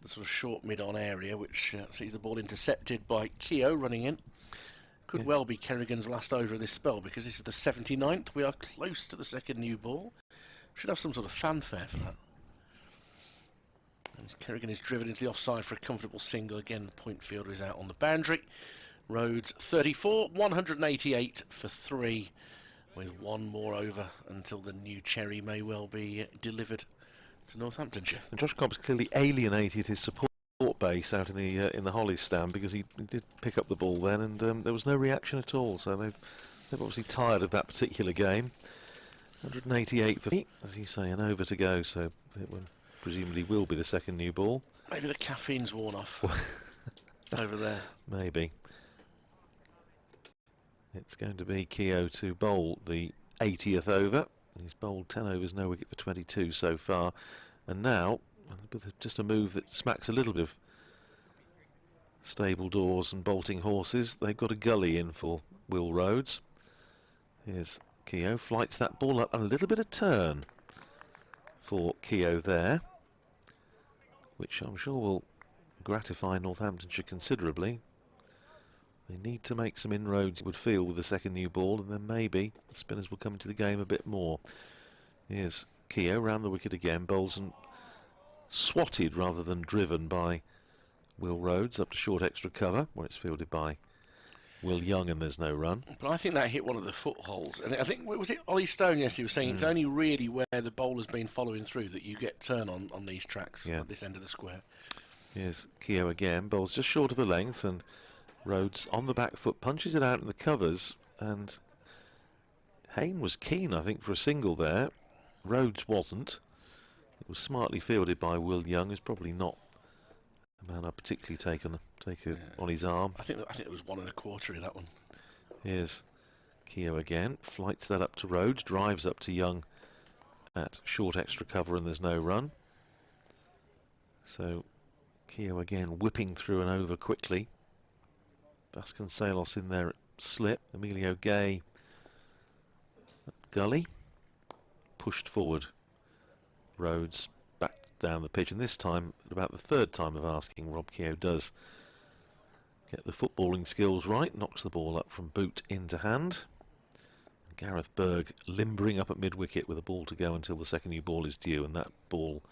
A: the sort of short mid-on area, which sees the ball intercepted by Keogh running in. Could well be Kerrigan's last over of this spell, because this is the 79th. We are close to the second new ball. Should have some sort of fanfare for that. And Kerrigan is driven into the offside for a comfortable single. Again, the point fielder is out on the boundary. Rhodes 34, 188 for 3, with one more over until the new cherry may well be delivered to Northamptonshire.
B: And Josh Cobb's clearly alienated his support base out in the Hollies stand, because he did pick up the ball then, and there was no reaction at all. So they've obviously tired of that particular game. 188 for, as you say, an over to go. So it presumably will be the second new ball.
A: Maybe the caffeine's worn off over there.
B: Maybe. It's going to be Keogh to bowl the 80th over. He's bowled 10 overs, no wicket for 22 so far, and now, with just a move that smacks a little bit of stable doors and bolting horses, they've got a gully in for Will Rhodes. Here's Keogh, flights that ball up, and a little bit of turn for Keogh there, which I'm sure will gratify Northamptonshire considerably. They need to make some inroads, would feel, with the second new ball, and then maybe the spinners will come into the game a bit more. Here's Keogh round the wicket again, bowls and swatted rather than driven by Will Rhodes up to short extra cover, where it's fielded by Will Young, and there's no run.
A: But I think that hit one of the footholds, and I think, was it Ollie Stone yesterday was saying it's only really where the bowler's been following through that you get turn on these tracks at this end of the square.
B: Here's Keogh again, bowls just short of a length, and Rhodes on the back foot punches it out in the covers, and Hayne was keen, I think, for a single there. Rhodes wasn't. It was smartly fielded by Will Young, who's probably not a man I'd particularly take on his arm.
A: I think it was 1 1/4 in that one.
B: Here's Keogh again, flights that up to Rhodes, drives up to Young at short extra cover, and there's no run. So Keogh again whipping through and over quickly. Vasconcelos in there at slip. Emilio Gay at gully. Pushed forward. Rhodes back down the pitch, and this time, at about the third time of asking, Rob Keogh does get the footballing skills right, knocks the ball up from boot into hand. Gareth Berg limbering up at mid-wicket with a ball to go until the second new ball is due, and that ball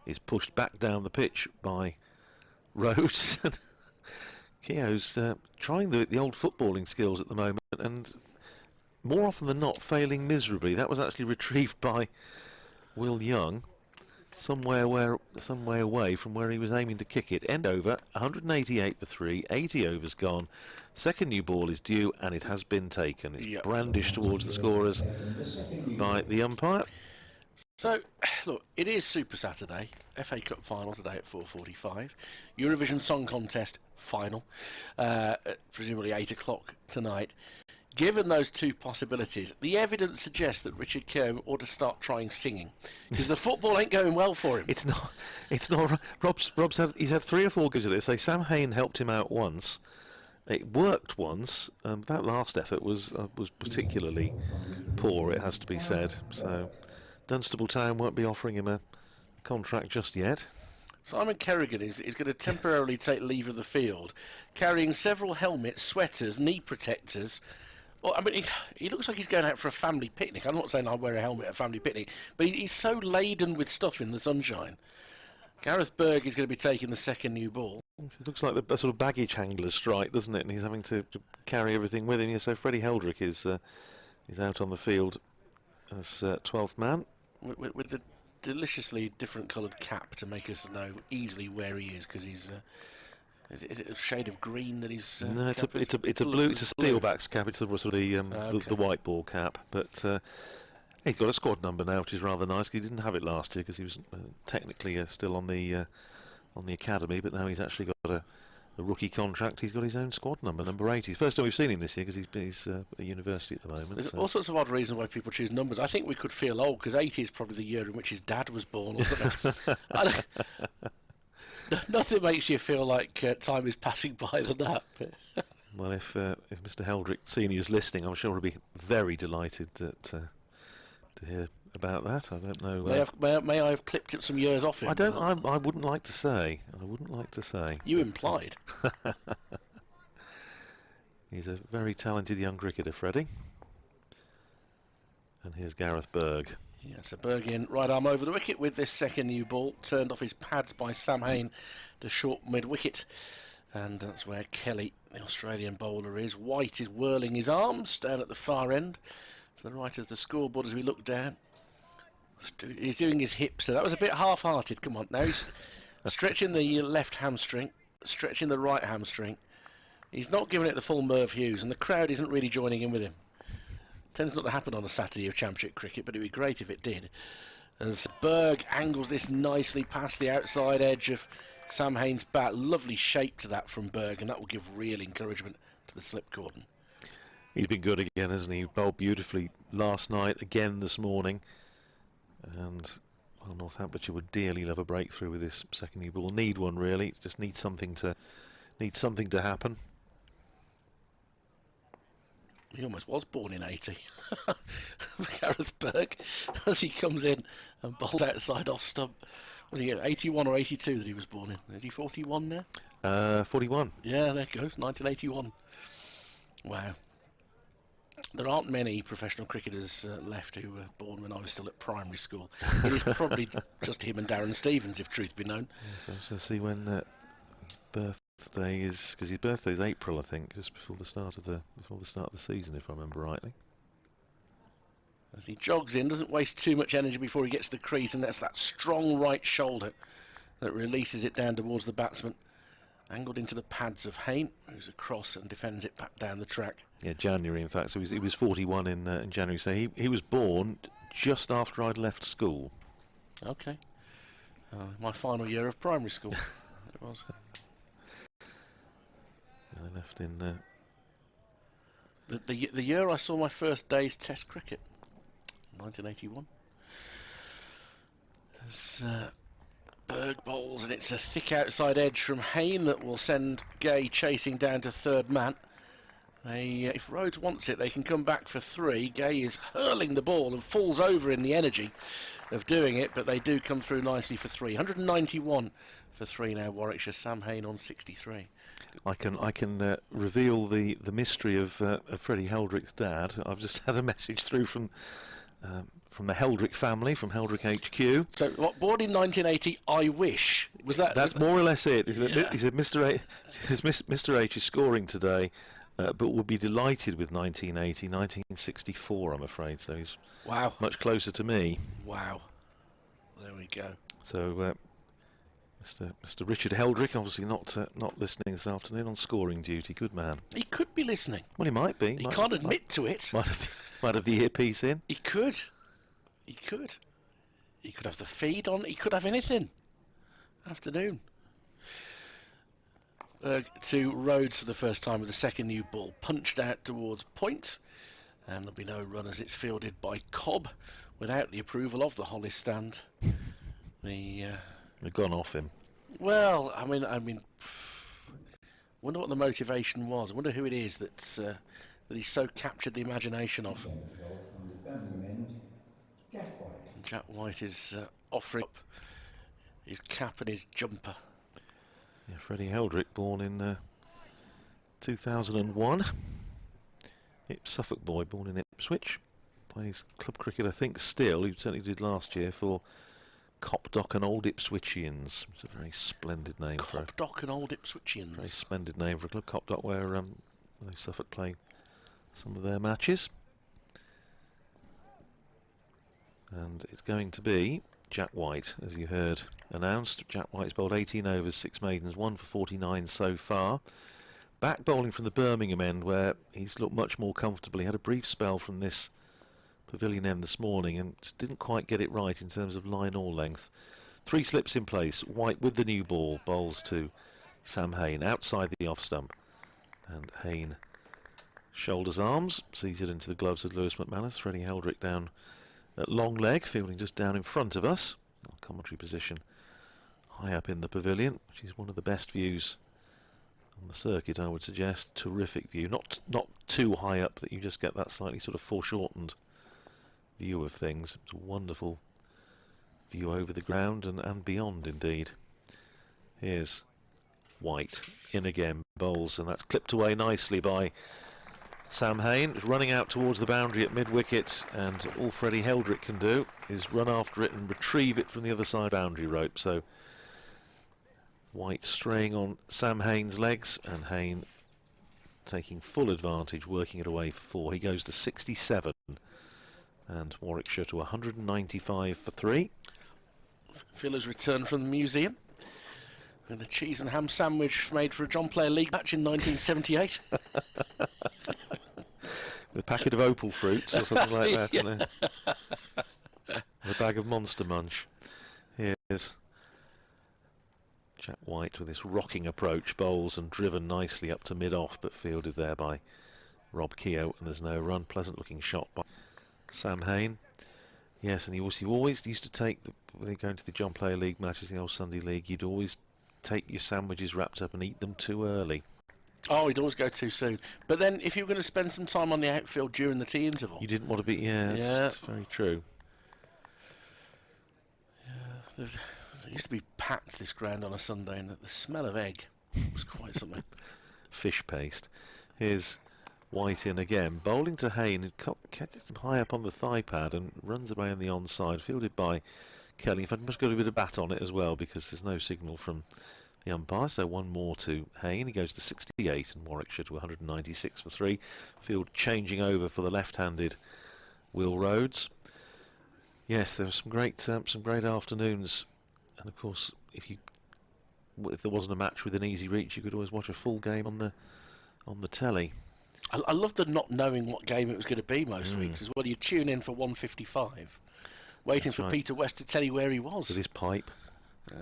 B: is pushed back down the pitch by Rhodes. Keogh's trying the old footballing skills at the moment, and more often than not failing miserably. That was actually retrieved by Will Young, some way away from where he was aiming to kick it. End over, 188 for 3, 80 overs gone. Second new ball is due, and it has been taken. It's brandished towards the scorers by the umpire.
A: So, look, it is Super Saturday, FA Cup final today at 4:45, Eurovision Song Contest final, presumably 8 o'clock tonight. Given those two possibilities, the evidence suggests that Richard Keogh ought to start trying singing, because the football ain't going well for him.
B: It's not. He's had 3 or 4 goes at it. Say Sam Hayne helped him out once. It worked once. That last effort was particularly poor, it has to be said. So Dunstable Town won't be offering him a contract just yet.
A: Simon Kerrigan is going to temporarily take leave of the field, carrying several helmets, sweaters, knee protectors. Well, I mean, he looks like he's going out for a family picnic. I'm not saying I'd wear a helmet at a family picnic, but he's so laden with stuff in the sunshine. Gareth Berg is going to be taking the second new ball.
B: It looks like a sort of baggage handler's strike, doesn't it? And he's having to carry everything with him. So Freddie Heldrick is out on the field as 12th man.
A: With the deliciously different coloured cap to make us know easily where he is, because he's is it a shade of green that he's
B: no, it's a blue, it's a steelback's cap. It's the sort of the white ball cap, but he's got a squad number now, which is rather nice. He didn't have it last year because he was technically still on the academy, but now he's actually got a rookie contract. He's got his own squad number, number 80. First time we've seen him this year because he's at university at the moment.
A: There's all sorts of odd reasons why people choose numbers. I think we could feel old because 80 is probably the year in which his dad was born or something. Nothing makes you feel like time is passing by than that.
B: Well, if Mr. Heldrick Senior is listening, I'm sure he'll be very delighted to hear about that. I don't know.
A: May I have clipped some years off him?
B: I wouldn't like to say.
A: You implied.
B: He's a very talented young cricketer, Freddie. And here's Gareth Berg.
A: Yeah, so Berg in, right arm over the wicket with this second new ball, turned off his pads by Sam Hayne, the short mid-wicket. And that's where Kelly, the Australian bowler, is. White is whirling his arms down at the far end, to the right of the scoreboard as we look down. He's doing his hips, so that was a bit half-hearted. Come on, now he's stretching the left hamstring, stretching the right hamstring. He's not giving it the full Merv Hughes, and the crowd isn't really joining in with him. Tends not to happen on a Saturday of Championship cricket, but it'd be great if it did. As Berg angles this nicely past the outside edge of Sam Hayne's bat. Lovely shape to that from Berg, and that will give real encouragement to the slip cordon.
B: He's been good again, hasn't he? He bowled beautifully last night, again this morning. And well, Northamptonshire would dearly love a breakthrough with this second new ball. Need one, really. It just needs something to happen.
A: He almost was born in 80. Gareth Berg, as he comes in and bowls outside off stump. Was he 81 or 82 that he was born in? Is he 41 now?
B: 41.
A: Yeah, there it goes, 1981. Wow. There aren't many professional cricketers left who were born when I was still at primary school. It is probably just him and Darren Stevens, if truth be known.
B: Yes, I shall see when birthday is, because his birthday is April, I think, just before the start of the season, if I remember rightly.
A: As he jogs in, doesn't waste too much energy before he gets to the crease, and that's that strong right shoulder that releases it down towards the batsman. Angled into the pads of Hayne, who's across and defends it back down the track.
B: Yeah, January, in fact. So he was 41 in January. So he was born just after I'd left school.
A: Okay. My final year of primary school. It was.
B: Yeah, they left in...
A: The year I saw my first day's Test cricket, 1981. As Berg bowls, and it's a thick outside edge from Hayne that will send Gay chasing down to third man. If Rhodes wants it, they can come back for 3. Gay is hurling the ball and falls over in the energy of doing it, but they do come through nicely for 3. 191 for 3 now, Warwickshire. Sam Hayne on 63.
B: I can reveal the mystery of Freddie Heldrick's dad. I've just had a message through from the Heldrick family, from Heldrick HQ.
A: So, what, born in 1980, I wish. Was that?
B: That's more or less it. He
A: Yeah.
B: said Mr. H is scoring today, but will be delighted with 1980, 1964, I'm afraid. So he's much closer to me.
A: Wow. There we go.
B: So, Mr. Richard Heldrick, obviously not listening this afternoon, on scoring duty. Good man.
A: He could be listening.
B: Well, he might be.
A: He can't admit to it.
B: Might have the earpiece in.
A: He could. He could. He could have the feed on. He could have anything. Afternoon. To Rhodes for the first time with the second new ball. Punched out towards point. And there'll be no run as it's fielded by Cobb without the approval of the Hollis stand.
B: They've gone off him.
A: Well, I mean, wonder what the motivation was. I wonder who it is that he's so captured the imagination of. Jack White is offering up his cap and his jumper.
B: Yeah, Freddie Heldrick, born in 2001. Suffolk boy, born in Ipswich. Plays club cricket, I think, still. He certainly did last year for Copdock and Old Ipswichians. It's a very splendid name for a
A: Copdock and Old Ipswichians.
B: very splendid name for a club. Copdock, where Suffolk play some of their matches. And it's going to be Jack White, as you heard announced. Jack White's bowled 18 overs, 6 maidens, 1 for 49 so far. Back bowling from the Birmingham end, where he's looked much more comfortable. He had a brief spell from this pavilion end this morning and just didn't quite get it right in terms of line or length. 3 slips in place. White with the new ball bowls to Sam Hayne outside the off stump, and Hayne shoulders arms, sees it into the gloves of Lewis McManus. Freddie Heldrick down at long leg, fielding just down in front of us. Our commentary position high up in the pavilion, which is one of the best views on the circuit, I would suggest. Terrific view, not too high up that you just get that slightly sort of foreshortened view of things. It's a wonderful view over the ground and beyond, indeed. Here's White in again, bowls, and that's clipped away nicely by Sam Hayne. It's running out towards the boundary at mid-wicket, and all Freddie Heldrick can do is run after it and retrieve it from the other side boundary rope. So White straying on Sam Hayne's legs, and Hayne taking full advantage, working it away for 4. He goes to 67. And Warwickshire to 195 for 3.
A: Phil's return from the museum with a cheese and ham sandwich made for a John Player League match in 1978.
B: With a packet of opal fruits or something like that. And a bag of Monster Munch. Here's Jack White with this rocking approach, bowls and driven nicely up to mid-off, but fielded there by Rob Keogh, and there's no run. Pleasant looking shot by Sam Hayne. Yes, and you always used to take, when you go into the John Player League matches, the old Sunday League, you'd always take your sandwiches wrapped up and eat them too early.
A: Oh, he'd always go too soon. But then if you were going to spend some time on the outfield during the tea interval,
B: you didn't want to be, it's very true.
A: Yeah, it used to be packed, this ground, on a Sunday, and the smell of egg was quite something.
B: Fish paste. Here's White in again, bowling to Hayne, who catches him high up on the thigh pad and runs away on the onside, fielded by Kelly. In fact, must got a bit of bat on it as well because there's no signal from the umpire. So one more to Hayne. He goes to 68 and Warwickshire to 196 for 3. Field changing over for the left-handed Will Rhodes. Yes, there were some great afternoons, and of course, if there wasn't a match within easy reach, you could always watch a full game on the telly.
A: I love the not knowing what game it was going to be most weeks as well. You tune in for 1:55, waiting for Peter West to tell you where he was.
B: With his pipe.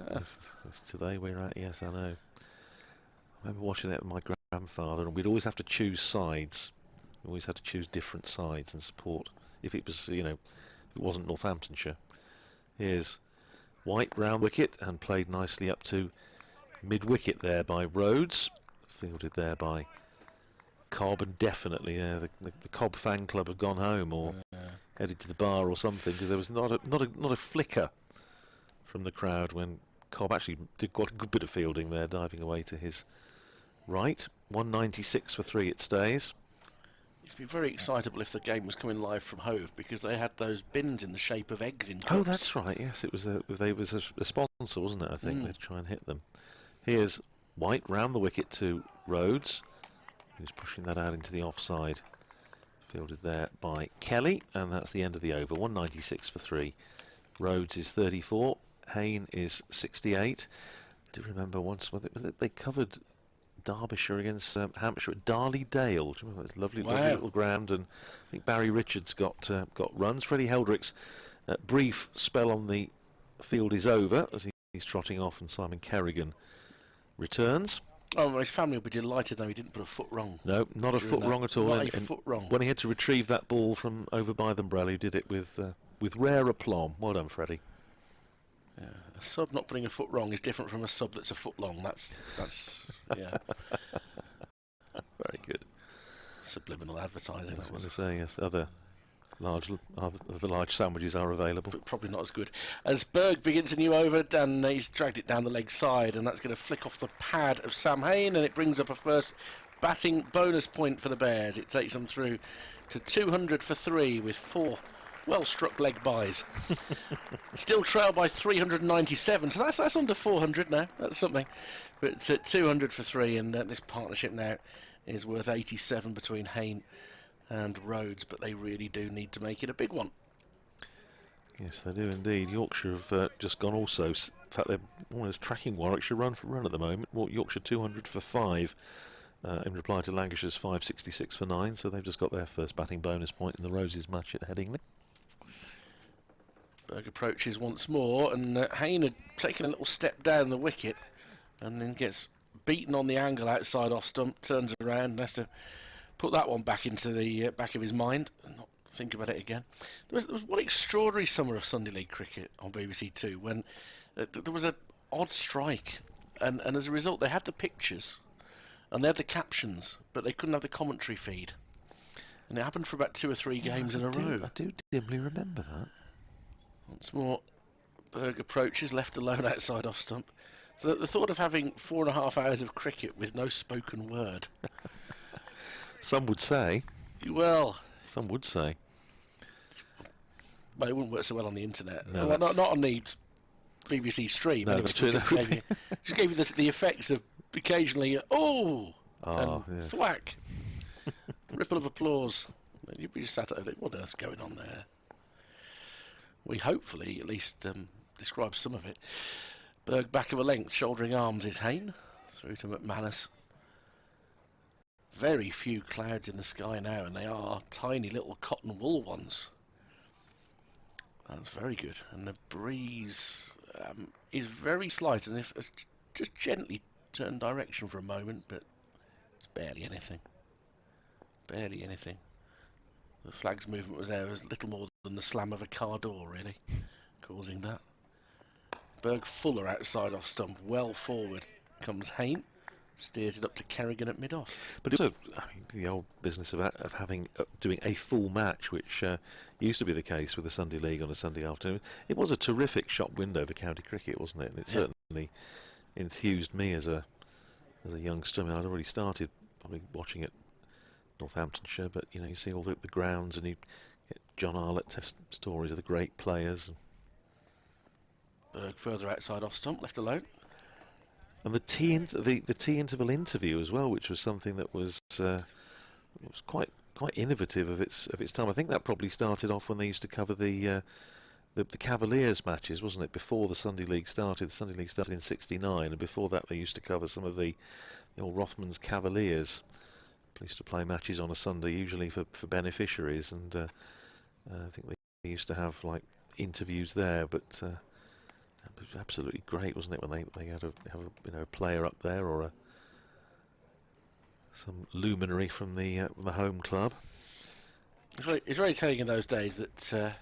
B: That's today we're at, yes, I know. I remember watching it with my grandfather, and we'd always have to choose sides. We always had to choose different sides and support. If it was, if it wasn't Northamptonshire. Here's White round wicket and played nicely up to mid-wicket there by Rhodes. Fielded there by Cobb, and definitely the Cobb fan club have gone home or headed to the bar or something, because there was not a flicker from the crowd when Cobb actually did quite a good bit of fielding there, diving away to his right. 196 for 3 it stays.
A: It'd be very excitable if the game was coming live from Hove, because they had those bins in the shape of eggs in cups.
B: Oh, that's right. Yes, it was a sponsor, wasn't it? I think they'd try and hit them. Here's White round the wicket to Rhodes, who's pushing that out into the offside. Fielded there by Kelly, and that's the end of the over. 196 for 3. Rhodes is 34. Hayne is 68. I do remember once they covered Derbyshire against Hampshire at Darley Dale. Do you remember that lovely little ground? And I think Barry Richards got runs. Freddie Heldrick's brief spell on the field is over as he's trotting off, and Simon Kerrigan returns.
A: Oh, well, his family will be delighted now he didn't put a foot wrong.
B: No, not a foot wrong at all.
A: Not a foot wrong.
B: When he had to retrieve that ball from over by the umbrella, he did it with rare aplomb. Well done, Freddie.
A: Yeah, a sub not putting a foot wrong is different from a sub that's a foot long. That's yeah.
B: Very good.
A: Subliminal advertising.
B: I was going to say, yes, other large sandwiches are available.
A: But probably not as good. As Berg begins a new over, and he's dragged it down the leg side, and that's going to flick off the pad of Sam Hayne, and it brings up a first batting bonus point for the Bears. It takes them through to 200 for 3 with 4 well-struck leg buys. Still trailed by 397, so that's under 400 now. That's something. But 200 for 3, and this partnership now is worth 87 between Hayne and Rhodes, but they really do need to make it a big one.
B: Yes, they do indeed. Yorkshire have just gone also. In fact, they're almost tracking Warwickshire run for run at the moment. Yorkshire 200 for 5 in reply to Lancashire's 566 for 9, so they've just got their first batting bonus point in the Roses match at Headingley.
A: Berg approaches once more, and Hayne had taken a little step down the wicket and then gets beaten on the angle outside off stump, turns around and has to put that one back into the back of his mind and not think about it again. There was one extraordinary summer of Sunday League cricket on BBC Two when there was an odd strike, and as a result they had the pictures and they had the captions, but they couldn't have the commentary feed. And it happened for about 2 or 3 games in a row.
B: I do dimly remember that.
A: Once more, Berg approaches, left alone outside off stump. So the thought of having 4.5 hours of cricket with no spoken word.
B: Some would say.
A: Well,
B: some would say.
A: But it wouldn't work so well on the internet.
B: No,
A: well, not on the BBC stream.
B: No,
A: anyway,
B: that's true.
A: Just gave you the effects of occasionally, and
B: yes.
A: thwack. Ripple of applause. You'd be just sat there, what on earth's going on there? We hopefully at least describe some of it. Berg back of a length, shouldering arms is Hayne. Through to McManus. Very few clouds in the sky now, and they are tiny little cotton wool ones. That's very good. And the breeze is very slight, and if it's just gently turned direction for a moment, but it's barely anything. Barely anything. The flag's movement was there as little more than the slam of a car door, really, causing that. Berg fuller outside off stump, well forward comes Hayne, steers it up to Kerrigan at mid-off.
B: But also, the old business of having doing a full match, which used to be the case with the Sunday League on a Sunday afternoon. It was a terrific shop window for county cricket, wasn't it? And it certainly enthused me as a youngster. I mean, I'd already started probably watching it Northamptonshire, but you know, you see all the grounds, and you get John Arlett stories of the great players.
A: Berg further outside off stump, left alone.
B: And the tea interval interview as well, which was something that was quite innovative of its time. I think that probably started off when they used to cover the Cavaliers matches, wasn't it? Before the Sunday League started. The Sunday League started in '69, and before that they used to cover some of the old Rothmans Cavaliers. They used to play matches on a Sunday, usually for beneficiaries, and I think they used to have like interviews there. But it was absolutely great, wasn't it, when they had a player up there, or some luminary from the home club.
A: It's very telling in those days that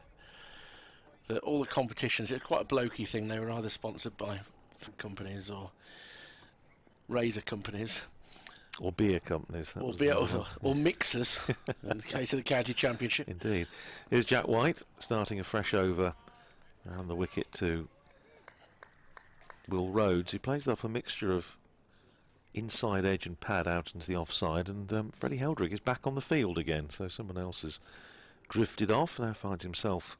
A: all the competitions, it's quite a blokey thing. They were either sponsored by food companies or razor companies,
B: or beer companies,
A: or mixers. In the case of the county championship.
B: Indeed. Here's Jack White starting a fresh over around the wicket to Will Rhodes, who plays off a mixture of inside edge and pad out into the offside, and Freddie Heldrick is back on the field again, so someone else has drifted off, now finds himself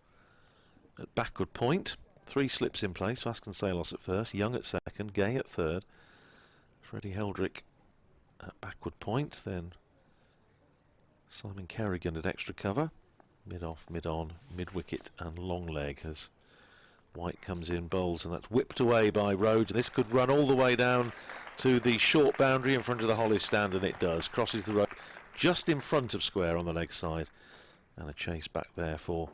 B: at backward point. 3 slips in place, Vasconcelos at first, Young at second, Gay at third, Freddie Heldrick at backward point, then Simon Kerrigan at extra cover, mid off, mid on, mid wicket and long leg as White comes in, bowls, and that's whipped away by Rhodes. This could run all the way down to the short boundary in front of the Holly stand, and it does. Crosses the road just in front of square on the leg side, and a chase back there for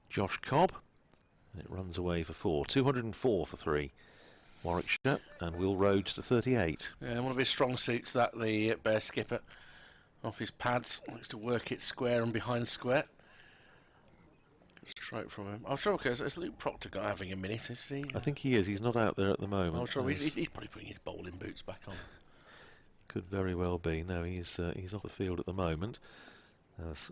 B: Josh Cobb, and it runs away for 4. 204 for 3. Warwickshire, and Will Rhodes to 38.
A: Yeah, one of his strong suits, that the Bear skipper, off his pads, likes to work it square and behind square. Straight from him. I'm sure, okay, is Luke Proctor guy having a minute, is he?
B: I think he is. He's not out there at the moment.
A: I'm sure he's probably putting his bowling boots back on.
B: Could very well be. No, he's off the field at the moment. As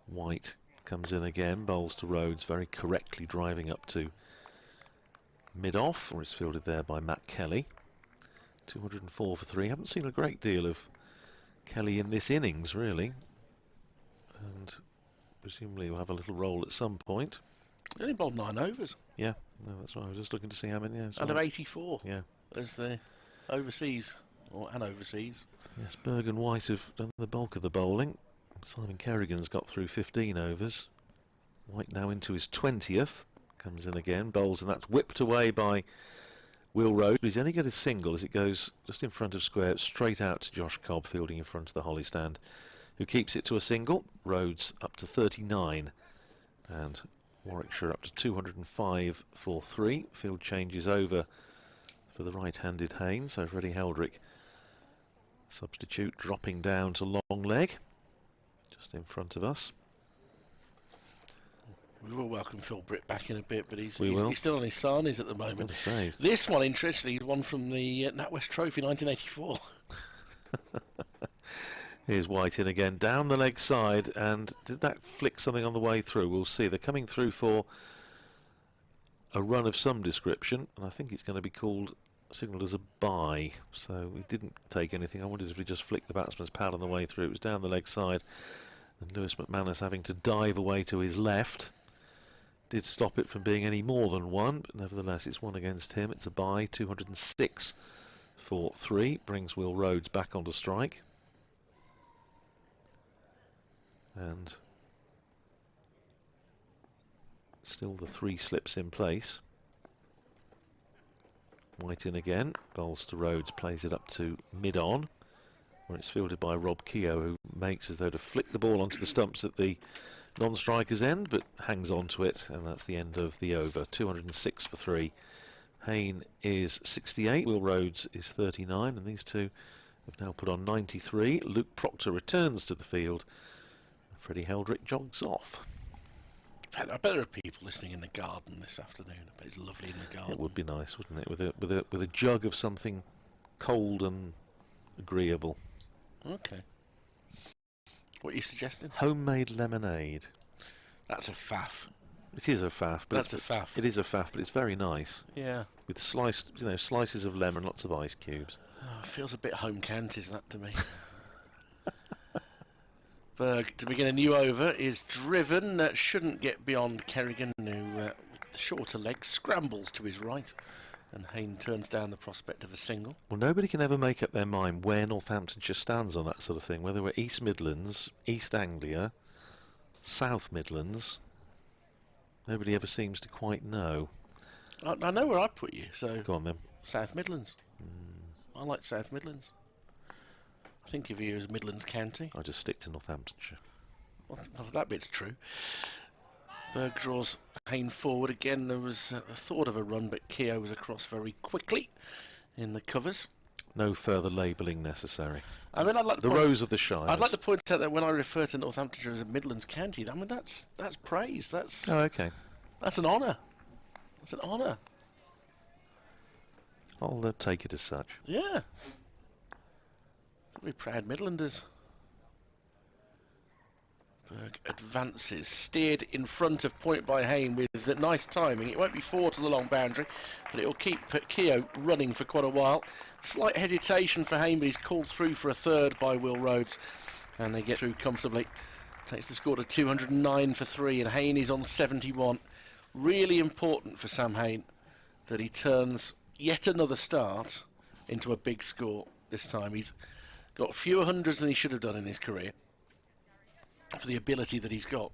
B: White comes in again, bowls to Rhodes, very correctly driving up to mid-off, or it's fielded there by Matt Kelly. 204 for 3. Haven't seen a great deal of Kelly in this innings, really. And presumably he'll have a little role at some point.
A: He only bowled 9 overs.
B: Yeah, no, that's right. I was just looking to see how many. Yeah,
A: out of 84.
B: Yeah.
A: As the overseas, or an overseas.
B: Yes, Berg and White have done the bulk of the bowling. Simon Kerrigan's got through 15 overs. White now into his 20th. Comes in again, bowls, and that's whipped away by Will Rhodes. But he's only got a single as it goes just in front of square, straight out to Josh Cobb, fielding in front of the Holly stand, who keeps it to a single. Rhodes up to 39, and Warwickshire up to 205 for 3. Field changes over for the right-handed Haynes, so Freddie Heldrick, substitute, dropping down to long leg, just in front of us.
A: We will welcome Phil Britt back in a bit, but he's still on his sarnies at the moment. This one, interestingly, is one from the NatWest Trophy 1984.
B: Here's White in again, down the leg side, and did that flick something on the way through? We'll see. They're coming through for a run of some description, and I think it's going to be signalled as a bye. So we didn't take anything. I wondered if we just flicked the batsman's pad on the way through. It was down the leg side, and Lewis McManus having to dive away to his left. Did stop it from being any more than 1, but nevertheless it's 1 against him. It's a bye. 206 for 3. Brings Will Rhodes back onto strike. And still the 3 slips in place. White in again, bowls to Rhodes, plays it up to mid-on, where it's fielded by Rob Keogh, who makes as though to flick the ball onto the stumps at the non-striker's end, but hangs on to it, and that's the end of the over. 206 for 3. Hayne is 68, Will Rhodes is 39, and these two have now put on 93. Luke Proctor returns to the field. Freddie Heldrick jogs off.
A: I bet there are people listening in the garden this afternoon. I bet it's lovely in the garden.
B: It would be nice, wouldn't it? With a jug of something cold and agreeable.
A: Okay. What are you suggesting?
B: Homemade lemonade.
A: That's a faff.
B: It is a faff. But
A: That's a faff.
B: It is a faff, but it's very nice.
A: Yeah.
B: With slices of lemon, lots of ice cubes.
A: Oh, it feels a bit home counties, that, to me. Berg to begin a new over is driven, shouldn't get beyond Kerrigan, who with the shorter leg scrambles to his right, and Hayne turns down the prospect of a single.
B: Well, nobody can ever make up their mind where Northamptonshire stands on that sort of thing, whether we're East Midlands, East Anglia, South Midlands. Nobody ever seems to quite know.
A: I know where I put you, so
B: go on then.
A: South Midlands. I like South Midlands. I think of you as Midlands County.
B: I just stick to Northamptonshire.
A: Well, that bit's true. Berg draws Hayne forward again. There was the thought of a run, but Keogh was across very quickly in the covers.
B: No further labelling necessary.
A: I mean, I'd like
B: the Rose of the Shires.
A: I'd like to point out that when I refer to Northamptonshire as a Midlands County, I mean that's praise. That's
B: okay.
A: That's an honour. That's an honour.
B: I'll take it as such.
A: Yeah. Got to be proud Midlanders. Berg advances, steered in front of point by Hayne with nice timing. It won't be 4 to the long boundary, but it will keep Keogh running for quite a while. Slight hesitation for Hayne, but he's called through for a third by Will Rhodes, and they get through comfortably. Takes the score to 209 for 3, and Hayne is on 71. Really important for Sam Hayne that he turns yet another start into a big score this time. He's got fewer hundreds than he should have done in his career, for the ability that he's got.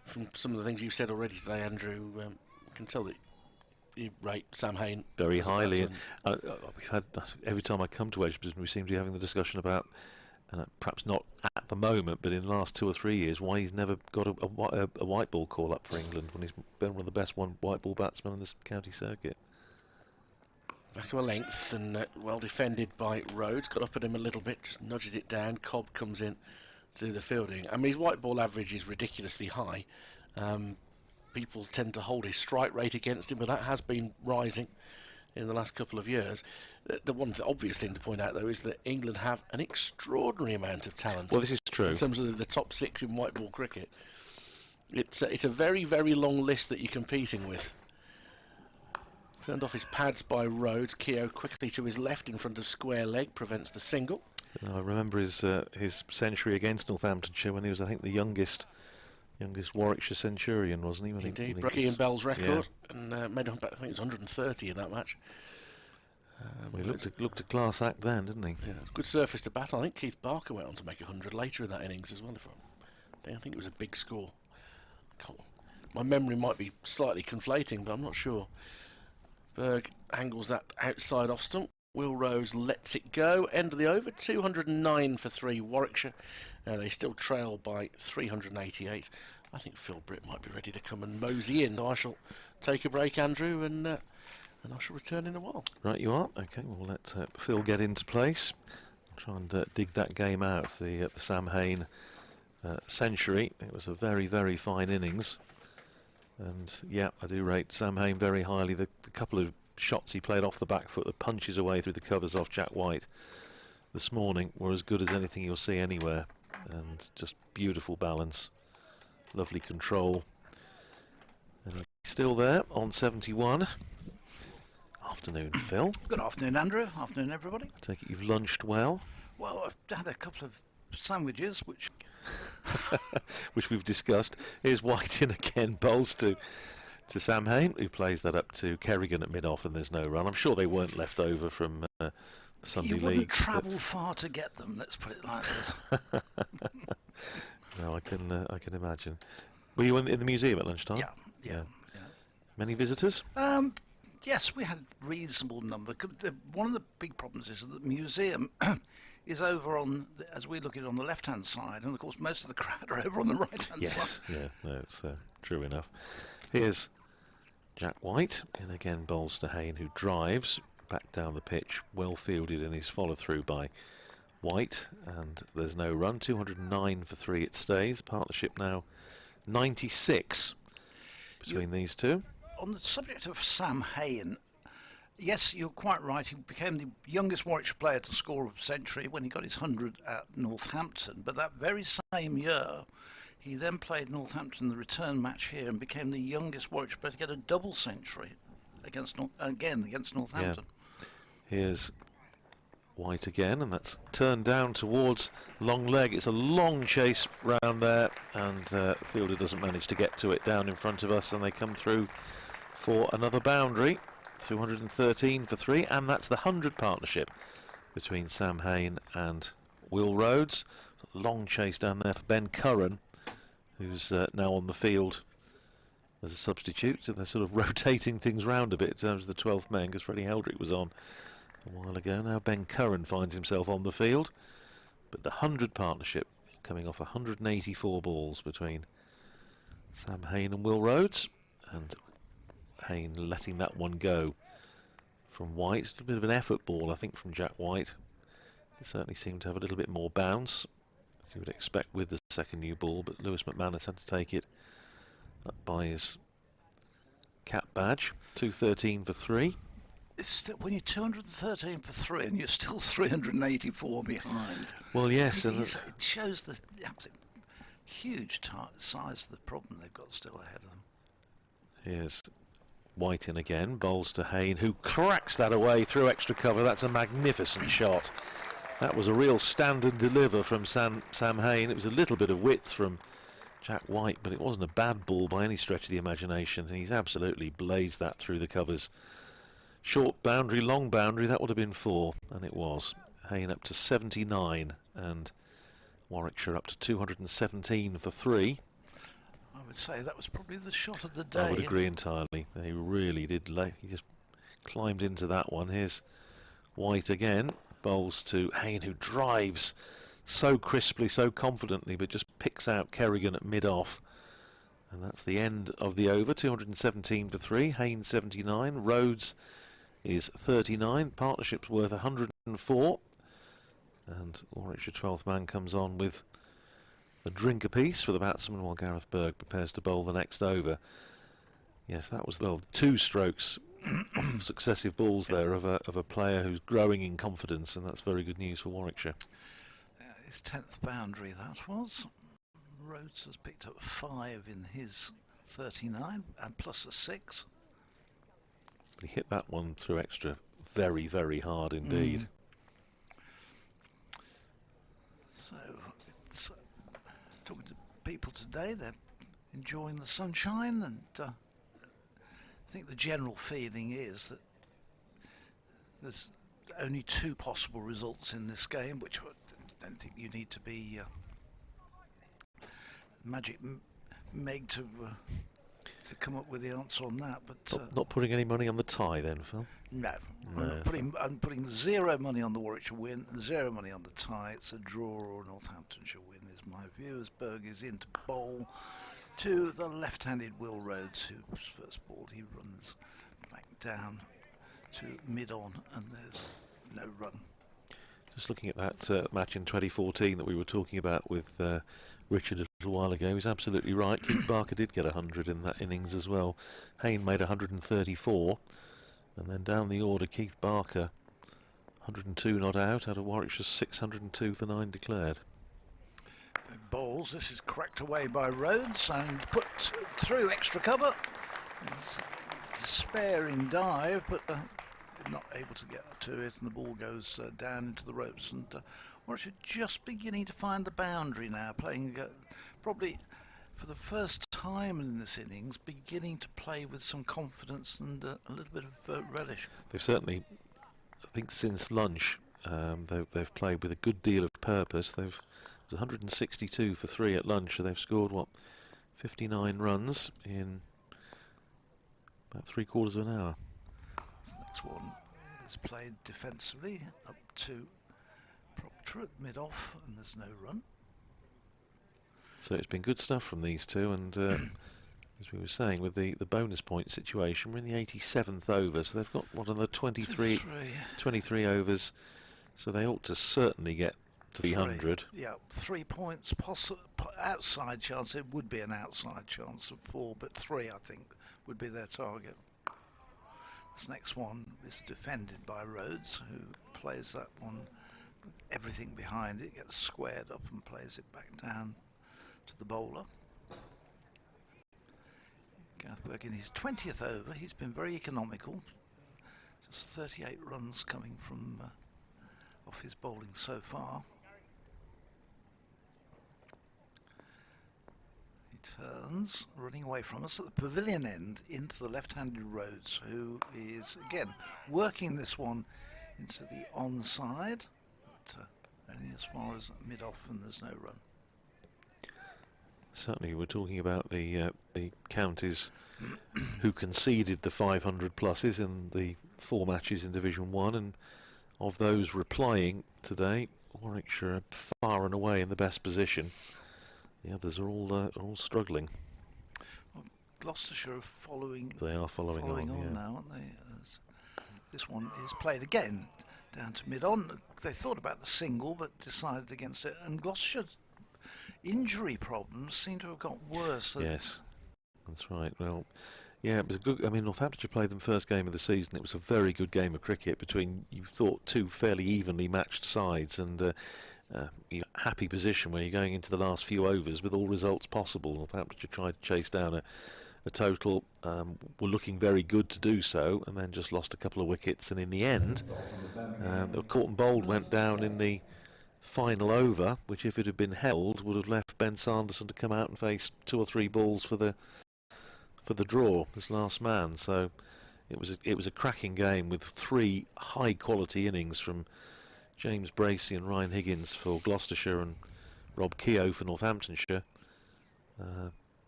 A: From some of the things you've said already today, Andrew, I can tell that you rate Sam Hayne
B: very highly. We've had, every time I come to Edgbaston, we seem to be having the discussion about, perhaps not at the moment, but in the last 2 or 3 years, why he's never got a white ball call up for England when he's been one of the best white ball batsmen in this county circuit.
A: Back of a length and well defended by Rhodes. Got up at him a little bit, just nudges it down. Cobb comes in through the fielding. I mean, his white ball average is ridiculously high. People tend to hold his strike rate against him, but that has been rising in the last couple of years. The one obvious thing to point out, though, is that England have an extraordinary amount of talent.
B: Well, this is true.
A: In terms of the top 6 in white ball cricket. It's a very, very long list that you're competing with. Turned off his pads by Rhodes. Keogh quickly to his left in front of square leg, prevents the single.
B: I remember his century against Northamptonshire when he was, I think, the youngest Warwickshire centurion, wasn't he?
A: Indeed, broke Ian Bell's record, and made, I think it was 130 in that match.
B: He looked a class act then, didn't he?
A: Yeah, good surface to bat. I think Keith Barker went on to make 100 later in that innings as well. I think it was a big score. My memory might be slightly conflating, but I'm not sure. Berg angles that outside off stump. Will Rose lets it go. End of the over. 209 for 3 Warwickshire. They still trail by 388. I think Phil Britt might be ready to come and mosey in. So I shall take a break, Andrew, and I shall return in a while.
B: Right, you are. Okay, we'll let Phil get into place. Try and dig that game out. The Sam Hayne century. It was a very, very fine innings. And yeah, I do rate Sam Hayne very highly. The couple of shots he played off the back foot, the punches away through the covers off Jack White this morning, were as good as anything you'll see anywhere. And just beautiful balance, lovely control. And he's still there on 71. Afternoon, Phil.
C: Good afternoon, Andrew. Afternoon, everybody.
B: I take it you've lunched well.
C: Well, I've had a couple of sandwiches, which
B: which we've discussed. Here's White in again, bowls to Sam Hayne, who plays that up to Kerrigan at mid-off, and there's no run. I'm sure they weren't left over from the Sunday League.
C: You wouldn't travel far to get them, let's put it like this.
B: No, I can imagine. Were you in the museum at lunchtime?
C: Yeah.
B: Many visitors?
C: Yes, we had a reasonable number. One of the big problems is that the museum is over on, as we look at it, on the left-hand side, and of course most of the crowd are over on the right-hand side.
B: Yeah, no, it's true enough. Here's Jack White, and again bowls to Hayne, who drives back down the pitch, well fielded in his follow-through by White, and there's no run. 209 for 3 it stays. Partnership now 96 between these two.
C: On the subject of Sam Hayne, yes, you're quite right. He became the youngest Warwickshire player to score a century when he got his 100 at Northampton. But that very same year, he then played Northampton the return match here and became the youngest Warwickshire player to get a double century against Northampton.
B: Yeah. Here's White again, and that's turned down towards long leg. It's a long chase round there, and fielder doesn't manage to get to it down in front of us, and they come through for another boundary. 213 for 3, and that's the 100 partnership between Sam Hain and Will Rhodes. A long chase down there for Ben Curran, who's now on the field as a substitute. So they're sort of rotating things round a bit in terms of the 12th men, because Freddie Heldrick was on a while ago. Now Ben Curran finds himself on the field, but the 100 partnership coming off 184 balls between Sam Hain and Will Rhodes, and Hain letting that one go from White. It's a bit of an effort ball, I think, from Jack White. It certainly seemed to have a little bit more bounce, as you would expect with the second new ball, but Lewis McManus had to take it up by his cap badge. 213 for 3.
C: It's still, when you're 213 for 3 and you're still 384 behind.
B: Well, yes,
C: and it shows the huge size of the problem they've got still ahead of them.
B: Here's White in again, bowls to Hain, who cracks that away through extra cover. That's a magnificent shot. That was a real stand and deliver from Sam Hain. It was a little bit of width from Jack White, but it wasn't a bad ball by any stretch of the imagination, and he's absolutely blazed that through the covers. Short boundary, long boundary, that would have been 4, and it was. Hain up to 79, and Warwickshire up to 217 for 3.
C: I would say that was probably the shot of the day.
B: I would agree entirely. He really did. He just climbed into that one. Here's White again. Bowls to Hain, who drives so crisply, so confidently, but just picks out Kerrigan at mid-off. And that's the end of the over. 217 for 3. Hain 79. Rhodes is 39. Partnership's worth 104. And Warwickshire 12th man comes on with a drink apiece for the batsman while Gareth Berg prepares to bowl the next over. Yes, that was the 2 strokes of successive balls there of a player who's growing in confidence, and that's very good news for Warwickshire.
C: His 10th boundary that was. Rhodes has picked up 5 in his 39 and plus a 6.
B: He hit that one through extra very, very hard indeed.
C: So it's talking to people today, they're enjoying the sunshine, and I think the general feeling is that there's only 2 possible results in this game, which I don't think you need to be Magic Meg to come up with the answer on that. But
B: not putting any money on the tie then, Phil?
C: No. I'm putting 0 money on the Warwickshire win, 0 money on the tie. It's a draw or Northamptonshire win is my view, as Berg is in to bowl to the left-handed Will Rhodes, who's first ball. He runs back down to mid-on, and there's no run.
B: Just looking at that match in 2014 that we were talking about with Richard a little while ago, he's absolutely right. Keith Barker did get 100 in that innings as well. Hain made 134, and then down the order, Keith Barker 102 not out of Warwickshire's 602 for 9 declared.
C: Bowls, this is cracked away by Rhodes and put through extra cover. It's a despairing dive, but not able to get to it, and the ball goes down into the ropes, and Warwickshire just beginning to find the boundary now, playing probably for the first time in this innings, beginning to play with some confidence and a little bit of relish.
B: They've certainly, I think since lunch, they've played with a good deal of purpose. It was 162 for 3 at lunch, so they've scored, 59 runs in about 3/4 of an hour.
C: The next one is played defensively up to Proctor at mid-off, and there's no run.
B: So it's been good stuff from these two, and as we were saying, with the bonus point situation, we're in the 87th over, so they've got another 23 overs, so they ought to certainly get to the 100.
C: Yeah, 3 points, outside chance. It would be an outside chance of 4, but 3 I think would be their target. This next one is defended by Rhodes, who plays that one with everything behind it, gets squared up and plays it back down to the bowler. Gareth Berg in his 20th over. He's been very economical. Just 38 runs coming from off his bowling so far. He turns, running away from us at the pavilion end into the left-handed Rhodes, who is again working this one into the onside, but only as far as mid-off, and there's no run.
B: Certainly, we're talking about the counties who conceded the 500 pluses in the 4 matches in Division 1, and of those replying today, Warwickshire are far and away in the best position. The others are all struggling.
C: Well, Gloucestershire are following.
B: They are following on yeah.
C: Now, aren't they? This one is played again down to mid-on. They thought about the single, but decided against it. And Gloucestershire's injury problems seem to have got worse.
B: Yes, that's right. Well, yeah, it was a good. I mean, Northamptonshire played them first game of the season. It was a very good game of cricket between, you thought, 2 fairly evenly matched sides, and happy position where you're going into the last few overs with all results possible. Northamptonshire tried to chase down a total, were looking very good to do so, and then just lost a couple of wickets. And in the end, the Court and Bold went down in the final over, which, if it had been held, would have left Ben Sanderson to come out and face 2 or 3 balls for the draw as last man. So it was a cracking game with 3 high quality innings from James Bracey and Ryan Higgins for Gloucestershire and Rob Keogh for Northamptonshire.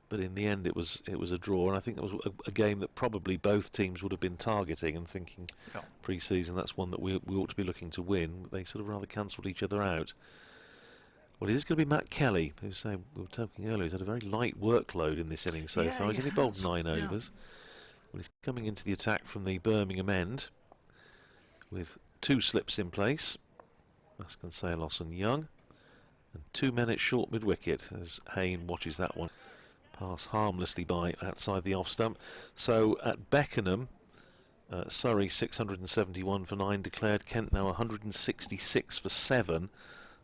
B: But in the end, it was a draw, and I think it was a game that probably both teams would have been targeting and thinking pre-season that's one that we ought to be looking to win. They sort of rather cancelled each other out. Well, it is going to be Matt Kelly, who we were talking earlier. He's had a very light workload in this inning so far. He's only bowled 9 overs. Well, he's coming into the attack from the Birmingham end with 2 slips in place. Vasconcelos and Young, and 2 men at short mid-wicket as Hayne watches that one pass harmlessly by outside the off stump. So at Beckenham, Surrey 671 for 9 declared, Kent now 166 for 7,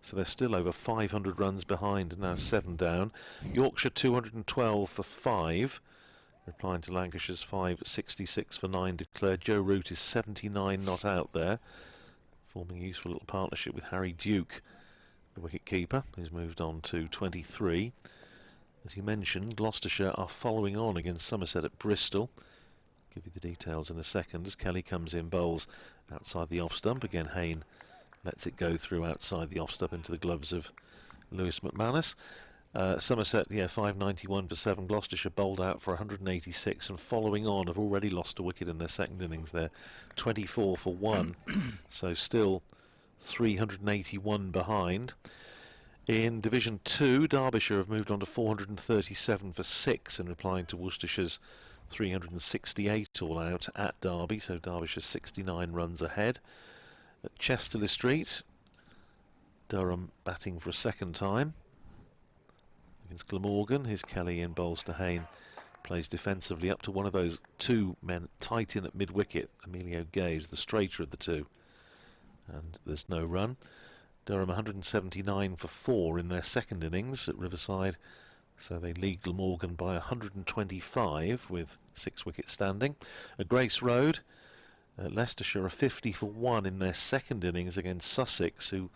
B: so they're still over 500 runs behind and now 7 down. Yorkshire 212 for 5, replying to Lancashire's 566 for 9 declared. Joe Root is 79 not out there, forming a useful little partnership with Harry Duke, the wicket-keeper, who's moved on to 23. As you mentioned, Gloucestershire are following on against Somerset at Bristol. Give you the details in a second as Kelly comes in, bowls outside the off-stump. Again, Hayne lets it go through outside the off-stump into the gloves of Lewis McManus. Somerset, 591 for 7. Gloucestershire bowled out for 186, and following on have already lost a wicket in their second innings there, 24 for 1. So still 381 behind. In Division 2, Derbyshire have moved on to 437 for 6 in replying to Worcestershire's 368 all out at Derby, so Derbyshire 69 runs ahead. At Chesterley Street, Durham batting for a second time against Glamorgan. Here's Kelly in, bowls to Hayne, plays defensively up to one of those 2 men tight in at mid-wicket. Emilio Gaze, the straighter of the 2, and there's no run. Durham 179 for 4 in their second innings at Riverside, so they lead Glamorgan by 125 with 6 wickets standing. At Grace Road, Leicestershire are 50 for 1 in their second innings against Sussex, who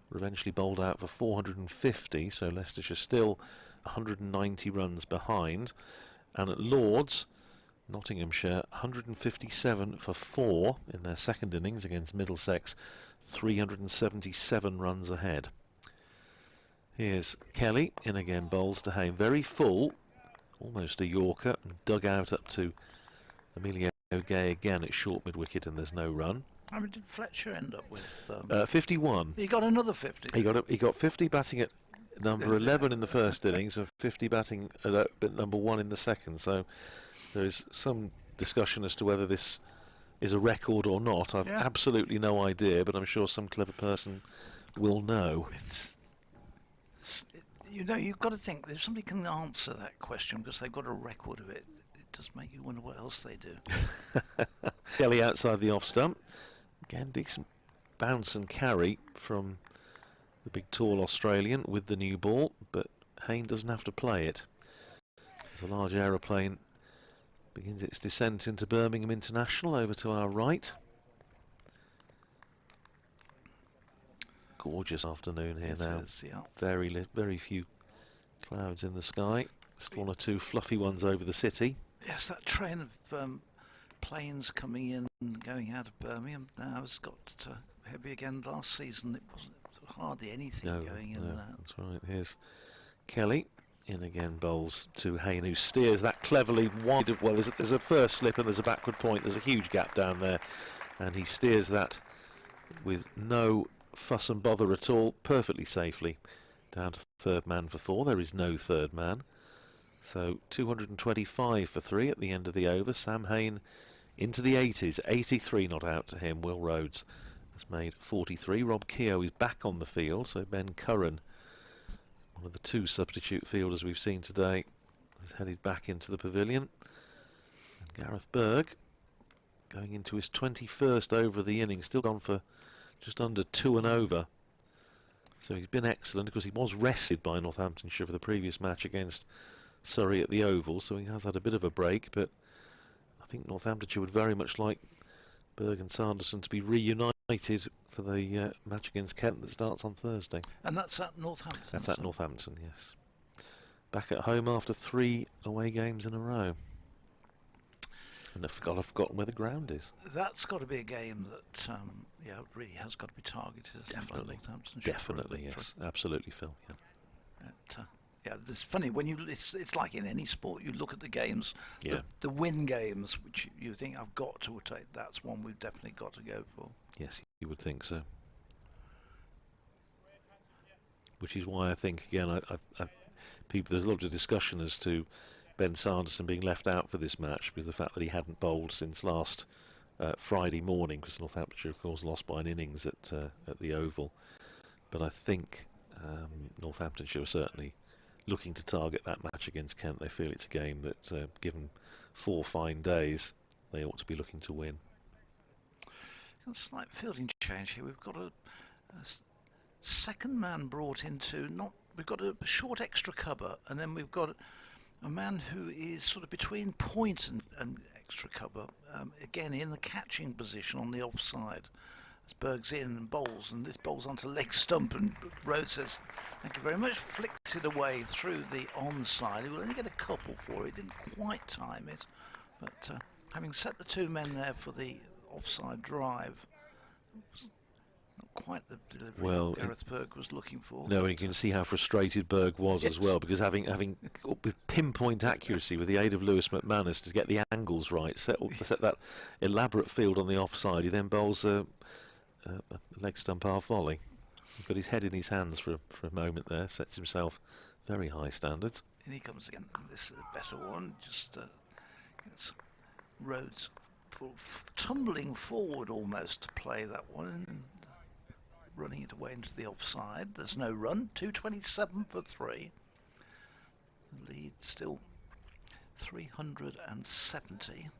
B: were eventually bowled out for 450, so Leicestershire still 190 runs behind. And at Lords, Nottinghamshire 157 for 4 in their second innings against Middlesex, 377 runs ahead. Here's Kelly in again, bowls to Hayne, very full, almost a Yorker, and dug out up to Emilio Gay again at short mid-wicket, and there's no run.
C: How many did Fletcher end up with?
B: 51.
C: He got another 50.
B: He got 50 batting at number 11 in the first innings, and 50 batting at number 1 in the second. So there is some discussion as to whether this is a record or not. I've absolutely no idea, but I'm sure some clever person will know.
C: You've got to think if somebody can answer that question because they've got a record of it. It does make you wonder what else they do.
B: Kelly outside the off stump. Again, decent bounce and carry from the big tall Australian with the new ball, but Hayne doesn't have to play it. There's a large aeroplane begins its descent into Birmingham International over to our right. Gorgeous afternoon here
C: It
B: now.
C: is, yeah.
B: Very few clouds in the sky. Just one or two fluffy ones over the city.
C: Yes, that train of planes coming in and going out of Birmingham now has got heavy again. Last season it wasn't hardly anything going in and out.
B: That's right. Here's Kelly in again, bowls to Hayne, who steers that cleverly wide of, well, there's a first slip and there's a backward point. There's a huge gap down there, and he steers that with no fuss and bother at all, perfectly safely down to third man for 4. There is no third man. So 225 for 3 at the end of the over. Sam Hayne into the 80s, 83 not out to him. Will Rhodes has made 43. Rob Keogh is back on the field, so Ben Curran, one of the 2 substitute fielders we've seen today, is headed back into the pavilion. And Gareth Berg going into his 21st over of the innings, still gone for just under 2 and over. So he's been excellent because he was rested by Northamptonshire for the previous match against Surrey at the Oval, so he has had a bit of a break, but I think Northamptonshire would very much like Berg and Sanderson to be reunited for the match against Kent that starts on Thursday.
C: And that's at Northampton?
B: That's at Northampton, yes. Back at home after 3 away games in a row. And I've forgotten where the ground is.
C: That's got to be a game that, yeah, really has got to be targeted.
B: Definitely.
C: Northamptonshire.
B: Definitely, yes. Absolutely, Phil. Yeah.
C: Yeah, it's funny when it's like in any sport. You look at the games,
B: yeah,
C: the win games, which you think I've got to take. That's one we've definitely got to go for.
B: Yes, you would think so. Which is why I think again, there's a lot of discussion as to Ben Sanderson being left out for this match because of the fact that he hadn't bowled since last Friday morning, because Northamptonshire, of course, lost by an innings at the Oval. But I think Northamptonshire are certainly looking to target that match against Kent. They feel it's a game that, given 4 fine days, they ought to be looking to win.
C: A slight fielding change here. We've got a second man brought into, we've got a short extra cover, and then we've got a man who is sort of between point and extra cover, again in the catching position on the offside. As Berg's in and bowls, and this bowls onto leg stump, and Rhodes says, "Thank you very much," flicks it away through the onside. He will only get a couple for it, didn't quite time it, but having set the 2 men there for the offside drive, it was not quite the delivery Gareth Berg was looking for.
B: No, and you can see how frustrated Berg was as well, because having with pinpoint accuracy with the aid of Lewis McManus to get the angles right, set that elaborate field on the offside, he then bowls a leg stump half volley. He's got his head in his hands for a moment there, sets himself very high standards.
C: And he comes again. This is a better one. Just gets Rhodes tumbling forward almost to play that one, and running it away into the offside. There's no run. 227 for 3. The lead still 370.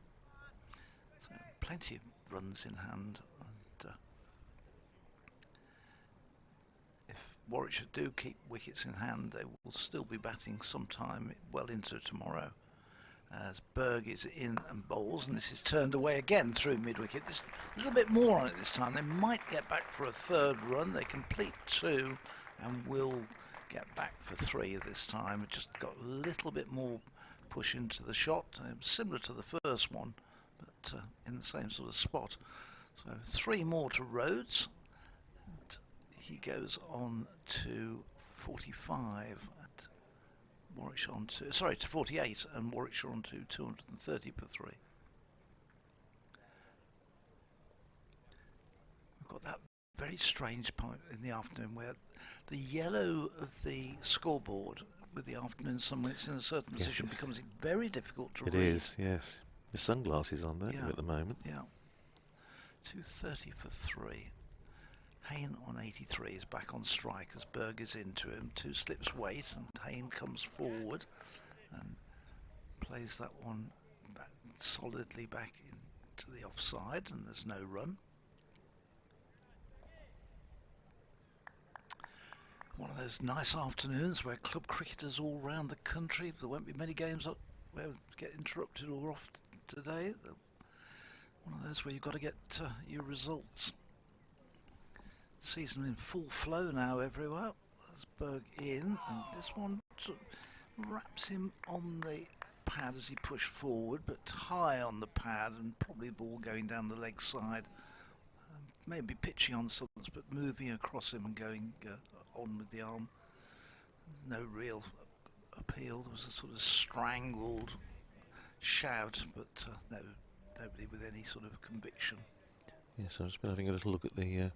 C: So plenty of runs in hand. Warwickshire do keep wickets in hand, they will still be batting sometime well into tomorrow, as Berg is in and bowls, and this is turned away again through mid-wicket. There's a little bit more on it this time. They might get back for a 3rd run. They complete 2 and will get back for 3 this time. It just got a little bit more push into the shot, similar to the first one, but in the same sort of spot. So 3 more to Rhodes. He goes on to 45 at Warwickshire on to 48, and Warwickshire on to 230 per 3. We've got that very strange point in the afternoon where the yellow of the scoreboard with the afternoon sun when it's in a certain position becomes very difficult to read.
B: It is, yes. The sunglasses on there at the moment.
C: Yeah. 230 for 3. Hayne on 83 is back on strike as Berg is into him. 2 slips wait, and Hayne comes forward and plays that one back solidly back into the offside, and there's no run. One of those nice afternoons where club cricketers all around the country, there won't be many games where get interrupted or off today. One of those where you've got to get your results. Season in full flow now everywhere. There's Berg in, and this one sort of wraps him on the pad as he pushed forward, but high on the pad, and probably the ball going down the leg side. Maybe pitching on something, but moving across him and going on with the arm. No real appeal. There was a sort of strangled shout, but no, nobody with any sort of conviction.
B: Yes, I've just been having a little look at the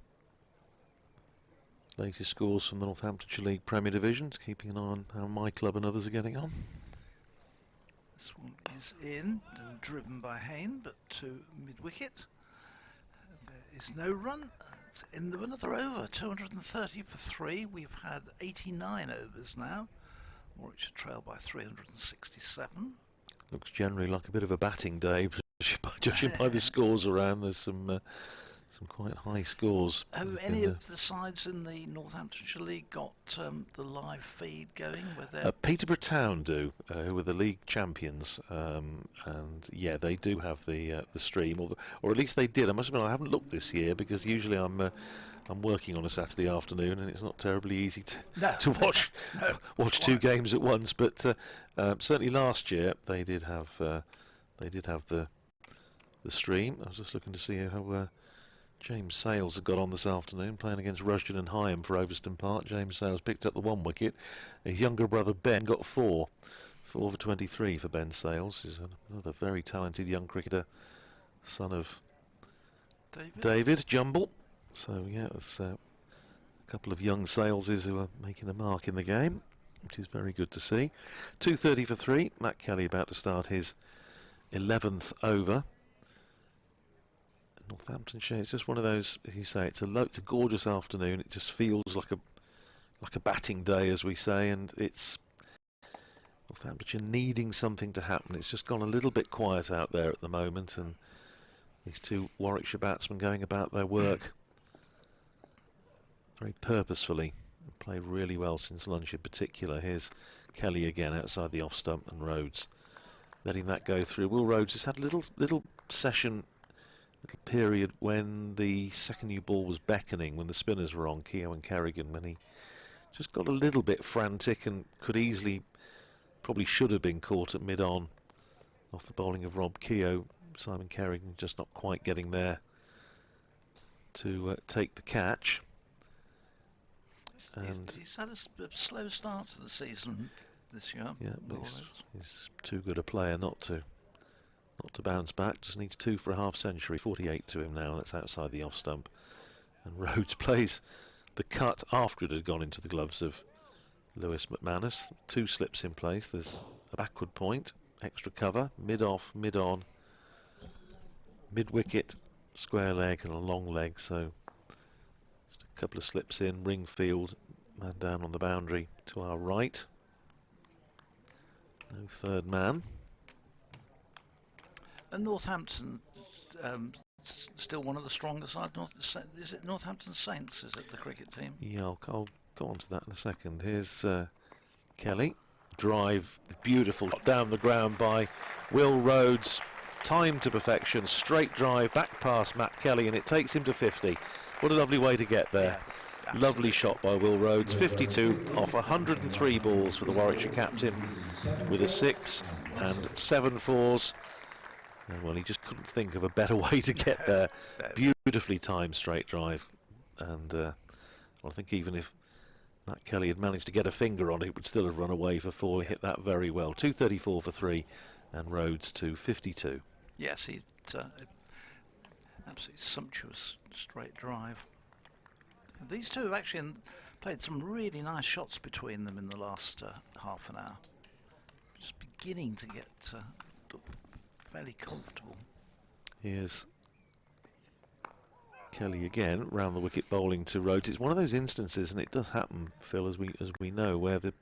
B: latest scores from the Northamptonshire League Premier Divisions, keeping an eye on how my club and others are getting on.
C: This one is in and driven by Hayne, but to mid-wicket. There is no run. It's end of another over. 230 for 3. We've had 89 overs now. Warwickshire trail by 367.
B: Looks generally like a bit of a batting day, judging by the scores around. There's some quite high scores.
C: Have any of the sides in the Northamptonshire League got the live feed going?
B: Peterborough Town do, who were the league champions, and yeah, they do have the stream, or at least they did. I must admit, I haven't looked this year because usually I'm working on a Saturday afternoon, and it's not terribly easy to watch two games at once. But certainly last year they did have the stream. I was just looking to see how James Sales had got on this afternoon, playing against Rushden and Higham for Overston Park. James Sales picked up the 1 wicket. His younger brother Ben got 4 for 23 for Ben Sales. He's another very talented young cricketer, son of David Jumble. So yeah, it's a couple of young Saleses who are making a mark in the game, which is very good to see. 230 for 3. Matt Kelly about to start his 11th over. Northamptonshire, it's just one of those, as you say, it's a gorgeous afternoon. It just feels like a batting day, as we say, and it's Northamptonshire needing something to happen. It's just gone a little bit quiet out there at the moment, and these two Warwickshire batsmen going about their work very purposefully and played really well since lunch in particular. Here's Kelly again outside the off stump, and Rhodes letting that go through. Will Rhodes has had a little session, little period when the second new ball was beckoning, when the spinners were on, Keogh and Kerrigan, when he just got a little bit frantic and probably should have been caught at mid-on off the bowling of Rob Keogh. Simon Kerrigan just not quite getting there to take the catch. And
C: he's had a slow start to the season this year.
B: Yeah, but he's too good a player not to bounce back. Just needs 2 for a half century. 48 to him now. That's outside the off stump. And Rhodes plays the cut after it had gone into the gloves of Lewis McManus. 2 slips in place. There's a backward point, extra cover, mid-off, mid-on, mid-wicket, square leg and a long leg. So just a couple of slips in, ring field, man down on the boundary to our right. No third man.
C: And Northampton, still one of the strongest sides. Is it Northampton Saints? Is it the cricket team?
B: Yeah, I'll go on to that in a second. Here's Kelly. Drive, beautiful down the ground by Will Rhodes. Timed to perfection. Straight drive back past Matt Kelly, and it takes him to 50. What a lovely way to get there. Yeah, lovely shot by Will Rhodes. 52 off 103 balls for the Warwickshire captain, with a 6 and 7 fours. And well, he just couldn't think of a better way to get there. Beautifully timed straight drive. And well, I think even if Matt Kelly had managed to get a finger on it, it would still have run away for 4. He hit that very well. 234 for 3, and Rhodes to 52.
C: Yes, he's absolutely sumptuous straight drive. These two have actually played some really nice shots between them in the last half an hour. Just beginning to get fairly comfortable.
B: Here's Kelly again, round the wicket bowling to Rhodes. It's one of those instances, and it does happen, Phil, as we know, where the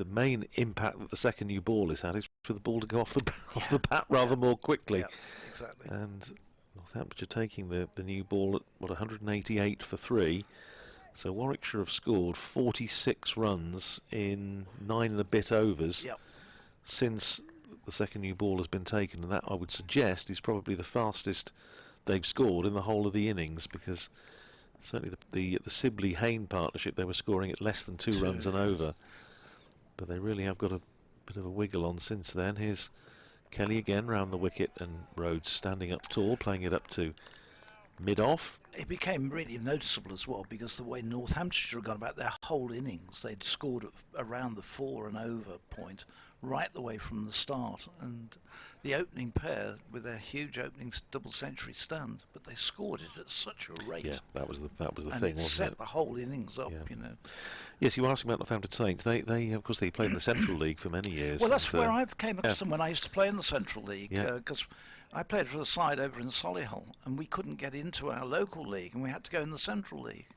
B: main impact that the second new ball has had is for the ball to go off the bat rather more quickly.
C: Yeah, exactly.
B: And Northamptonshire taking the new ball at 188 for 3. So Warwickshire have scored 46 runs in 9 and a bit overs since the second new ball has been taken, and that, I would suggest, is probably the fastest they've scored in the whole of the innings, because certainly the Sibley-Hayne partnership, they were scoring at less than 2 runs and over. But they really have got a bit of a wiggle on since then. Here's Kelly again round the wicket, and Rhodes standing up tall, playing it up to mid-off.
C: It became really noticeable as well because the way Northamptonshire got about their whole innings, they'd scored around the 4 and over point right the way from the start, and the opening pair with their huge opening double century stand, but they scored it at such a rate.
B: Yeah, that was the
C: and
B: thing,
C: it
B: wasn't
C: set
B: it?
C: the whole innings up,
B: Yeah.
C: you know.
B: Yes, you were asking about Northampton Saints. They of course, they played in the Central League for many years.
C: Well, that's where I came across
B: yeah.
C: them when I used to play in the Central League,
B: Yeah.
C: because I played for the side over in Solihull, and we couldn't get into our local league, and we had to go in the Central League.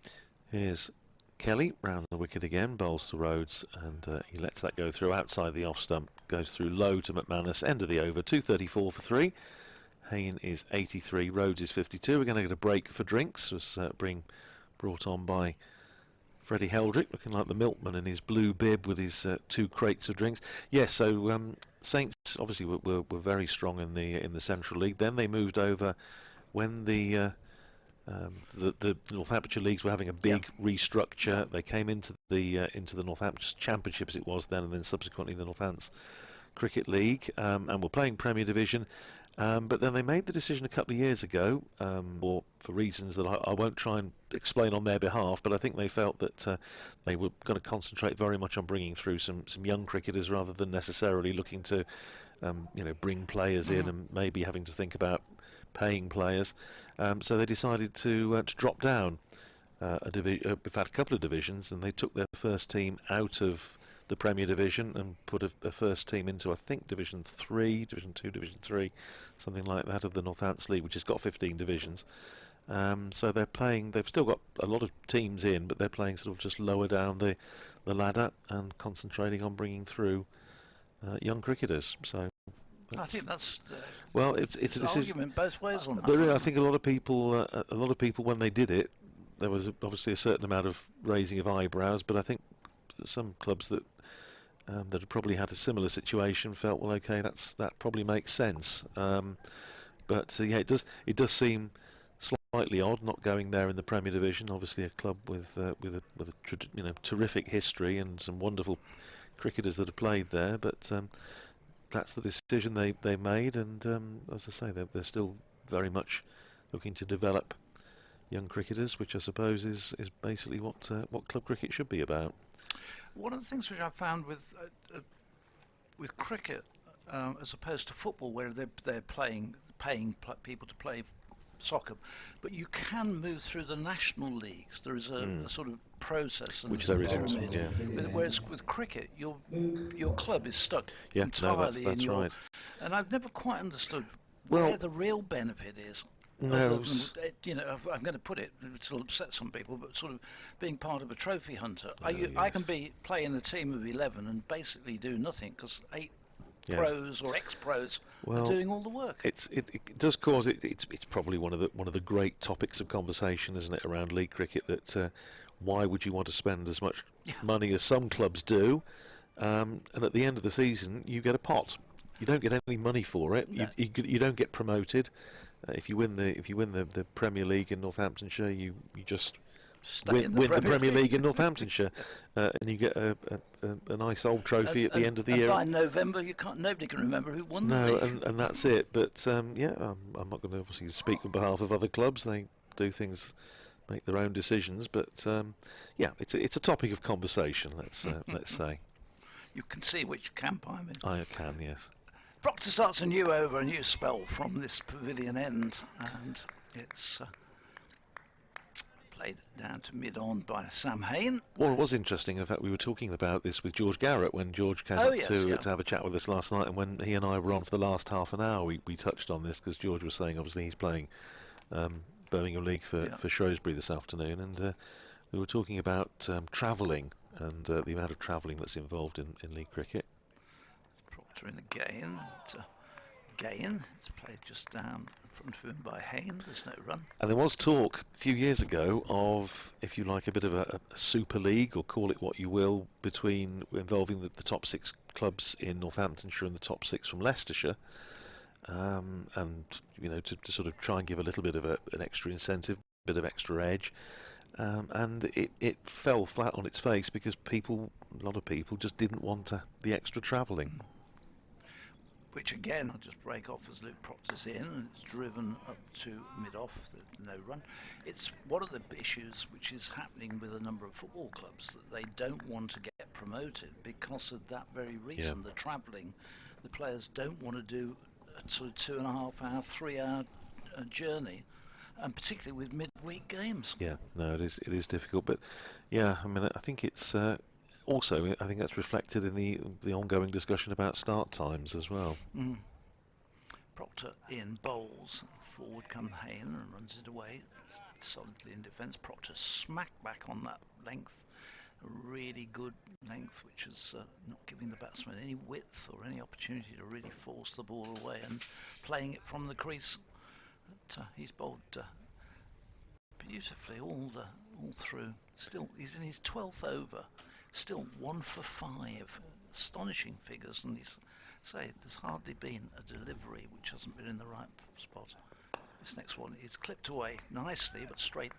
B: Here's Kelly round the wicket again, bowls to Rhodes, and he lets that go through outside the off stump, goes through low to McManus, end of the over, 234 for 3. Hayne is 83, Rhodes is 52. We're going to get a break for drinks. Was being brought on by Freddie Heldrick, looking like the milkman in his blue bib with his 2 crates of drinks. Yes, so Saints obviously were very strong in the Central League. Then they moved over when the Northamptonshire leagues were having a big restructure. They came into the Northamptonshire Championship as it was then, and then subsequently the Northants Cricket League, and were playing Premier Division. But then they made the decision a couple of years ago, or for reasons that I won't try and explain on their behalf, but I think they felt that they were going to concentrate very much on bringing through some young cricketers rather than necessarily looking to bring players in and maybe having to think about paying players. So they decided to drop down in fact a couple of divisions, and they took their first team out of the Premier Division and put a first team into, I think, Division 3, Division 2, Division 3, something like that, of the Northants League, which has got 15 divisions. So they're playing, they've still got a lot of teams in, but they're playing sort of just lower down the ladder and concentrating on bringing through young cricketers. So
C: I think that's
B: well, it's a decision.
C: Argument both ways on that.
B: There, I think a lot of people when they did it, there was obviously a certain amount of raising of eyebrows, but I think some clubs that had probably had a similar situation felt, well, okay, that probably makes sense. But yeah, it does seem slightly odd not going there in the Premier Division. Obviously, a club with a terrific history and some wonderful cricketers that have played there. But that's the decision they made, and as I say, they're still very much looking to develop young cricketers, which I suppose is basically what club cricket should be about.
C: One of the things which I found with cricket, as opposed to football, where they're paying people to play soccer, but you can move through the national leagues. There is a sort of process, and
B: which there
C: pyramid.
B: isn't. Yeah.
C: Whereas with cricket, your club is stuck
B: No,
C: entirely
B: that's
C: in your.
B: right.
C: And I've never quite understood
B: Well,
C: where the real benefit is.
B: No,
C: I'm going to put it, it'll upset some people, but sort of being part of a trophy hunter. I
B: yes.
C: can play in a team of 11 and basically do nothing because 8 pros or ex-pros are doing all the work.
B: It does cause it's probably one of the great topics of conversation, isn't it, around league cricket? That why would you want to spend as much money as some clubs do, and at the end of the season you get a pot. You don't get any money for it. No. You don't get promoted. If you win the Premier League in Northamptonshire, you just win the Premier League in Northamptonshire, and you get a nice old trophy at the end of the year.
C: By November, nobody can remember who won the league.
B: and that's it. But I'm not going to obviously speak on behalf of other clubs. They do things, make their own decisions. But it's a topic of conversation. Let's say.
C: You can see which camp I'm in.
B: I can, yes.
C: Proctor starts a new spell from this pavilion end, and it's played down to mid-on by Sam Hayne.
B: Well, it was interesting. In fact, we were talking about this with George Garrett when George came up to have a chat with us last night, and when he and I were on for the last half an hour, we touched on this because George was saying obviously he's playing Birmingham League for Shrewsbury this afternoon, and we were talking about travelling and the amount of travelling that's involved in league cricket.
C: In again, it's played just down in front of him by Hayne. There's no run.
B: And there was talk a few years ago of, if you like, a bit of a super league, or call it what you will, involving the top 6 clubs in Northamptonshire and the top 6 from Leicestershire, and to sort of try and give a little bit of an extra incentive, bit of extra edge. and it fell flat on its face because a lot of people just didn't want the extra travelling.
C: Which again, I'll just break off as Luke Proctor's in, and it's driven up to mid-off, no run. It's one of the issues which is happening with a number of football clubs, that they don't want to get promoted because of that very reason. The travelling, the players don't want to do a sort of 2.5 hour, 3 hour journey, and particularly with midweek games.
B: Yeah, no, it is difficult, but yeah, I mean, I think it's also, I think that's reflected in the ongoing discussion about start times as well.
C: Proctor in bowls, forward come Hayne and runs it away solidly in defence. Proctor smacked back on that length, a really good length, which is not giving the batsman any width or any opportunity to really force the ball away, and playing it from the crease. But, he's bowled beautifully all through. Still, he's in his 12th over. Still 1 for 5, astonishing figures, and there's hardly been a delivery which hasn't been in the right spot. This next one is clipped away nicely, but straight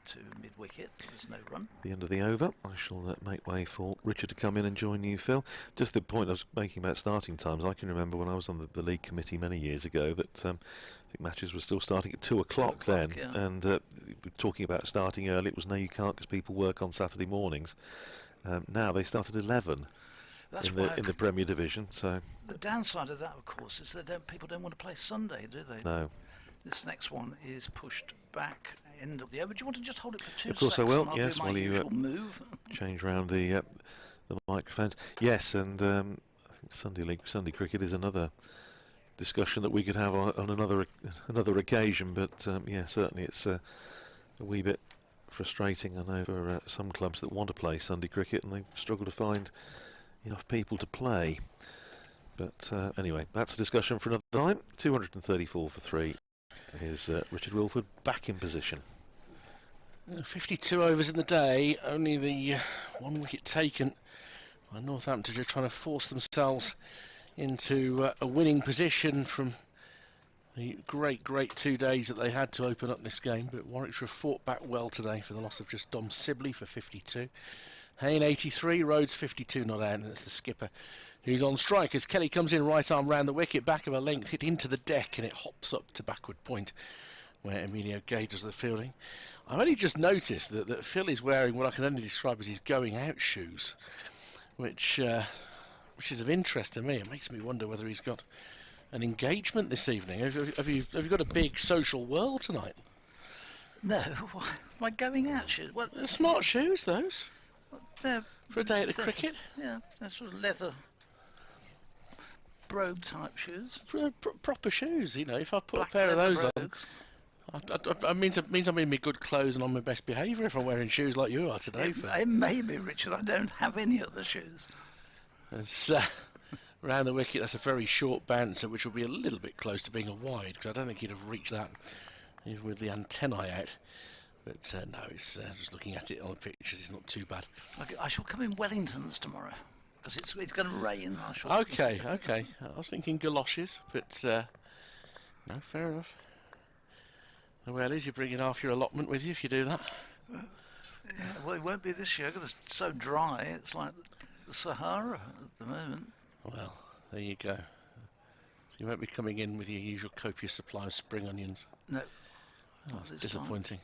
C: to mid-wicket. There's no run.
B: The end of the over. I shall make way for Richard to come in and join you, Phil. Just the point I was making about starting times, I can remember when I was on the league committee many years ago that I think matches were still starting at 2 o'clock then,
C: yeah.
B: and talking about starting early, it was no, you can't because people work on Saturday mornings. Now they start at 11 in the Premier Division. So
C: the downside of that, of course, is that people don't want to play Sunday, do they?
B: No.
C: This next one is pushed back end of the over. Do you want to just hold it for 2 seconds?
B: Of course I will.
C: I'll
B: Yes,
C: do my usual move.
B: Change round the microphones. Yes, and I think Sunday cricket is another discussion that we could have on another occasion. But yeah, certainly it's a wee bit frustrating, I know, for some clubs that want to play Sunday cricket and they struggle to find enough people to play. But anyway, that's a discussion for another time. 234 for 3. Here's Richard Wilford back in position.
A: 52 overs in the day, only the 1 wicket taken by Northamptonshire, trying to force themselves into a winning position from the great 2 days that they had to open up this game. But Warwickshire fought back well today for the loss of just Dom Sibley for 52. Hayne 83, Rhodes 52 not out, and that's the skipper who's on strike as Kelly comes in, right arm round the wicket, back of a length, hit into the deck, and it hops up to backward point where Emilio Gay does the fielding. I've only just noticed that Phil is wearing what I can only describe as his going out shoes, which is of interest to me. It makes me wonder whether he's got an engagement this evening. Have you got a big social whirl tonight?
C: No, my going out shoes. Well,
A: they're smart shoes, those. For a day at the cricket.
C: Yeah, they're sort of leather brogue type shoes.
A: Proper shoes, you know. If I put black a pair of those brogues on, it means I'm in my good clothes and on my best behaviour if I'm wearing shoes like you are today.
C: It may be, Richard. I don't have any other shoes.
A: It's, round the wicket, that's a very short bouncer, which will be a little bit close to being a wide, because I don't think he'd have reached that even with the antennae out. But no, it's just looking at it on the pictures, it's not too bad.
C: Okay, I shall come in Wellingtons tomorrow, because it's going to rain.
A: Okay. I was thinking galoshes, but no, fair enough. The way it is, you're bringing half your allotment with you if you do that.
C: Yeah, well, it won't be this year because it's so dry. It's like the Sahara at the moment.
A: Well, there you go. So you won't be coming in with your usual copious supply of spring onions.
C: No.
A: Oh, it's disappointing.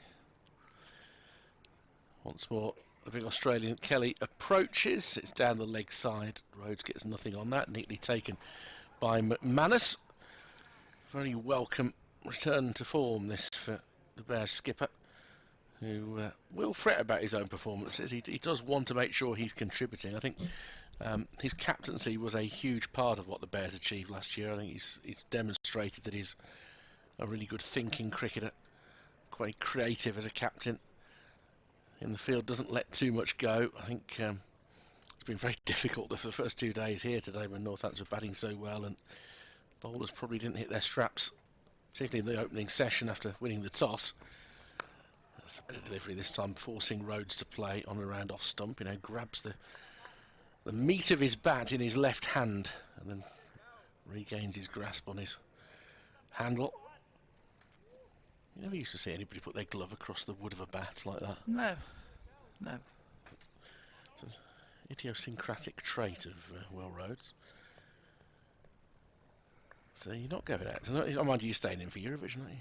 A: Once more, the big Australian Kelly approaches. It's down the leg side. Rhodes gets nothing on that. Neatly taken by McManus. Very welcome return to form this for the Bears skipper, who will fret about his own performances. He does want to make sure he's contributing. I think his captaincy was a huge part of what the Bears achieved last year. I think he's demonstrated that he's a really good thinking cricketer, quite creative as a captain. In the field, doesn't let too much go. I think it's been very difficult for the first 2 days here today when Northampton were batting so well, and bowlers probably didn't hit their straps, particularly in the opening session after winning the toss. There's a bit of delivery this time, forcing Rhodes to play on and around off stump. Grabs the meat of his bat in his left hand and then regains his grasp on his handle. You never used to see anybody put their glove across the wood of a bat like that.
C: No, no.
A: It's an idiosyncratic trait of Will Rhodes. So you're not going out. I mind you staying in for Eurovision, aren't you?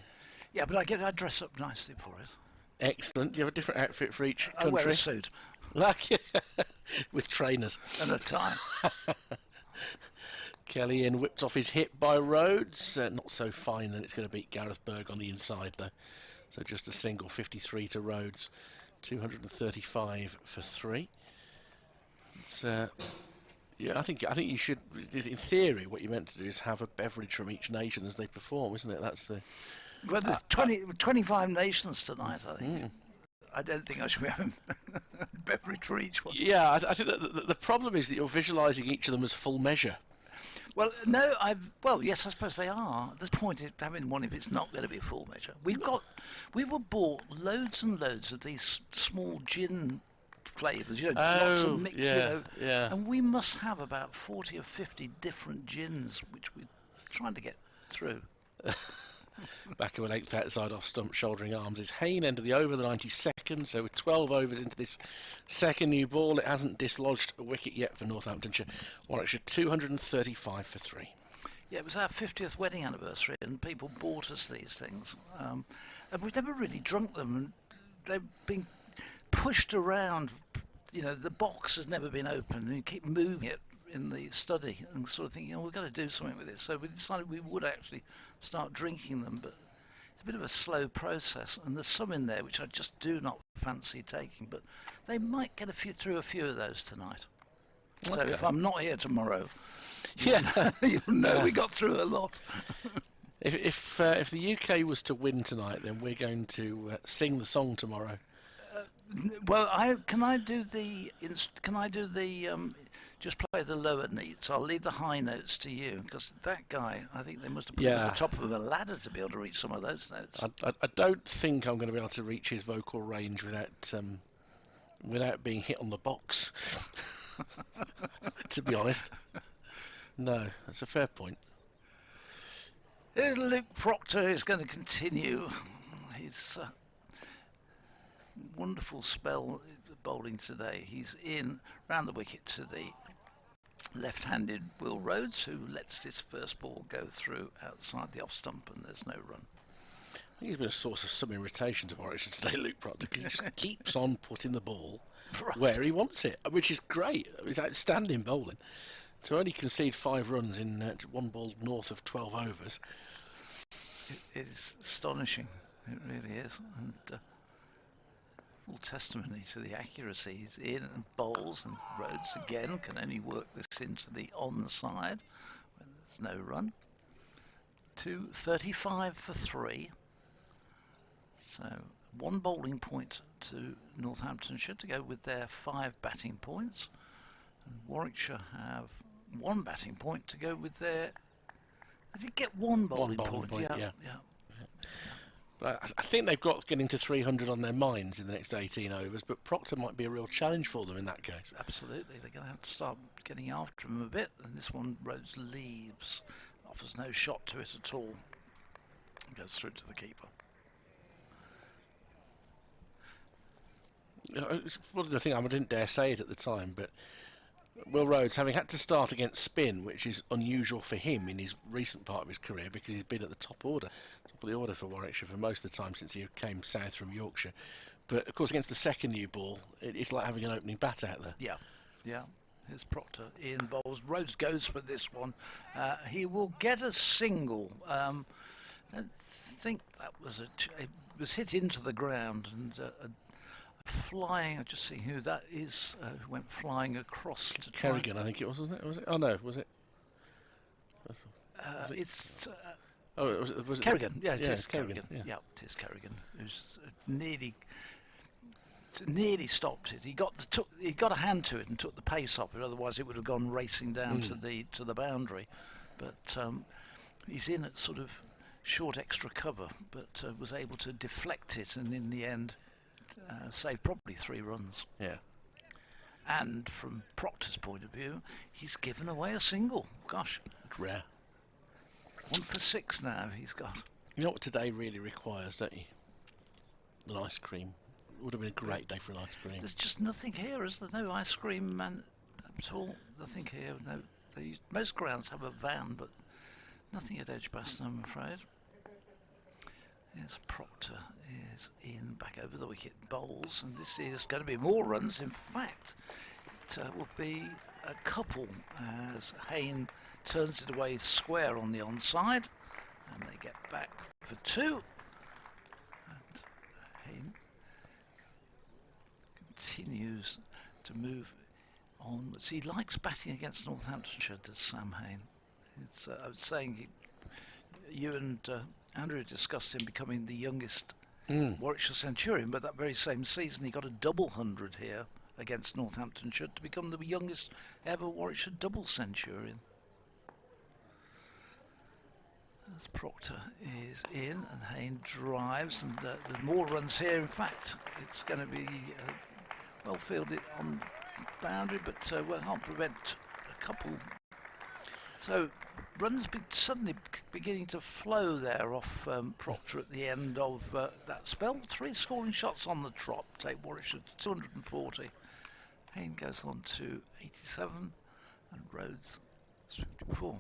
C: Yeah, but I dress up nicely for it.
A: Excellent. Do you have a different outfit for each country?
C: I wear a suit.
A: Like with trainers.
C: And a tie.
A: Kelly in whipped off his hip by Rhodes. Not so fine that it's going to beat Gareth Berg on the inside though. So just a single, 53 to Rhodes, 235 for 3. It's yeah, I think you should. In theory, what you're meant to do is have a beverage from each nation as they perform, isn't it? That's the.
C: Well, there's 25 nations tonight, I think. I don't think I should be having a beverage for each one.
A: Yeah, I think that the problem is that you're visualising each of them as full measure.
C: Well, no, well, yes, I suppose they are. The point is having one if it's not going to be full measure. We were bought loads and loads of these small gin flavours, lots of mix,
A: yeah.
C: And we must have about 40 or 50 different gins, which we're trying to get through.
A: Back of an 8th outside off stump, shouldering arms is Hayne, end of the over, the 92nd. So with 12 overs into this second new ball, it hasn't dislodged a wicket yet for Northamptonshire. Warwickshire 235 for 3.
C: Yeah, it was our 50th wedding anniversary, and people bought us these things, and we've never really drunk them. And they've been pushed around. The box has never been opened, and you keep moving it in the study and sort of thinking, we've got to do something with this. So we decided we would actually start drinking them, but it's a bit of a slow process, and there's some in there which I just do not fancy taking, but they might get through a few of those tonight. So if I'm not here tomorrow, you'll know we got through a lot.
A: If the UK was to win tonight, then we're going to sing the song tomorrow.
C: Well, can I do the just play the lower notes? I'll leave the high notes to you, because that guy, I think they must have put him at the top of a ladder to be able to reach some of those notes.
A: I don't think I'm going to be able to reach his vocal range without being hit on the box. To be honest, no, that's a fair point.
C: Luke Proctor is going to continue his wonderful spell bowling today. He's in round the wicket to the left-handed Will Rhodes, who lets this first ball go through outside the off stump, and there's no run.
A: I think he's been a source of some irritation to Warwickshire today, Luke Proctor, because he just keeps on putting the ball where he wants it, which is great. It's outstanding bowling. To only concede 5 runs in one ball north of 12 overs.
C: It is astonishing. It really is. And full testimony to the accuracy. He's in and bowls, and Rhodes again can only work this into the onside when there's no run. 235 for 3. So 1 bowling point to Northamptonshire to go with their 5 batting points. And Warwickshire have 1 batting point to go with their... I did get 1 bowling point. Yeah.
A: But I think they've got getting to 300 on their minds in the next 18 overs, but Proctor might be a real challenge for them in that case.
C: Absolutely. They're going to have to start getting after him a bit, and this one Rhodes leaves, offers no shot to it at all. Goes through to the keeper.
A: What the thing, I didn't dare say it at the time, but Will Rhodes, having had to start against spin, which is unusual for him in his recent part of his career, because he's been at the top of the order for Warwickshire for most of the time since he came south from Yorkshire. But of course, against the second new ball, it's like having an opening bat out there.
C: Yeah. Here's Proctor in bowls. Rhodes goes for this one. He will get a single. I don't think that was it was hit into the ground, and flying. I'll just see who that is. Who went flying across to try.
A: Kerrigan, I think it was, wasn't it? Was it? Oh no, was it?
C: It's.
A: Was it
C: Kerrigan? Yeah, it is
A: Kerrigan.
C: Kerrigan. Yeah, it is Kerrigan, who's nearly stopped it. He got a hand to it and took the pace off it. Otherwise, it would have gone racing down to the boundary. But he's in at sort of short extra cover, but was able to deflect it, and in the end, saved probably 3 runs.
A: Yeah.
C: And from Proctor's point of view, he's given away a single. Gosh.
A: Rare.
C: 1 for 6 now he's got.
A: You know what today really requires, don't you? An ice cream. It would have been a great day for an ice cream.
C: There's just nothing here, is there? No ice cream man at all. Nothing here. No. Most grounds have a van, but nothing at Edgbaston, I'm afraid. Yes, Proctor is in, back over the wicket, bowls, and this is going to be more runs. In fact, it will be a couple as Hayne turns it away square on the onside, and they get back for 2. And Hayne continues to move onwards. He likes batting against Northamptonshire, does Sam Hayne. It's, I was saying, you and Andrew discussed him becoming the youngest Warwickshire Centurion, but that very same season he got a double 100 here against Northamptonshire to become the youngest ever Warwickshire double Centurion. As Proctor is in and Hayne drives, and there's more runs here. In fact, it's going to be well fielded on boundary, but we can't prevent a couple. So runs suddenly beginning to flow there off Proctor at the end of that spell. 3 scoring shots on the trot take Warwickshire to 240. Hayne goes on to 87 and Rhodes 54.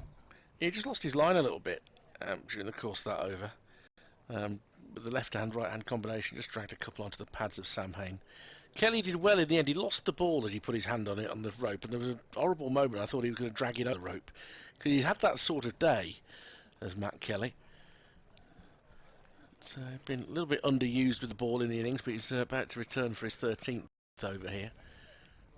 A: He just lost his line a little bit during the course of that over. With the left-hand, right-hand combination, just dragged a couple onto the pads of Sam Hayne. Kelly did well in the end. He lost the ball as he put his hand on it on the rope, and there was a horrible moment. I thought he was going to drag it over the rope, because he's had that sort of day as Matt Kelly. It's been a little bit underused with the ball in the innings, but he's about to return for his 13th over here.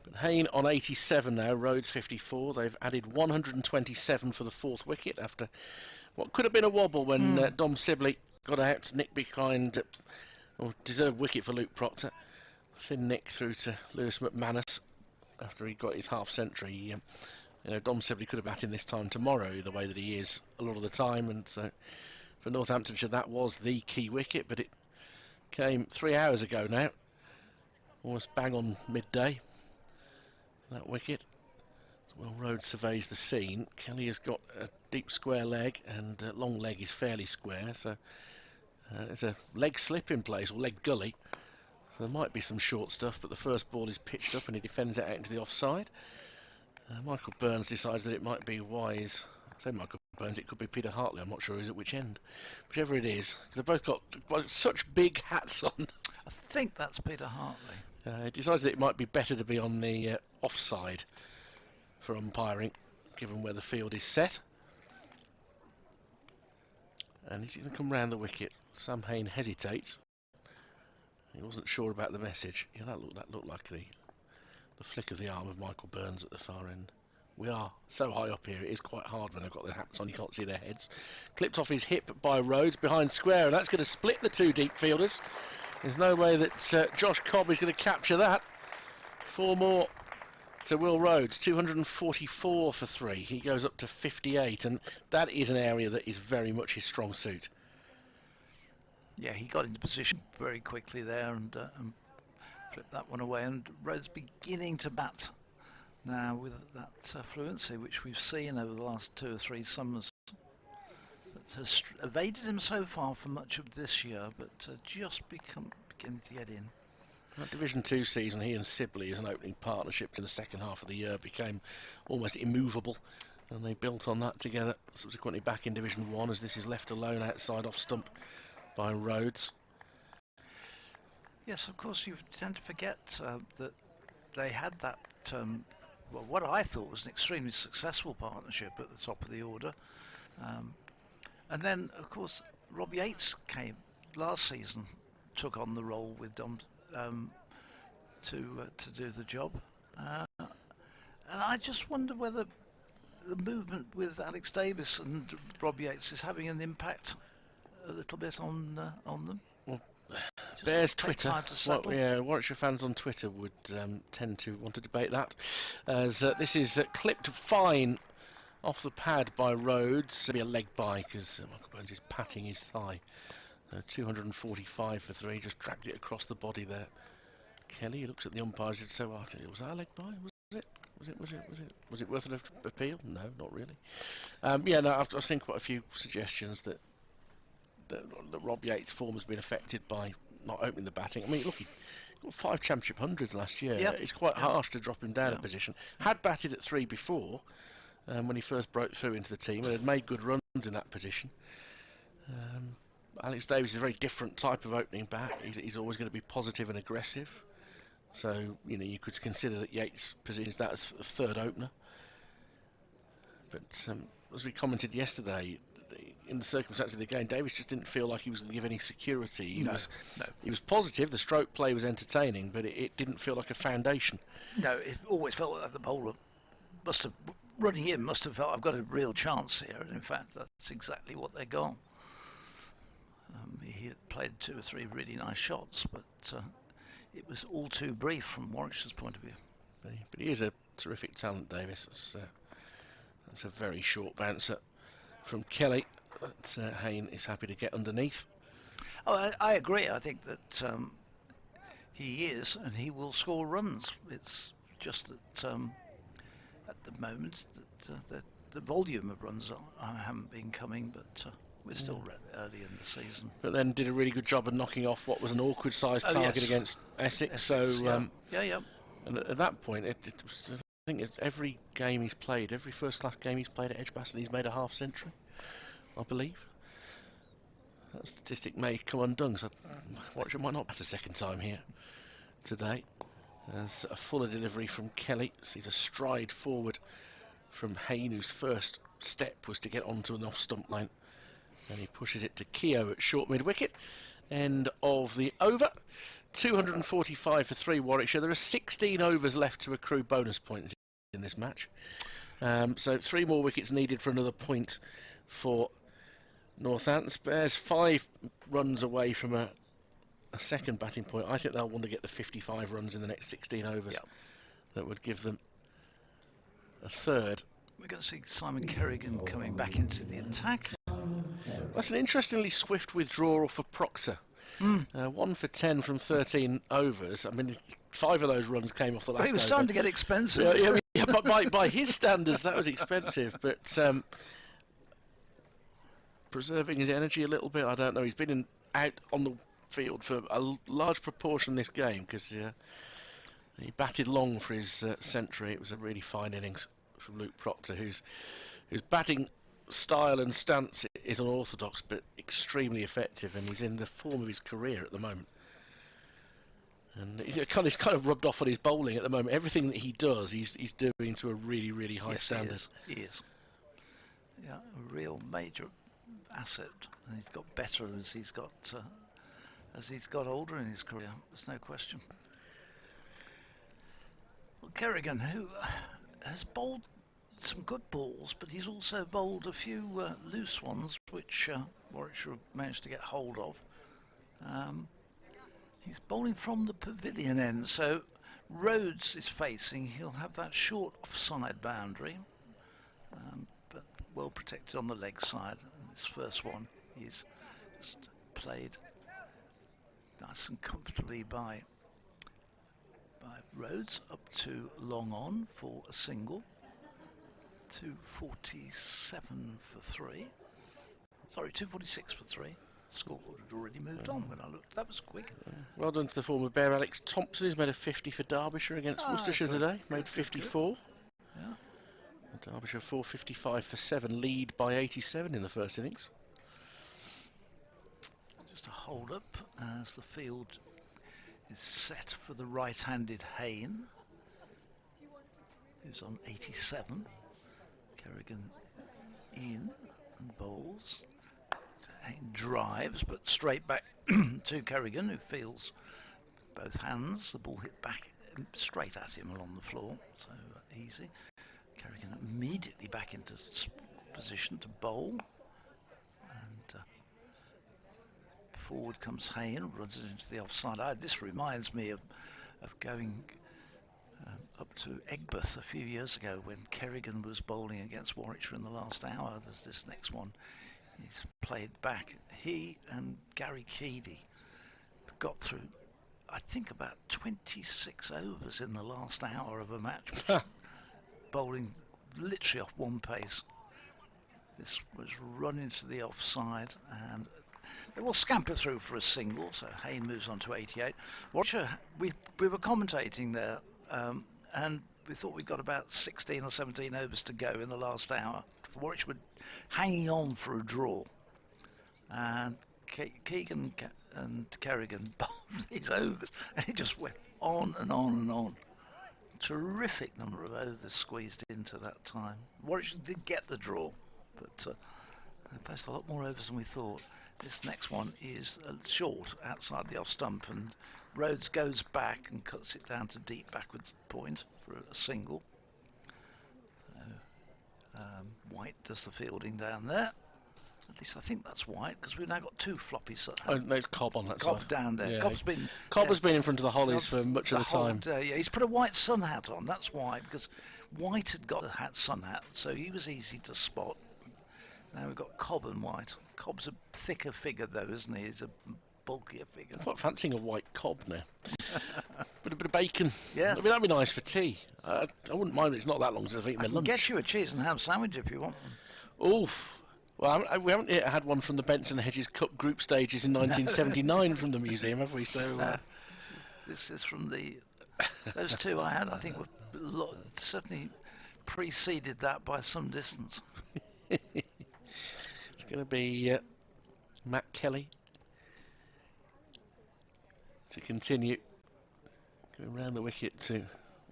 A: But Hayne on 87 now, Rhodes 54. They've added 127 for the 4th wicket after what could have been a wobble when Dom Sibley got out to nick behind, or deserved wicket for Luke Proctor. Thin nick through to Lewis McManus after he got his half century. You know, Dom Sibley could have batted this time tomorrow, the way that he is a lot of the time, and so for Northamptonshire that was the key wicket, but it came 3 hours ago now, almost bang on midday, that wicket. Well, Rhodes surveys the scene. Kelly has got a deep square leg, and long leg is fairly square, so there's a leg slip in place, or leg gully. So there might be some short stuff, but the first ball is pitched up and he defends it out into the offside. Michael Burns decides that it might be wise. I say Michael Burns, it could be Peter Hartley, I'm not sure who's at which end. Whichever it is, they've both got such big hats on.
C: I think that's Peter Hartley.
A: He decides that it might be better to be on the offside for umpiring, given where the field is set. And he's going to come round the wicket. Sam Hayne hesitates. He wasn't sure about the message. Yeah, that looked like the flick of the arm of Michael Burns at the far end. We are so high up here, it is quite hard when they've got their hats on, you can't see their heads. Clipped off his hip by Rhodes behind square, and that's going to split the 2 deep fielders. There's no way that Josh Cobb is going to capture that. 4 more to Will Rhodes, 244 for 3. He goes up to 58, and that is an area that is very much his strong suit.
C: Yeah, he got into position very quickly there and flipped that one away. And Rhodes beginning to bat now with that fluency which we've seen over the last 2 or 3 summers. That has evaded him so far for much of this year, but just beginning to get in.
A: That Division 2 season, he and Sibley as an opening partnership in the second half of the year became almost immovable, and they built on that together. Subsequently back in Division 1 as this is left alone outside off stump by Rhodes.
C: Yes, of course, you tend to forget that they had that, well, what I thought was an extremely successful partnership at the top of the order. And then, of course, Rob Yates came last season, took on the role with Dom to do the job. And I just wonder whether the movement with Alex Davis and Rob Yates is having an impact a little bit on them.
A: Well, Bears Twitter, Warwickshire fans on Twitter would tend to want to debate that, as this is clipped fine off the pad by Rhodes. It'll be a leg by because Michael Burns is patting his thigh. 245 for 3, just dragged it across the body there. Kelly looks at the umpires and said, "So was that a leg by? Was it worth an appeal? No, not really." Yeah, no, I've seen quite a few suggestions that that Rob Yates' form has been affected by not opening the batting. I mean, look, he got 5 championship hundreds last year.
C: Yep.
A: It's quite harsh to drop him down a position. Had batted at 3 before, when he first broke through into the team, and had made good runs in that position. Alex Davies is a very different type of opening bat. He's always going to be positive and aggressive. So, you could consider that Yates positions that as a third opener. But as we commented yesterday, in the circumstances of the game, Davies just didn't feel like he was going to give any security. He was positive, the stroke play was entertaining, but it didn't feel like a foundation.
C: No, it always felt like the bowler running in must have felt, I've got a real chance here, and in fact that's exactly what they got. He had played 2 or 3 really nice shots, but it was all too brief from Warwickshire's point of view.
A: But he is a terrific talent, Davies. That's a very short bouncer from Kelly, but Hayne is happy to get underneath.
C: Oh, I agree. I think that he is, and he will score runs. It's just that at the moment the volume of runs haven't been coming, but we're still early in the season.
A: But then did a really good job of knocking off what was an awkward sized target against Essex. And at that point, I think every game he's played, every first class game he's played at Edgbaston, he's made a half century, I believe. That statistic may come undone, so Warwickshire might not bat a second time here today. There's a fuller delivery from Kelly. Sees a stride forward from Hayne, whose first step was to get onto an off stump line. And he pushes it to Keogh at short mid-wicket. End of the over. 245 for 3 Warwickshire. There are 16 overs left to accrue bonus points in this match. So 3 more wickets needed for another point for Northampton. Spares 5 runs away from a second batting point. I think they'll want to get the 55 runs in the next 16 overs. That would give them a third.
C: We're going to see Simon Kerrigan coming back into the attack.
A: That's an interestingly swift withdrawal for Proctor. 1 for 10 from 13 overs. I mean, 5 of those runs came off the last over.
C: He was starting to get expensive.
A: But by his standards, that was expensive. But preserving his energy a little bit, I don't know. He's been out on the field for a large proportion this game because he batted long for his century. It was a really fine innings from Luke Proctor, whose batting style and stance is unorthodox but extremely effective, and he's in the form of his career at the moment. And he's kind of rubbed off on his bowling at the moment. Everything that he does, he's doing to a really, really high standard.
C: He is. Yeah, a real major asset, and he's got better as he's got older in his career. There's no question. Well, Kerrigan, who has bowled some good balls, but he's also bowled a few loose ones, which Warwickshire managed to get hold of. He's bowling from the pavilion end, so Rhodes is facing. He'll have that short offside boundary, but well protected on the leg side. And this first one is just played nice and comfortably by Rhodes up to long on for a single. 247 for 3. Sorry, 246 for 3. Scoreboard had already moved on when I looked. That was quick.
A: Well done to the former Bear Alex Thompson, who's made a 50 for Derbyshire against Worcestershire today. Made 54.
C: Yeah.
A: Derbyshire 455 for 7, lead by 87 in the first innings.
C: Just a hold up as the field is set for the right-handed Hayne, who's on 87. Kerrigan in and bowls. Hayne drives, but straight back to Kerrigan, who feels both hands. The ball hit back straight at him along the floor, so easy. Kerrigan immediately back into position to bowl, and forward comes Hayne, runs it into the offside. This reminds me of going up to Edgbaston a few years ago when Kerrigan was bowling against Warwickshire in the last hour. There's this next one. He's played back. He and Gary Keady got through, I think, about 26 overs in the last hour of a match, bowling literally off one pace. This was run into the offside, and They will scamper through for a single, so Hayne moves on to 88. Warwickshire, we were commentating there, and we thought we got about 16 or 17 overs to go in the last hour. Warwickshire were hanging on for a draw, and Keegan and Kerrigan bowled these overs, and it just went on and on and on. Terrific number of overs squeezed into that time. Warwickshire did get the draw, but they placed a lot more overs than we thought. This next one is short outside the off stump, and Rhodes goes back and cuts it down to deep backwards point for a single. White does the fielding down there. At least I think that's White, because we've now got two floppies.
A: Oh, no, it's Cobb on that
C: Cobb
A: side.
C: down there.
A: Yeah.
C: Cobb
A: has been in front of the Hollies for much of the time.
C: Yeah, he's put a white sun hat on, that's why, because White had got a sun hat, so he was easy to spot. Now we've got Cobb and White. Cobb's a thicker figure, though, isn't he? He's a bulkier figure.
A: I'm quite fancying a white Cobb now. But a bit of bacon.
C: Yeah.
A: That'd be nice for tea. I wouldn't mind. It's not that long since I've eaten my lunch.
C: Get you a cheese and ham sandwich if you want one.
A: Oof. Well, we haven't yet had one from the Benson Hedges Cup group stages in 1979 from the museum, have we? So
C: this is from those two I had. I think were certainly preceded that by some distance.
A: It's going to be Matt Kelly to continue. Going round the wicket to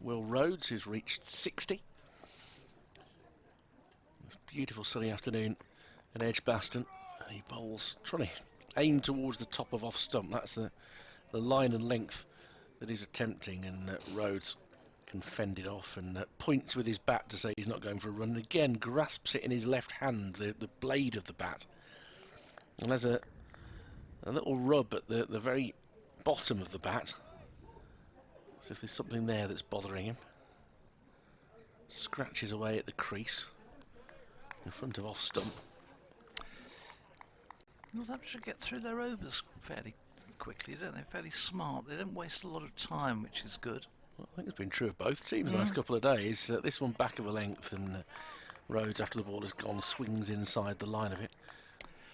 A: Will Rhodes, who's reached 60. It's a beautiful sunny afternoon in Edgbaston. He bowls, trying to aim towards the top of off stump. That's the line and length that he's attempting, and Rhodes can fend it off and points with his bat to say he's not going for a run. And again, grasps it in his left hand, the blade of the bat, and has a little rub at the very bottom of the bat, as if there's something there that's bothering him. Scratches away at the crease in front of off stump.
C: Northamptonshire get through their overs fairly quickly, don't they? Fairly smart. They don't waste a lot of time, which is good.
A: Well, I think it's been true of both teams the last couple of days. This one back of a length, and Rhodes, after the ball has gone, swings inside the line of it.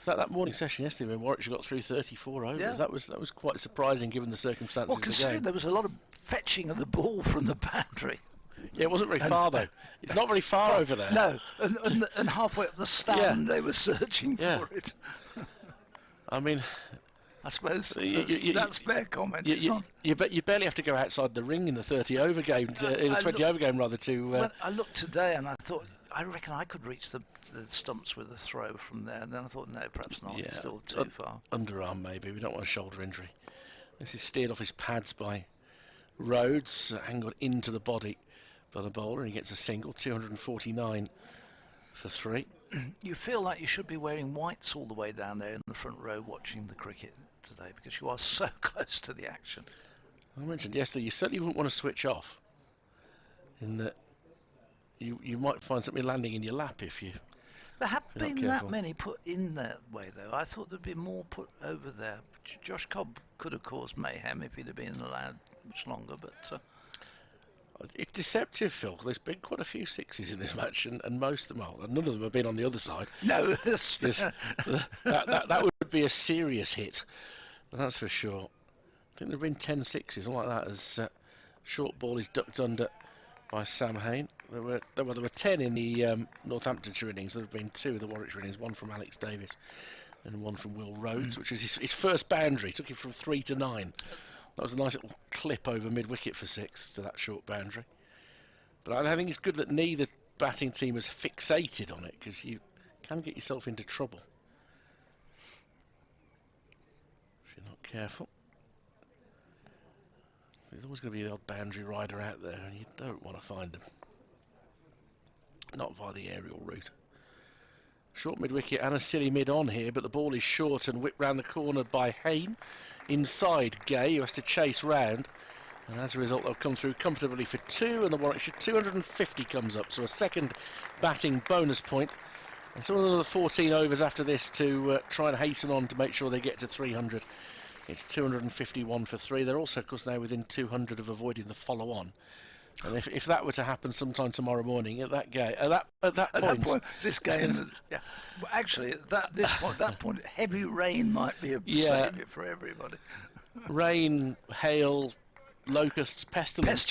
A: Was that morning session yesterday when Warwickshire got through 34 overs?
C: Yeah.
A: That was quite surprising given the circumstances
C: Well,
A: of the
C: considering
A: game.
C: there was a lot of fetching of the ball from the boundary.
A: Yeah, it wasn't very far though. It's not very far over there.
C: No, and halfway up the stand they were searching for it.
A: I mean,
C: I suppose that's fair comment.
A: You barely have to go outside the ring in the 30 over game, in a 20 over game rather. To
C: I looked today and I thought, I reckon I could reach the stumps with a throw from there. And then I thought, no, perhaps not. It's still too far.
A: Underarm maybe. We don't want a shoulder injury. This is steered off his pads by Rhodes, angled into the body by the bowler, and he gets a single. 249 for 3.
C: You feel like you should be wearing whites all the way down there in the front row watching the cricket today, because you are so close to the action.
A: I mentioned yesterday, you certainly wouldn't want to switch off, in that you might find something landing in your lap if you.
C: There have been that many put in that way, though. I thought there'd be more put over there. Josh Cobb could have caused mayhem if he'd have been allowed much longer, but.
A: It's deceptive, Phil. There's been quite a few sixes in this match, and most of them, none of them have been on the other side.
C: No,
A: that would be a serious hit, that's for sure. I think there have been 10 sixes, something like that, as short ball is ducked under by Sam Hayne. There were 10 in the Northamptonshire innings. There have been 2 of the Warwickshire innings, one from Alex Davis and one from Will Rhodes, which was his first boundary. Took him from 3 to 9. That was a nice little clip over mid-wicket for 6 to that short boundary. But I think it's good that neither batting team has fixated on it, because you can get yourself into trouble if you're not careful. There's always going to be the odd boundary rider out there, and you don't want to find them. Not via the aerial route. Short mid-wicket and a silly mid-on here, but the ball is short and whipped round the corner by Hayne. Inside Gay, who has to chase round, and as a result they'll come through comfortably for 2, and the Warwickshire 250 comes up, so a second batting bonus point. And so another 14 overs after this to try and hasten on to make sure they get to 300. It's 251 for 3. They're also, of course, now within 200 of avoiding the follow-on And if that were to happen sometime tomorrow morning, at that point,
C: this game, yeah. Well, actually, at that point, heavy rain might be a save for everybody.
A: Rain, hail, locusts, pestilence.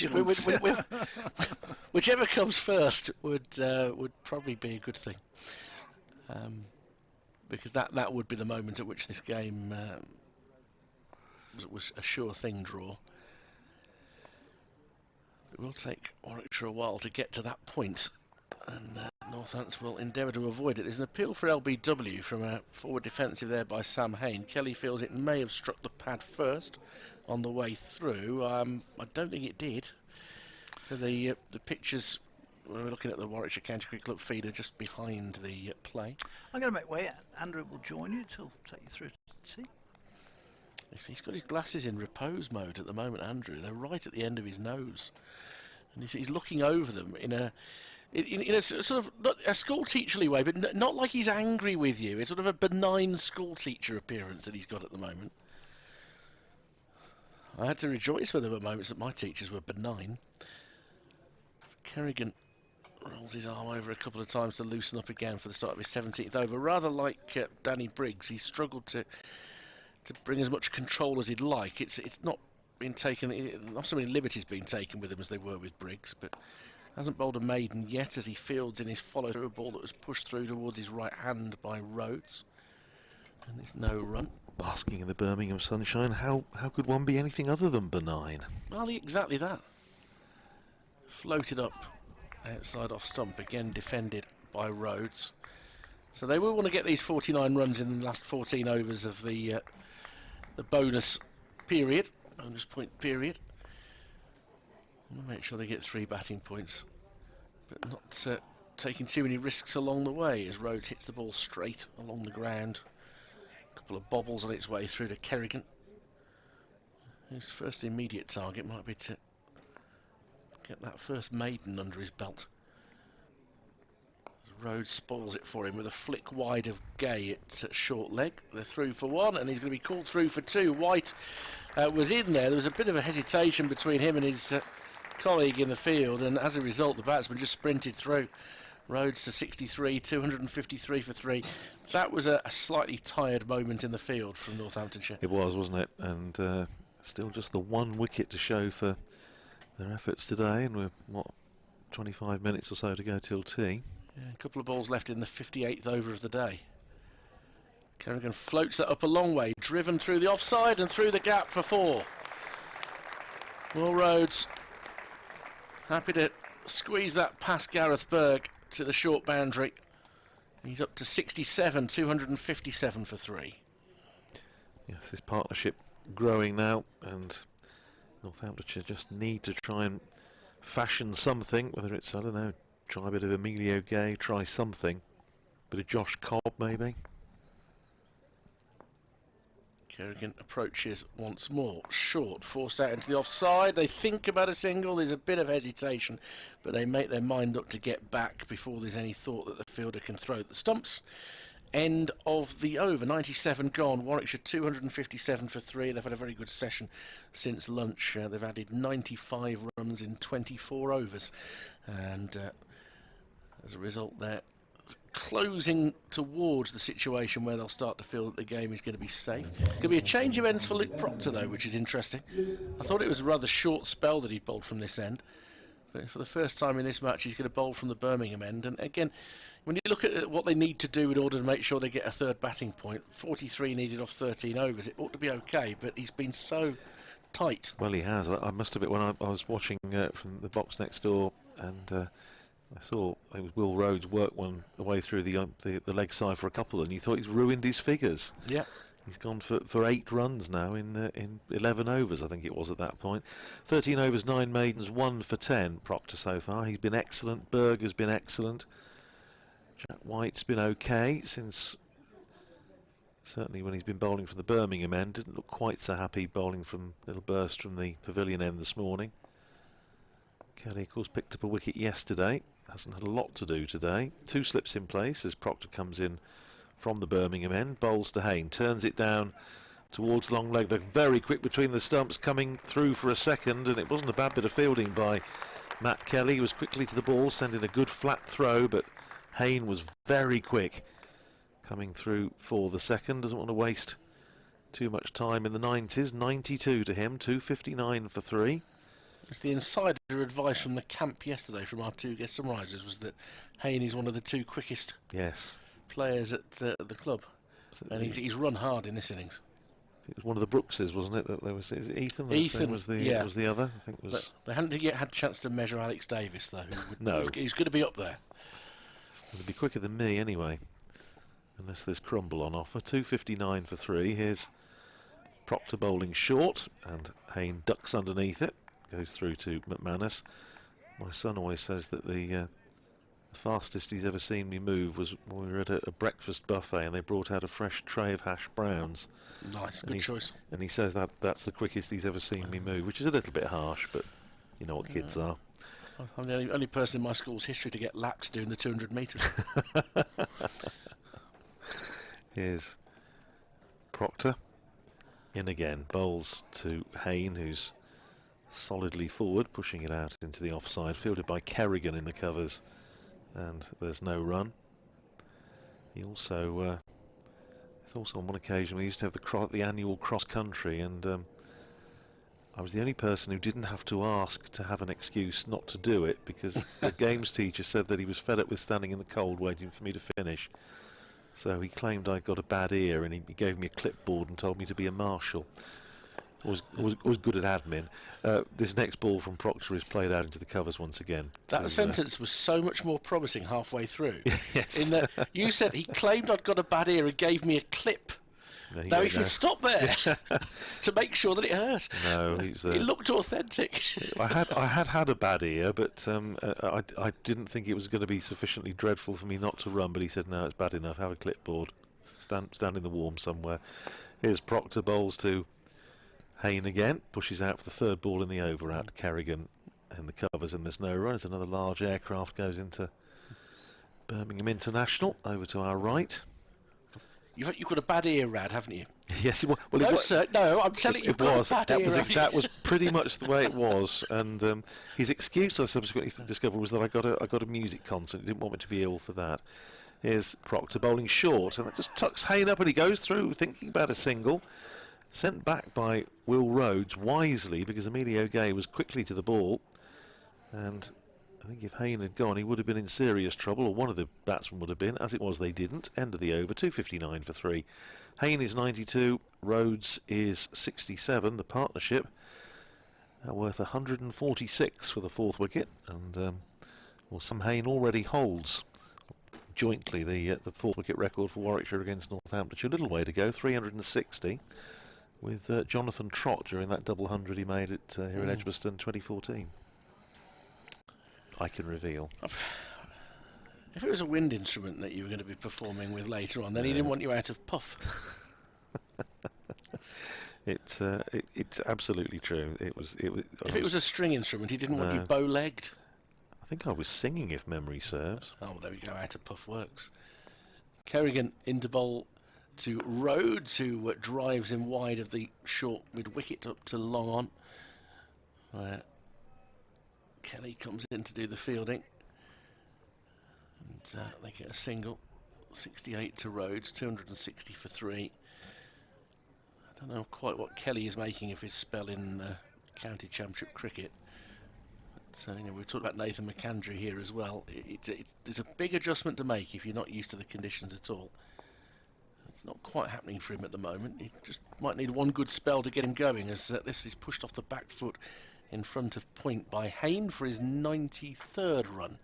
A: Whichever comes first would probably be a good thing, because that would be the moment at which this game was a sure thing draw. It will take Warwickshire a while to get to that point, and Northants will endeavour to avoid it. There's an appeal for LBW from a forward defensive there by Sam Hain. Kelly feels it may have struck the pad first on the way through. I don't think it did. So the pictures, when we're looking at the Warwickshire County Cricket Club feed, are just behind the play.
C: I'm going to make way. Andrew will join you to take you through to see.
A: He's got his glasses in repose mode at the moment, Andrew. They're right at the end of his nose, and he's looking over them in a sort of not a school teacherly way, but not like he's angry with you. It's sort of a benign school teacher appearance that he's got at the moment. I had to rejoice when there were moments that my teachers were benign. Kerrigan rolls his arm over a couple of times to loosen up again for the start of his 17th over. Rather like Danny Briggs, he's struggled to bring as much control as he'd like. It's not been taken, not so many liberties being taken with him as they were with Briggs, but hasn't bowled a maiden yet as he fields in his follow through a ball that was pushed through towards his right hand by Rhodes, and there's no run.
B: Basking in the Birmingham sunshine, how could one be anything other than benign?
A: Well, exactly that. Floated up outside off stump, again defended by Rhodes. So they will want to get these 49 runs in the last 14 overs of the bonus period, bonus point period. I want to make sure they get 3 batting points, but not taking too many risks along the way as Rhodes hits the ball straight along the ground. A couple of bobbles on its way through to Kerrigan. His first immediate target might be to get that first maiden under his belt. Rhodes spoils it for him with a flick wide of Gay at short leg. They're through for 1, and he's going to be called through for 2. White was in there. There was a bit of a hesitation between him and his colleague in the field, and as a result the batsman just sprinted through. Rhodes to 63, 253 for 3. That was a slightly tired moment in the field from Northamptonshire.
B: It was, wasn't it? And still just the 1 wicket to show for their efforts today, and we're 25 minutes or so to go till tea.
A: Yeah, a couple of balls left in the 58th over of the day. Kerrigan floats that up a long way, driven through the offside and through the gap for 4. Will Rhodes happy to squeeze that past Gareth Berg to the short boundary. He's up to 67, 257 for 3.
B: Yes, this partnership growing now, and Northamptonshire just need to try and fashion something, whether it's, I don't know, try a bit of Emilio Gay, try something. Bit of Josh Cobb, maybe.
A: Kerrigan approaches once more. Short, forced out into the offside. They think about a single. There's a bit of hesitation, but they make their mind up to get back before there's any thought that the fielder can throw the stumps. End of the over. 97 gone. Warwickshire 257 for 3. They've had a very good session since lunch. They've added 95 runs in 24 overs. And as a result, they're closing towards the situation where they'll start to feel that the game is going to be safe. Could be a change of ends for Luke Proctor, though, which is interesting. I thought it was a rather short spell that he bowled from this end. But for the first time in this match, he's going to bowl from the Birmingham end. And again, when you look at what they need to do in order to make sure they get a 3rd batting point, 43 needed off 13 overs, it ought to be okay, but he's been so tight.
B: Well, he has. I must admit, when I was watching from the box next door, and I saw it was Will Rhodes work one away through the leg side for a couple, and you thought he's ruined his figures.
A: Yeah.
B: He's gone for 8 runs now in 11 overs, I think it was at that point. 13 overs, 9 maidens, 1 for 10, Proctor so far. He's been excellent. Berg has been excellent. Jack White's been okay since, certainly when he's been bowling from the Birmingham end. Didn't look quite so happy bowling from a little burst from the Pavilion end this morning. Kelly, of course, picked up a wicket yesterday. Hasn't had a lot to do today. 2 slips in place as Proctor comes in from the Birmingham end. Bowls to Hain. Turns it down towards long leg. They're very quick between the stumps, coming through for a second, and it wasn't a bad bit of fielding by Matt Kelly was quickly to the ball, sending a good flat throw, but Hayne was very quick coming through for the second. Doesn't want to waste too much time in the 90s. 92 to him, 2:59 for 3.
A: It's the insider advice from the camp yesterday from our two guest summarisers was that Hayne is one of the 2 quickest players at the club. And he's run hard in this innings.
B: It was one of the Brookses, wasn't it? That there was. Is it Ethan?
A: Ethan
B: was the other. I think it was.
A: But they hadn't yet had a chance to measure Alex Davis, though.
B: No,
A: he's going to be up there.
B: It'll be quicker than me anyway, unless there's crumble on offer. 2:59 for 3. Here's Proctor bowling short, and Hayne ducks underneath it. Goes through to McManus. My son always says that the fastest he's ever seen me move was when we were at a breakfast buffet and they brought out a fresh tray of hash browns.
A: Nice, good choice.
B: And he says that's the quickest he's ever seen me move, which is a little bit harsh, but you know what kids are.
A: I'm the only person in my school's history to get lapped doing the 200 metres.
B: Here's Proctor in again, bowls to Hayne, who's solidly forward, pushing it out into the offside, fielded by Kerrigan in the covers, and there's no run. He also there's also on one occasion we used to have the annual cross country, and I was the only person who didn't have to ask to have an excuse not to do it, because the games teacher said that he was fed up with standing in the cold waiting for me to finish. So he claimed I'd got a bad ear, and he gave me a clipboard and told me to be a marshal. Was good at admin. This next ball from Proctor is played out into the covers once again.
A: That sentence was so much more promising halfway through.
B: Yes.
A: In that you said he claimed I'd got a bad ear and gave me a clip. Now he should stop there to make sure that it hurt.
B: No,
A: it looked authentic.
B: I had a bad ear, but I didn't think it was going to be sufficiently dreadful for me not to run. But he said, no, it's bad enough. Have a clipboard. Stand in the warm somewhere. Here's Proctor bowls to Hayne again, pushes out for the 3rd ball in the over out to Kerrigan in the covers, and there's no run as another large aircraft goes into Birmingham International over to our right.
A: You've got a bad ear, Rad, haven't you?
B: Yes, it was. Well,
A: no, sir, no, I'm telling you, you've got a bad ear.
B: That was pretty much the way it was, and his excuse I subsequently discovered was that I got a music concert. He didn't want me to be ill for that. Here's Proctor bowling short, and that just tucks Hayne up, and he goes through thinking about a single. Sent back by Will Rhodes wisely, because Emilio Gay was quickly to the ball, and I think if Hayne had gone he would have been in serious trouble, or one of the batsmen would have been. As it was, they didn't. End of the over, 2:59 for 3. Hayne is 92, Rhodes is 67. The partnership now worth 146 for the 4th wicket, and Sam Hayne already holds jointly the 4th wicket record for Warwickshire against Northamptonshire. A little way to go, 360. With Jonathan Trott during that double 100 he made it here in Edgbaston 2014. I can reveal.
A: If it was a wind instrument that you were going to be performing with later on, then he didn't want you out of puff.
B: It's absolutely true. If
A: it was a string instrument, he didn't want you bow-legged.
B: I think I was singing, if memory serves.
A: Oh, well, there we go. Out of puff works. Kerrigan into bowl to Rhodes, who drives him wide of the short mid-wicket up to long on, where Kelly comes in to do the fielding, and they get a single. 68 to Rhodes, 260 for 3. I don't know quite what Kelly is making of his spell in county championship cricket. So, we've talked about Nathan McAndrew here as well. There's a big adjustment to make if you're not used to the conditions at all. It's not quite happening for him at the moment. He just might need one good spell to get him going, as this is pushed off the back foot in front of point by Hayne for his 93rd run.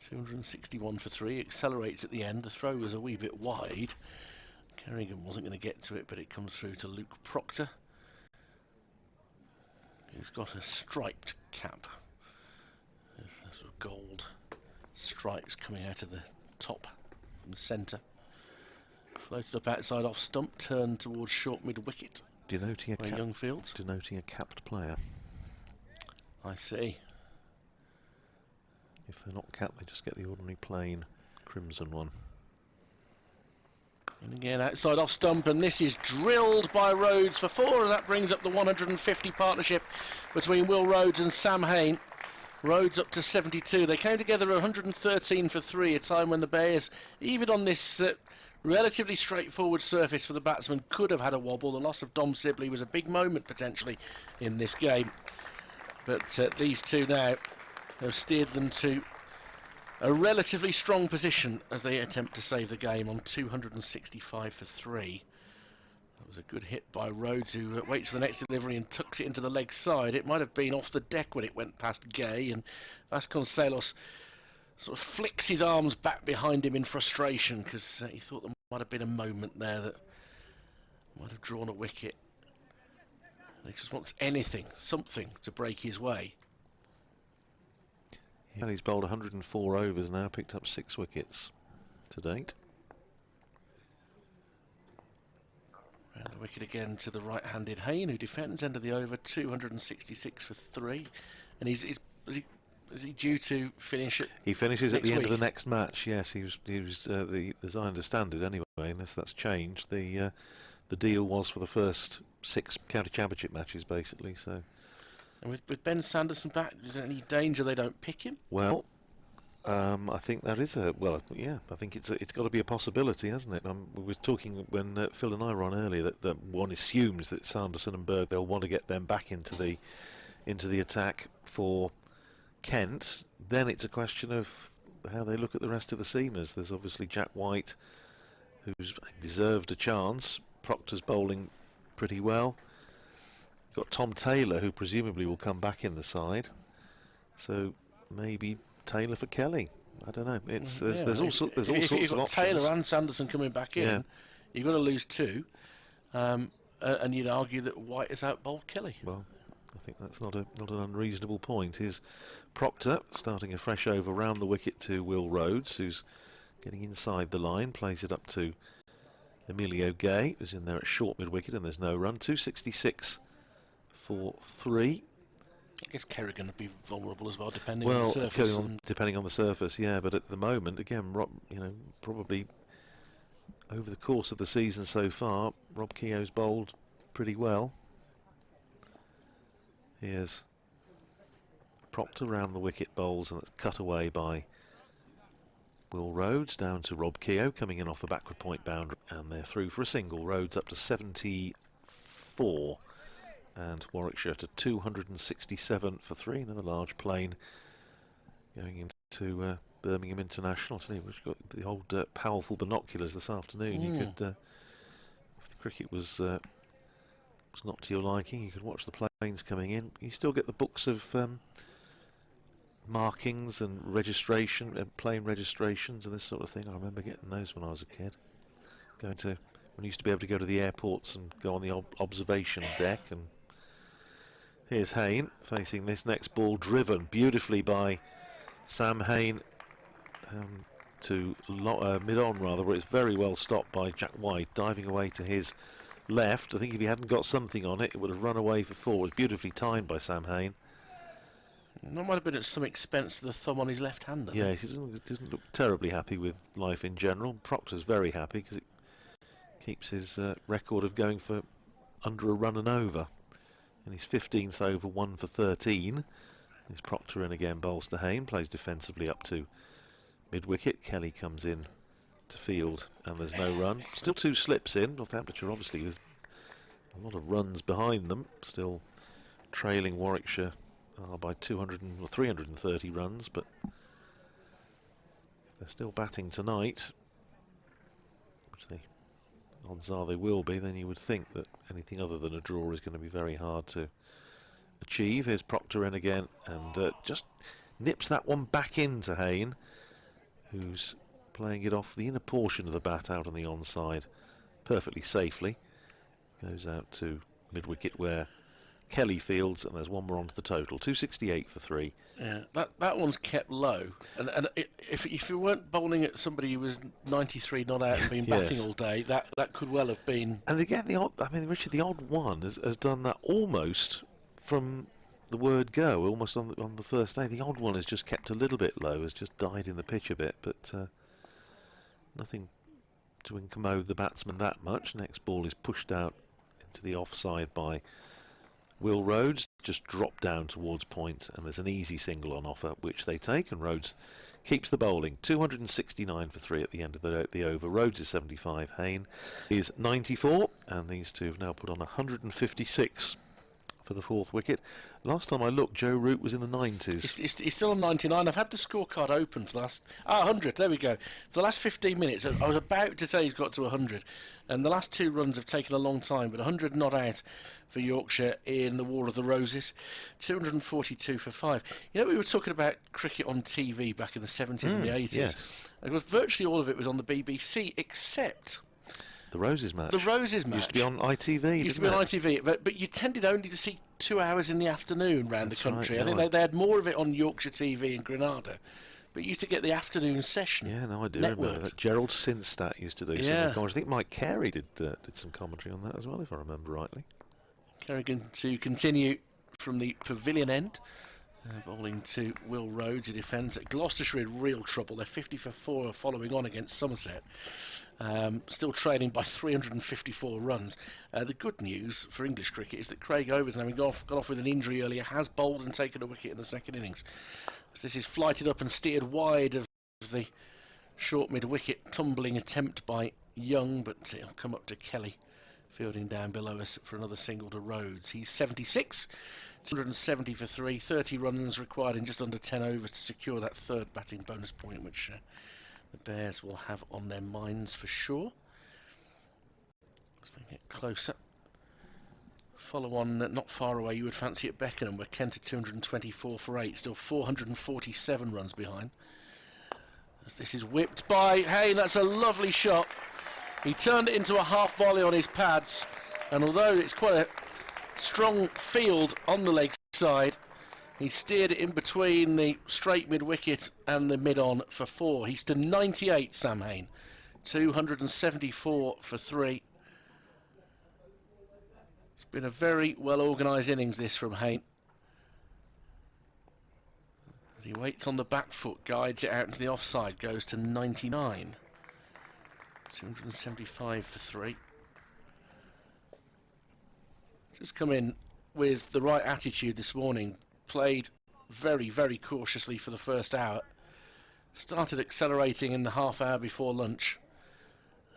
A: 261 for 3, accelerates at the end. The throw was a wee bit wide. Kerrigan wasn't going to get to it, but it comes through to Luke Proctor, who's got a striped cap. There's sort of gold stripes coming out of the top from the centre. Floated up outside off stump, turned towards short mid-wicket.
B: Denoting a
A: Young Fields.
B: Denoting a capped player.
A: I see.
B: If they're not capped, they just get the ordinary plain crimson one.
A: And again, outside off stump, and this is drilled by Rhodes for 4, and that brings up the 150 partnership between Will Rhodes and Sam Hayne. Rhodes up to 72. They came together 113 for 3, a time when the Bears, even on this relatively straightforward surface for the batsman, could have had a wobble. The loss of Dom Sibley was a big moment potentially in this game. But these two now have steered them to a relatively strong position as they attempt to save the game on 265 for 3. That was a good hit by Rhodes, who waits for the next delivery and tucks it into the leg side. It might have been off the deck when it went past Gay, and Vasconcelos sort of flicks his arms back behind him in frustration because he thought there might have been a moment there that might have drawn a wicket. He just wants anything, something to break his way.
B: Yeah, he's bowled 104 overs now, picked up 6 wickets to date.
A: And the wicket again to the right-handed Hayne, who defends end of the over, 266 for 3. And is he due to finish it?
B: He finishes at the end
A: week?
B: of the next match. Yes, he was. As I understand it, anyway, unless that's changed, the deal was for the first 6 county championship matches, basically. So,
A: and with Ben Sanderson back, is there any danger they don't pick him?
B: Well, I think there is a yeah. I think it's got to be a possibility, hasn't it? We were talking when Phil and I were on earlier that one assumes that Sanderson and Berg, they'll want to get them back into the attack for Kent. Then it's a question of how they look at the rest of the seamers. There's obviously Jack White, who's deserved a chance. Proctor's bowling pretty well. You've got Tom Taylor, who presumably will come back in the side. So maybe Taylor for Kelly. I don't know. There's all sorts of options.
A: You've got Taylor and Sanderson coming back in. You've got to lose 2, and you'd argue that White has out-bowled Kelly.
B: Well, I think that's not an unreasonable point. Here's Proctor starting a fresh over round the wicket to Will Rhodes, who's getting inside the line, plays it up to Emilio Gay, who's in there at short mid-wicket, and there's no run. 266 for 3.
A: I guess Kerrigan would be vulnerable as well, depending on the surface.
B: Depending on the surface, yeah. But at the moment, again, probably over the course of the season so far, Rob Keogh's bowled pretty well. Here's Proctor round the wicket bowls, and it's cut away by Will Rhodes down to Rob Keogh, coming in off the backward point boundary, and they're through for a single. Rhodes up to 74. And Warwickshire to 267 for 3. Another large plane going into Birmingham International. So we've got the old powerful binoculars this afternoon. You could, if the cricket was not to your liking, you could watch the planes coming in. You still get the books of markings and registration and plane registrations and this sort of thing. I remember getting those when I was a kid. When I used to be able to go to the airports and go on the observation deck. And here's Hayne facing this next ball, driven beautifully by Sam Hayne to mid-on rather, where it's very well stopped by Jack White, diving away to his left. I think if he hadn't got something on it, it would have run away for 4. It was beautifully timed by Sam Hayne.
A: That might have been at some expense to the thumb on his left hander.
B: Yeah, he doesn't look terribly happy with life in general. Proctor's very happy because it keeps his record of going for under a run and over. And his 15th over, 1 for 13. Here's Proctor in again, bowls to Hayne, plays defensively up to mid-wicket. Kelly comes in to field, and there's no run. Still 2 slips in. Northamptonshire, obviously, there's a lot of runs behind them. Still trailing Warwickshire by 200 or 330 runs, but they're still batting tonight, which they odds are they will be. Then you would think that anything other than a draw is going to be very hard to achieve. Here's Proctor in again, and just nips that one back into Hayne, who's playing it off the inner portion of the bat out on the onside perfectly safely. Goes out to mid-wicket where Kelly fields, and there's one more onto the total. 268 for 3.
A: Yeah, that one's kept low, and if you weren't bowling at somebody who was 93 not out and been batting all day, that could well have been.
B: And again, Richard, the odd one has done that almost from the word go, almost on the first day. The odd one has just kept a little bit low, has just died in the pitch a bit, but nothing to incommode the batsman that much. Next ball is pushed out into the offside by Will Rhodes just dropped down towards point, and there's an easy single on offer, which they take, and Rhodes keeps the bowling. 269 for 3 at the end of the over. Rhodes is 75, Hayne is 94, and these two have now put on 156 for the 4th wicket. Last time I looked, Joe Root was in the 90s.
A: He's still on 99. I've had the scorecard open for the last... 100, there we go. For the last 15 minutes, I was about to say he's got to 100. And the last 2 runs have taken a long time, but 100 not out for Yorkshire in the War of the Roses. 242 for 5. You know, we were talking about cricket on TV back in the 70s and the 80s.
B: Yes.
A: Of course, virtually all of it was on the BBC, except...
B: The Roses match.
A: The Roses match.
B: Used to be on ITV,
A: Used to be on ITV, but you tended only to see 2 hours in the afternoon round the country.
B: Right,
A: I think they had more of it on Yorkshire TV in Granada, but you used to get the afternoon session.
B: Yeah, no, I do
A: networked.
B: remember that. Gerald Sinstadt used to do some of the commentary. I think Mike Carey did some commentary on that as well, if I remember rightly.
A: Kerrigan to continue from the pavilion end. Bowling to Will Rhodes, who defends at Gloucestershire in real trouble. They're 50 for 4 following on against Somerset. Still trailing by 354 runs. The good news for English cricket is that Craig Overton, having got off with an injury earlier, has bowled and taken a wicket in the second innings. So this is flighted up and steered wide of the short mid-wicket tumbling attempt by Young, but it'll come up to Kelly, fielding down below us for another single to Rhodes. He's 76, 270 for 3, 30 runs required in just under 10 overs to secure that 3rd batting bonus point, which the Bears will have on their minds for sure as they get closer. Follow on not far away, you would fancy at Beckenham, where Kent at 224 for 8, still 447 runs behind. As this is whipped by Hayne, that's a lovely shot. He turned it into a half volley on his pads, and although it's quite a strong field on the leg side, he steered it in between the straight mid-wicket and the mid-on for 4. He's to 98, Sam Hayne. 274 for 3. It's been a very well-organised innings, this, from Hayne. As he waits on the back foot, guides it out into the offside, goes to 99. 275 for 3. Just come in with the right attitude this morning. Played very, very cautiously for the first hour. Started accelerating in the half hour before lunch,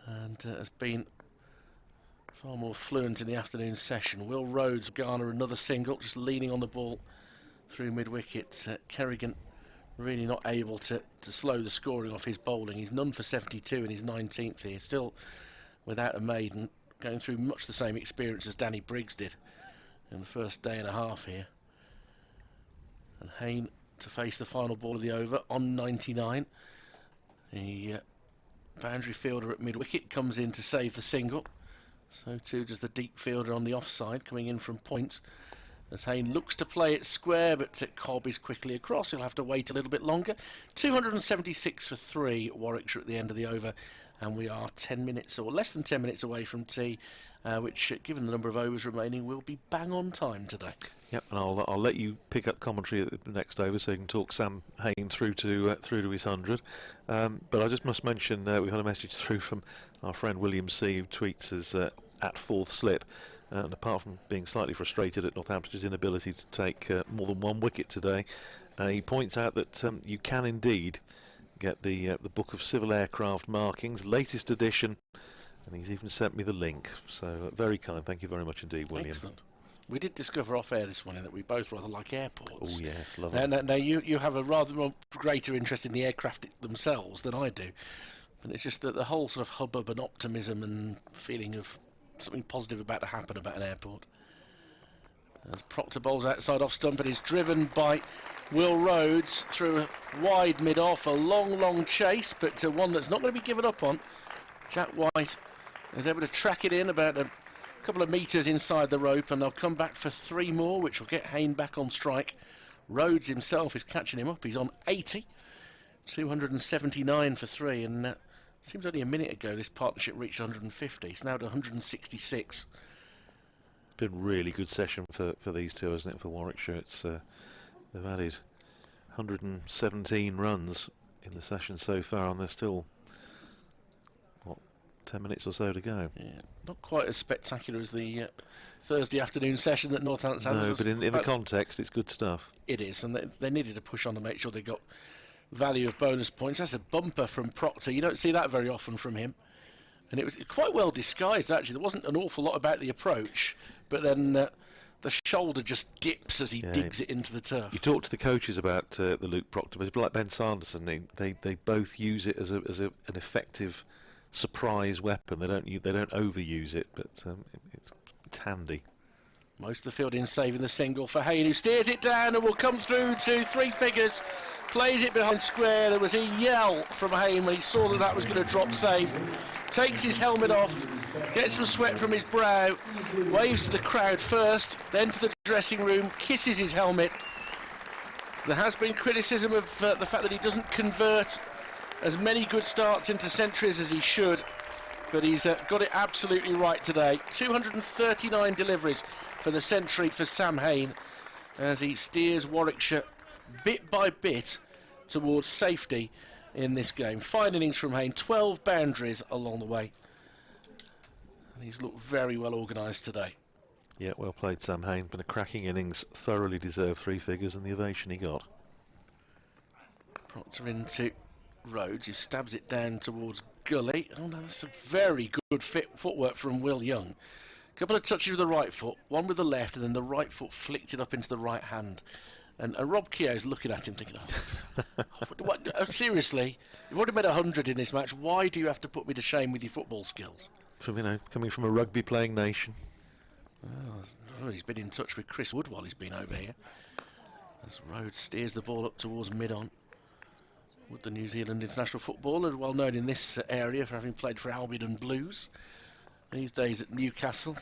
A: and has been far more fluent in the afternoon session. Will Rhodes garner another single, just leaning on the ball through mid-wicket. Kerrigan really not able to slow the scoring off his bowling. He's none for 72 in his 19th here, still without a maiden, going through much the same experience as Danny Briggs did in the first day and a half here. And Hayne to face the final ball of the over on 99. The boundary fielder at mid-wicket comes in to save the single. So too does the deep fielder on the offside, coming in from point. As Hayne looks to play it square, but Cobb is quickly across. He'll have to wait a little bit longer. 276 for 3, Warwickshire at the end of the over. And we are 10 minutes, or less than 10 minutes away from tea, which, given the number of overs remaining, will be bang on time today.
B: Yep, and I'll let you pick up commentary at the next over, so you can talk Sam Hayne through to his 100. But I just must mention we've had a message through from our friend William C, who tweets us at 4th slip. And apart from being slightly frustrated at Northampton's inability to take more than 1 wicket today, he points out that you can indeed get the Book of Civil Aircraft Markings, latest edition, and he's even sent me the link. So very kind. Thank you very much indeed, William.
A: Excellent. We did discover off air this morning that we both rather like airports.
B: Oh yes, lovely.
A: Now you have a rather more greater interest in the aircraft themselves than I do, but it's just that the whole sort of hubbub and optimism and feeling of something positive about to happen about an airport. As Proctor bowls outside off stump, and is driven by Will Rhodes through a wide mid-off, a long chase, but one that's not going to be given up on. Jack White is able to track it in about a couple of metres inside the rope, and they'll come back for 3 more, which will get Hayne back on strike. Rhodes himself is catching him up. He's on 80, 279 for 3, and seems only a minute ago this partnership reached 150. It's now at 166.
B: Been a really good session for these two, hasn't it, for Warwickshire? It's they've added 117 runs in the session so far, and they're still 10 minutes or so to go.
A: Yeah, not quite as spectacular as the Thursday afternoon session that Northampton had.
B: No, but in the context, it's good stuff.
A: It is, and they needed to push on to make sure they got value of bonus points. That's a bumper from Proctor. You don't see that very often from him. And it was quite well disguised, actually. There wasn't an awful lot about the approach, but then the shoulder just dips as he digs it into the turf.
B: You talk to the coaches about the Luke Proctor, but it's like Ben Sanderson. They both use it as an effective surprise weapon. They don't overuse it, but it's handy.
A: Most of the field in saving the single for Hayne, who steers it down and will come through to 3 figures. Plays it behind square. There was a yell from Hayne when he saw that was going to drop safe. Takes his helmet off, gets some sweat from his brow, waves to the crowd first, then to the dressing room, kisses his helmet. There has been criticism of the fact that he doesn't convert as many good starts into centuries as he should, but he's got it absolutely right today. 239 deliveries for the century for Sam Hayne as he steers Warwickshire bit by bit towards safety in this game. Fine innings from Hayne, 12 boundaries along the way. And he's looked very well organised today.
B: Yeah, well played, Sam Hayne. Been a cracking innings, thoroughly deserved 3 figures, and the ovation he got.
A: Proctor into Rhodes, who stabs it down towards Gully. Oh no, that's a very good footwork from Will Young. A couple of touches with the right foot, one with the left, and then the right foot flicked it up into the right hand. And Rob Keogh's looking at him thinking, seriously, you've already made 100 in this match. Why do you have to put me to shame with your football skills?
B: Coming from a rugby playing nation.
A: Oh, he's been in touch with Chris Wood while he's been over here. As Rhodes steers the ball up towards mid-on. Wood, the New Zealand international footballer, well known in this area for having played for Albion and Blues. These days at Newcastle.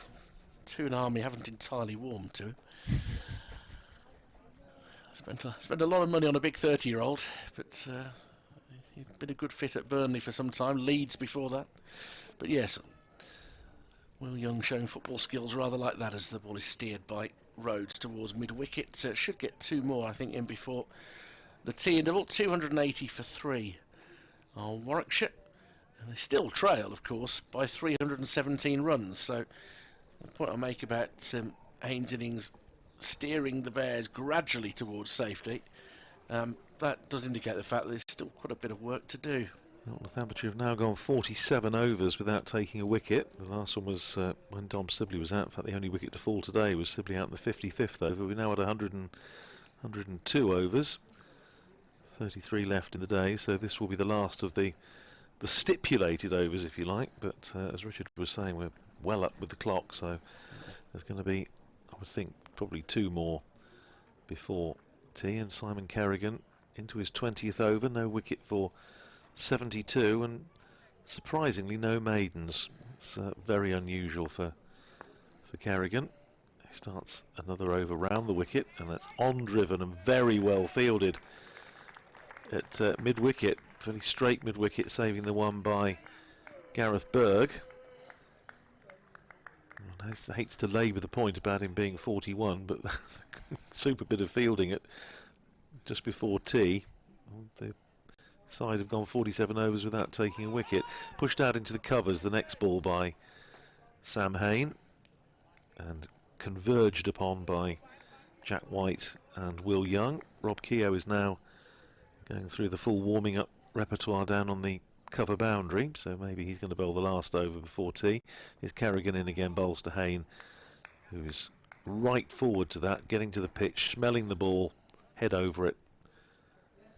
A: Toon Army haven't entirely warmed to him. Spent a lot of money on a big 30-year-old, but he'd been a good fit at Burnley for some time, Leeds before that. But yes, Will Young showing football skills rather like that as the ball is steered by Rhodes towards mid-wicket. Should get 2 more, I think, in before the tea interval. 280 for 3 on Warwickshire. And they still trail, of course, by 317 runs. So the point I make about Haynes' innings steering the Bears gradually towards safety, that does indicate the fact that there's still quite a bit of work to do.
B: Northamptonshire have now gone 47 overs without taking a wicket. The last one was when Dom Sibley was out. In fact, the only wicket to fall today was Sibley out in the 55th over. We're now at 102 overs. 33 left in the day, so this will be the last of the stipulated overs, if you like. But as Richard was saying, we're well up with the clock, so there's going to be, I would think, probably 2 more before tea. And Simon Kerrigan into his 20th over, no wicket for 72, and surprisingly no maidens. It's very unusual for Kerrigan. He starts another over round the wicket, and that's on driven and very well fielded at mid-wicket, fairly straight mid-wicket, saving the one by Gareth Berg. I hate to labour the point about him being 41, but that's a super bit of fielding at just before tea. The side have gone 47 overs without taking a wicket. Pushed out into the covers, the next ball by Sam Hayne, and converged upon by Jack White and Will Young. Rob Keogh is now going through the full warming up repertoire down on the cover boundary, so maybe he's going to bowl the last over before tea. Is Kerrigan in again, bowls to Hayne, who's right forward to that, getting to the pitch, smelling the ball, head over it,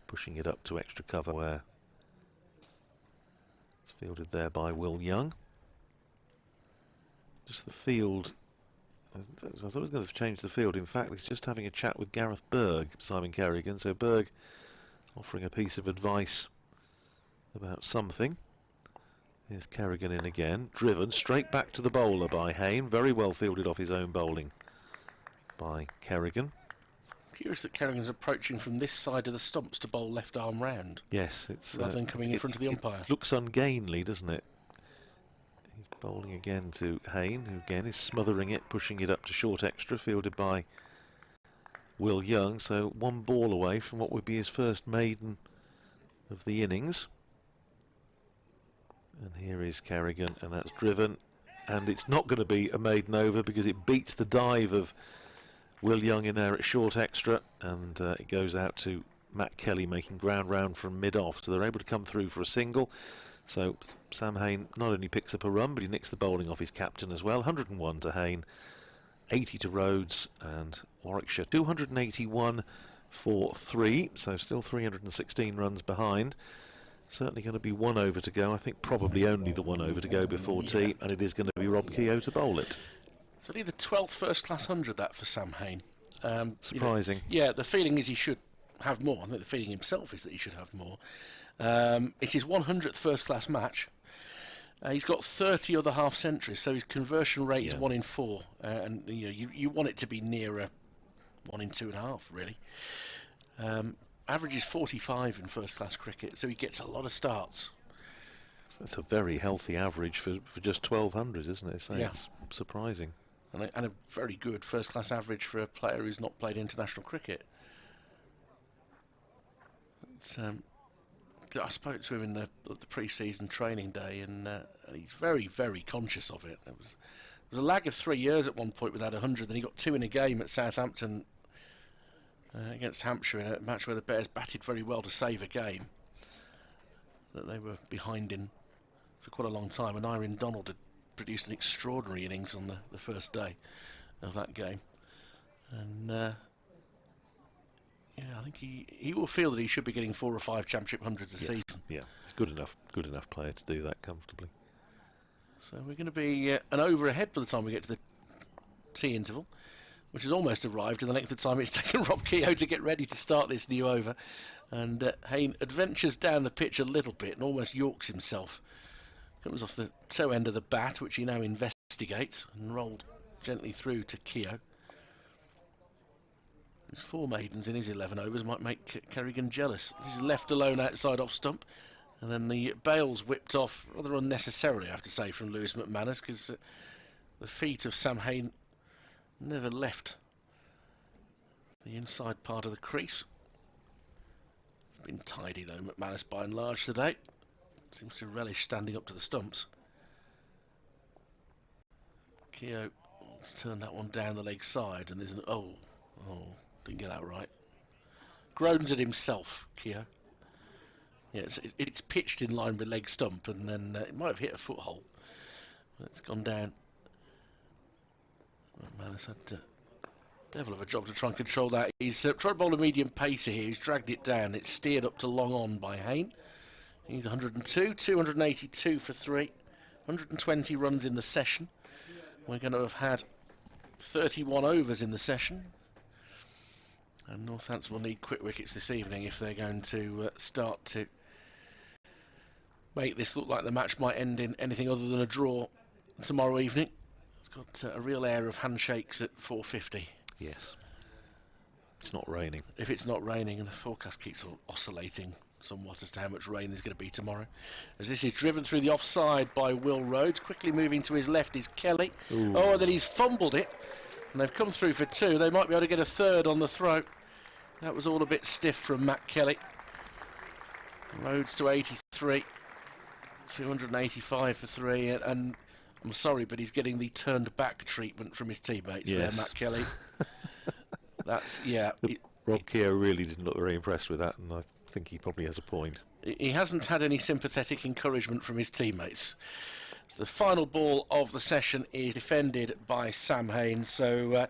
B: pushing it up to extra cover where it's fielded there by Will Young. Just the field, I thought I was going to change the field. In fact, he's just having a chat with Gareth Berg, Simon Kerrigan, so Berg offering a piece of advice about something. Here's Kerrigan in again, driven straight back to the bowler by Hayne, very well fielded off his own bowling by Kerrigan.
A: Curious that Kerrigan's approaching from this side of the stumps to bowl left arm round.
B: Yes, it's
A: rather than coming in front of the umpire.
B: It looks ungainly, doesn't it? He's bowling again to Hayne, who again is smothering it, pushing it up to short extra, fielded by Will Young, so 1 ball away from what would be his first maiden of the innings. And here is Kerrigan, and that's driven. And it's not going to be a maiden over because it beats the dive of Will Young in there at short extra, and it goes out to Matt Kelly making ground round from mid-off. So they're able to come through for a single. So Sam Hain not only picks up a run, but he nicks the bowling off his captain as well. 101 to Hain, 80 to Rhodes, and Warwickshire 281 for 3. So still 316 runs behind. Certainly going to be 1 over to go. I think probably only the 1 over to go before tea, and it is going to be Rob Keogh to bowl it.
A: So the 12th first-class 100 that for Sam Hain.
B: Surprising.
A: You know, yeah, the feeling is he should have more. I think the feeling himself is that he should have more. It's his 100th first-class match. He's got 30 other half-centuries, so his conversion rate is 1 in 4, and you want it to be nearer 1 in 2.5, really. Average is 45 in first-class cricket, so he gets a lot of starts.
B: So that's a very healthy average for just 1200s, isn't it? So
A: yeah.
B: It's surprising.
A: And a very good first-class average for a player who's not played international cricket. It's, I spoke to him in the pre-season training day, and he's very, very conscious of it. There was a lag of 3 years at one point without 100, then he got 2 in a game at Southampton against Hampshire in a match where the Bears batted very well to save a game that they were behind in for quite a long time, and Irene Donald had produced an extraordinary innings on the first day of that game, and yeah, I think he will feel that he should be getting 4 or 5 championship hundreds a season.
B: Yeah, it's good enough player to do that comfortably.
A: So we're going to be an over ahead by the time we get to the tea interval, which has almost arrived in the length of time it's taken Rob Keogh to get ready to start this new over. And Hain adventures down the pitch a little bit and almost yorks himself. Comes off the toe end of the bat, which he now investigates, and rolled gently through to Keogh. His 4 maidens in his 11 overs might make Kerrigan jealous. He's left alone outside off stump, and then the bails whipped off rather unnecessarily, I have to say, from Lewis McManus, because the feet of Sam Hain never left the inside part of the crease. Been tidy though, McManus, by and large today. Seems to relish standing up to the stumps. Keogh has turned that one down the leg side, and there's an didn't get that right. Groans at himself, Keogh. Yeah, it's pitched in line with leg stump, and then it might have hit a foothold. It's gone down. McManus had devil of a job to try and control that. He's tried to bowl a medium pacer here. He's dragged it down. It's steered up to long on by Hain. He's 102, 282 for 3, 120 runs in the session. We're going to have had 31 overs in the session. And Northampton will need quick wickets this evening if they're going to start to make this look like the match might end in anything other than a draw tomorrow evening. It's got a real air of handshakes at 4:50.
B: Yes. It's not raining.
A: If it's not raining, and the forecast keeps on oscillating somewhat as to how much rain there's going to be tomorrow. As this is driven through the offside by Will Rhodes. Quickly moving to his left is Kelly. Ooh. Oh, and then he's fumbled it. And they've come through for 2. They might be able to get a 3rd on the throw. That was all a bit stiff from Matt Kelly. Rhodes to 83. 285 for 3. And I'm sorry, but he's getting the turned back treatment from his teammates there, Matt Kelly. That's, yeah.
B: Rob Keogh really didn't look very impressed with that, and I think he probably has a point.
A: He hasn't had any sympathetic encouragement from his teammates. So the final ball of the session is defended by Sam Hain. So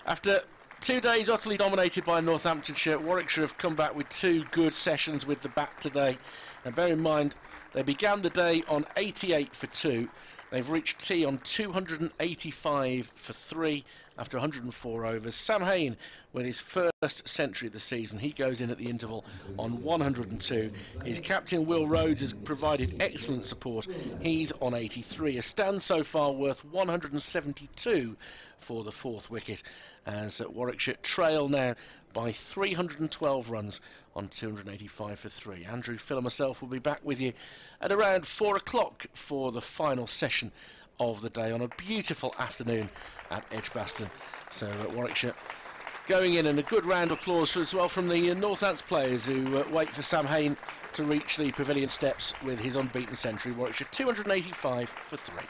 A: after 2 days utterly dominated by Northamptonshire, Warwickshire have come back with 2 good sessions with the bat today. And bear in mind, they began the day on 88 for 2. They've reached tea on 285 for 3 after 104 overs. Sam Hain with his first century of the season. He goes in at the interval on 102. His captain Will Rhodes has provided excellent support. He's on 83. A stand so far worth 172 for the 4th wicket, as Warwickshire trail now by 312 runs on 285 for 3. Andrew, Phil and myself will be back with you at around 4 o'clock for the final session of the day on a beautiful afternoon at Edgbaston. So Warwickshire going in, and a good round of applause as well from the Northants players who wait for Sam Hain to reach the pavilion steps with his unbeaten century. Warwickshire 285 for 3.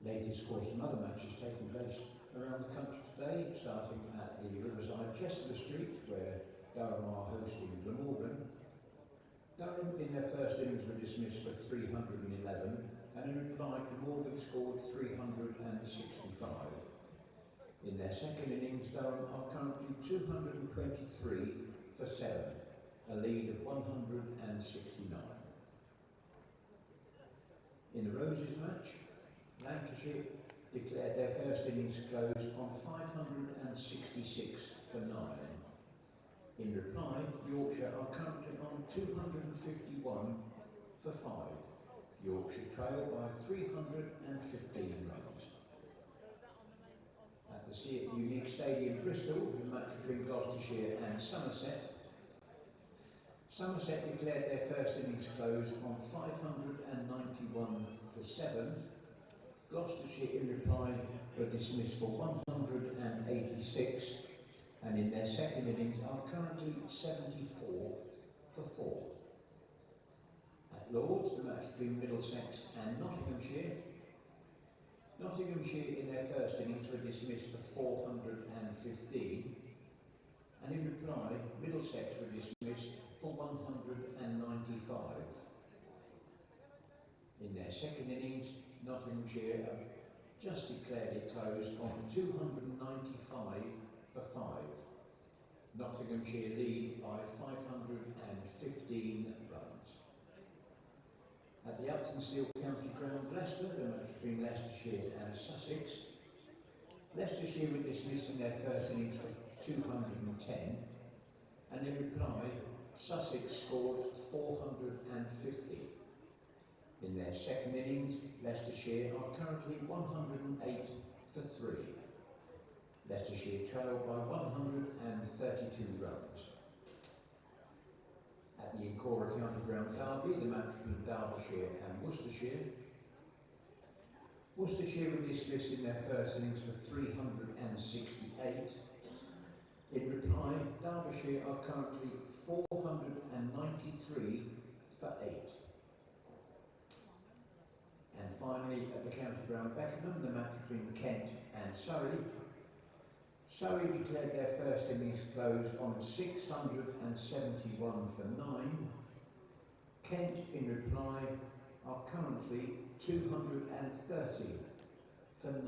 Q: Latest course and other matches taking place around the country today, starting at the Riverside Chesterfield Street, where Durham are hosting Glamorgan. Durham in their first innings were dismissed for 311, and in reply Glamorgan scored 365. In their second innings, Durham are currently 223 for 7, a lead of 169. In the Roses match, Lancashire declared their first innings closed on 566 for 9. In reply, Yorkshire are currently on 251 for 5. Yorkshire trail by 315 runs. At the Unique Stadium, Bristol, the match between Gloucestershire and Somerset. Somerset declared their first innings closed on 591 for 7. Gloucestershire in reply were dismissed for 186, and in their second innings are currently 74 for 4. At Lords, the match between Middlesex and Nottinghamshire. Nottinghamshire in their first innings were dismissed for 415, and in reply, Middlesex were dismissed for 195. In their second innings, Nottinghamshire have just declared it closed on 295 for 5. Nottinghamshire lead by 515 runs. At the Upton Steel County Ground, Leicester, the match between Leicestershire and Sussex. Leicestershire were dismissed in their first innings for 210, and in reply, Sussex scored 450. In their second innings, Leicestershire are currently 108 for 3. Leicestershire trail by 132 runs. At the Incora County Ground Derby, the match between Derbyshire and Worcestershire. Worcestershire were dismissed in their first innings for 368. In reply, Derbyshire are currently 493 for 8. And finally, at the County Ground Beckenham, the match between Kent and Surrey. Surrey declared their first innings closed on 671 for 9. Kent, in reply, are currently 230 for 9.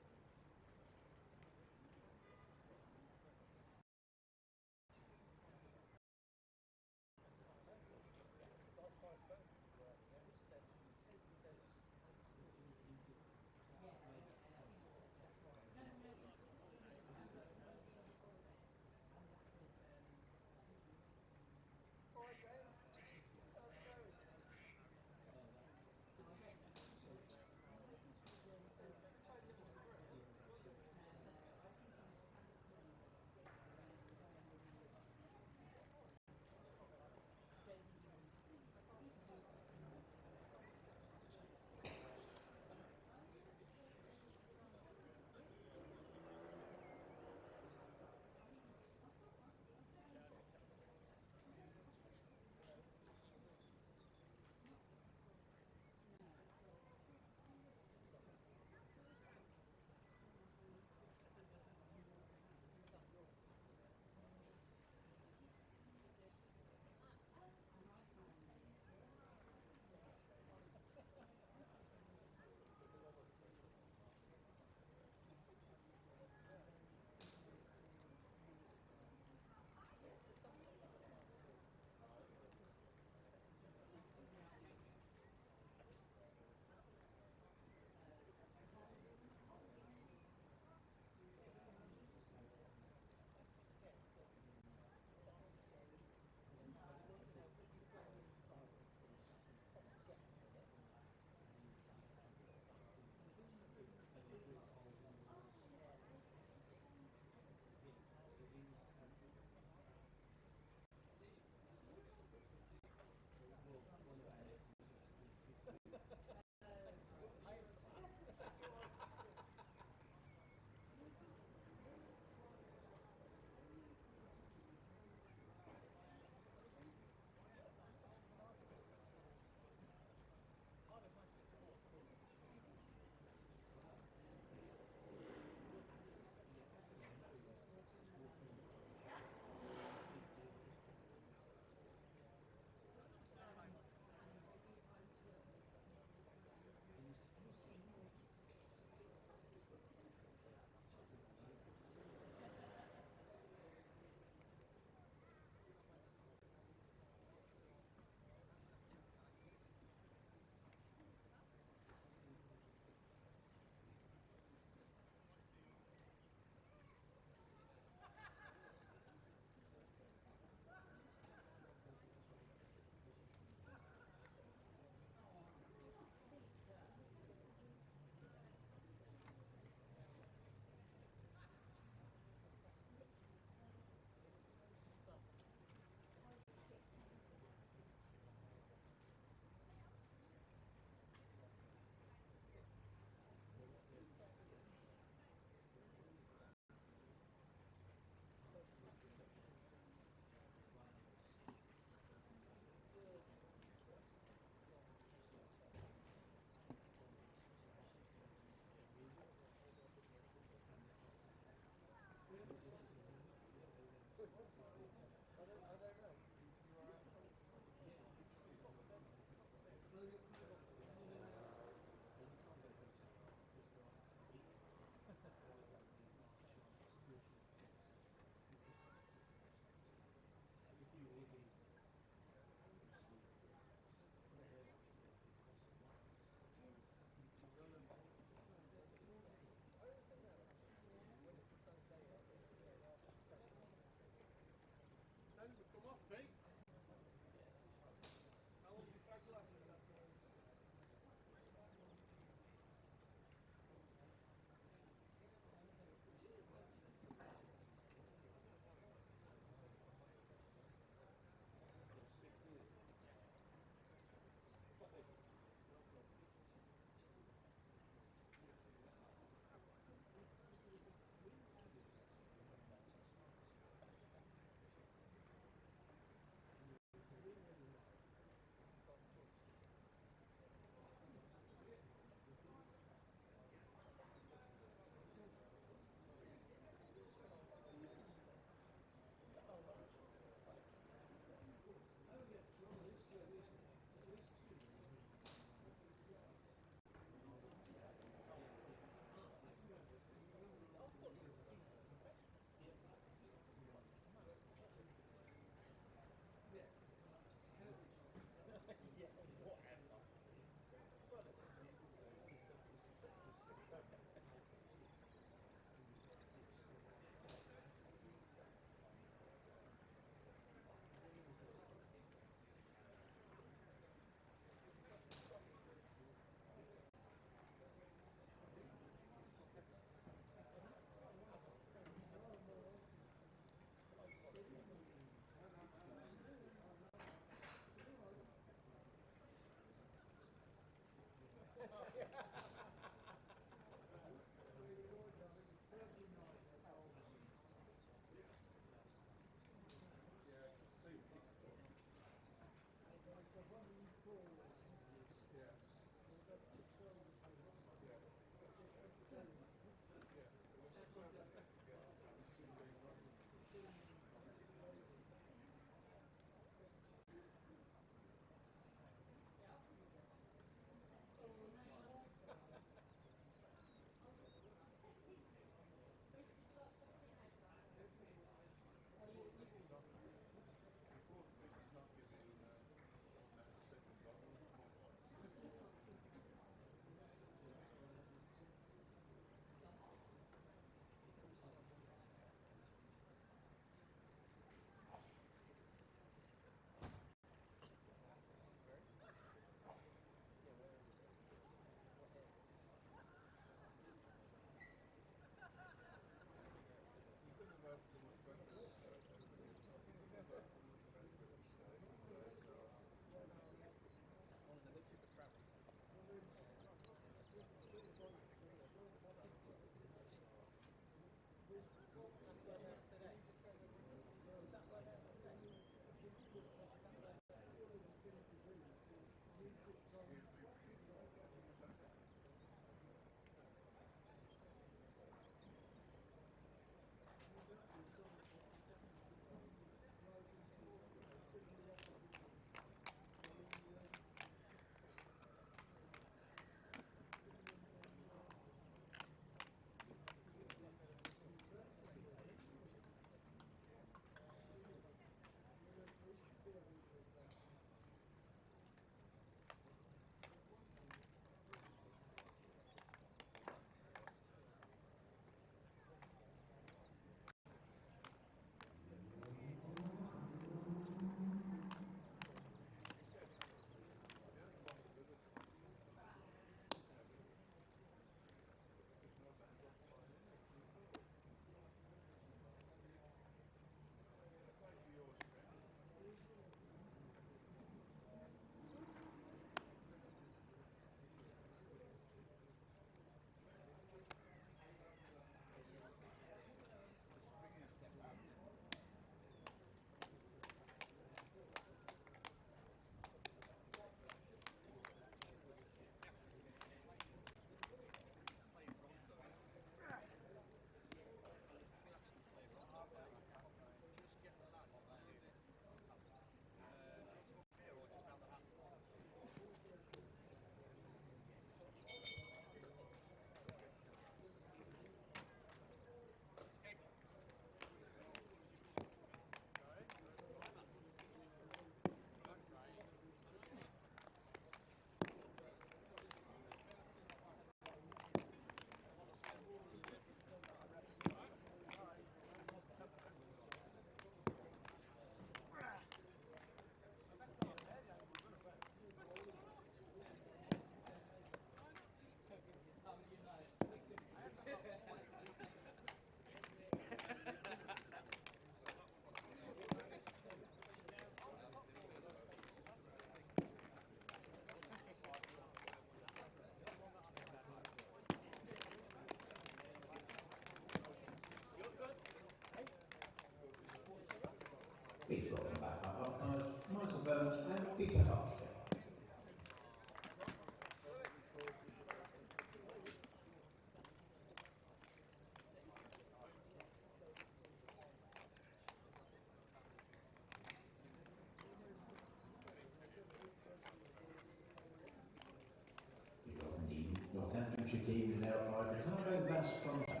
Q: Northamptonshire team is led by Ricardo Vasconcelos.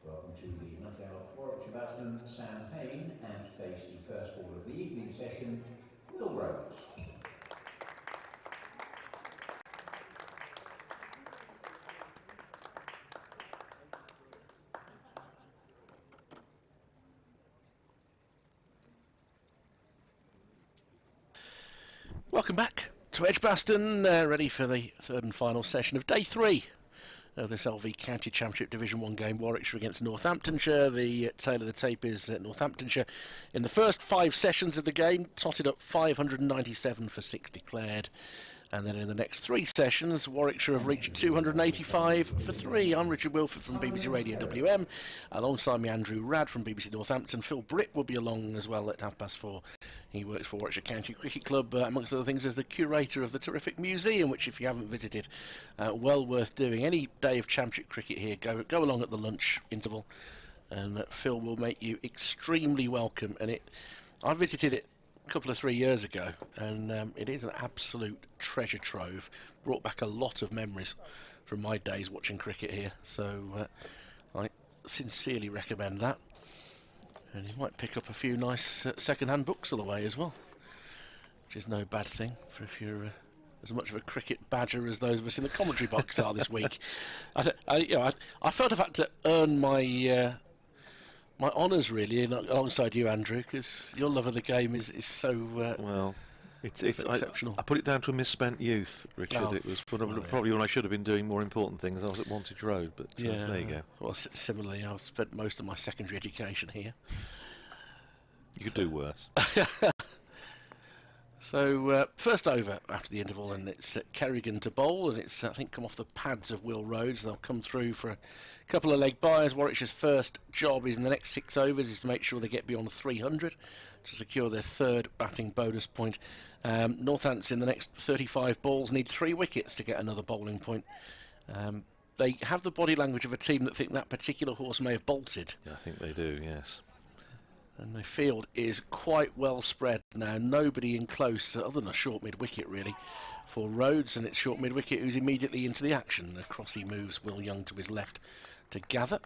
Q: Welcome to the knockout Warwickshire Sam Payne, and to face the first ball of the evening session, Will Rhodes.
A: Welcome back to Edgbaston, ready for the third and final session of day 3 of this LV County Championship Division 1 game, Warwickshire against Northamptonshire. The tail of the tape is Northamptonshire in the first 5 sessions of the game, totted up 597 for 6 declared. And then in the next 3 sessions, Warwickshire have reached 285 for 3. I'm Richard Wilford from BBC Radio WM. Alongside me, Andrew Radd from BBC Northampton. Phil Britt will be along as well at 4:30. He works for Warwickshire County Cricket Club, amongst other things, as the curator of the terrific museum, which, if you haven't visited, well worth doing. Any day of Championship cricket here, go along at the lunch interval, and Phil will make you extremely welcome. And I visited it a couple of 3 years ago, and it is an absolute treasure trove. Brought back a lot of memories from my days watching cricket here, so I sincerely recommend that. And you might pick up a few nice second-hand books on the way as well, which is no bad thing for if you're as much of a cricket badger as those of us in the commentary box are this week. I felt I've had to earn my my honours really alongside you, Andrew, because your love of the game is so
B: well. It's
A: exceptional.
B: I put it down to a misspent youth, Richard.
A: Oh.
B: It was probably when I should have been doing more important things. I was at Wantage Road, but there you go.
A: Well, similarly, I've spent most of my secondary education here.
B: You could do worse.
A: So first over after the interval, and it's Kerrigan to bowl, and it's I think come off the pads of Will Rhodes. They'll come through for a couple of leg byes. Warwickshire's first job is in the next 6 overs is to make sure they get beyond 300 to secure their 3rd batting bonus point. Northants in the next 35 balls need 3 wickets to get another bowling point. They have the body language of a team that think that particular horse may have bolted.
B: Yeah, I think they do, yes.
A: And the field is quite well spread now. Nobody in close, other than a short mid-wicket really, for Rhodes, and it's short mid-wicket who's immediately into the action. Across he moves, Will Young to his left to gather.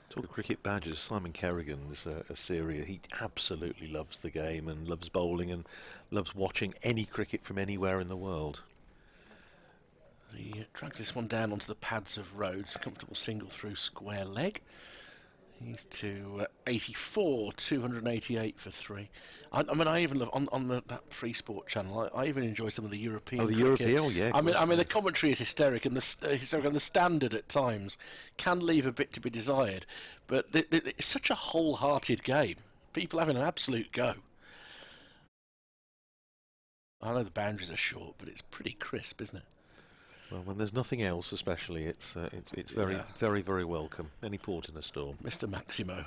B: Talk of cricket badges, Simon Kerrigan's a Syria. He absolutely loves the game and loves bowling and loves watching any cricket from anywhere in the world.
A: He drags this one down onto the pads of Rhodes. Comfortable single through square leg. He's to 84, 288 for 3. I mean, I even love on that Free Sport channel. I even enjoy some of the European.
B: Oh, the
A: cricket.
B: European, yeah.
A: I mean, the commentary is hysteric, and the standard at times can leave a bit to be desired. But it's such a wholehearted game. People having an absolute go. I know the boundaries are short, but it's pretty crisp, isn't it?
B: Well, when there's nothing else, especially, it's very, very, very welcome. Any port in a storm.
A: Mr. Maximo.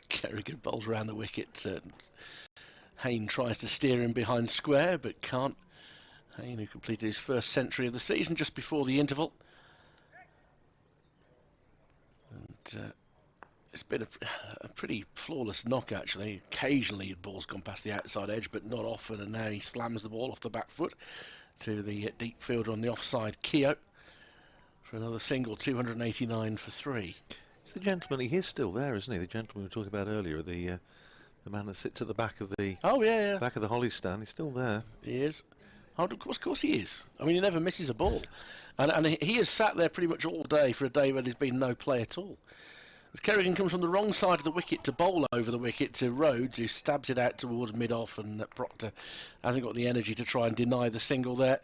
A: Kerrigan bowls around the wicket. Hayne tries to steer him behind square, but can't. Hayne, who completed his first century of the season just before the interval. And it's been a pretty flawless knock, actually. Occasionally the ball's gone past the outside edge, but not often, and now he slams the ball off the back foot to the deep fielder on the offside, Keogh, for another single, 289 for 3.
B: It's the gentleman, he is still there, isn't he? The gentleman we were talking about earlier, the man that sits at the back of the back of the Holly stand, he's still there.
A: He is. Oh, of course he is. I mean, he never misses a ball. And he has sat there pretty much all day for a day where there's been no play at all. As Kerrigan comes from the wrong side of the wicket to bowl over the wicket to Rhodes, who stabs it out towards mid-off, and Proctor hasn't got the energy to try and deny the single there.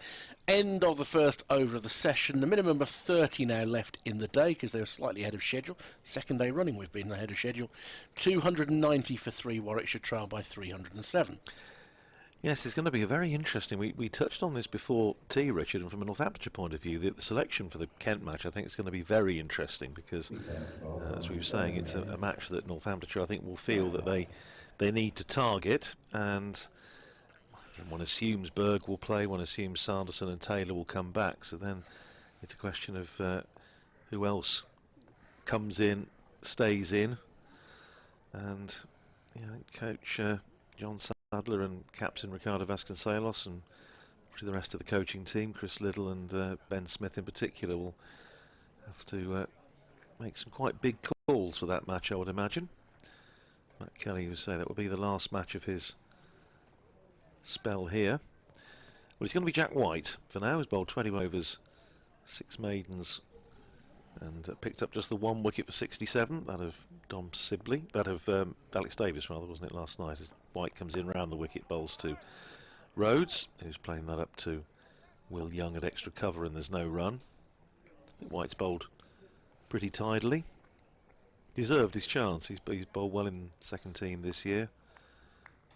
A: End of the first over of the session. The minimum of 30 now left in the day because they're slightly ahead of schedule. Second day running we've been ahead of schedule. 290 for 3, Warwickshire trail by 307.
B: Yes, it's going to be a very interesting. We touched on this before tea, Richard, and from a Northamptonshire point of view, the selection for the Kent match I think is going to be very interesting because, as we were saying, it's a match that Northamptonshire I think will feel that they need to target, and one assumes Berg will play, one assumes Sanderson and Taylor will come back, so then it's a question of who else comes in, stays in, and Yeah, Coach John Sadler and Captain Ricardo Vasconcelos and the rest of the coaching team, Chris Little and Ben Smith in particular, will have to make some quite big calls for that match, I would imagine. Matt Kelly would say that will be the last match of his spell here. Well, it's going to be Jack White for now. He's bowled 20 overs, 6 maidens, and picked up just the 1 wicket for 67, that of Dom Sibley, that of Alex Davis rather, wasn't it, last night, as White comes in round the wicket, bowls to Rhodes, who's playing that up to Will Young at extra cover, and there's no run. I think White's bowled pretty tidily. Deserved his chance. He's bowled well in second team this year.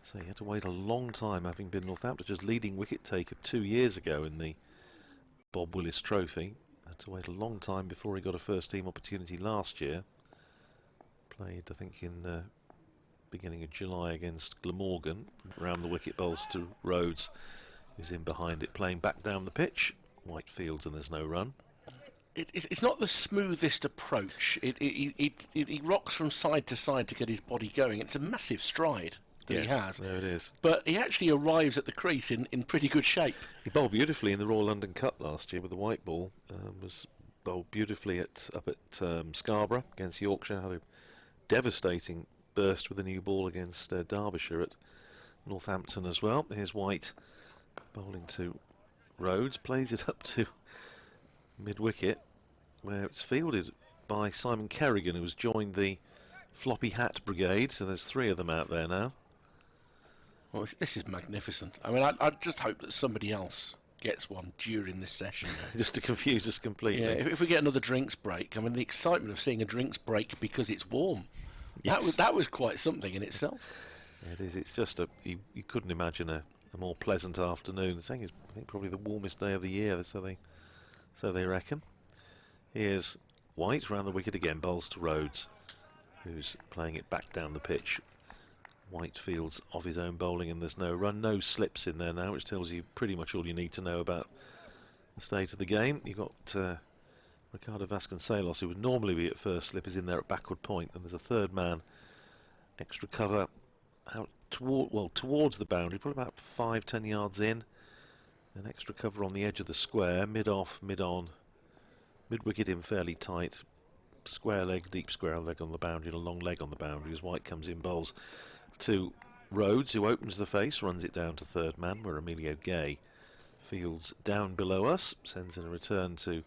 B: So he had to wait a long time, having been Northampton's leading wicket taker 2 years ago in the Bob Willis Trophy. Had to wait a long time before he got a first team opportunity last year. Played, I think, in beginning of July against Glamorgan. Round the wicket, bowls to Rhodes, who's in behind it, playing back down the pitch. White fields and there's no run.
A: It's not the smoothest approach. He rocks from side to side to get his body going. It's a massive stride that he has.
B: There it is.
A: But he actually arrives at the crease in pretty good shape.
B: He bowled beautifully in the Royal London Cup last year with the white ball. Was bowled beautifully up at Scarborough against Yorkshire. Had a devastating burst with a new ball against Derbyshire at Northampton as well. Here's White bowling to Rhodes, plays it up to mid-wicket, where it's fielded by Simon Kerrigan, who has joined the floppy hat brigade. So there's 3 of them out there now.
A: Well, this is magnificent. I mean, I just hope that somebody else gets one during this session.
B: Just to confuse us completely.
A: Yeah, if we get another drinks break, I mean, the excitement of seeing a drinks break because it's warm.
B: Yes.
A: That was quite something in itself.
B: It is. It's just you couldn't imagine a more pleasant afternoon. It's, I think probably the warmest day of the year, so they reckon. Here's White round the wicket again, bowls to Rhodes, who's playing it back down the pitch. White fields of his own bowling and there's no run, no slips in there now, which tells you pretty much all you need to know about the state of the game. You've got Ricardo Vasconcelos, who would normally be at first slip, is in there at backward point, and there's a third man, extra cover out towards the boundary, probably about 5-10 yards in. An extra cover on the edge of the square, mid-off, mid-on, mid-wicket in fairly tight, square leg, deep square leg on the boundary, and a long leg on the boundary as White comes in, bowls to Rhodes, who opens the face, runs it down to third man, where Emilio Gay fields down below us, sends in a return to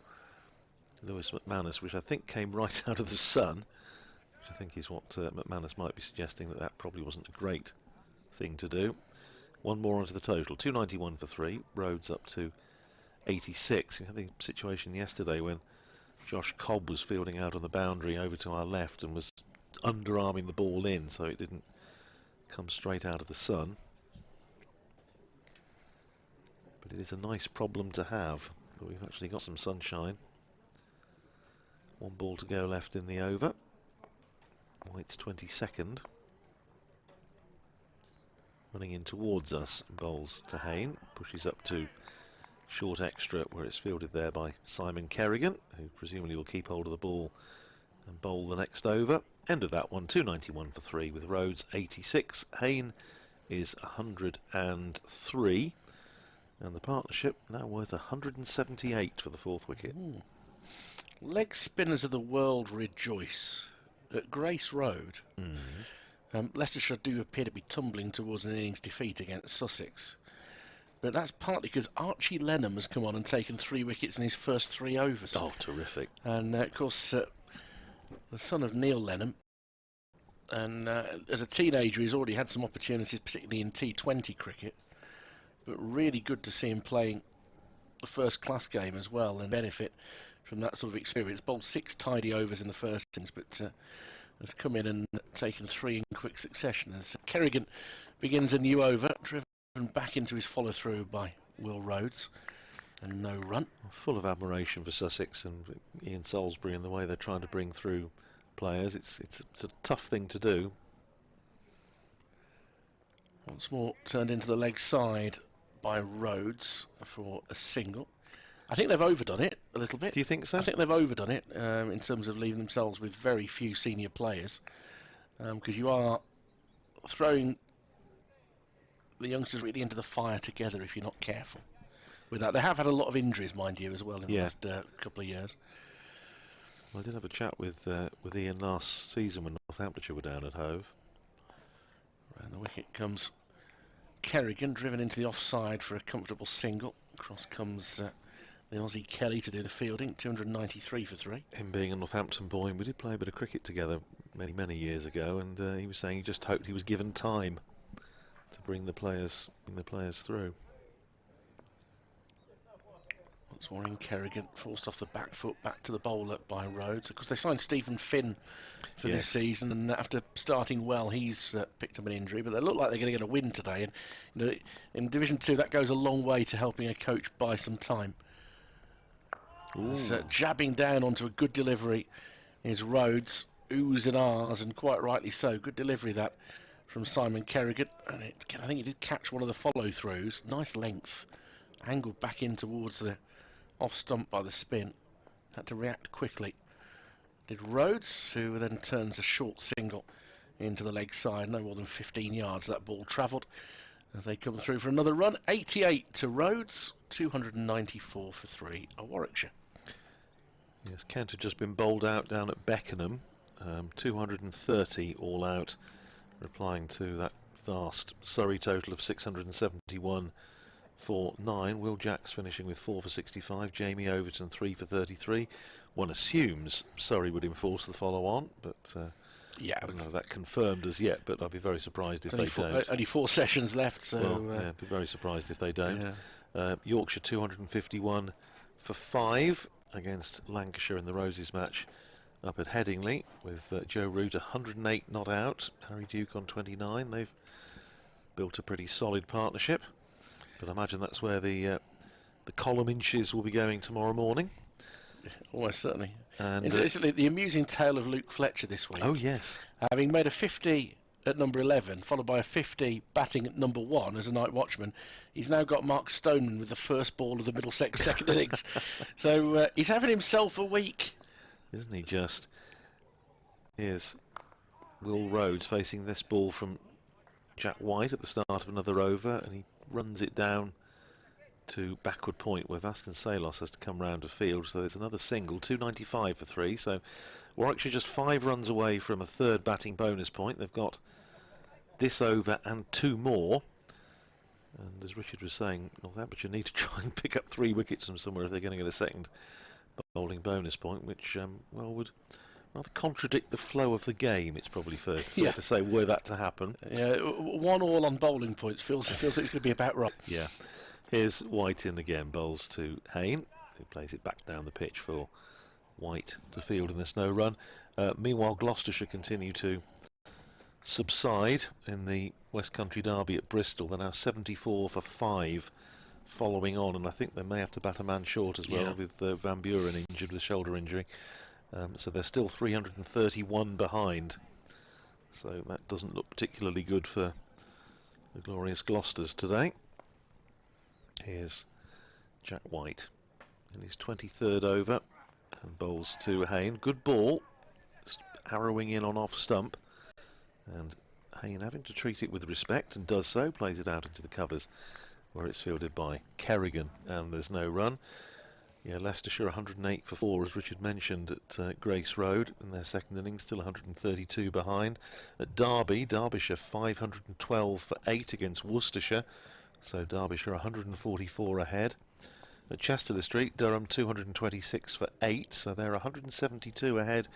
B: Lewis McManus, which I think came right out of the sun, which I think is what McManus might be suggesting, that probably wasn't a great thing to do. One more onto the total, 291 for 3, Rhodes up to 86. We had the situation yesterday when Josh Cobb was fielding out on the boundary over to our left and was underarming the ball in, so it didn't come straight out of the sun. But it is a nice problem to have, that we've actually got some sunshine. 1 ball to go left in the over. White's 22nd. Running in towards us, bowls to Hayne, pushes up to short extra, where it's fielded there by Simon Kerrigan, who presumably will keep hold of the ball and bowl the next over. End of that one, 291 for 3 with Rhodes 86. Hayne is 103, and the partnership now worth 178 for the 4th wicket.
A: Ooh. Leg spinners of the world rejoice. At Grace Road, Leicestershire do appear to be tumbling towards an innings defeat against Sussex. But that's partly because Archie Lenham has come on and taken 3 wickets in his first 3 overs.
B: Oh, terrific.
A: And, of course, the son of Neil Lenham. And as a teenager, he's already had some opportunities, particularly in T20 cricket. But really good to see him playing the first-class game as well and benefit from that sort of experience. Bowled 6 tidy overs in the first innings, but has come in and taken 3 in quick succession. As Kerrigan begins a new over, driven back into his follow-through by Will Rhodes, and no run.
B: Full of admiration for Sussex and Ian Salisbury and the way they're trying to bring through players. It's a tough thing to do.
A: Once more turned into the leg side by Rhodes for a single. I think they've overdone it a little bit.
B: Do you think so?
A: I think they've overdone it in terms of leaving themselves with very few senior players, because you are throwing the youngsters really into the fire together if you're not careful with that. They have had a lot of injuries, mind you, as well in the last couple of years.
B: Well, I did have a chat with Ian last season when Northamptonshire were down at Hove.
A: Around the wicket comes Kerrigan, driven into the offside for a comfortable single. Across comes the Aussie Kelly to do the fielding, 293 for 3.
B: Him being a Northampton boy, we did play a bit of cricket together many years ago, and he was saying he just hoped he was given time to bring the players through.
A: Once more in, Kerrigan forced off the back foot, back to the bowler by Rhodes. Of course, they signed Stephen Finn for this season, and after starting well, he's picked up an injury. But they look like they're going to get a win today. And you know, in Division 2, that goes a long way to helping a coach buy some time. Jabbing down onto a good delivery is Rhodes, oohs and ahs, and quite rightly so. Good delivery that from Simon Kerrigan, and I think he did catch one of the follow-throughs. Nice length, angled back in towards the off stump by the spin. Had to react quickly. Did Rhodes, who then turns a short single into the leg side. No more than 15 yards that ball travelled as they come through for another run. 88 to Rhodes, 294 for 3 at Warwickshire.
B: Yes, Kent had just been bowled out down at Beckenham. 230 all out, replying to that vast Surrey total of 671 for 9. Will Jacks finishing with 4 for 65. Jamie Overton 3 for 33. One assumes Surrey would enforce the follow-on, but I don't know that confirmed as yet. But I'd be very surprised if they don't.
A: Only 4 sessions left, so
B: I'd be very surprised if they don't. Yorkshire 251 for 5 against Lancashire in the Roses match up at Headingley, with Joe Root 108 not out, Harry Duke on 29. They've built a pretty solid partnership, but I imagine that's where the column inches will be going tomorrow morning.
A: Almost certainly.
B: And
A: it's the amusing tale of Luke Fletcher this week.
B: Oh yes,
A: having made a 50 at number 11, followed by a 50 batting at number 1 as a night watchman, he's now got Mark Stoneman with the first ball of the Middlesex second innings. So he's having himself a week.
B: Isn't he just? Here's Will Rhodes facing this ball from Jack White at the start of another over, and he runs it down to backward point where Vasconcelos has to come round to field. So there's another single, 295 for 3. So Warwickshire just 5 runs away from a third batting bonus point. They've got this over and 2 more. And as Richard was saying, Northamptonshire need to try and pick up 3 wickets from somewhere if they're going to get a second bowling bonus point, which would rather contradict the flow of the game. It's probably fair to say, were that to happen.
A: Yeah, 1 all on bowling points feels like it's going to be about right.
B: Yeah. Here's White in again, bowls to Hayne, who plays it back down the pitch for White to field in the snow run. Meanwhile, Gloucestershire continue to subside in the West Country derby at Bristol. They're now 74 for 5 following on, and I think they may have to bat a man short as well with Van Buren injured with a shoulder injury. So they're still 331 behind. So that doesn't look particularly good for the glorious Gloucesters today. Here's Jack White in his 23rd over and bowls to Hayne. Good ball, just arrowing in on off stump, and Hayne having to treat it with respect and does so, plays it out into the covers where it's fielded by Kerrigan, and there's no run. Leicestershire 108 for 4 as Richard mentioned at Grace Road in their second innings, still 132 behind. At Derby, Derbyshire 512 for 8 against Worcestershire, so Derbyshire 144 ahead. At Chester Street, Durham 226 for 8, so they're 172 ahead,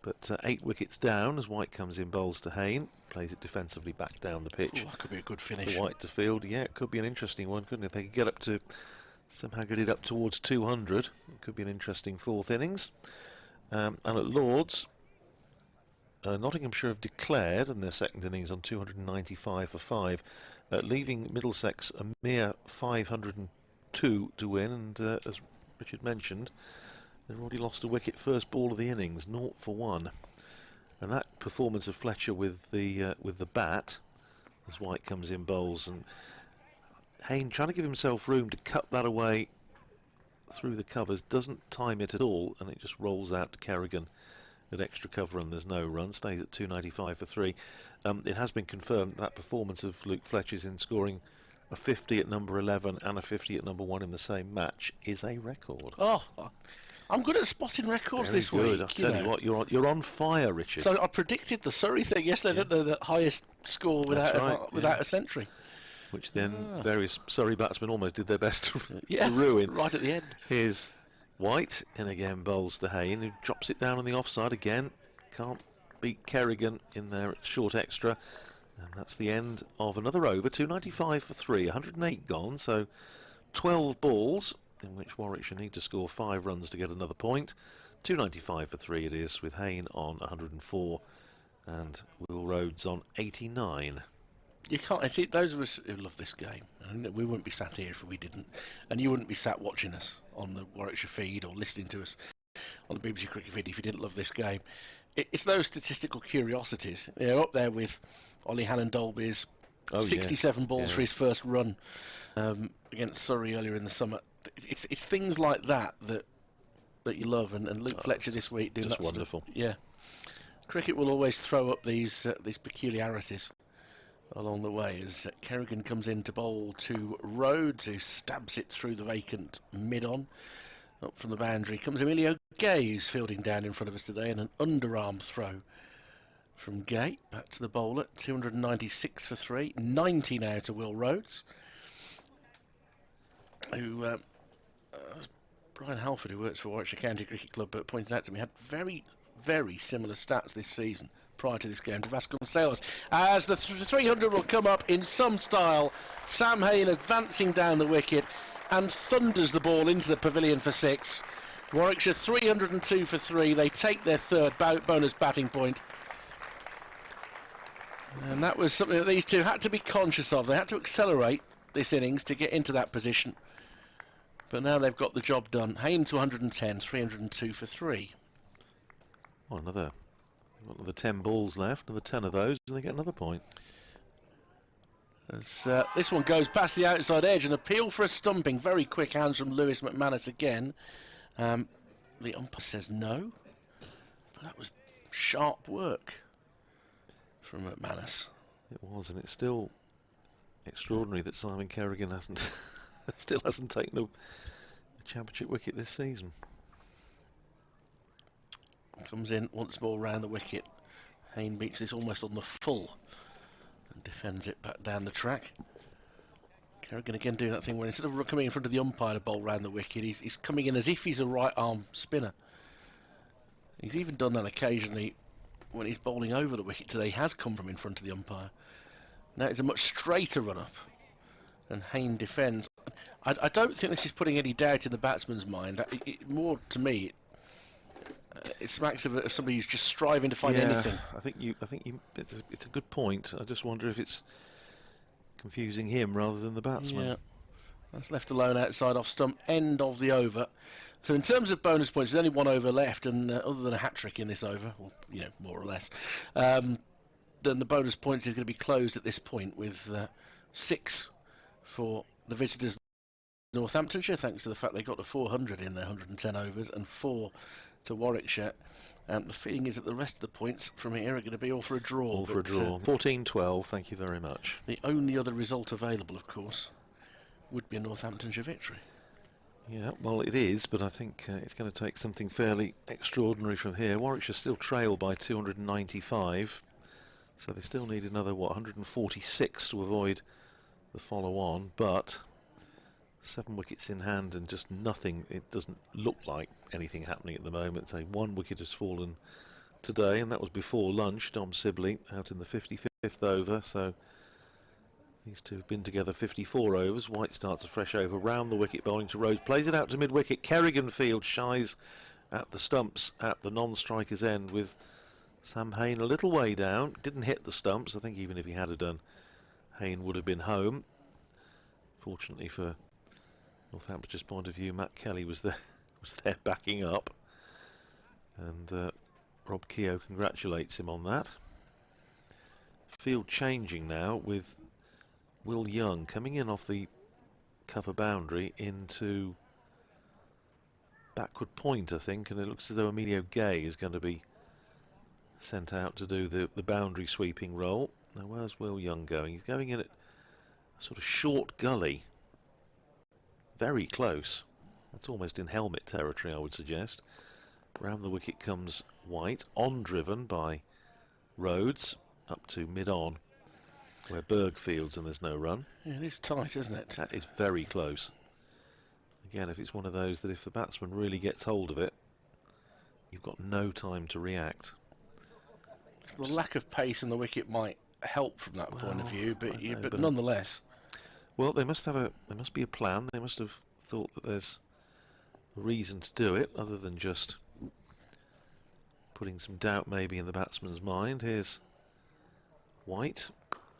B: but 8 wickets down as White comes in, bowls to Hayne, plays it defensively back down the pitch.
A: That could be a good finish.
B: For White to field, it could be an interesting one, couldn't it? If they could get up to, somehow get it up towards 200, it could be an interesting 4th innings. And at Lords, Nottinghamshire have declared in their second innings on 295 for 5, leaving Middlesex a mere 502 to win, and as Richard mentioned, they've already lost a wicket first ball of the innings, 0 for 1. And that performance of Fletcher with the bat, as White comes in, bowls, and Hayne trying to give himself room to cut that away through the covers, doesn't time it at all, and it just rolls out to Kerrigan at extra cover and there's no run, stays at 295 for 3. It has been confirmed that performance of Luke Fletcher's in scoring a 50 at number 11 and a 50 at number 1 in the same match is a record.
A: Oh, I'm good at spotting records
B: Very
A: this
B: good.
A: week.
B: I'll tell you what, you're on fire, Richard.
A: So I predicted the Surrey thing yesterday, didn't I? The highest score without a century.
B: Which then various Surrey batsmen almost did their best to ruin.
A: Right at the end.
B: Here's White, and again bowls to Hayne, who drops it down on the offside again. Can't beat Kerrigan in their short extra. And that's the end of another over. 295 for 3, 108 gone, so 12 balls, in which Warwickshire need to score 5 runs to get another point. 295 for 3 it is, with Hayne on 104 and Will Rhodes on 89.
A: You can't see those of us who love this game, and we wouldn't be sat here if we didn't, and you wouldn't be sat watching us on the Warwickshire feed or listening to us on the BBC Cricket feed if you didn't love this game. It's those statistical curiosities. They're up there with Ollie Hannon-Dolby's 67 balls for his first run against Surrey earlier in the summer. It's things like that you love, and Luke Fletcher this week doing
B: just
A: that
B: wonderful.
A: Stuff. Yeah, cricket will always throw up these peculiarities along the way as Kerrigan comes in to bowl to Rhodes, who stabs it through the vacant mid-on. Up from the boundary comes Emilio Gay, who's fielding down in front of us today, and an underarm throw from Gay. Back to the bowler, 296 for 3, 90 now to Will Rhodes, who Brian Halford, who works for Warwickshire County Cricket Club, but pointed out to me had very, very similar stats this season prior to this game to Vasconcelos. As the 300 will come up in some style, Sam Hayne advancing down the wicket and thunders the ball into the pavilion for 6. Warwickshire 302 for 3. They take their third bonus batting point. And that was something that these two had to be conscious of. They had to accelerate this innings to get into that position. But now they've got the job done. Hayne to 110, 302 for 3.
B: Well, another 10 balls left, another 10 of those, and they get another point.
A: As this one goes past the outside edge, an appeal for a stumping. Very quick hands from Lewis McManus again. The umpire says no, but that was sharp work from McManus.
B: It was, and it's still extraordinary that Simon Kerrigan still hasn't taken a championship wicket this season.
A: Comes in once more round the wicket. Hayne beats this almost on the full and defends it back down the track. Kerrigan again doing that thing where instead of coming in front of the umpire to bowl round the wicket, he's coming in as if he's a right arm spinner. He's even done that occasionally when he's bowling over the wicket today. He has come from in front of the umpire. Now it's a much straighter run up, and Hayne defends. I don't think this is putting any doubt in the batsman's mind. More to me, it smacks of somebody who's just striving to find anything.
B: I think it's a good point. I just wonder if it's confusing him rather than the batsman.
A: Yeah, that's left alone outside off stump. End of the over. So in terms of bonus points, there's only one over left, and other than a hat trick in this over, well, more or less, then the bonus points is going to be closed at this point with 6 for the visitors Northamptonshire, thanks to the fact they got to 400 in their 110 overs, and 4 to Warwickshire. The feeling is that the rest of the points from here are going to be all for a draw.
B: All for a draw. 14-12, thank you very much.
A: The only other result available, of course, would be a Northamptonshire victory.
B: Yeah, well, it is, but I think it's going to take something fairly extraordinary from here. Warwickshire still trail by 295, so they still need another, 146 to avoid the follow-on, but 7 wickets in hand and just nothing. It doesn't look like anything happening at the moment. So 1 wicket has fallen today, and that was before lunch. Dom Sibley out in the 55th over, so these two have been together 54 overs. White starts a fresh over round the wicket, bowling to Rhodes, plays it out to mid-wicket. Kerrigan field shies at the stumps at the non-striker's end with Sam Hayne a little way down. Didn't hit the stumps. I think even if he had done, Hayne would have been home. Fortunately for Northampton's point of view, Matt Kelly was there backing up, and Rob Keogh congratulates him on that. Field changing now with Will Young coming in off the cover boundary into backward point, I think, and it looks as though Emilio Gay is going to be sent out to do the boundary sweeping role. Now where's Will Young going? He's going in at a sort of short gully. Very close. That's almost in helmet territory, I would suggest. Round the wicket comes White, on driven by Rhodes, up to mid-on, where Berg fields and there's no run.
A: Yeah, it is tight, isn't it?
B: That is very close. Again, if it's one of those that if the batsman really gets hold of it, you've got no time to react.
A: So the lack of pace in the wicket might help from that point of view, but nonetheless.
B: Well, there must be a plan. They must have thought that there's a reason to do it, other than just putting some doubt maybe in the batsman's mind. Here's White,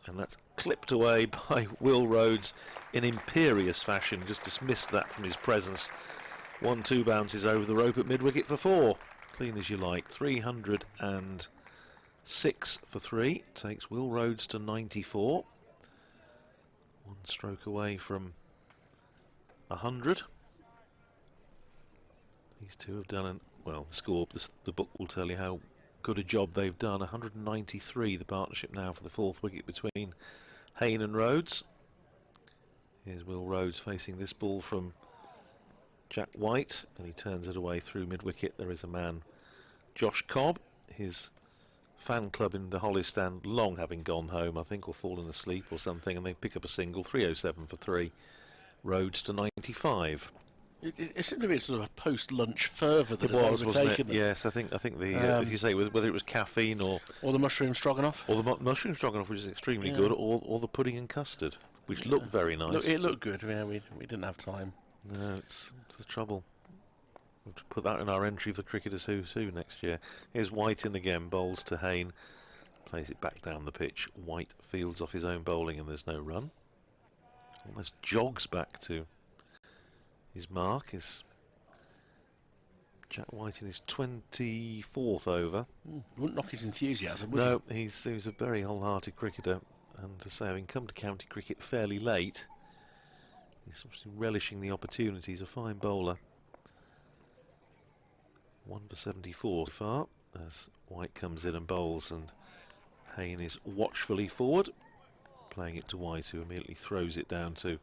B: and that's clipped away by Will Rhodes in imperious fashion. Just dismissed that from his presence. 1-2 bounces over the rope at mid-wicket for 4. Clean as you like. 306 for 3. Takes Will Rhodes to 94. 1 stroke away from 100. These two have done, well, the score, the book will tell you how good a job they've done. 193, the partnership now for the 4th wicket between Hayne and Rhodes. Here's Will Rhodes facing this ball from Jack White, and he turns it away through mid-wicket. There is a man, Josh Cobb, his fan club in the Hollies stand long having gone home, I think, or fallen asleep or something, and they pick up a single. 307 for 3. Rhodes to 95.
A: It seemed to be sort of a post-lunch fervour that
B: it was,
A: overtaken
B: wasn't it?
A: them.
B: Yes, I think the as you say, whether it was caffeine or
A: the mushroom stroganoff,
B: mushroom stroganoff, which is extremely good, or the pudding and custard, which looked very nice.
A: It looked good. Yeah, we didn't have time.
B: No, it's the trouble. We'll put that in our entry for Cricketers Who's Who next year. Here's White in again, bowls to Hayne, plays it back down the pitch. White fields off his own bowling and there's no run. Almost jogs back to his mark. Is Jack White in his 24th over.
A: Wouldn't knock his enthusiasm, would
B: No, he's a very wholehearted cricketer, and to say, having come to county cricket fairly late, he's obviously relishing the opportunity. He's a fine bowler. 1 for 74 so far as White comes in and bowls, and Hayne is watchfully forward, playing it to White, who immediately throws it down to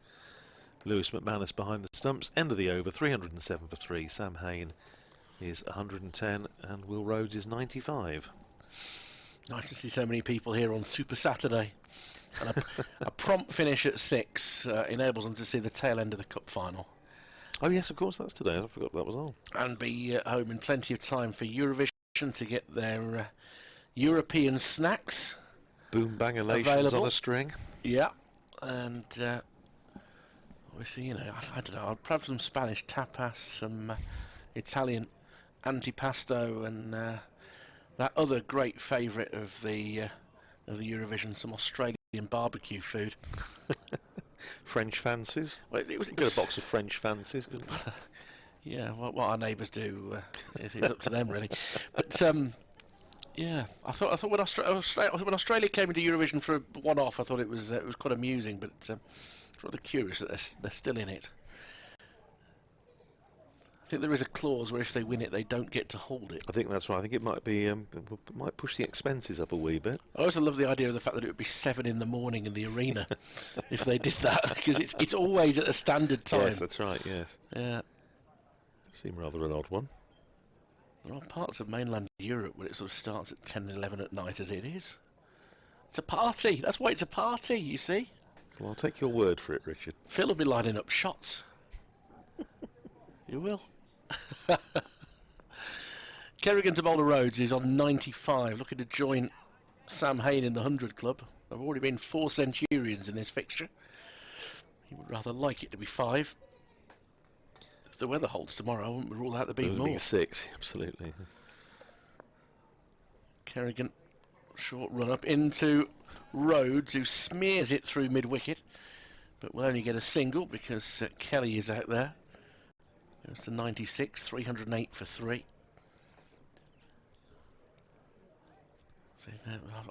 B: Lewis McManus behind the stumps. End of the over, 307 for 3. Sam Hayne is 110 and Will Rhodes is 95.
A: Nice to see so many people here on Super Saturday. And a prompt finish at 6 enables them to see the tail end of the cup final.
B: Oh yes, of course, that's today. I forgot that was on.
A: And be home in plenty of time for Eurovision to get their European snacks.
B: Boom bangalations on a string.
A: Yeah, and obviously, you know, I don't know, I'd probably have some Spanish tapas, some Italian antipasto, and that other great favourite of the Eurovision, some Australian barbecue food.
B: French fancies.
A: Well, it was
B: get a box of French fancies.
A: Yeah, what our neighbours do is up to them really. But yeah, I thought when Australia came into Eurovision for a one-off, I thought it was quite amusing, but it's rather curious that they're still in it. I think there is a clause where if they win it, they don't get to hold it.
B: I think that's right. I think it might be might push the expenses up a wee bit.
A: I also love the idea of the fact that it would be 7 in the morning in the arena if they did that, because it's always at a standard time.
B: Yes, that's right. Yes.
A: Yeah.
B: Seem rather an odd one.
A: There are parts of mainland Europe where it sort of starts at 10 and 11 at night, as it is. It's a party. That's why it's a party, you see.
B: Well, I'll take your word for it, Richard.
A: Phil will be lining up shots. You will. Kerrigan to Boulder Rhodes is on 95, looking to join Sam Hayne in the 100 club. There have already been 4 centurions in this fixture. He would rather like it to be 5. If the weather holds tomorrow, I wouldn't rule out there being more.
B: 6, absolutely.
A: Kerrigan, short run up into Rhodes, who smears it through mid-wicket, but will only get a single because Kelly is out there. Goes to 96, 308 for 3. So,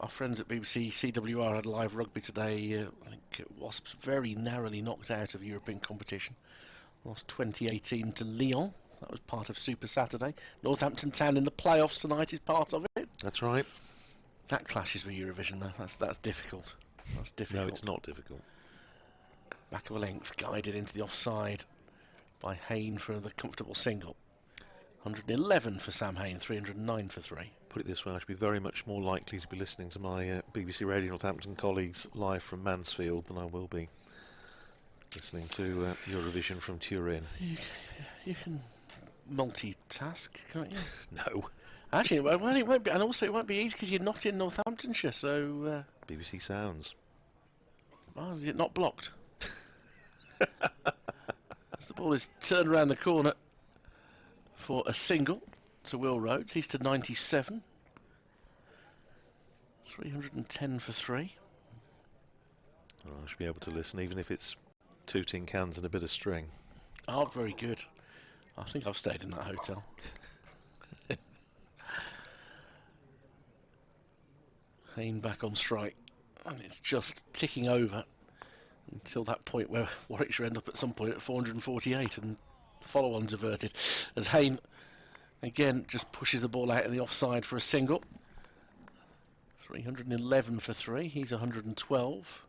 A: our friends at BBC CWR had live rugby today. I think Wasps very narrowly knocked out of European competition. Lost 2018 to Lyon. That was part of Super Saturday. Northampton Town in the playoffs tonight is part of it.
B: That's right.
A: That clashes with Eurovision, though. That's difficult. That's difficult.
B: No, it's not difficult.
A: Back of a length, guided into the offside by Hayne for the comfortable single. 111 for Sam Hayne, 309 for 3.
B: Put it this way, I should be very much more likely to be listening to my BBC Radio Northampton colleagues live from Mansfield than I will be listening to Eurovision from Turin.
A: You can multitask, can't you?
B: No.
A: Actually, well, it won't be, and also it won't be easy because you're not in Northamptonshire, so...
B: BBC Sounds.
A: Oh, is it not blocked? As the ball is turned around the corner for a single to Will Rhodes. He's to 97. 310 for 3.
B: Oh, I should be able to listen, even if it's 2 tin cans and a bit of string.
A: Oh, very good. I think I've stayed in that hotel. Hayne back on strike, and it's just ticking over until that point where Warwickshire end up at some point at 448 and follow-ons averted as Hayne again just pushes the ball out in the offside for a single. 311 for 3. He's 112.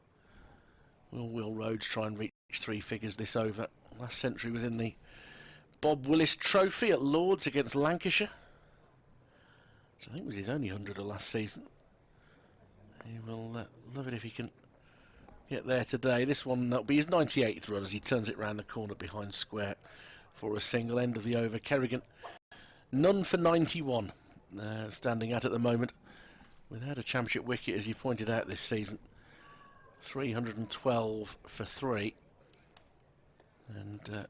A: Will Rhodes try and reach 3 figures this over? Last century was in the Bob Willis Trophy at Lords against Lancashire, which I think was his only 100 of last season. He will love it if he can get there today. This one, that'll be his 98th run as he turns it round the corner behind square for a single. End of the over. Kerrigan, none for 91, standing at the moment, without a championship wicket, as you pointed out this season. 312 for 3. And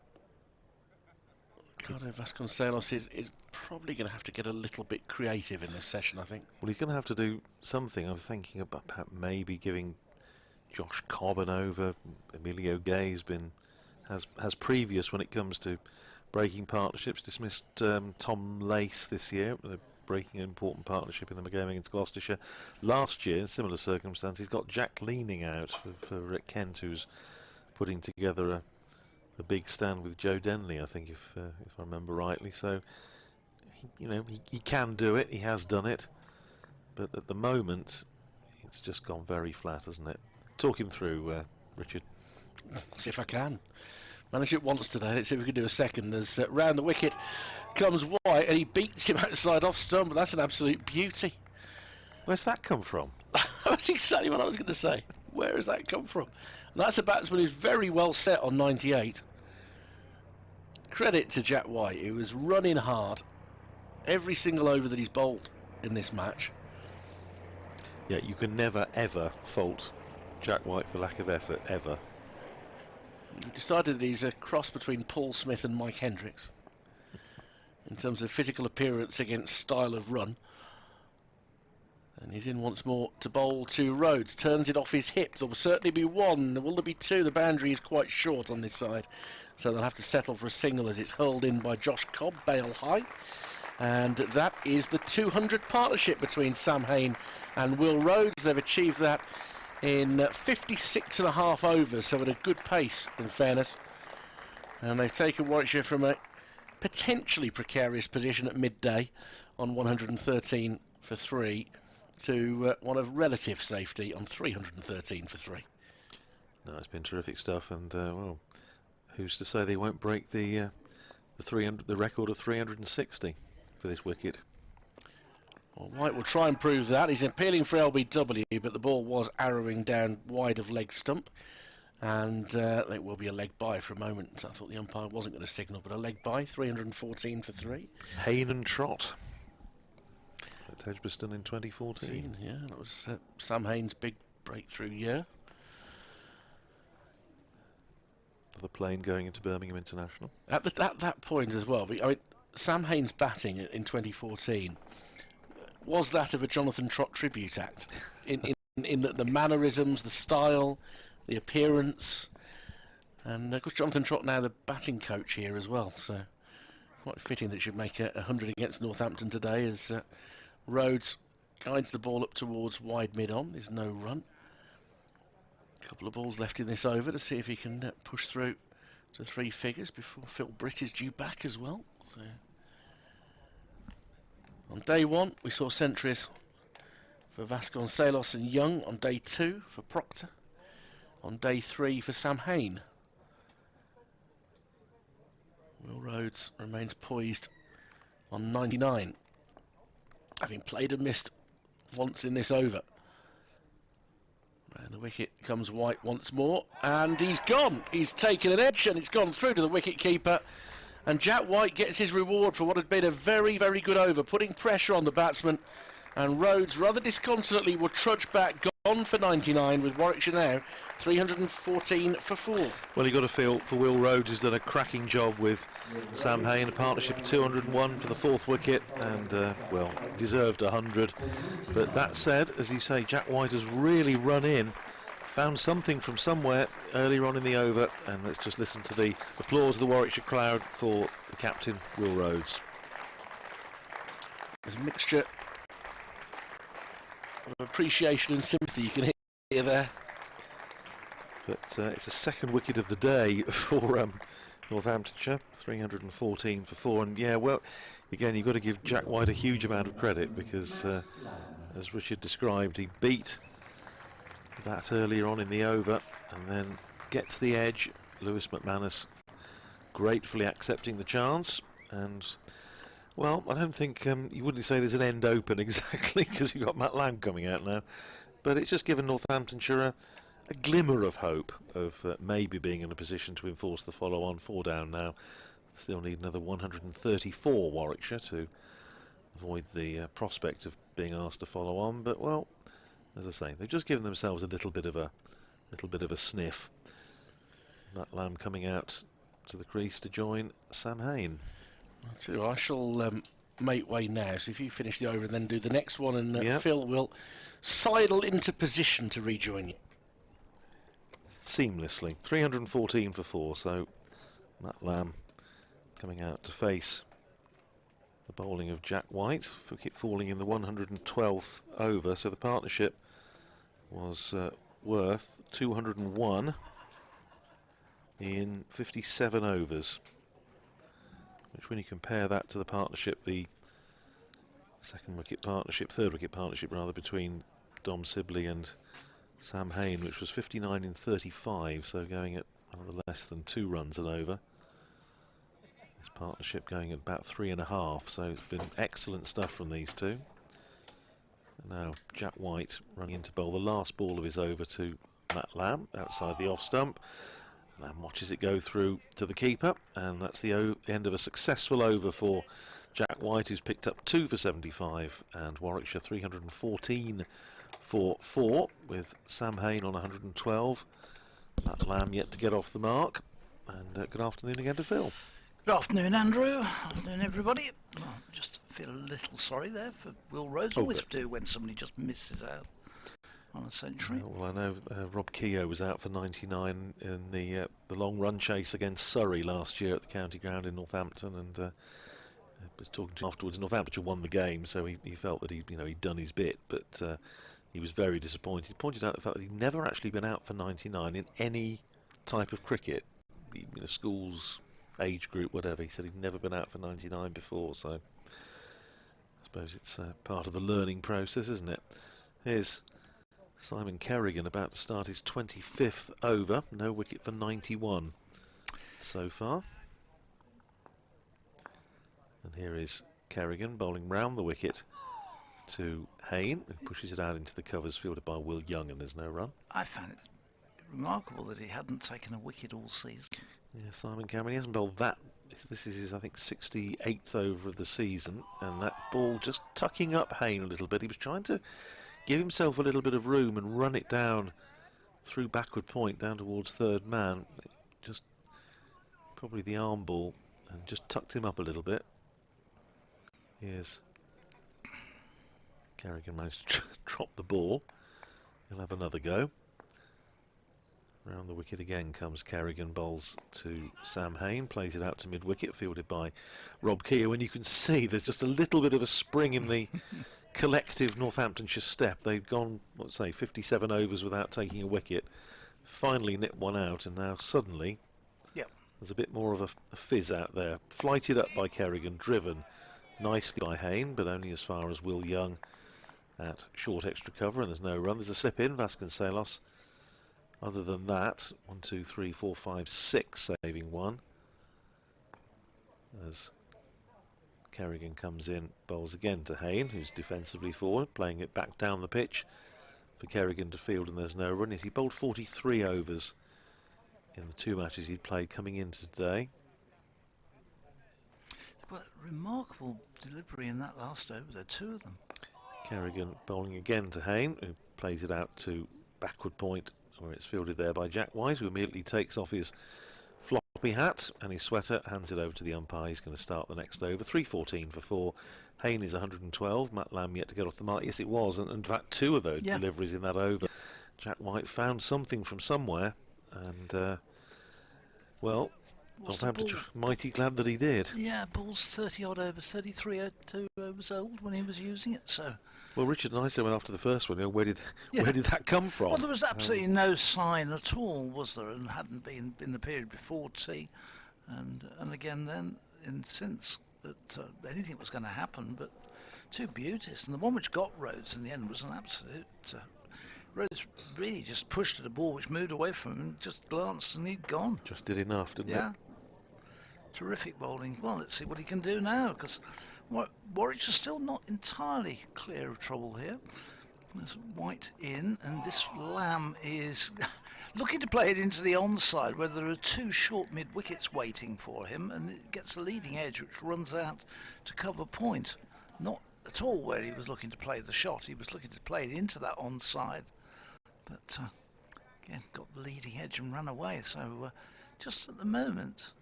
A: Ricardo Vasconcelos is probably going to have to get a little bit creative in this session, I think.
B: Well, he's going to have to do something. I'm thinking about perhaps maybe giving Josh Cobb an over. Emilio Gay's has previous when it comes to breaking partnerships. Dismissed Tom Lace this year, breaking an important partnership in the game against Gloucestershire. Last year, in similar circumstances, got Jack Leaning out for Rick Kent, who's putting together a big stand with Joe Denley, I think, if I remember rightly. So, he can do it. He has done it, but at the moment, it's just gone very flat, hasn't it? Talk him through, Richard.
A: See if I can. Managed it once today. Let's see if we can do a second. As round the wicket comes White, and he beats him outside off stump. That's an absolute beauty.
B: Where's that come from?
A: That's exactly what I was going to say. Where has that come from? And that's a batsman who's very well set on 98. Credit to Jack White, who was running hard every single over that he's bowled in this match.
B: Yeah, you can never ever fault Jack White for lack of effort, ever.
A: He decided that he's a cross between Paul Smith and Mike Hendricks in terms of physical appearance against style of run. And he's in once more to bowl to Rhodes. Turns it off his hip. There will certainly be one. Will there be two? The boundary is quite short on this side, so they'll have to settle for a single as it's hurled in by Josh Cobb, bail high. And that is the 200 partnership between Sam Hayne and Will Rhodes. They've achieved that in 56.5 overs, so at a good pace, in fairness. And they've taken Warwickshire from a potentially precarious position at midday on 113 for 3 to one of relative safety on 313 for 3.
B: No, it's been terrific stuff, and well, who's to say they won't break the record of 360 for this wicket?
A: Well, White will try and prove that. He's appealing for LBW, but the ball was arrowing down wide of leg stump, and it will be a leg bye for a moment. I thought the umpire wasn't going to signal, but a leg bye. 314 for 3.
B: Hayne and Trott at Edgbaston in 2014.
A: Yeah, that was Sam Hayne's big breakthrough year.
B: The plane going into Birmingham International.
A: At that point as well, I mean, Sam Hayne's batting in 2014 was that of a Jonathan Trott tribute act in the mannerisms, the style, the appearance, and of course Jonathan Trott now the batting coach here as well, so quite fitting that he should make 100 against Northampton today as Rhodes guides the ball up towards wide mid-on. There's no run. A couple of balls left in this over to see if he can push through to 3 figures before Phil Britt is due back as well. So On day 1, we saw centuries for Vasconcelos and Young. On day 2, for Proctor. On day 3, for Sam Hain. Will Rhodes remains poised on 99, having played and missed once in this over. And the wicket comes White once more, and he's gone. He's taken an edge, and it's gone through to the wicket keeper. And Jack White gets his reward for what had been a very, very good over, putting pressure on the batsman. And Rhodes, rather disconsolately, will trudge back, gone for 99, with Warwickshire now 314 for 4.
B: Well, you've got to feel for Will Rhodes, who's done a cracking job with Sam Hain, a partnership of 201 for the 4th wicket, and, well, deserved 100. But that said, as you say, Jack White has really run in, found something from somewhere earlier on in the over, and let's just listen to the applause of the Warwickshire crowd for the captain, Will Rhodes.
A: There's a mixture of appreciation and sympathy you can hear there.
B: But it's a 2nd wicket of the day for Northamptonshire, 314 for 4. And yeah, well, again, you've got to give Jack White a huge amount of credit because, as Richard described, he beat that earlier on in the over and then gets the edge. Lewis McManus gratefully accepting the chance. And, well, I don't think you wouldn't say there's an end open exactly because you've got Matt Lamb coming out now. But it's just given Northamptonshire a glimmer of hope of maybe being in a position to enforce the follow-on. 4 down now. Still need another 134 Warwickshire to avoid the prospect of being asked to follow on. But, well, as I say, they've just given themselves a little bit of a sniff. Matt Lamb coming out to the crease to join Sam Hain.
A: So I shall make way now. So if you finish the over and then do the next one, and
B: Yep.
A: Phil will sidle into position to rejoin you.
B: Seamlessly. 314 for 4, so Matt Lamb coming out to face the bowling of Jack White. Wicket falling in the 112th over, so the partnership was worth 201 in 57 overs. Which, when you compare that to the partnership, the 2nd wicket partnership, 3rd wicket partnership rather, between Dom Sibley and Sam Hain, which was 59 in 35, so going at rather less than 2 runs an over. This partnership going at about 3.5, so it's been excellent stuff from these two. And now Jack White running in to bowl the last ball of his over to Matt Lamb outside the off stump. Lamb watches it go through to the keeper, and that's the end of a successful over for Jack White, who's picked up 2 for 75, and Warwickshire 314 for 4, with Sam Hain on 112. Matt Lamb yet to get off the mark. And good afternoon again to Phil.
C: Good afternoon, Andrew. Afternoon, everybody. I just feel a little sorry there for Will Rhodes. Always do when somebody just misses out on a century.
B: Well, I know Rob Keogh was out for 99 in the long run chase against Surrey last year at the county ground in Northampton, and was talking to him afterwards. Northamptonshire won the game, so he felt that he'd done his bit, but he was very disappointed. He pointed out the fact that he'd never actually been out for 99 in any type of cricket, schools, age group, whatever. He said he'd never been out for 99 before, so I suppose it's part of the learning process, isn't it? Here's Simon Kerrigan about to start his 25th over. No wicket for 91 so far. And here is Kerrigan bowling round the wicket to Hain, who pushes it out into the covers, fielded by Will Young, and there's no run.
C: I found it remarkable that he hadn't taken a wicket all season.
B: Yeah, Simon Cameron, he hasn't bowled that. This is his, I think, 68th over of the season, and that ball just tucking up Hain a little bit. He was trying to give himself a little bit of room and run it down through backward point down towards third man. Just probably the arm ball, and just tucked him up a little bit. Here's Kerrigan, managed to drop the ball. He'll have another go. Round the wicket again comes Kerrigan, bowls to Sam Hain, plays it out to mid-wicket, fielded by Rob Keogh, and you can see there's just a little bit of a spring in the collective Northamptonshire step. They've gone, let's say, 57 overs without taking a wicket, finally nipped one out, and now suddenly there's a bit more of a fizz out there. Flighted up by Kerrigan, driven. nicely by Hayne, but only as far as Will Young at short extra cover, and there's no run. There's a slip in, Vasconcelos. Other than that, 1, 2, 3, 4, 5, 6, saving one. As Kerrigan comes in, bowls again to Hayne, who's defensively forward, playing it back down the pitch for Kerrigan to field, and there's no run. He bowled 43 overs in the 2 matches he'd played coming into today.
C: But remarkable delivery in that last over, there 2 of them.
B: Kerrigan bowling again to Hayne, who plays it out to backward point, where it's fielded there by Jack White, who immediately takes off his floppy hat and his sweater, hands it over to the umpire. He's going to start the next over. 3:14 for 4. Hayne is 112. Matt Lamb yet to get off the mark. Yes, it was, and in fact 2 of those deliveries in that over. Jack White found something from somewhere, and well, Northampton mighty glad that he did.
C: Yeah, ball's 30 odd overs, 33 overs old when he was using it. So,
B: well, Richard and I said after the first one, where did that come from?
C: Well, there was absolutely no sign at all, was there? And hadn't been in the period before tea, and again then since that anything was going to happen. But 2 beauties, and the one which got Rhodes in the end was an absolute. Rhodes really just pushed at a ball which moved away from him, just glanced and he'd gone.
B: Just did enough, didn't it?
C: Terrific bowling. Well, let's see what he can do now, because Warwickshire's still not entirely clear of trouble here. There's White in, and this Lamb is looking to play it into the onside, where there are 2 short mid-wickets waiting for him, and it gets a leading edge which runs out to cover point. Not at all where he was looking to play the shot. He was looking to play it into that onside, but again got the leading edge and ran away. So just at the moment,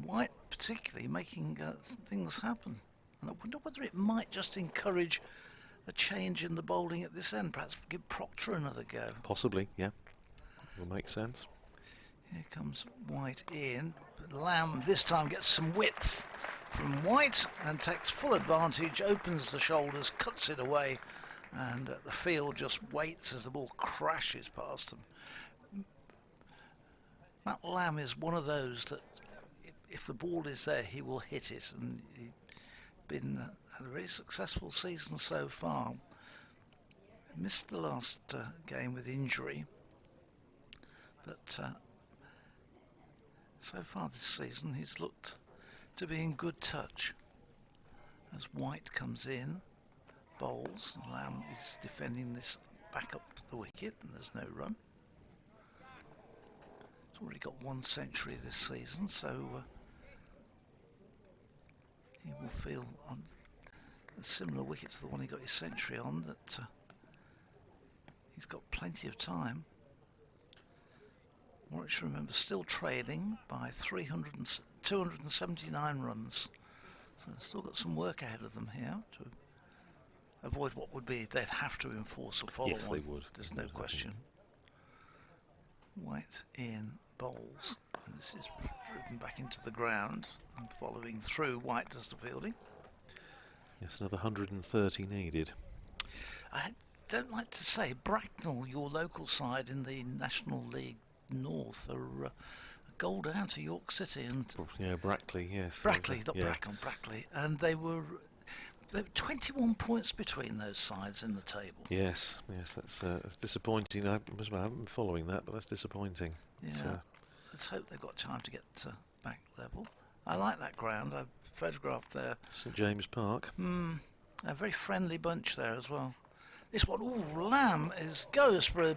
C: White particularly making things happen, and I wonder whether it might just encourage a change in the bowling at this end. Perhaps give Proctor another go.
B: Possibly, yeah, will make sense.
C: Here comes White in, but Lamb this time gets some width from White and takes full advantage, opens the shoulders, cuts it away, and the field just waits as the ball crashes past them. Matt Lamb is one of those that if the ball is there, he will hit it, and he's had a very successful season so far. Missed the last game with injury, but so far this season he's looked to be in good touch. As White comes in, bowls, Lamb is defending this back up the wicket, and there's no run. He's already got 1 century this season, so he will feel on a similar wicket to the one he got his century on, that he's got plenty of time. Warwickshire, remember, still trailing by 279 runs, so still got some work ahead of them here to avoid what would be they'd have to enforce a follow-on.
B: Yes, they would.
C: There's no question. White in bowls, and this is driven back into the ground and following through. White does the fielding.
B: Yes, another 130 needed.
C: I don't like to say Bracknell, your local side in the National League North, are a goal down to York City, and
B: Brackley, yes.
C: Brackley, not Bracknell, Brackley, and they were 21 points between those sides in the table.
B: Yes, that's disappointing. I haven't been following that, but that's disappointing.
C: Yeah, let's hope they've got time to get back level. I like that ground. I've photographed there.
B: St James Park.
C: A very friendly bunch there as well. This one, Lamb goes for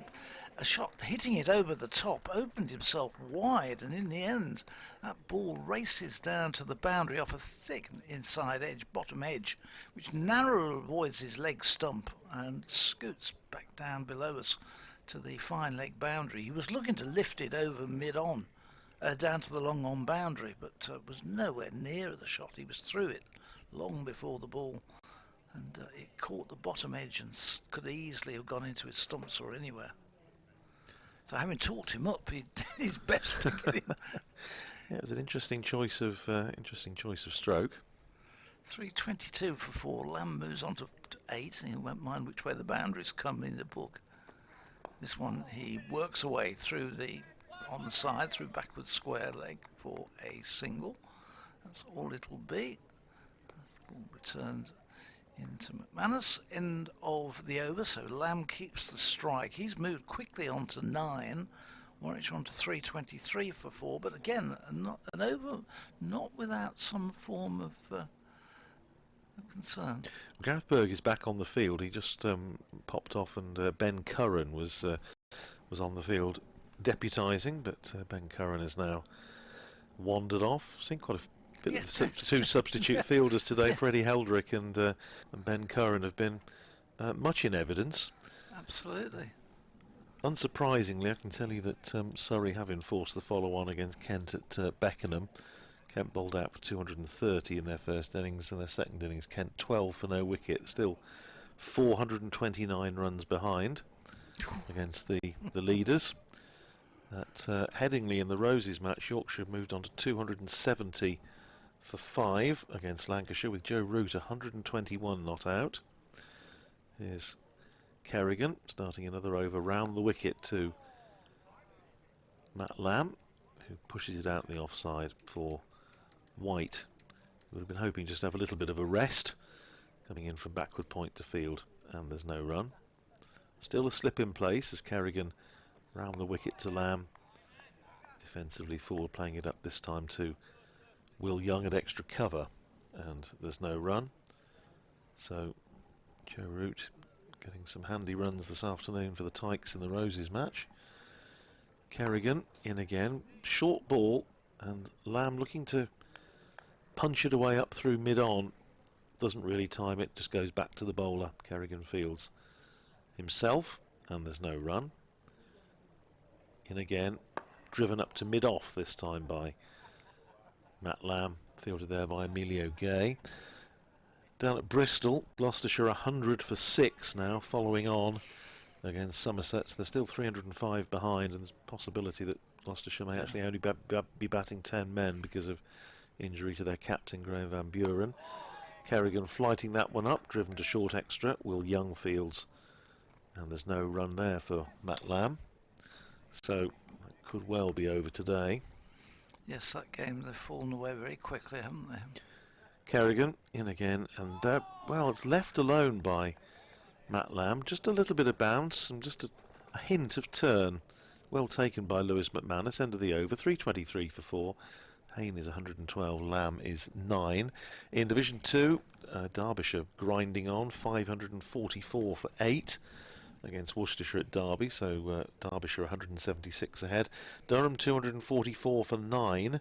C: a shot, hitting it over the top, opened himself wide, and in the end, that ball races down to the boundary off a thick inside edge, bottom edge, which narrowly avoids his leg stump and scoots back down below us to the fine leg boundary. He was looking to lift it over mid-on, down to the long-on boundary, but was nowhere near the shot. He was through it long before the ball, and it caught the bottom edge and could easily have gone into his stumps or anywhere. So having talked him up, he did his best to get him.
B: Yeah, it was an interesting choice of stroke.
C: 3:22 for 4. Lamb moves on to 8, and he won't mind which way the boundaries come in the book. This one he works away through on the side, through backwards square leg for a single. That's all it'll be. The ball returned into McManus. End of the over, so Lamb keeps the strike. He's moved quickly on to 9. Warwickshire on to 323 for 4, but again, an over not without some form of concern.
B: Gareth Berg is back on the field. He just popped off, and Ben Curran was on the field deputising, but Ben Curran is now wandered off. Seen quite a bit of two substitute fielders today. Freddie Heldrick and Ben Curran have been much in evidence.
C: Absolutely.
B: Unsurprisingly, I can tell you that Surrey have enforced the follow-on against Kent at Beckenham. Kent bowled out for 230 in their first innings, and their second innings Kent 12 for no wicket, still 429 runs behind against the leaders. At Headingley in the Roses match, Yorkshire moved on to 270 for 5 against Lancashire, with Joe Root 121 not out. Here's Kerrigan starting another over round the wicket to Matt Lamb, who pushes it out in the offside for White, who would have been hoping just to have a little bit of a rest, coming in from backward point to field, and there's no run. Still a slip in place as Kerrigan round the wicket to Lamb, defensively forward, playing it up this time to Will Young at extra cover, and there's no run. So Joe Root getting some handy runs this afternoon for the Tykes in the Roses match. Kerrigan in again, short ball, and Lamb looking to punch it away up through mid-on. Doesn't really time it, just goes back to the bowler. Kerrigan fields himself, and there's no run. In again, driven up to mid-off this time by Matt Lamb, fielded there by Emilio Gay. Down at Bristol, Gloucestershire 100 for 6 now, following on against Somerset. They're still 305 behind, and there's a possibility that Gloucestershire may actually only be batting 10 men because of injury to their captain, Graham Van Buren. Kerrigan flighting that one up, driven to short extra. Will Young fields, and there's no run there for Matt Lamb. So that could well be over today.
C: Yes, that game, they've fallen away very quickly, haven't they?
B: Kerrigan in again, and well, it's left alone by Matt Lamb. Just a little bit of bounce and just a hint of turn. Well taken by Lewis McManus. End of the over, 323 for 4. Hayne is 112, Lamb is 9. In Division 2, Derbyshire grinding on, 544 for 8 against Worcestershire at Derby, so Derbyshire 176 ahead. Durham 244 for 9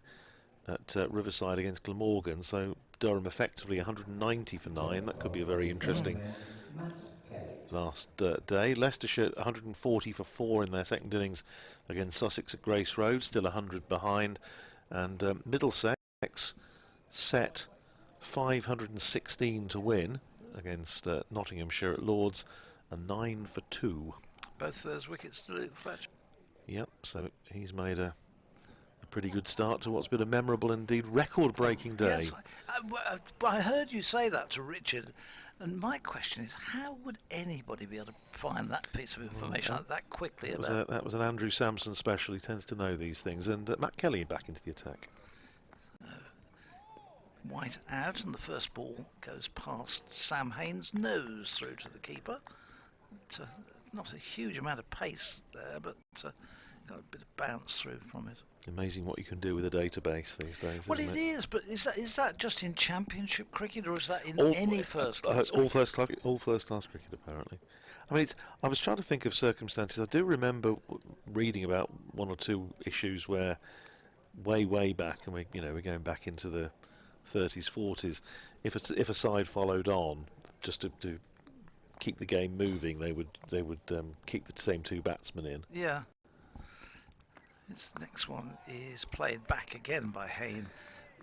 B: at Riverside against Glamorgan, so Durham effectively 190 for 9. That could be a very interesting last day. Leicestershire 140 for 4 in their second innings against Sussex at Grace Road, still 100 behind. And Middlesex set 516 to win against Nottinghamshire at Lords, a 9 for 2.
C: Both of those wickets to Luke Fletcher.
B: Yep, so he's made a pretty good start to what's been a memorable, indeed record-breaking day.
C: Yes, I heard you say that to Richard, and my question is, how would anybody be able to find that piece of information that quickly?
B: That was an Andrew Sampson special. He tends to know these things. And Matt Kelly back into the attack.
C: White out, and the first ball goes past Sam Haynes' nose through to the keeper. Not a huge amount of pace there, but got a bit of bounce through from it.
B: Amazing what you can do with a database these days.
C: Well,
B: isn't
C: it is, but is that just in Championship cricket, or is that in
B: all,
C: any first class?
B: All first class cricket, apparently. I mean, I was trying to think of circumstances. I do remember reading about one or two issues where, way back, and we're going back into the 30s, 40s. If a side followed on, just to keep the game moving, they would keep the same two batsmen in.
C: Yeah. This next one is played back again by Hayne,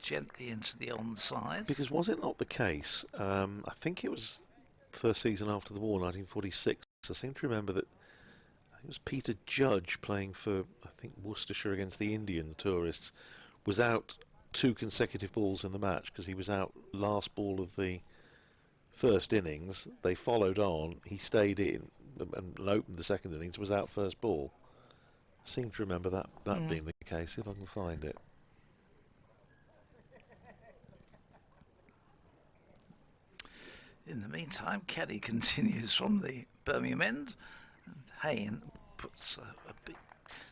C: gently into the onside.
B: Because was it not the case? I think it was first season after the war, 1946. I seem to remember that it was Peter Judge playing for, I think, Worcestershire against the Indian tourists, was out 2 consecutive balls in the match because he was out last ball of the first innings. They followed on. He stayed in and opened the second innings. Was out first ball. I seem to remember that being the case. If I can find it.
C: In the meantime, Kelly continues from the Birmingham end, and Hayne puts a big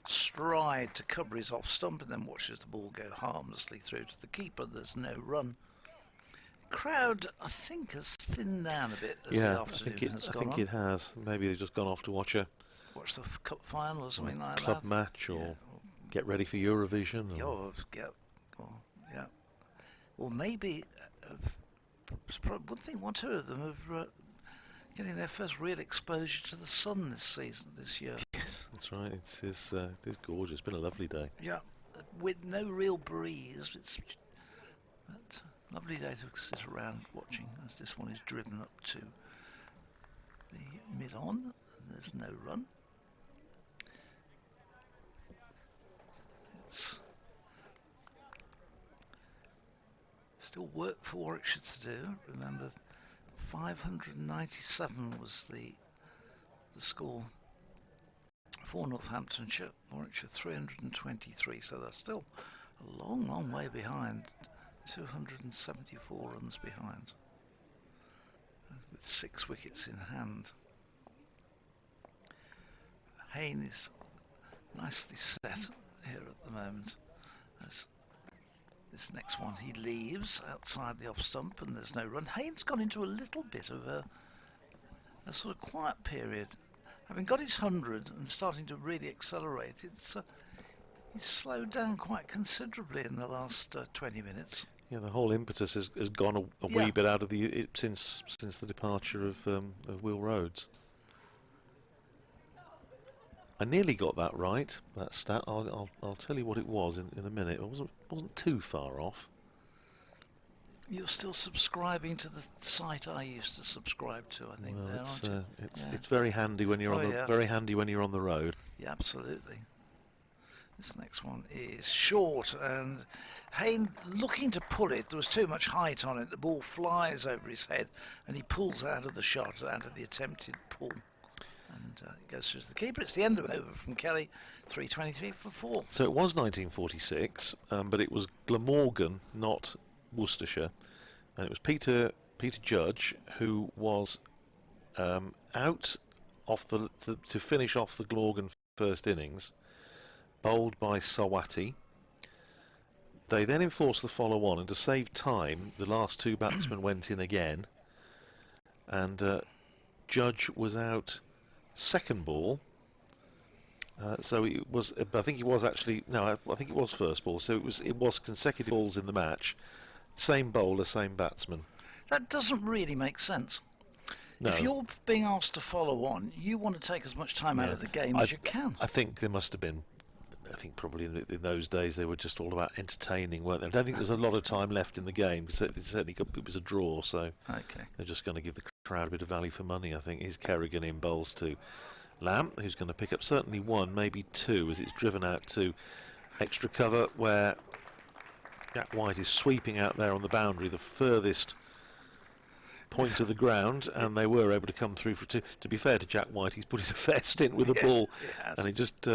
C: stride to cover his off stump and then watches the ball go harmlessly through to the keeper. There's no run. Crowd, I think, has thinned down a bit as the afternoon has gone on.
B: I think it has. Maybe they've just gone off to watch the
C: cup final or something like that.
B: Club match, or get ready for Eurovision.
C: Or maybe one, two of them have getting their first real exposure to the sun this year.
B: Yes, that's right. It's gorgeous. It's been a lovely day.
C: Yeah, with no real breeze. It's a lovely day to sit around watching, as this one is driven up to the mid-on, and there's no run. It's still work for Warwickshire to do. Remember, 597 was the score for Northamptonshire. Warwickshire 323, so they're still a long, long way behind. 274 runs behind, with 6 wickets in hand. Hayne is nicely set here at the moment. As this next one he leaves outside the off stump and there's no run. Hayne's gone into a little bit of a sort of quiet period. Having got his 100 and starting to really accelerate, he's slowed down quite considerably in the last 20 minutes.
B: Yeah, the whole impetus has gone a wee bit out of since the departure of Will Rhodes. I nearly got that right, that stat. I'll tell you what it was in a minute. It wasn't too far off.
C: You're still subscribing to the site I used to subscribe to, I think.
B: Well, it's very handy when you're on the road.
C: Yeah, absolutely. This next one is short, and Hayne looking to pull it. There was too much height on it. The ball flies over his head, and he pulls out of the shot, out of the attempted pull. And it goes through to the keeper. It's the end of an over from Kelly, 323 for 4.
B: So it was 1946, but it was Glamorgan, not Worcestershire. And it was Peter Judge who was out off to finish off the Glamorgan first innings, bowled by Sawati. They then enforced the follow-on, and to save time, the last 2 batsmen went in again, and Judge was out second ball. So it was. I think it was actually no. I think it was first ball. So it was consecutive balls in the match. Same bowler, same batsman.
C: That doesn't really make sense.
B: No.
C: If you're being asked to follow on, you want to take as much time out of the game as you can.
B: I think there must have been. I think probably in those days they were just all about entertaining, weren't they? I don't think there's a lot of time left in the game. It was a draw, so they're just going to give the crowd a bit of value for money. I think here's Kerrigan in bowls to Lamb, who's going to pick up certainly 1, maybe 2, as it's driven out to extra cover, where Jack White is sweeping out there on the boundary, the furthest point of the ground, and they were able to come through for 2. To be fair to Jack White, he's put in a fair stint with the ball, and he just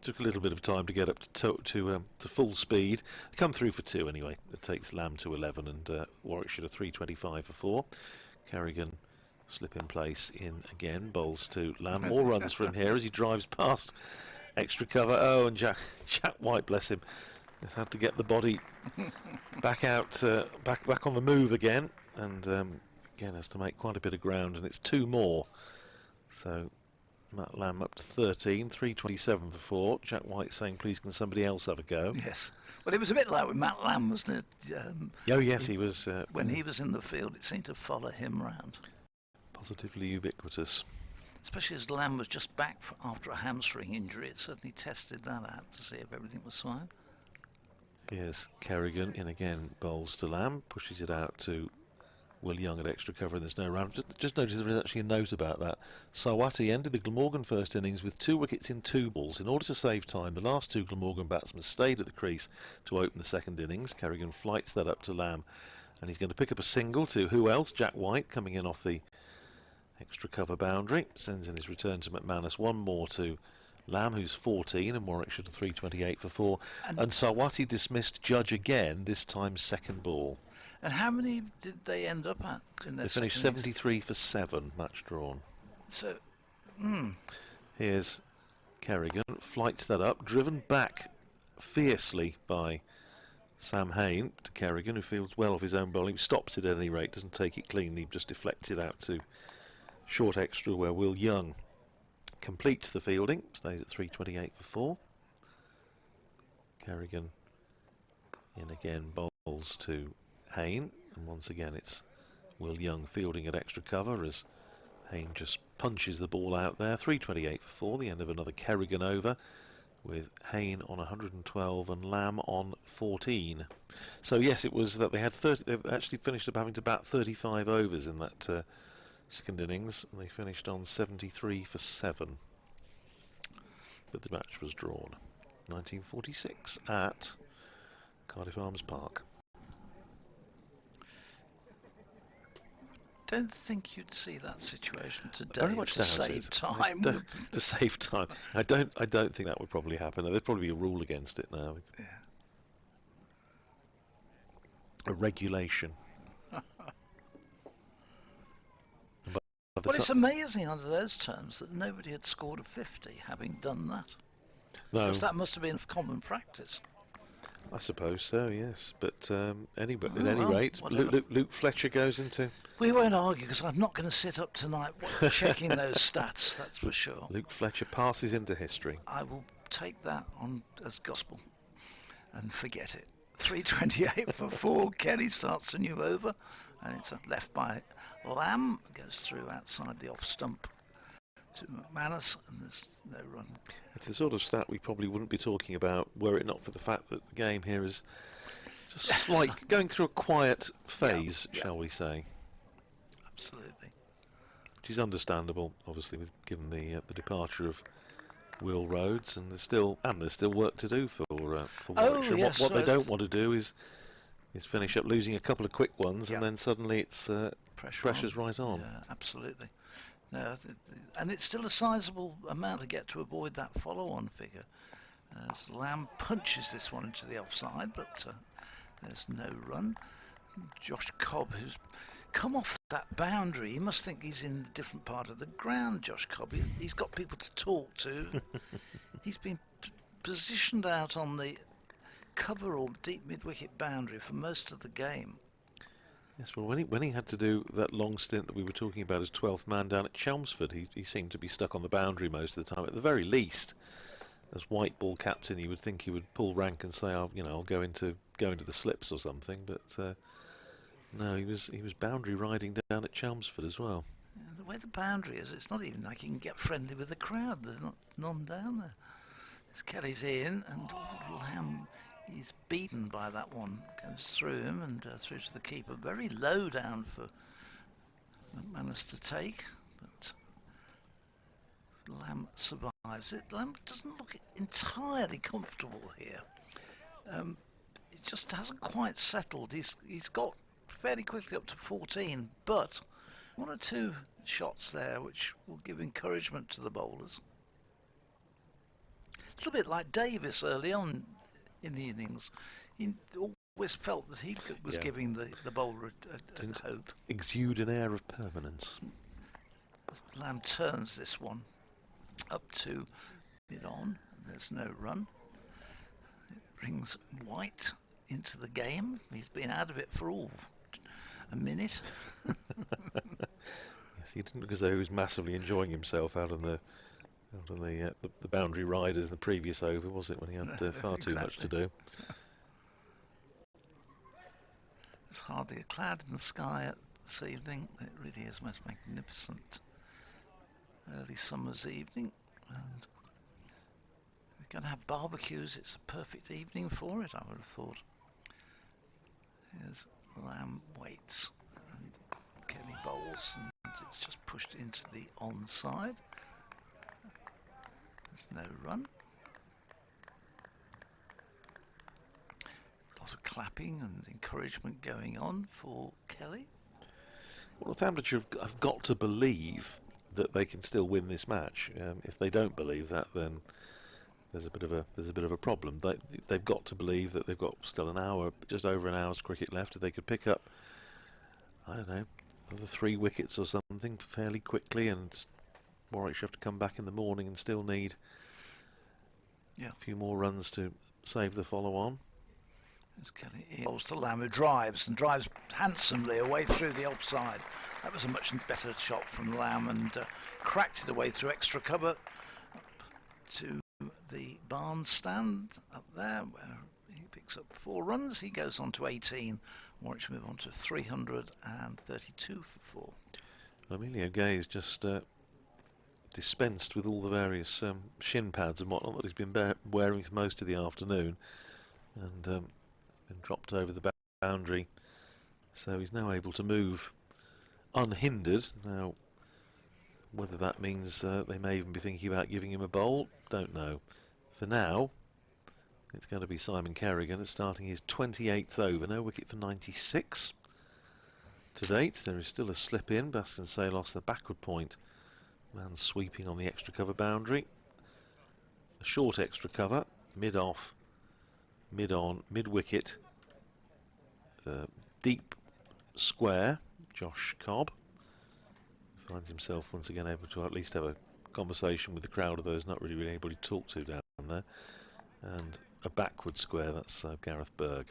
B: took a little bit of time to get up to full speed. Come through for 2 anyway. It takes Lamb to 11 and Warwickshire to 325 for 4. Kerrigan slip in place in again, bowls to Lamb. More runs from here as he drives past extra cover. Oh, and Jack White, bless him, has had to get the body back out, back on the move again, and again has to make quite a bit of ground, and it's 2 more. So Matt Lamb up to 13, 327 for 4. Jack White saying, please can somebody else have a go?
C: Yes. Well, it was a bit like with Matt Lamb, wasn't it?
B: Oh yes, he was.
C: When he was in the field, it seemed to follow him round.
B: Positively ubiquitous.
C: Especially as Lamb was just back after a hamstring injury, it certainly tested that out to see if everything was fine.
B: Here's Kerrigan in again, bowls to Lamb, pushes it out to Will Young at extra cover, and there's no round. Just notice there is actually a note about that. Sawati ended the Glamorgan first innings with 2 wickets in 2 balls. In order to save time, the last 2 Glamorgan batsmen stayed at the crease to open the second innings. Kerrigan flights that up to Lamb, and he's going to pick up a single to who else? Jack White, coming in off the extra cover boundary. Sends in his return to McManus. 1 more to Lamb, who's 14, and Warwickshire to 328 for 4. And Sawati dismissed Judge again, this time second ball.
C: And how many did they end up at in their
B: They finished 73 for 7, match drawn.
C: So,
B: here's Kerrigan, flights that up, driven back fiercely by Sam Hain to Kerrigan, who fields well off his own bowling, stops it at any rate, doesn't take it cleanly, just deflects it out to short extra where Will Young completes the fielding, stays at 328 for 4. Kerrigan in again, bowls to Hain, and once again it's Will Young fielding at extra cover as Hain just punches the ball out there. 328 for 4, the end of another Kerrigan over, with Hain on 112 and Lamb on 14. So yes, it was that they had 30. They've actually finished up having to bat 35 overs in that second innings, and they finished on 73 for 7. But the match was drawn. 1946 at Cardiff Arms Park.
C: Don't think you'd see that situation today.
B: Very much
C: to save time.
B: To save time. I don't think that would probably happen. There'd probably be a rule against it now.
C: Yeah.
B: A regulation.
C: Well, it's amazing under those terms that nobody had scored a 50 having done that.
B: No.
C: Because that must have been common practice.
B: I suppose so, yes. But at any rate, Luke Fletcher goes into...
C: We won't argue, because I'm not going to sit up tonight checking those stats, that's for sure.
B: Luke Fletcher passes into history.
C: I will take that on as gospel and forget it. 328 for 4. Kelly starts a new over, and it's left by Lamb. Goes through outside the off stump to McManus, and there's no run.
B: It's the sort of stat we probably wouldn't be talking about were it not for the fact that the game here is a slight going through a quiet phase, shall we say?
C: Absolutely.
B: Which is understandable, obviously, given the departure of Will Rhodes, and there's still work to do for Warwickshire.
C: Yes,
B: what they don't want to do is finish up losing a couple of quick ones, and then suddenly it's pressure's right on.
C: Yeah, absolutely. No, and it's still a sizable amount to get to avoid that follow-on figure. As Lamb punches this one into the offside, but there's no run. Josh Cobb, who's come off that boundary, he must think he's in a different part of the ground, Josh Cobb. He's got people to talk to. He's been positioned out on the cover or deep mid-wicket boundary for most of the game.
B: Yes, well, when he had to do that long stint that we were talking about as 12th man down at Chelmsford, he seemed to be stuck on the boundary most of the time. At the very least, as white ball captain, you would think he would pull rank and say, I'll go into the slips or something. But no, he was boundary riding down at Chelmsford as well.
C: Yeah, the way the boundary is, it's not even like he can get friendly with the crowd. There's none down there. As Kelly's in, and Lamb, he's beaten by that one. Goes through him and through to the keeper. Very low down for McManus to take, but Lamb survives it. Lamb doesn't look entirely comfortable here. It just hasn't quite settled. He's got fairly quickly up to 14, but one or two shots there which will give encouragement to the bowlers. A little bit like Davis early on in the innings. He always felt that he was giving the bowler a hope.
B: Exude an air of permanence.
C: Lamb turns this one up to mid-on. There's no run. It brings White into the game. He's been out of it for a minute.
B: Yes, he didn't look as though he was massively enjoying himself out on the boundary riders in the previous over, was it, when he had far too much to do?
C: There's hardly a cloud in the sky this evening. It really is most magnificent early summer's evening, and we're going to have barbecues. It's a perfect evening for it, I would have thought. Here's Lamb waits, and Kelly bowls, and it's just pushed into the onside. There's no run. A lot of clapping and encouragement going on for Kelly.
B: Well, Northamptonshire have got to believe that they can still win this match. If they don't believe that, then there's a bit of a problem. They've got to believe that they've got still an hour, just over an hour's cricket left. If they could pick up, I don't know, the 3 wickets or something fairly quickly, and Warwickshire have to come back in the morning and still need a few more runs to save the follow-on.
C: Kelly balls to Lamb, who drives handsomely away through the offside. That was a much better shot from Lamb, and cracked it away through extra cover up to the barn stand up there, where he picks up 4 runs. He goes on to 18. Warwickshire move on to 332 for 4.
B: Emilio Gay's just dispensed with all the various shin pads and whatnot that he's been wearing for most of the afternoon, and been dropped over the boundary, so he's now able to move unhindered. Now, whether that means they may even be thinking about giving him a bowl, don't know. For now, it's going to be Simon Kerrigan starting his 28th over. No wicket for 96 to date. There is still a slip in. Baskin Salos, the backward point man, sweeping on the extra cover boundary. A short extra cover, mid off, mid on, mid wicket, deep square. Josh Cobb finds himself once again able to at least have a conversation with the crowd of those not really being able to talk to down there. And a backward square, that's Gareth Berg.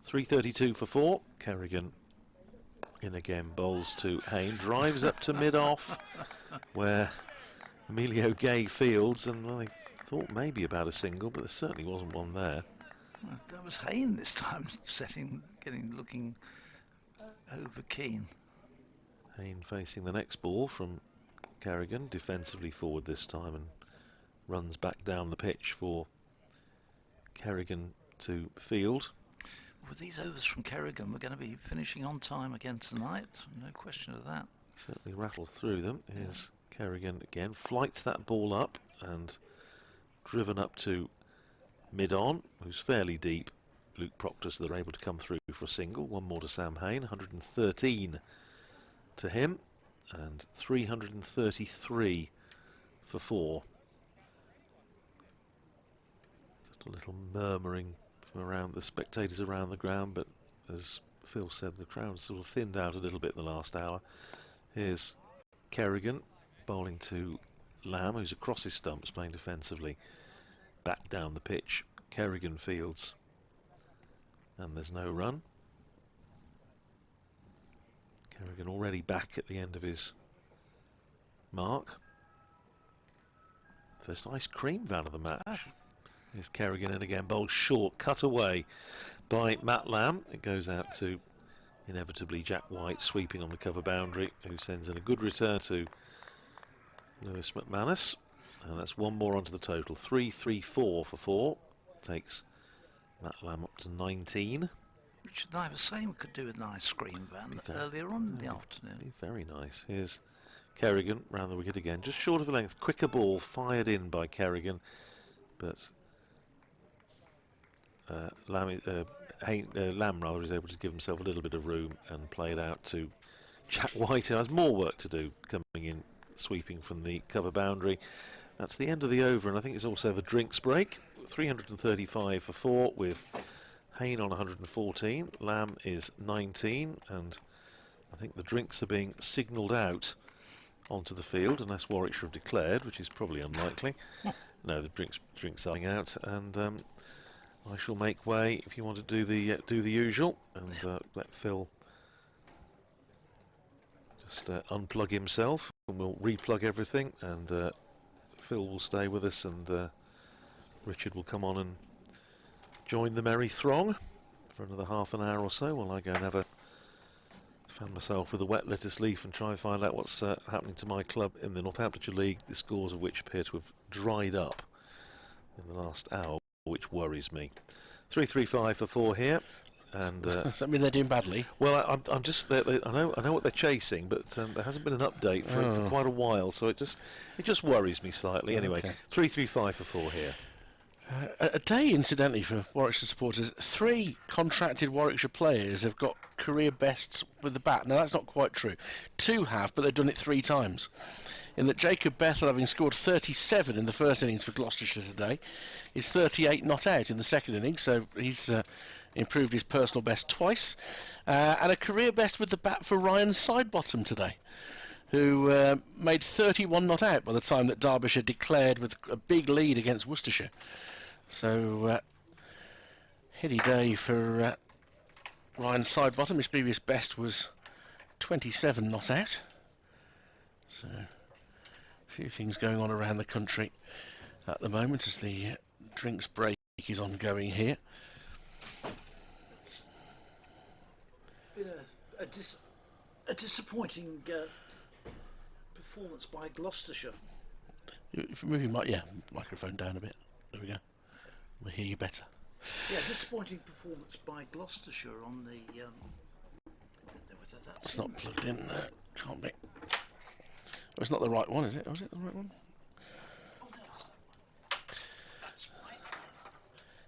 B: 332 for 4. Kerrigan in again, bowls to Hayne, drives up to mid-off, where Emilio Gay fields, and I thought maybe about a single, but there certainly wasn't one there.
C: Well, that was Hayne this time, looking over keen.
B: Hayne facing the next ball from Kerrigan, defensively forward this time, and runs back down the pitch for Kerrigan to field.
C: With these overs from Kerrigan, we're going to be finishing on time again tonight, no question of that.
B: Certainly rattled through them. Here's Kerrigan again, flights that ball up and driven up to mid-on, who's fairly deep. Luke Proctor, so they're able to come through for a single. One more to Sam Hayne, 113 to him, and 333 for 4. Just a little murmuring from around the spectators around the ground, but as Phil said, the crowd sort of thinned out a little bit in the last hour. Here's Kerrigan bowling to Lamb, who's across his stumps playing defensively. Back down the pitch, Kerrigan fields, and there's no run. Kerrigan already back at the end of his mark. First ice cream van of the match. Here's Kerrigan in again, bowled short, cut away by Matt Lamb. It goes out to inevitably Jack White, sweeping on the cover boundary, who sends in a good return to Lewis McManus. And that's one more onto the total. 334 for 4. Takes Matt Lamb up to 19.
C: Richard and I were saying we could do with an ice cream van earlier on in the afternoon.
B: Very nice. Here's Kerrigan round the wicket again, just short of a length. Quicker ball fired in by Kerrigan, but Lamb is able to give himself a little bit of room and play it out to Jack White, who has more work to do, coming in, sweeping from the cover boundary. That's the end of the over, and I think it's also the drinks break. 335 for 4 with Hayne on 114. Lamb is 19, and I think the drinks are being signalled out onto the field, unless Warwickshire have declared, which is probably unlikely. No, the drinks are out, and I shall make way if you want to do the usual, and let Phil just unplug himself, and we'll replug everything, and Phil will stay with us, and Richard will come on and join the merry throng for another half an hour or so, while I go and fan myself with a wet lettuce leaf and try and find out what's happening to my club in the Northamptonshire League, the scores of which appear to have dried up in the last hour, which worries me. 335 for 4 here, and
A: does that mean they're doing badly?
B: Well, I'm just I know what they're chasing, but there hasn't been an update for quite a while, so it just worries me slightly. Anyway,
A: okay.
B: 335 for 4 here.
A: A day, incidentally, for Warwickshire supporters. 3 contracted Warwickshire players have got career bests with the bat. Now, that's not quite true. 2 have, but they've done it 3 times. in that Jacob Bethel, having scored 37 in the first innings for Gloucestershire today, is 38 not out in the second innings, so he's improved his personal best twice, and a career best with the bat for Ryan Sidebottom today, who made 31 not out by the time that Derbyshire declared with a big lead against Worcestershire. So heady day for Ryan Sidebottom. His previous best was 27 not out. So a few things going on around the country at the moment as the drinks break is ongoing here.
C: It's been a disappointing performance by Gloucestershire.
A: If you move your microphone down a bit, there we go. We'll hear you better.
C: Yeah, disappointing performance by Gloucestershire on the.
A: It's not plugged in. Can't be. Oh, it's not the right one, is it? Or is it the right one?
C: Oh no, it's that one. That's right.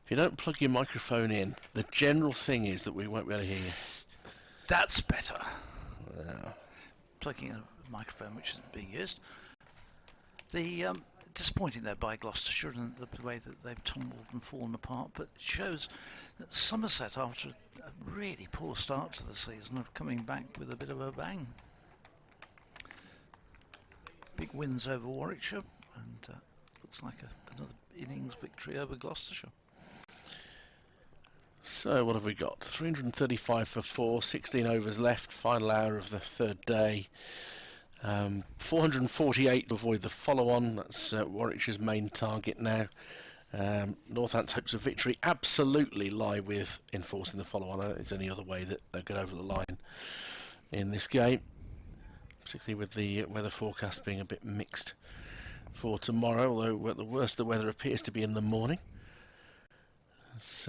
A: If you don't plug your microphone in, the general thing is that we won't be able to hear you.
C: That's better.
A: Yeah.
C: Plugging in a microphone which isn't being used. The disappointing there by Gloucestershire and the way that they've tumbled and fallen apart, but it shows that Somerset, after a really poor start to the season, are coming back with a bit of a bang. Big wins over Warwickshire, and looks like another innings victory over Gloucestershire.
A: So what have we got? 335 for 4, 16 overs left, final hour of the third day. 448 to avoid the follow-on. That's Warwickshire's main target now. Northants' hopes of victory absolutely lie with enforcing the follow-on. I don't think there's any other way that they'll get over the line in this game, particularly with the weather forecast being a bit mixed for tomorrow, although the worst the weather appears to be in the morning. It's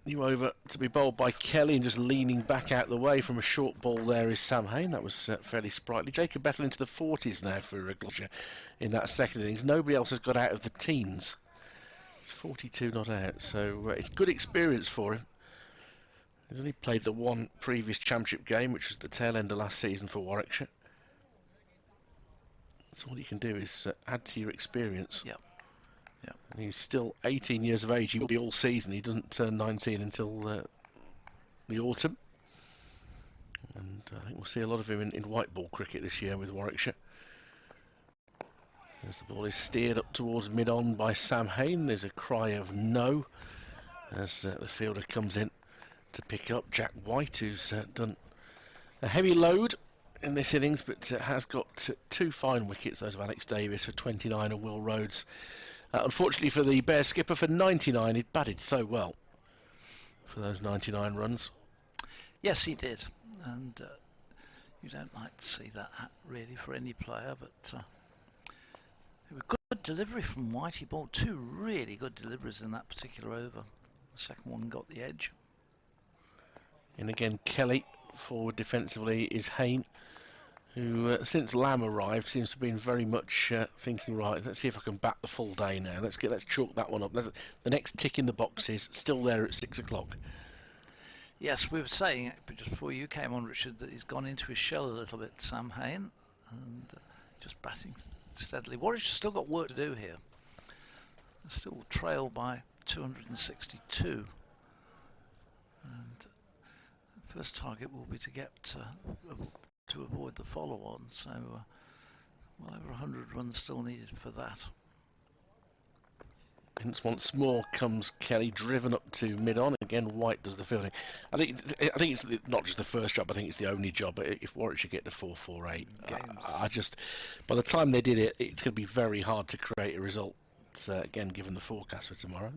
A: new over to be bowled by Kelly, and just leaning back out the way from a short ball there is Sam Hain. That was fairly sprightly. Jacob Bethel into the 40s now for Gloucestershire in that second innings. Nobody else has got out of the teens. It's 42 not out, so it's good experience for him. He's only played the one previous championship game, which was the tail end of last season for Warwickshire. So all you can do is add to your experience.
C: Yep. Yep.
A: And he's still 18 years of age. He will be all season. He doesn't turn 19 until the autumn. And I think we'll see a lot of him in white ball cricket this year with Warwickshire. As the ball is steered up towards mid-on by Sam Hain, there's a cry of no as the fielder comes in to pick up Jack White, who's done a heavy load in this innings, but has got two fine wickets, those of Alex Davis for 29 and Will Rhodes. Unfortunately for the Bears skipper for 99, he batted so well for those 99 runs.
C: Yes, he did, and you don't like to see that really for any player, but it was good delivery from White. He bowled two really good deliveries in that particular over. The second one got the edge.
A: And again, Kelly forward defensively is Hain, who since Lamb arrived seems to have been very much thinking, right, let's see if I can bat the full day now. Let's chalk that one up. The next tick in the box is still there at 6 o'clock.
C: Yes, we were saying just before you came on, Richard, that he's gone into his shell a little bit, Sam Hain, and just batting steadily. Warwickshire still got work to do here. They're still trailed by 262, and the first target will be to get to avoid the follow-on, so well over 100 runs still needed for that.
A: Hence once more comes Kelly, driven up to mid-on. Again, White does the fielding. I think it's not just the first job, I think it's the only job. If Warwickshire get to 448, I just, by the time they did it, it's going to be very hard to create a result, again, given the forecast for tomorrow.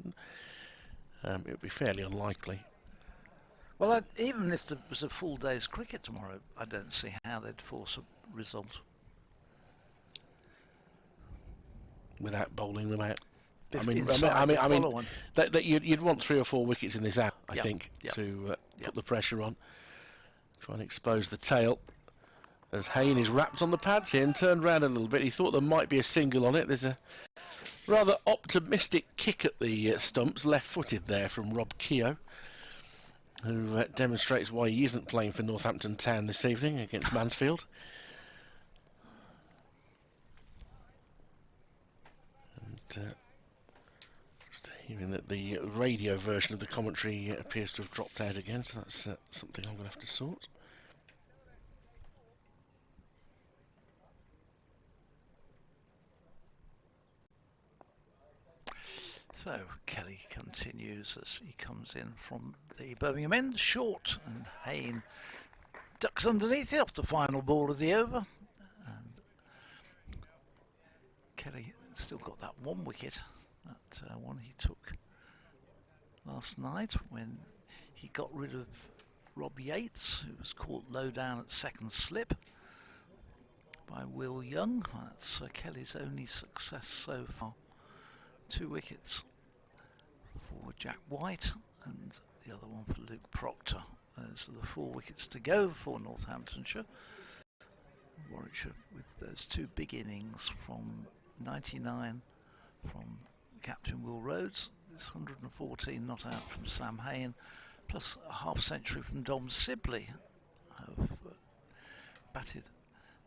A: It would be fairly unlikely.
C: Well, even if there was a full day's cricket tomorrow, I don't see how they'd force a result.
A: Without bowling them out.
C: I
A: mean, you'd want 3 or 4 wickets in this out, I think, to put the pressure on. Try and expose the tail. As Hain is wrapped on the pads here and turned round a little bit. He thought there might be a single on it. There's a rather optimistic kick at the stumps, left-footed there from Rob Keogh, who demonstrates why he isn't playing for Northampton Town this evening against Mansfield. just hearing that the radio version of the commentary appears to have dropped out again, so that's something I'm going to have to sort.
C: So Kelly continues as he comes in from the Birmingham end, short, and Hayne ducks underneath it off the final ball of the over. And Kelly still got that one wicket, that one he took last night when he got rid of Rob Yates, who was caught low down at second slip by Will Young. That's Kelly's only success so far. 2 wickets for Jack White and the other one for Luke Proctor. Those are the 4 wickets to go for Northamptonshire. Warwickshire with those 2 big innings from 99 from captain Will Rhodes, this 114 not out from Sam Hayne, plus a half century from Dom Sibley, have batted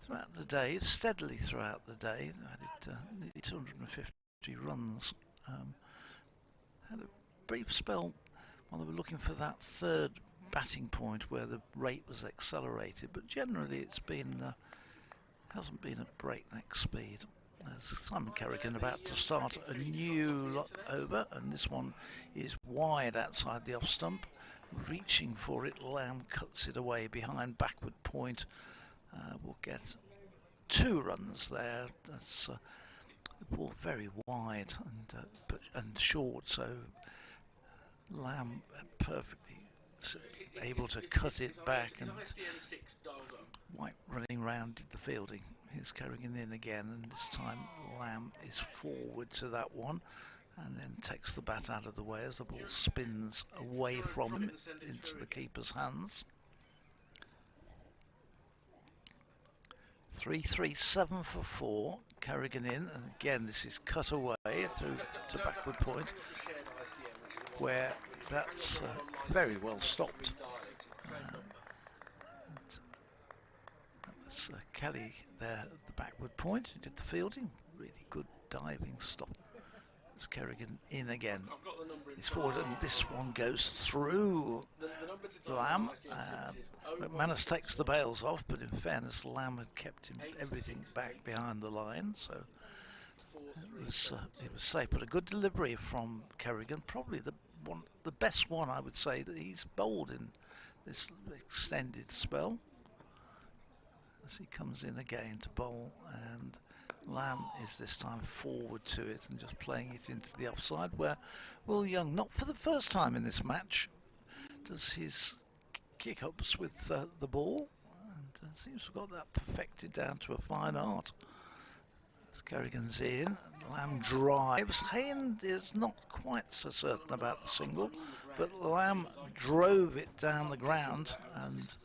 C: throughout the day, steadily throughout the day. They added nearly 250 runs. Had a brief spell while they were looking for that 3rd batting point where the rate was accelerated, but generally it's been hasn't been at breakneck speed. As Simon Kerrigan about to start a new over, and this one is wide outside the off stump, reaching for it. Lamb cuts it away behind backward point. We'll get 2 runs there. That's the ball very wide and short, so Lamb perfectly able to cut it back, and White running round did the fielding. Here's Kerrigan in again, and this time Lamb is forward to that one and then takes the bat out of the way as the ball spins away from him into the keeper's hands. 3-3-7 for 4. Kerrigan in, and again this is cut away through to backward point, where that's very well stopped. That was Kelly there at the backward point, who did the fielding. Really good diving stop. It's Kerrigan in again. He's forward, and this one goes through Lamb. McManus takes the bails off, but in fairness, Lamb had kept everything back behind the line, so it was safe. But a good delivery from Kerrigan, probably the best one I would say that he's bowled in this extended spell. As he comes in again to bowl, and Lamb is this time forward to it and just playing it into the offside, where Will Young, not for the first time in this match, does his kick-ups with the ball, and seems to have got that perfected down to a fine art. As Kerrigan's in, Lamb drives. Hayne is not quite so certain about the single, but Lamb drove it down the ground and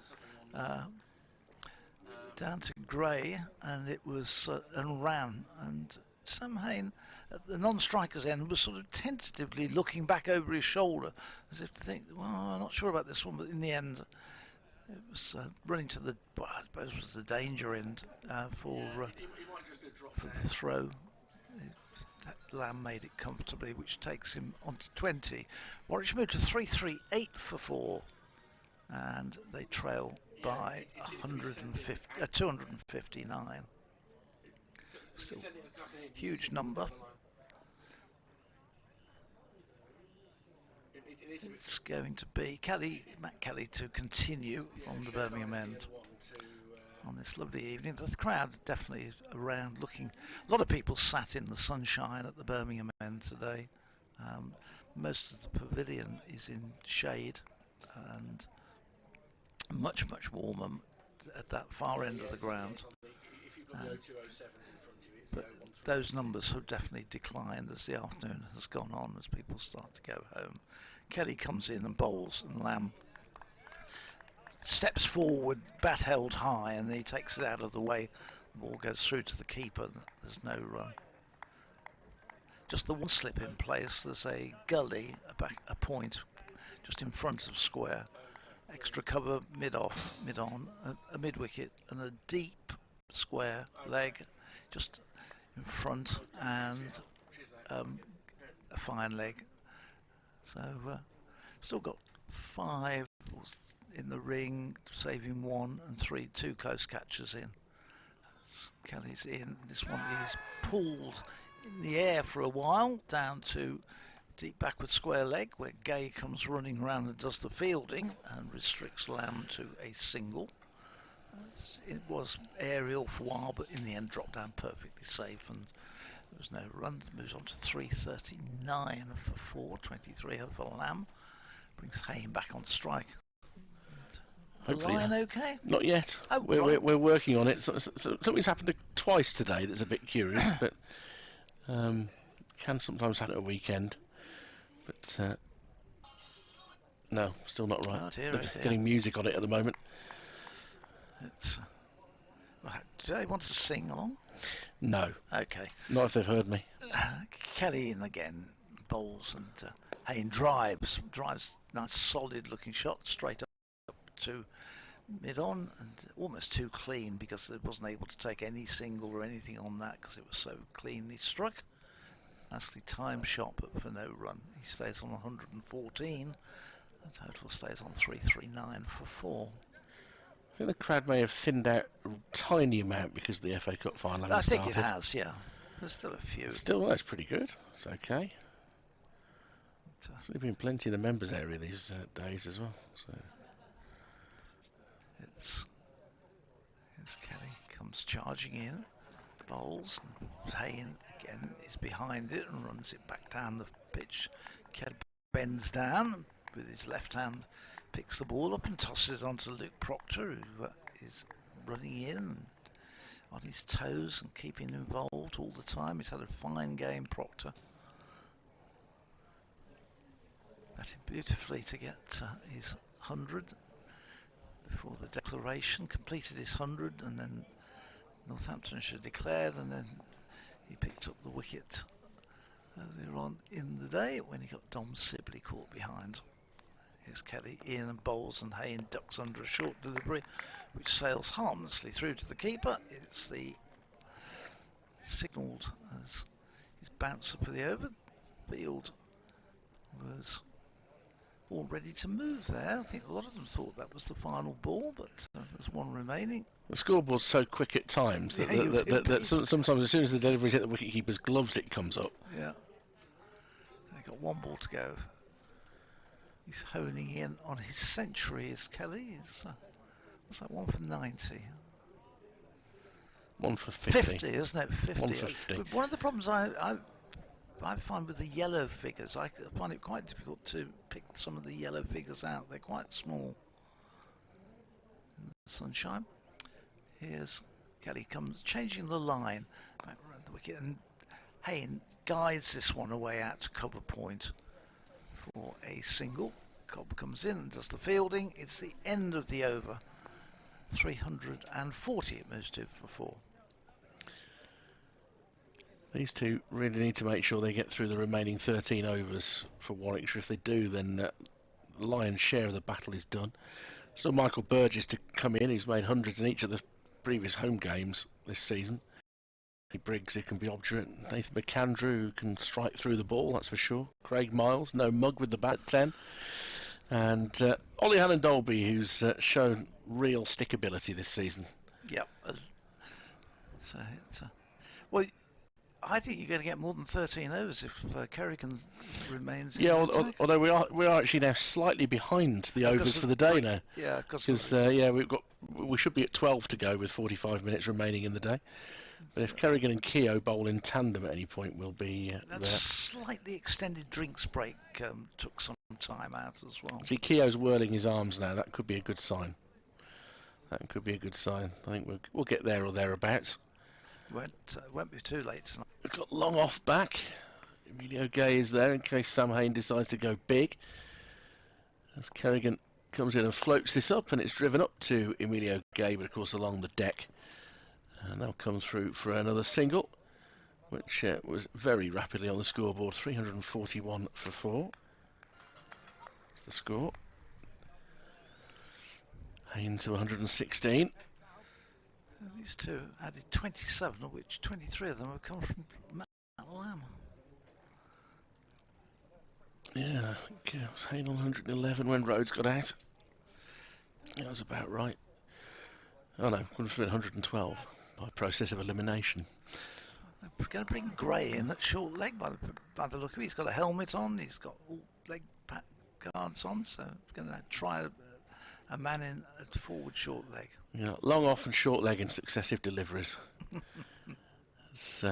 C: down to Gray, and it was and ran. And Sam Hayne at the non-striker's end was sort of tentatively looking back over his shoulder as if to think, well, I'm not sure about this one, but in the end it was running to the, well, I suppose it was the danger end for the throw. Lamb made it comfortably, which takes him on to 20. Warwickshire moved to 3-3-8 for 4, and they trail by 259. Still huge number. It's going to be Matt Kelly to continue from the Birmingham end on this lovely evening. The crowd definitely around looking. A lot of people sat in the sunshine at the Birmingham end today. Most of the pavilion is in shade and much warmer at that far end of the ground. But those numbers have definitely declined as the afternoon has gone on, as people start to go home. Kelly comes in and bowls, and Lamb steps forward, bat held high, and he takes it out of the way. The ball goes through to the keeper. There's no run. Just the one slip in place. There's a gully, a point just in front of square. Extra cover mid-off, mid-on, a mid-wicket, and a deep square leg just in front, and a fine leg. So still got 5 in the ring, saving 1 and 2 close catches in. Kelly's in. This one is pulled in the air for a while down to deep backward square leg, where Gay comes running around and does the fielding and restricts Lamb to a single. It was aerial for a while, but in the end dropped down perfectly safe, and there was no run. Moves on to 3.39 for 4, 23 over Lamb. Brings Hayne back on strike.
A: Hopefully,
C: line okay?
A: Not yet.
C: Oh,
A: we're working on it. So something's happened twice today that's a bit curious, but can sometimes happen at a weekend. But no, still not right.
C: Oh dear,
A: They're
C: oh dear.
A: getting music on it at the moment.
C: It's, do they want to sing along?
A: No.
C: Okay.
A: Not if they've heard me.
C: Kelly in again, bowls, and Hayne drives. Nice solid looking shot straight up to mid-on, and almost too clean because it wasn't able to take any single or anything on that because it was so cleanly struck. Nicely timed shot, but for no run. He stays on 114. The total stays on 339 for 4.
A: I think the crowd may have thinned out a tiny amount because of the FA Cup final.
C: I think it has, yeah. There's still a few.
A: Still, that's pretty good. It's okay. There's been plenty in the members area these days as well. So
C: here's Kelly comes charging in, bowls, and Hayne again is behind it and runs it back down the pitch. Kelly bends down with his left hand, picks the ball up and tosses it onto Luke Proctor, who is running in on his toes and keeping involved all the time. He's had a fine game, Proctor. Batting beautifully to get his 100 before the declaration, completed his 100, and then Northamptonshire declared, and then he picked up the wicket earlier on in the day when he got Dom Sibley caught behind. Here's Kelly in and bowls, and Hayne ducks under a short delivery which sails harmlessly through to the keeper. It's the signalled as his bouncer for the over. Field was all ready to move there. I think a lot of them thought that was the final ball, but there's one remaining.
A: the scoreboard's so quick at times that sometimes as soon as the delivery's hit the wicketkeeper's gloves, it comes up.
C: Yeah. They've got one ball to go. He's honing in on his century, is Kelly. What's that, 1 for 90?
A: 1 for 50.
C: 50, isn't it? 50.
A: 1 for 50.
C: But one of the problems I find with the yellow figures, I find it quite difficult to pick some of the yellow figures out. They're quite small in the sunshine. Here's Kelly comes changing the line back around the wicket, and Hayne guides this one away out to cover point for a single. Cobb comes in and does the fielding. It's the end of the over. 340 it moves to for 4.
A: These two really need to make sure they get through the remaining 13 overs for Warwickshire. If they do, then the lion's share of the battle is done. Still Michael Burgess to come in, who's made hundreds in each of the previous home games this season. Briggs, who can be obdurate. Nathan McAndrew, who can strike through the ball, that's for sure. Craig Miles, no mug with the bat, 10. And Ollie Hannon Dolby, who's shown real stickability this season.
C: Yep. So it's well, I think you're going to get more than 13 overs if Kerrigan remains.
A: Yeah,
C: in
A: although we are actually now slightly behind the overs for the day now.
C: Yeah,
A: because we should be at 12 to go with 45 minutes remaining in the day. But if Kerrigan and Keogh bowl in tandem at any point, we'll be
C: that
A: there.
C: Slightly extended drinks break took some time out as well.
A: See, Keogh's whirling his arms now. That could be a good sign. That could be a good sign. I think we'll get there or thereabouts.
C: Won't be too late tonight.
A: We've got long off back. Emilio Gay is there in case Sam Hayne decides to go big. As Kerrigan comes in and floats this up, and it's driven up to Emilio Gay, but of course along the deck. And now comes through for another single, which was very rapidly on the scoreboard. 341 for 4. That's the score. Hayne to 116.
C: These two added 27, of which 23 of them have come from Matt Lamb.
A: I think it was Hale on 111 when Rhodes got out. That was about right. Oh no, it would have been 112 by process of elimination.
C: We're going to bring Gray in at short leg by the look of it. He's got a helmet on, he's got all leg guards on, so we're going to try a man in at forward short leg.
A: Yeah, long off and short leg in successive deliveries. It's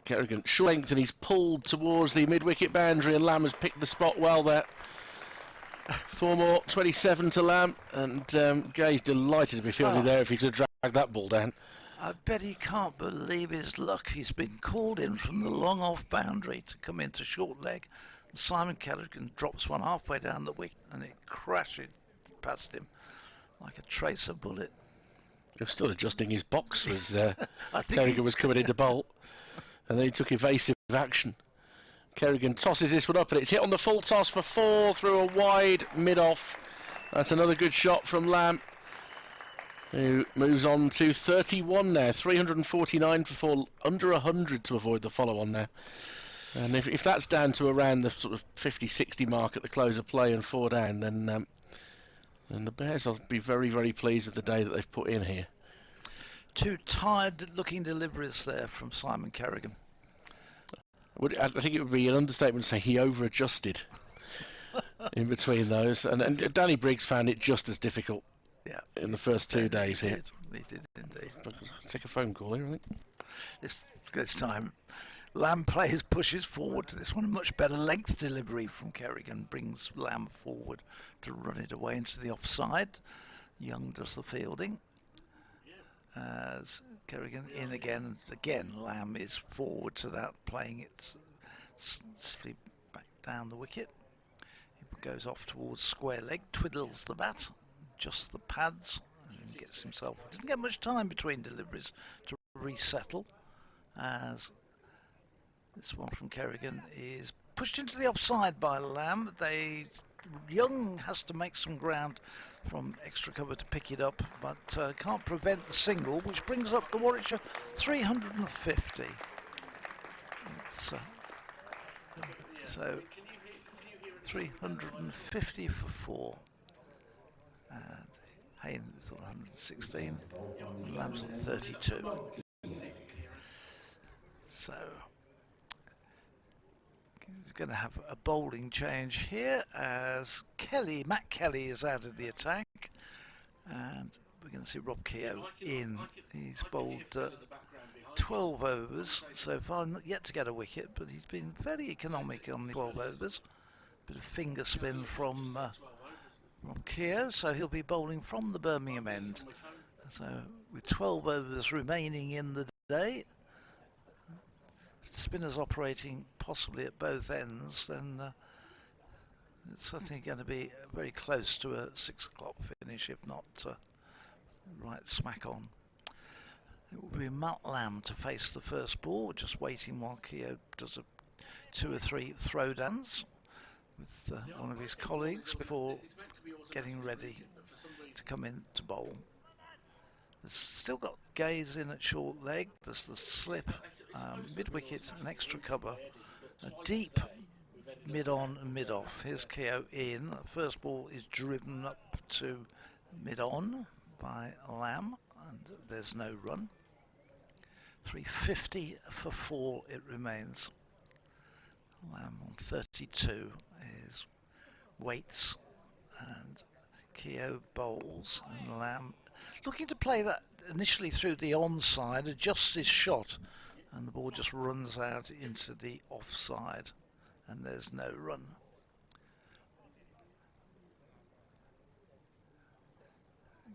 A: Kerrigan short length, and he's pulled towards the mid-wicket boundary, and Lamb has picked the spot well there. 4 more, 27 to Lamb, and Gay's delighted to be fielding there if he could drag that ball down.
C: I bet he can't believe his luck. He's been called in from the long off boundary to come into short leg. And Simon Kerrigan drops one halfway down the wicket, and it crashes past him like a tracer bullet.
A: He was still adjusting his box as Kerrigan was coming into bowl, and then he took evasive action. Kerrigan tosses this one up, and it's hit on the full toss for 4 through a wide mid-off. That's another good shot from Lamb, who moves on to 31 now. 349 for 4, under 100 to avoid the follow-on now. And if that's down to around the sort of 50-60 mark at the close of play and 4 down, then the Bears will be very, very pleased with the day that they've put in here.
C: 2 tired-looking deliveries there from Simon Kerrigan.
A: I think it would be an understatement to say he over-adjusted in between those. And Danny Briggs found it just as difficult in the first 2 days here.
C: He did indeed.
A: Take a phone call here, I think.
C: This time, Lamb pushes forward to this one. A much better length delivery from Kerrigan brings Lamb forward to run it away into the offside. Young does the fielding. As Kerrigan in again, Lamb is forward to that, playing it safely back down the wicket. He goes off towards square leg, twiddles the bat, adjusts the pads, and gets himself. Doesn't get much time between deliveries to resettle, as this one from Kerrigan is pushed into the offside by Lamb. Young has to make some ground from extra cover to pick it up, but can't prevent the single, which brings up the Warwickshire 350. So 350 for 4. And Haynes is on 116, and Lamb's on 32. So going to have a bowling change here as Matt Kelly is out of the attack, and we're going to see Rob Keogh in. He's bowled 12 overs so far, not yet to get a wicket, but he's been very economic on the 12 overs. Bit of finger spin from Rob Keogh, so he'll be bowling from the Birmingham end. So with 12 overs remaining in the day, spinners operating possibly at both ends, then it's certainly going to be very close to a 6 o'clock finish, if not right smack on. It will be Matt Lamb to face the first ball, just waiting while Keogh does 2 or 3 throwdowns with one of his colleagues before getting ready to come in to bowl. There's still got Gaze in at short leg. There's the slip, mid-wicket, an extra cover, a deep mid-on and mid-off. Here's Keogh in. The first ball is driven up to mid-on by Lamb, and there's no run. 350 for 4 it remains. Lamb on 32 is waits, and Keogh bowls, and Lamb looking to play that initially through the onside, adjusts his shot, and the ball just runs out into the offside, and there's no run.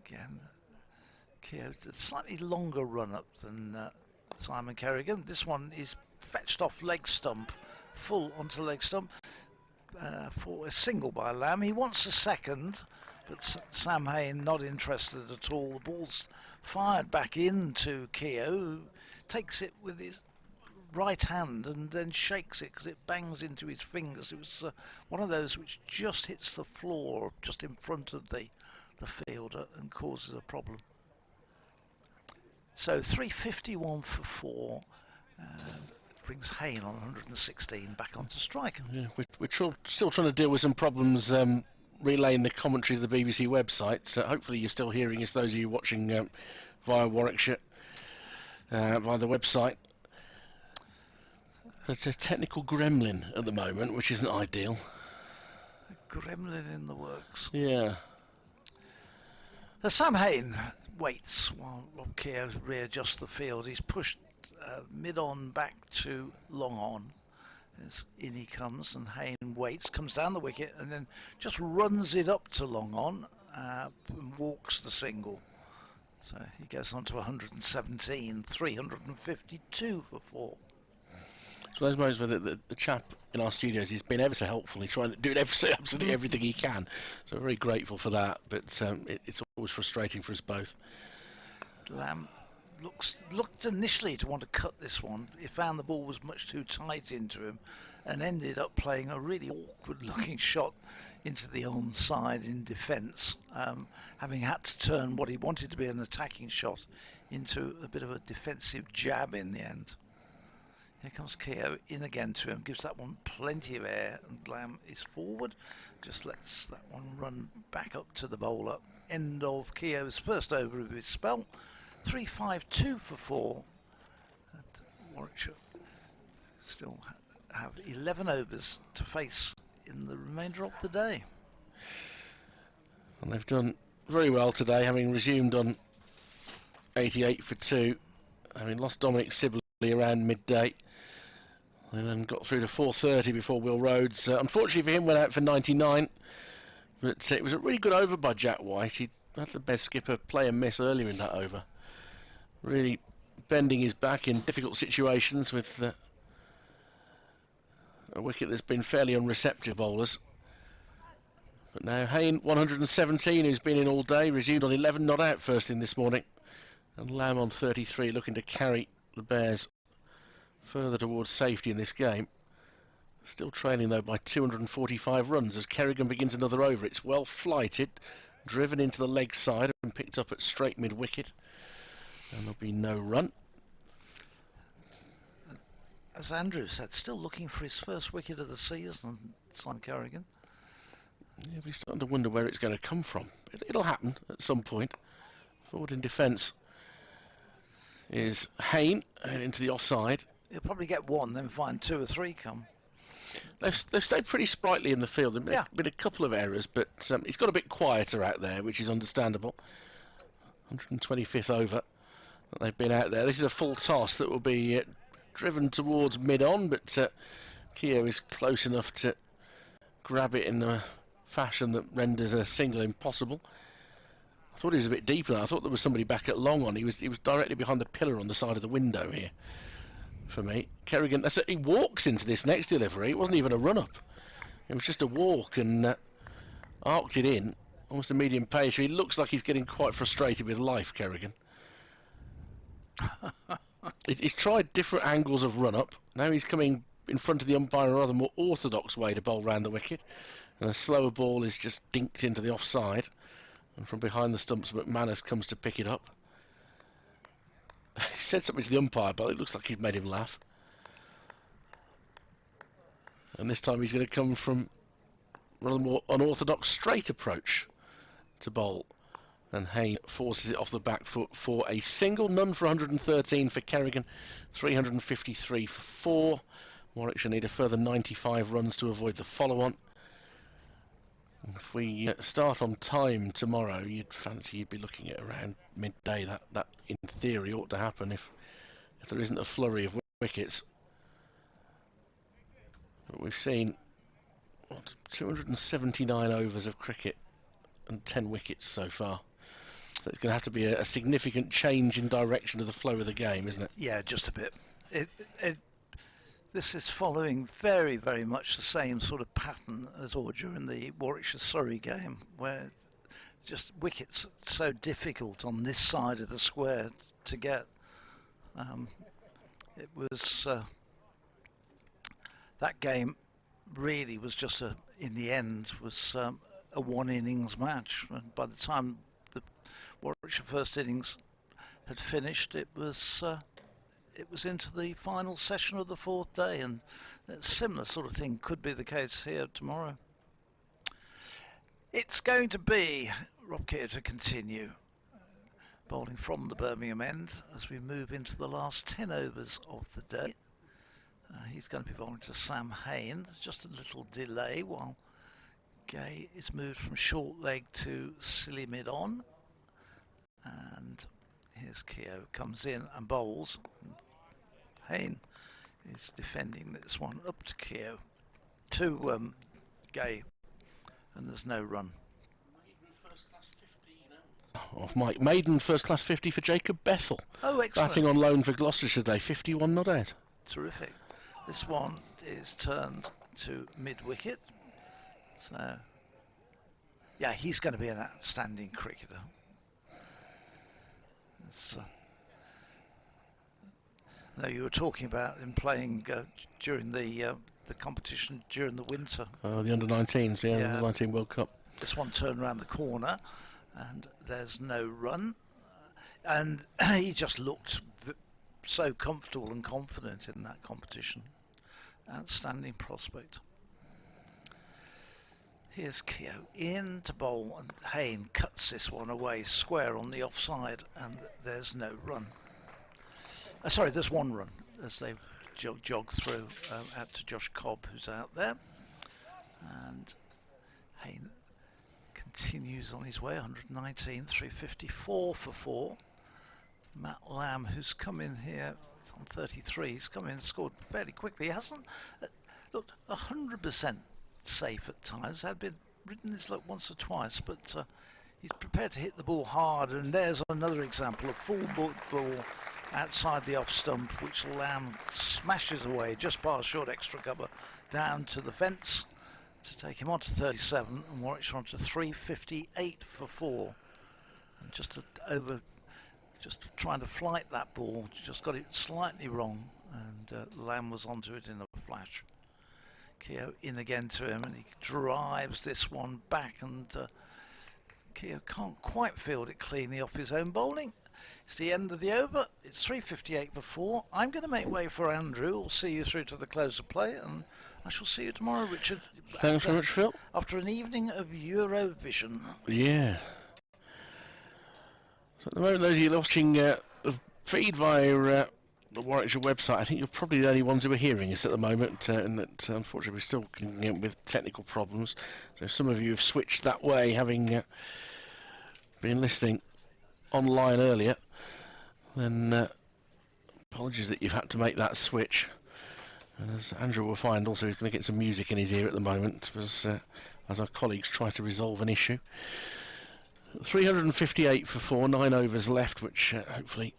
C: Again, Keogh, a slightly longer run up than Simon Kerrigan. This one is fetched off leg stump, full onto leg stump for a single by Lamb. He wants a second, but Sam Hayne not interested at all. The ball's fired back into Keogh, who takes it with his right hand and then shakes it because it bangs into his fingers. It was one of those which just hits the floor just in front of the fielder and causes a problem. So 351 for 4. brings Hayne on 116 back onto strike.
A: Yeah, we're still trying to deal with some problems relaying the commentary to the BBC website, so hopefully you're still hearing us, those of you watching via Warwickshire, via the website. It's a technical gremlin at the moment, which isn't ideal.
C: A gremlin in the works.
A: Yeah.
C: Sam Hayne waits while Rob Keogh readjusts the field. He's pushed mid-on back to long-on. As in he comes, and Hayne waits, comes down the wicket, and then just runs it up to long-on and walks the single. So he goes on to 117, 352 for 4.
A: So those moments where the chap in our studios, he's been ever so helpful. He's trying to do absolutely everything he can. So we're very grateful for that, but it's always frustrating for us both.
C: Lamb looked initially to want to cut this one. He found the ball was much too tight into him and ended up playing a really awkward looking shot into the onside in defence, having had to turn what he wanted to be an attacking shot into a bit of a defensive jab in the end. Here comes Keogh in again to him, gives that one plenty of air, and Lamb is forward, just lets that one run back up to the bowler. End of Keogh's first over of his spell, 352 for 4. And Warwickshire still have 11 overs to face in the remainder of the day.
A: And they've done very well today, having resumed on 88 for 2, having lost Dominic Sibley around midday. They then got through to 4:30 before Will Rhodes, unfortunately for him, went out for 99. But it was a really good over by Jack White. He had the best skipper play and miss earlier in that over. Really bending his back in difficult situations with a wicket that's been fairly unreceptive bowlers. But now Hayne, 117, who's been in all day, resumed on 11, not out first thing this morning. And Lamb on 33, looking to carry the Bears further towards safety in this game. Still trailing though by 245 runs as Kerrigan begins another over. It's well flighted, driven into the leg side and picked up at straight mid-wicket. And there'll be no run.
C: As Andrew said, still looking for his first wicket of the season, Simon Kerrigan.
A: Yeah, we're starting to wonder where it's going to come from. It'll happen at some point. Forward in defence is Hayne, and into the offside.
C: He'll probably get one, then find 2 or 3 come.
A: They've stayed pretty sprightly in the field. There've been a couple of errors, but he's got a bit quieter out there, which is understandable. 125th over that they've been out there. This is a full toss that will be driven towards mid-on, but Keogh is close enough to grab it in a fashion that renders a single impossible. I thought he was a bit deeper than that. I thought there was somebody back at long on. He was directly behind the pillar on the side of the window here. For me, Kerrigan, he walks into this next delivery. It wasn't even a run-up. It was just a walk and arced it in, almost a medium pace. He looks like he's getting quite frustrated with life, Kerrigan. He's tried different angles of run-up. Now he's coming in front of the umpire in a rather more orthodox way to bowl round the wicket. And a slower ball is just dinked into the offside. And from behind the stumps, McManus comes to pick it up. He said something to the umpire, but it looks like he's made him laugh. And this time he's going to come from a rather more unorthodox straight approach to bowl. And Hayne forces it off the back foot for a single. None for 113 for Kerrigan, 353 for 4. Warwickshire need a further 95 runs to avoid the follow-on. If we start on time tomorrow, you'd fancy you'd be looking at around midday. That in theory ought to happen if there isn't a flurry of wickets. But we've seen 279 overs of cricket and 10 wickets so far. So it's going to have to be a significant change in direction of the flow of the game, isn't it?
C: Yeah, just a bit. This is following very, very much the same sort of pattern as during the Warwickshire-Surrey game, where just wickets so difficult on this side of the square to get. It was that game really was just in the end was a one innings match. And by the time the Warwickshire first innings had finished, it was it was into the final session of the 4th day, and a similar sort of thing could be the case here tomorrow. It's going to be Rob Keir to continue bowling from the Birmingham end as we move into the last 10 overs of the day. He's going to be bowling to Sam Hain. There's just a little delay while Gay is moved from short leg to silly mid on, and here's Keogh comes in and bowls. Hain is defending this one up to Keogh to Gay, and there's no run.
A: Off Mike Maiden, first class 50 for Jacob Bethel.
C: Oh, excellent.
A: Batting on loan for Gloucestershire today, 51 not out.
C: Terrific. This one is turned to mid wicket. So, yeah, he's going to be an outstanding cricketer. I know you were talking about him playing during the competition during the winter.
A: The under-19s, yeah, the under-19 World Cup.
C: This one turned around the corner, and there's no run. And he just looked so comfortable and confident in that competition. Outstanding prospect. Here's Keogh in to bowl, and Hain cuts this one away square on the offside, and there's no run. Sorry, there's one run as they jog through out to Josh Cobb, who's out there. And Hain continues on his way, 119, 354 for 4. Matt Lamb, who's come in here, he's on 33, he's come in and scored fairly quickly. He hasn't looked 100% safe at times, had been ridden his luck once or twice, but he's prepared to hit the ball hard, and there's another example of full ball outside the off stump, which Lamb smashes away just past short extra cover down to the fence to take him on to 37, and Warwickshire on to 358 for 4. And just trying to flight that ball, just got it slightly wrong, and Lamb was onto it in a flash. Keogh in again to him, and he drives this one back, and Keogh can't quite field it cleanly off his own bowling. It's the end of the over. It's 358 for 4. I'm going to make way for Andrew. We'll see you through to the close of play, and I shall see you tomorrow, Richard.
A: Thanks very much, Phil.
C: After an evening of Eurovision.
A: Yeah. So at the moment, those of you watching the feed via the Warwickshire website, I think you're probably the only ones who are hearing us at the moment, and that unfortunately we're still with technical problems. So if some of you have switched that way, having been listening online earlier, then apologies that you've had to make that switch. And as Andrew will find, also he's going to get some music in his ear at the moment as our colleagues try to resolve an issue. 358 for 4, 9 overs left, which hopefully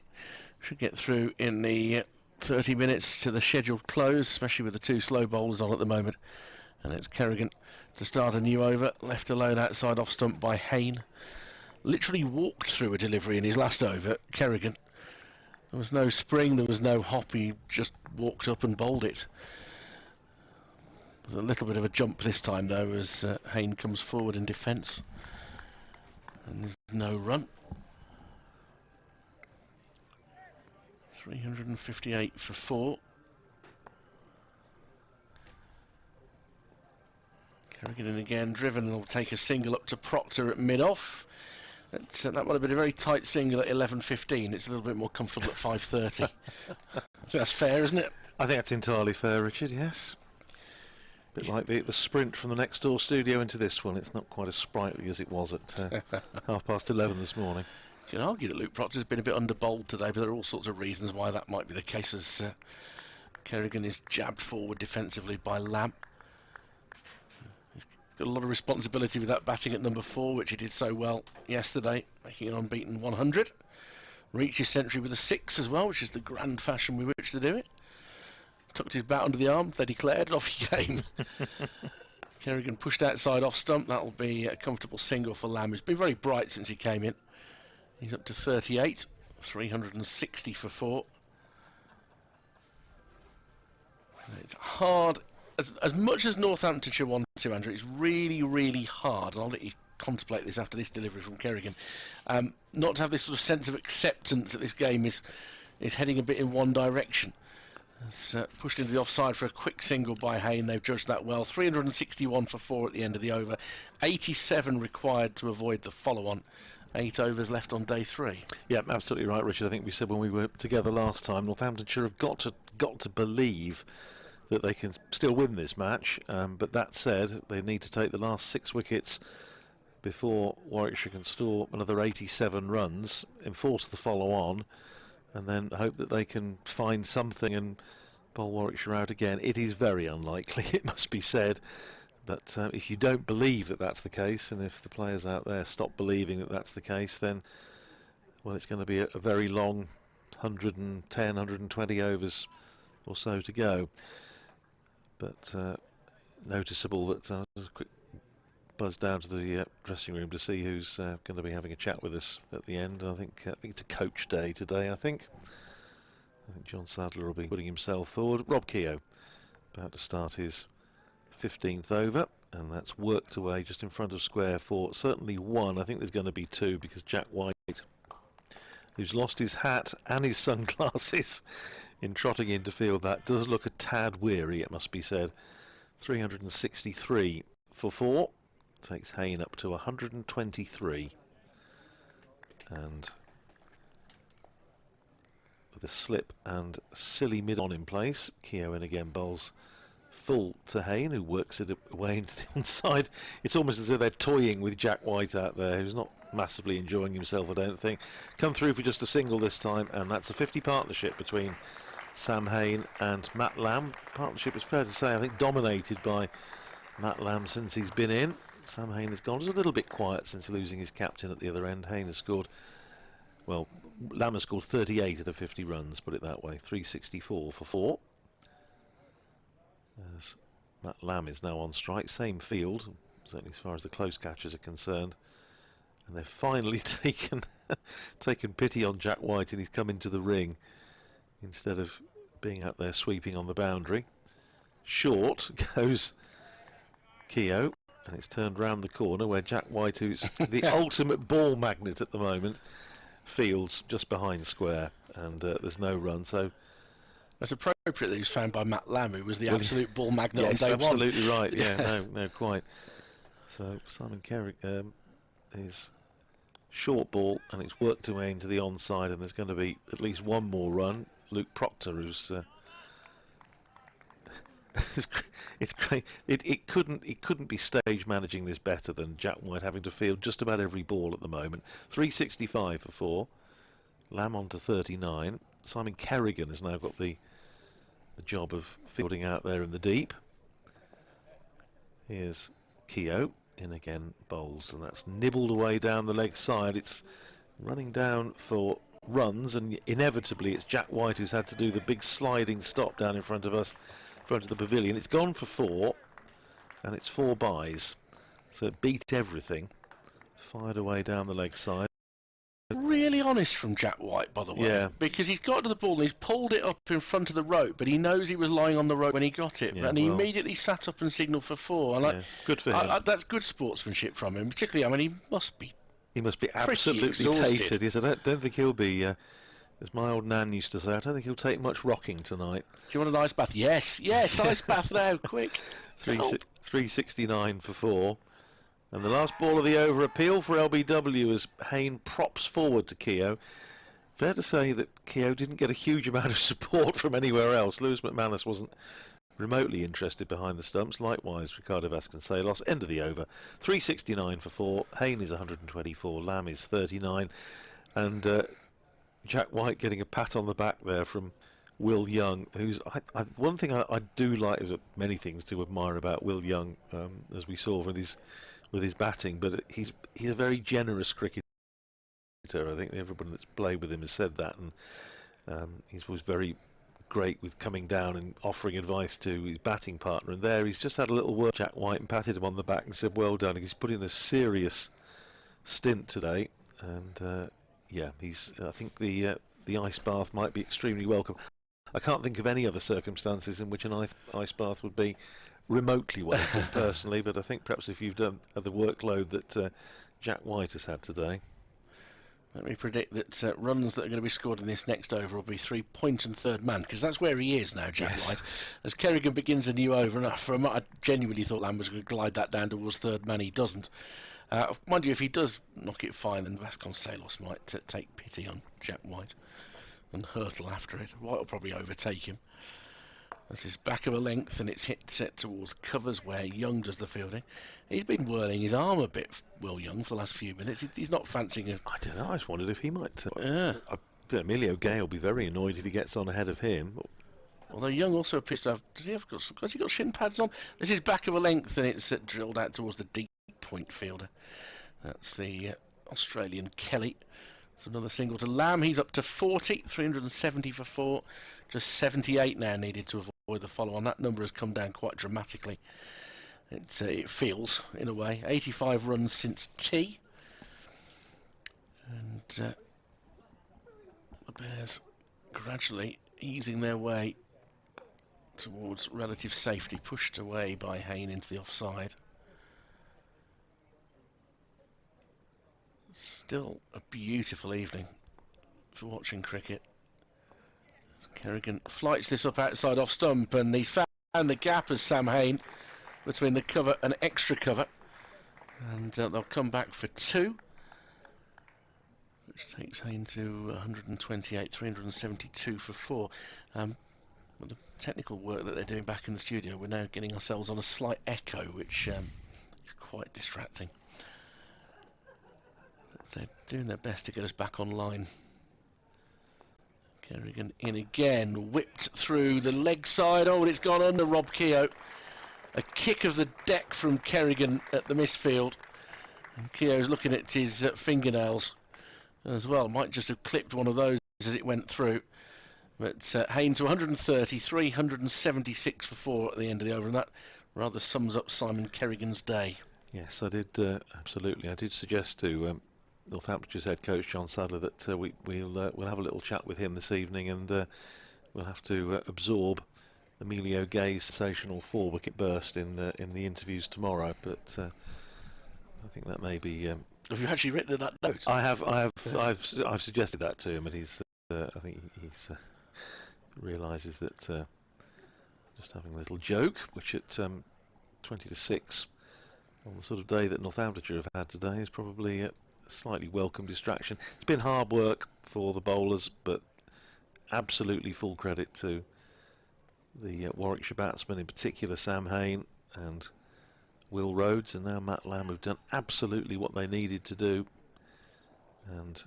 A: should get through in the 30 minutes to the scheduled close, especially with the 2 slow bowlers on at the moment. And it's Kerrigan to start a new over, left alone outside off stump by Hain. Literally walked through a delivery in his last over, Kerrigan. There was no spring, there was no hop, he just walked up and bowled it. There's a little bit of a jump this time though, as Hain comes forward in defence. And there's no run. 358 for 4. Kerrigan in again, driven, and will take a single up to Proctor at mid-off. That would have been a very tight single at 11:15. It's a little bit more comfortable at 5:30. So that's fair, isn't it?
B: I think that's entirely fair, Richard, yes. A bit like the sprint from the next door studio into this one. It's not quite as sprightly as it was at 11:30 this morning.
A: You can argue that Luke Proctor's been a bit under-bowled today, but there are all sorts of reasons why that might be the case, as Kerrigan is jabbed forward defensively by Lamb. He's got a lot of responsibility with that batting at number 4, which he did so well yesterday, making an unbeaten 100. Reached his century with a 6 as well, which is the grand fashion with which to do it. Tucked his bat under the arm, they declared, off he came. Kerrigan pushed outside off stump. That'll be a comfortable single for Lamb, who's been very bright since he came in. He's up to 38, 360 for 4. It's hard, as much as Northamptonshire want to, Andrew, it's really, really hard, and I'll let you contemplate this after this delivery from Kerrigan, not to have this sort of sense of acceptance that this game is is heading a bit in one direction. It's pushed into the offside for a quick single by Hayne. They've judged that well. 361 for 4 at the end of the over. 87 required to avoid the follow-on. 8 overs left on day 3.
B: Yeah, absolutely right, Richard. I think we said when we were together last time, Northamptonshire have got to believe that they can still win this match. But that said, they need to take the last 6 wickets before Warwickshire can store another 87 runs, enforce the follow-on, and then hope that they can find something and bowl Warwickshire out again. It is very unlikely, it must be said. But if you don't believe that that's the case, and if the players out there stop believing that that's the case, then, well, it's going to be a very long 110, 120 overs or so to go. But noticeable that a quick buzz down to the dressing room to see who's going to be having a chat with us at the end. I think it's a coach day today, I think John Sadler will be putting himself forward. Rob Keogh about to start his 15th over, and that's worked away just in front of square for certainly 1. I think there's going to be 2, because Jack White, who's lost his hat and his sunglasses in trotting into field, that does look a tad weary, it must be said. 363 for 4 takes Hayne up to 123, and with a slip and silly mid-on in place, Keogh in again bowls full to Hayne, who works it away into the onside. It's almost as though they're toying with Jack White out there, who's not massively enjoying himself, I don't think. Come through for just a single this time, and that's a 50 partnership between Sam Hayne and Matt Lamb. Partnership, it's fair to say, I think dominated by Matt Lamb since he's been in. Sam Hayne has gone just a little bit quiet since losing his captain at the other end. Hayne has scored, well, Lamb has scored 38 of the 50 runs, put it that way. 364 for 4. As Matt Lamb is now on strike, same field, certainly as far as the close catchers are concerned. And they've finally taken pity on Jack White, and he's come into the ring instead of being out there sweeping on the boundary. Short goes Keogh, and it's turned round the corner where Jack White, who's the ultimate ball magnet at the moment, fields just behind square, and there's no run. So
A: that's appropriate that he was found by Matt Lamb, who was the absolute ball magnet on day 1.
B: Absolutely right. Yeah, no, quite. So Simon Kerrick is short ball, and it's worked away into the onside, and there's going to be at least one more run. Luke Proctor, who's it's great. It couldn't be stage managing this better than Jack White, having to field just about every ball at the moment. 365 for 4. Lamb on to 39. Simon Kerrigan has now got the job of fielding out there in the deep. Here's Keogh in again, bowls, and that's nibbled away down the leg side. It's running down for runs, and inevitably it's Jack White who's had to do the big sliding stop down in front of us, in front of the pavilion. It's gone for 4, and it's 4 byes, so it beat everything. Fired away down the leg side.
A: Really honest from Jack White, by the way.
B: Yeah.
A: Because he's got to the ball and he's pulled it up in front of the rope, but he knows he was lying on the rope when he got it.
B: Yeah,
A: and he immediately sat up and signalled for 4. And
B: good for him.
A: That's good sportsmanship from him. Particularly, I mean, he must be
B: absolutely tated. Yes, I don't think he'll be, as my old nan used to say, I don't think he'll take much rocking tonight.
A: Do you want an ice bath? Yes, ice bath now, quick.
B: 369 for 4. And the last ball of the over, appeal for LBW as Hayne props forward to Keogh. Fair to say that Keogh didn't get a huge amount of support from anywhere else. Lewis McManus wasn't remotely interested behind the stumps. Likewise, Ricardo Vasconcelos. End of the over. 369 for 4. Hayne is 124. Lamb is 39. And Jack White getting a pat on the back there from Will Young, who's one thing I do like, is many things to admire about Will Young, as we saw with his batting, but he's a very generous cricketer. I think everybody that's played with him has said that, and he was very great with coming down and offering advice to his batting partner. And there, he's just had a little word with Jack White and patted him on the back and said, "Well done." He's put in a serious stint today, and yeah, I think the ice bath might be extremely welcome. I can't think of any other circumstances in which an ice bath would be remotely welcome personally, but I think perhaps if you've done the workload that Jack White has had today.
A: Let me predict that runs that are going to be scored in this next over will be 3-point and third man, because that's where he is now, Jack White. As Kerrigan begins a new over, and I genuinely thought Lamb was going to glide that down towards third man. He doesn't. Mind you, if he does knock it fine, then Vasconcelos might take pity on Jack White and hurtle after it. White will probably overtake him. This is back of a length, and it's hit set towards covers where Young does the fielding. He's been whirling his arm a bit, Will Young, for the last few minutes. He's not fancying it.
B: I don't know, I just wondered if he might... Emilio Gay will be very annoyed if he gets on ahead of him.
A: Although Young also appears to have... Has he got shin pads on? This is back of a length, and it's drilled out towards the deep point fielder. That's the Australian Kelly. It's another single to Lamb. He's up to 40, 370 for 4. Just 78 now needed to avoid the follow-on. That number has come down quite dramatically. It feels, in a way. 85 runs since tea. And the Bears gradually easing their way towards relative safety, pushed away by Hayne into the offside. Still a beautiful evening for watching cricket. Kerrigan flights this up outside off stump, and he's found the gap as Sam Hayne between the cover and extra cover, and they'll come back for 2, which takes Hayne to 128, 372 for 4. With the technical work that they're doing back in the studio, we're now getting ourselves on a slight echo, which is quite distracting. They're doing their best to get us back online. Kerrigan in again, whipped through the leg side. Oh, and it's gone under Rob Keogh. A kick of the deck from Kerrigan at the misfield. And Keogh's looking at his fingernails as well. Might just have clipped one of those as it went through. But Hayne to 130, 376 for 4 at the end of the over. And that rather sums up Simon Kerrigan's day.
B: Yes, I did, absolutely. I did suggest to Northamptonshire's head coach John Sadler that we'll have a little chat with him this evening, and we'll have to absorb Emilio Gay's sensational 4-wicket burst in the interviews tomorrow. But I think that may be.
A: Have you actually written that note?
B: I have. I've suggested that to him, and he's. I think he's realises that just having a little joke, which at 20 to 6 on the sort of day that Northamptonshire have had today is probably slightly welcome distraction. It's been hard work for the bowlers, but absolutely full credit to the Warwickshire batsmen, in particular Sam Hayne and Will Rhodes, and now Matt Lamb, have done absolutely what they needed to do. And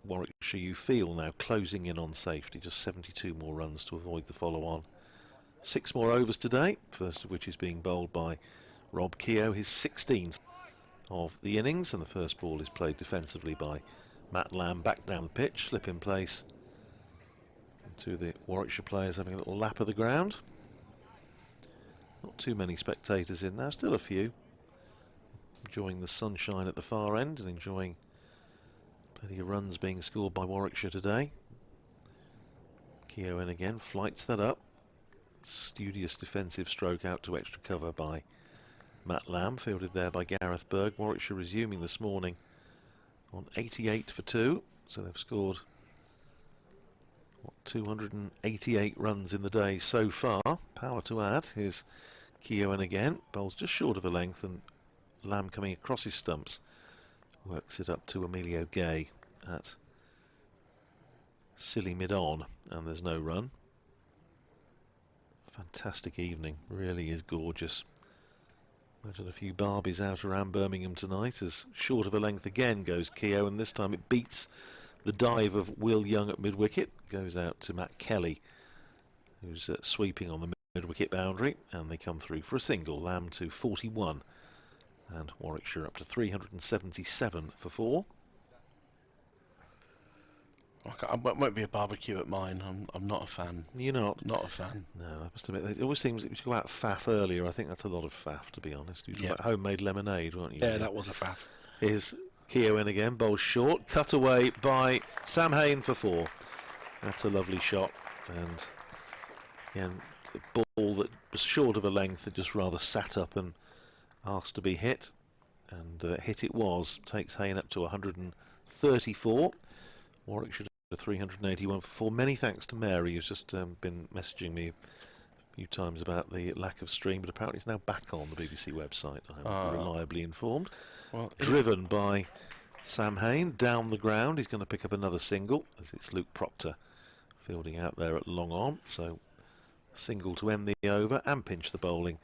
B: Warwickshire, you feel now, closing in on safety. Just 72 more runs to avoid the follow-on. 6 more overs today, first of which is being bowled by Rob Keogh, his 16th of the innings, and the first ball is played defensively by Matt Lamb, back down the pitch, slip in place to the Warwickshire players having a little lap of the ground. Not too many spectators in now, still a few, enjoying the sunshine at the far end and enjoying plenty of runs being scored by Warwickshire today. Keogh in again, flights that up, studious defensive stroke out to extra cover by Matt Lamb, fielded there by Gareth Berg. Warwickshire resuming this morning on 88 for 2, so they've scored 288 runs in the day so far. Power to add. Here's Keogh in again, bowls just short of a length, and Lamb coming across his stumps works it up to Emilio Gay at silly mid-on, and there's no run. Fantastic evening, really is gorgeous. Imagine a few Barbies out around Birmingham tonight, as short of a length again goes Keogh, and this time it beats the dive of Will Young at mid-wicket. Goes out to Matt Kelly, who's sweeping on the mid-wicket boundary, and they come through for a single. Lamb to 41, and Warwickshire up to 377 for 4.
A: It won't be a barbecue at mine. I'm not a fan.
B: You're not?
A: Not a fan.
B: No, I must admit, it always seems, if you go out faff earlier, I think that's a lot of faff, to be honest. You were talking about homemade lemonade, weren't you?
A: Yeah, that was a faff.
B: Here's Keogh in again, bowls short, cut away by Sam Hayne for 4. That's a lovely shot, and again, a ball that was short of a length and just rather sat up and asked to be hit. and hit it was. Takes Hayne up to 134. Warwickshire to 381 for 4. Many thanks to Mary, who's just been messaging me a few times about the lack of stream, but apparently it's now back on the BBC website. I'm reliably informed. Well, driven by Sam Hayne down the ground. He's going to pick up another single, as it's Luke Proctor fielding out there at long on. So single to end the over and pinch the bowling.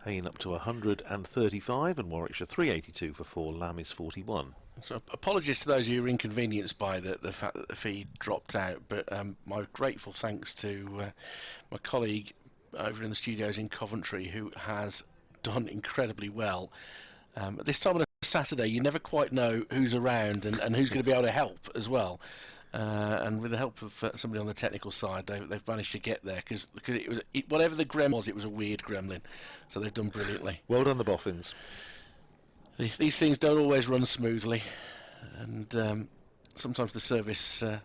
B: Hayne up to 135 and Warwickshire 382 for 4. Lamb is 41.
A: So apologies to those who were inconvenienced by the fact that the feed dropped out, but my grateful thanks to my colleague over in the studios in Coventry, who has done incredibly well. At this time on a Saturday, you never quite know who's around and who's going to be able to help as well. And with the help of somebody on the technical side, they've managed to get there, because whatever the gremlin was, it was a weird gremlin. So they've done brilliantly.
B: Well done, the boffins.
A: These things don't always run smoothly, and sometimes the service, the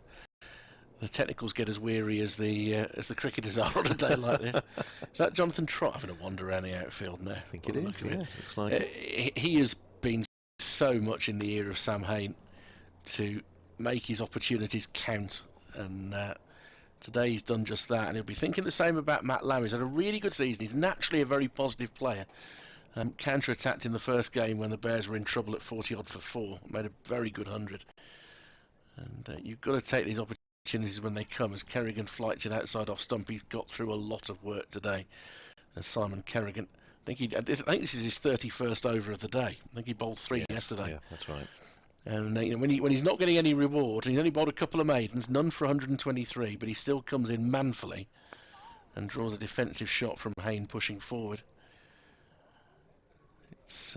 A: technicals get as weary as the cricketers are on a day like this. Is that Jonathan Trott having a wander around the outfield now? I
B: think it is. Yeah, looks like it.
A: He has been so much in the ear of Sam Hayne to make his opportunities count, and today he's done just that, and he'll be thinking the same about Matt Lamb. He's had a really good season. He's naturally a very positive player. Counter-attacked in the first game when the Bears were in trouble at 40 odd for 4, made a very good 100, and you've got to take these opportunities when they come. As Kerrigan flights it outside off stump, he's got through a lot of work today. As Simon Kerrigan, I think this is his 31st over of the day. I think he bowled 3 yesterday.
B: Yeah, that's right.
A: And when he's not getting any reward, and he's only bowled a couple of maidens, none for 123, but he still comes in manfully and draws a defensive shot from Hayne pushing forward. It's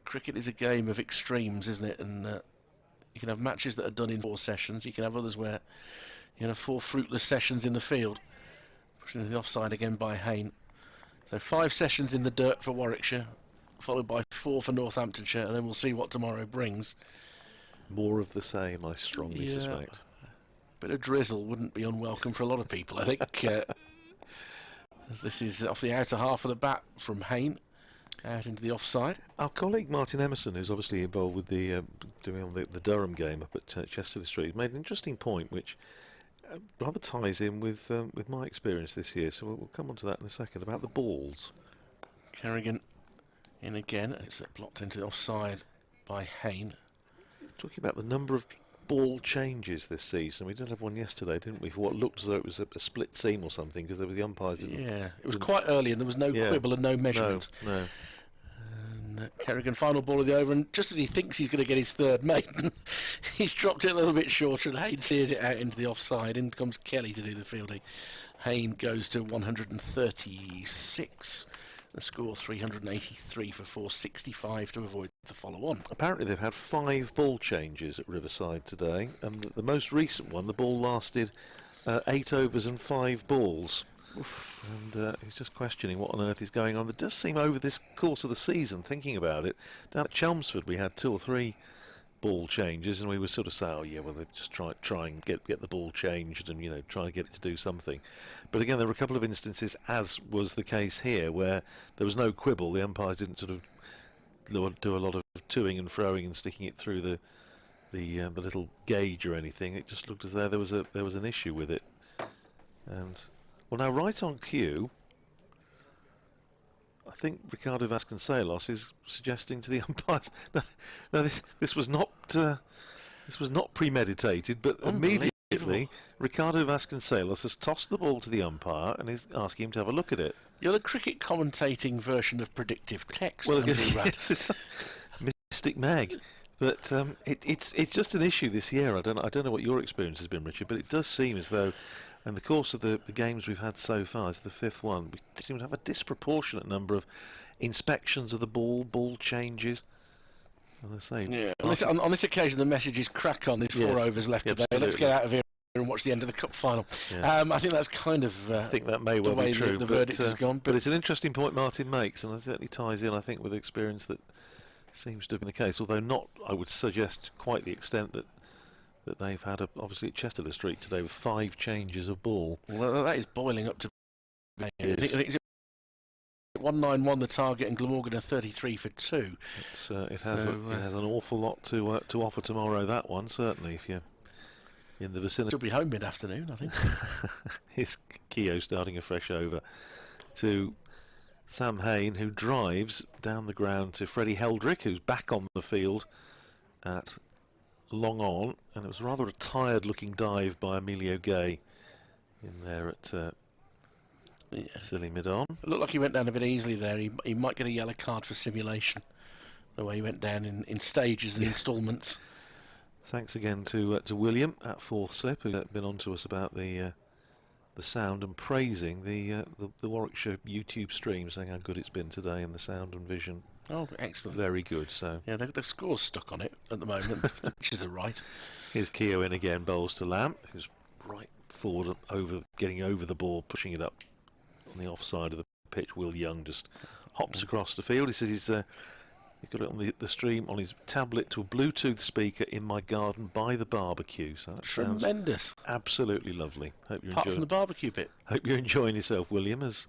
A: cricket is a game of extremes, isn't it? And you can have matches that are done in 4 sessions. You can have others where you can have 4 fruitless sessions in the field. Pushing to the offside again by Hayne. So 5 sessions in the dirt for Warwickshire, followed by 4 for Northamptonshire, and then we'll see what tomorrow brings.
B: More of the same, I strongly suspect.
A: A bit of drizzle wouldn't be unwelcome for a lot of people, I think. As this is off the outer half of the bat from Hayne, out into the offside.
B: Our colleague Martin Emerson, who's obviously involved with the doing on the Durham game up at Chester Street, made an interesting point which rather ties in with my experience this year. So we'll come on to that in a second, about the balls.
A: Kerrigan in again, and it's blocked into the offside by Hayne.
B: Talking about the number of ball changes this season. We did have one yesterday, didn't we, for what looked as though it was a split seam or something, because the umpires didn't...
A: Yeah, it was quite early and there was no quibble and no measurement.
B: No.
A: And Kerrigan, final ball of the over, and just as he thinks he's going to get his 3rd maiden, he's dropped it a little bit shorter, and Hayne sears it out into the offside. In comes Kelly to do the fielding. Hayne goes to 136. The score 383 for 465 to avoid the follow-on.
B: Apparently they've had 5 ball changes at Riverside today, and the most recent one, the ball lasted 8 overs and 5 balls. Oof. And he's just questioning what on earth is going on. There does seem over this course of the season, thinking about it, down at Chelmsford we had 2 or 3 ball changes, and we were sort of saying, oh yeah, well, they just try and get the ball changed, and try and get it to do something. But again, there were a couple of instances, as was the case here, where there was no quibble. The umpires didn't sort of do a lot of toing and froing and sticking it through the little gauge or anything. It just looked as though there was an issue with it. And well, now right on cue, I think Ricardo Vasconcelos is suggesting to the umpires, no, this was not premeditated, but immediately Ricardo Vasconcelos has tossed the ball to the umpire and is asking him to have a look at it.
A: You're the cricket commentating version of predictive text.
B: Well, yes, it's Mystic Meg, but it's just an issue this year. I don't know what your experience has been, Richard, but it does seem as though, in the course of the games we've had so far, it's the 5th one, we seem to have a disproportionate number of inspections of the ball changes. And I say,
A: yeah. On this occasion, the message is crack on. There's 4 overs left today.
B: Absolutely.
A: Let's get out of here and watch the end of the cup final.
B: Yeah.
A: I think that's kind of
B: I think that may well
A: the way
B: be true.
A: The verdict has gone.
B: But it's an interesting point Martin makes, and it certainly ties in, I think, with experience that seems to have been the case. Although not, I would suggest, quite the extent that they've had, obviously at Chester Street today, with 5 changes of ball.
A: Well, that is boiling up to. I think 191 the target, and Glamorgan a 33 for 2.
B: It has an awful lot to offer tomorrow, that one, certainly, if you're in the vicinity.
A: She'll be home mid-afternoon, I think.
B: Here's Keogh starting afresh over to Sam Hain, who drives down the ground to Freddie Heldrick, who's back on the field at long on, and it was rather a tired-looking dive by Emilio Gay in there at silly mid-on.
A: It looked like he went down a bit easily there. He might get a yellow card for simulation, the way he went down in stages and instalments.
B: Thanks again to William at Fourth Slip, who's been on to us about the sound and praising the Warwickshire YouTube stream, saying how good it's been today and the sound and vision.
A: Oh, excellent.
B: Very good. So
A: yeah, the score's stuck on it at the moment, which is right.
B: Here's Keogh in again, bowls to Lamb, who's right forward, getting over the ball, pushing it up on the offside of the pitch. Will Young just hops across the field. He says he's got it on the stream on his tablet to a Bluetooth speaker in my garden by the barbecue. So that
A: tremendous.
B: Sounds absolutely lovely. Hope you're
A: Apart
B: enjoying
A: from the barbecue bit.
B: Hope you're enjoying yourself, William, as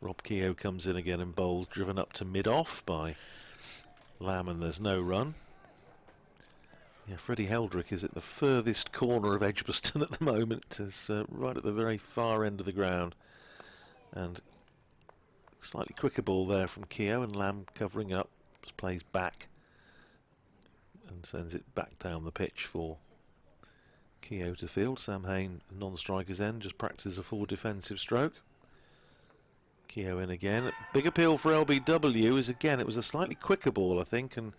B: Rob Keogh comes in again and bowls, driven up to mid-off by Lamb, and there's no run. Yeah, Freddie Heldrick is at the furthest corner of Edgbaston at the moment, is right at the very far end of the ground. And slightly quicker ball there from Keogh, and Lamb covering up, just plays back and sends it back down the pitch for Keogh to field. Sam Hain, non-striker's end, just practices a full defensive stroke. Keogh in again. Big appeal for LBW is again, it was a slightly quicker ball, I think, and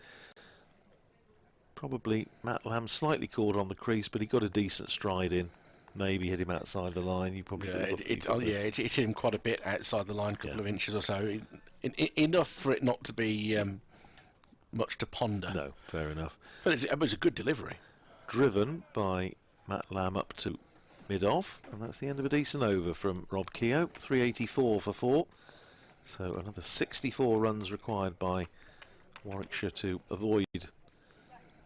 B: probably Matt Lamb slightly caught on the crease, but he got a decent stride in. Maybe hit him outside the line. You probably
A: it hit him quite a bit outside the line, a couple of inches or so, enough for it not to be much to ponder.
B: No, fair enough.
A: But it was a good delivery.
B: Driven by Matt Lamb up to mid-off, and that's the end of a decent over from Rob Keogh. 384 for 4. So another 64 runs required by Warwickshire to avoid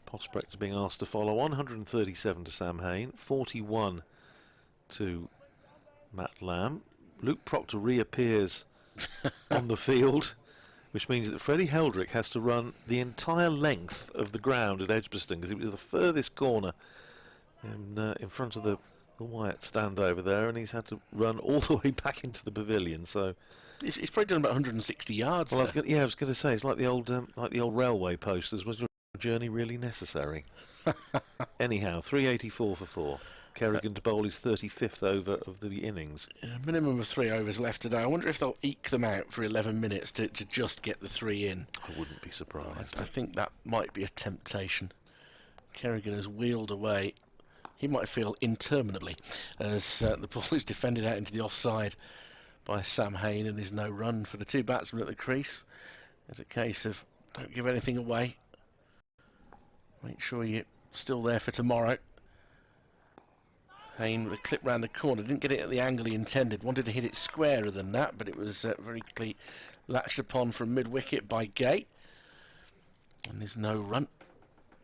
B: Prospect being asked to follow on. 137 to Sam Hain, 41 to Matt Lamb. Luke Proctor reappears on the field, which means that Freddie Heldrick has to run the entire length of the ground at Edgbaston, because it was the furthest corner in front of the Wyatt stand over there, and he's had to run all the way back into the pavilion. So
A: he's probably done about 160 yards.
B: Well, I was going to say, it's like the old railway posters. Was your journey really necessary? Anyhow, 384 for 4. Kerrigan to bowl his 35th over of the innings.
A: Yeah, minimum of 3 overs left today. I wonder if they'll eke them out for 11 minutes to just get the 3 in.
B: I wouldn't be surprised.
A: I think that might be a temptation. Kerrigan has wheeled away. He might feel interminably as the ball is defended out into the offside by Sam Hain, and there's no run for the two batsmen at the crease. It's a case of don't give anything away. Make sure you're still there for tomorrow. Hain with a clip round the corner, didn't get it at the angle he intended, wanted to hit it squarer than that, but it was very quickly latched upon from mid-wicket by Gay. And there's no run.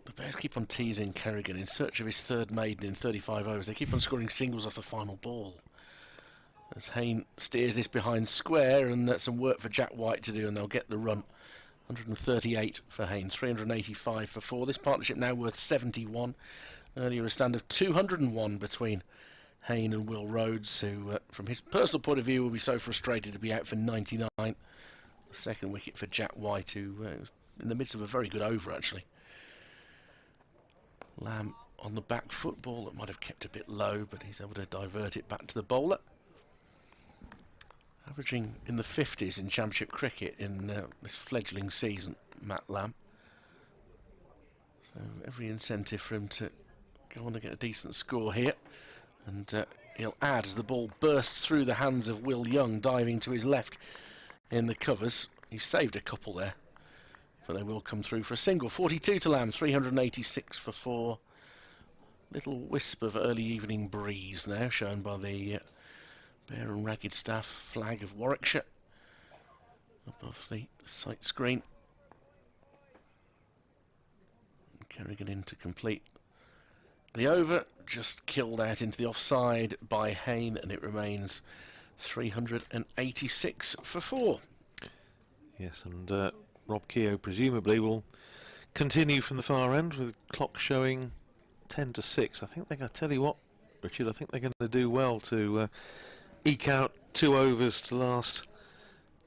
A: The Bears keep on teasing Kerrigan in search of his third maiden in 35 overs. They keep on scoring singles off the final ball. As Hain steers this behind square, and that's some work for Jack White to do, and they'll get the run. 138 for Hain, 385 for 4. This partnership now worth 71. Earlier a stand of 201 between Hain and Will Rhodes, who, from his personal point of view, will be so frustrated to be out for 99. The second wicket for Jack White, who was in the midst of a very good over, actually. Lamb on the back foot, ball that might have kept a bit low, but he's able to divert it back to the bowler. Averaging in the 50s in Championship cricket in this fledgling season, Matt Lamb. So every incentive for him to go on to get a decent score here. And he'll add as the ball bursts through the hands of Will Young, diving to his left in the covers. He's saved a couple there, but they will come through for a single. 42 to Lamb, 386 for 4. Little wisp of early evening breeze now, shown by the Bear and Ragged Staff flag of Warwickshire above the sight screen. And Kerrigan in to complete the over, just killed out into the offside by Hain, and it remains 386 for 4.
B: Yes, and Rob Keogh presumably will continue from the far end with clock showing 10 to 6. I tell you what, Richard, I think they're going to do well to eke out 2 overs to last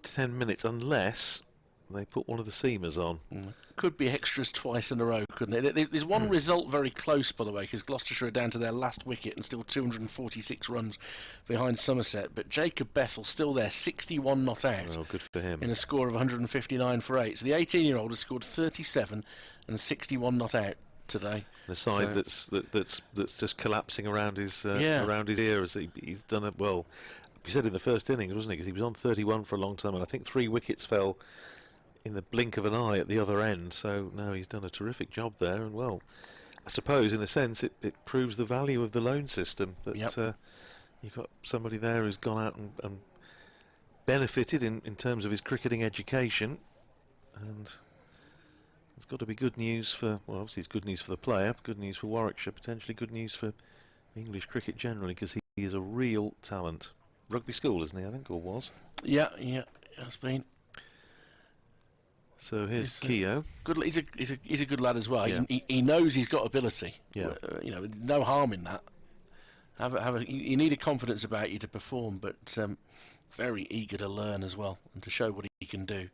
B: 10 minutes, unless they put one of the seamers on.
A: Could be extras twice in a row, couldn't it? There's one result very close, by the way, because Gloucestershire are down to their last wicket and still 246 runs behind Somerset. But Jacob Bethel still there, 61 not out.
B: Oh, good for him.
A: In a score of 159 for 8. So the 18-year-old has scored 37 and 61 not out today.
B: The side that's just collapsing around his ear as he's done it well. He said in the first innings, wasn't he? Because he was on 31 for a long time, and I think 3 wickets fell in the blink of an eye at the other end. So no, he's done a terrific job there, and well, I suppose in a sense it proves the value of the loan system, that you've got somebody there who's gone out and benefited in terms of his cricketing education, and it's got to be good news for, well, obviously it's good news for the player, good news for Warwickshire, potentially good news for English cricket generally, because he is a real talent. Rugby school, isn't he, I think, or was?
A: Yeah, has been.
B: So here's Keogh.
A: Good. He's a good lad as well.
B: Yeah.
A: He knows he's got ability.
B: Yeah.
A: No harm in that. You need a confidence about you to perform, but very eager to learn as well and to show what he can do.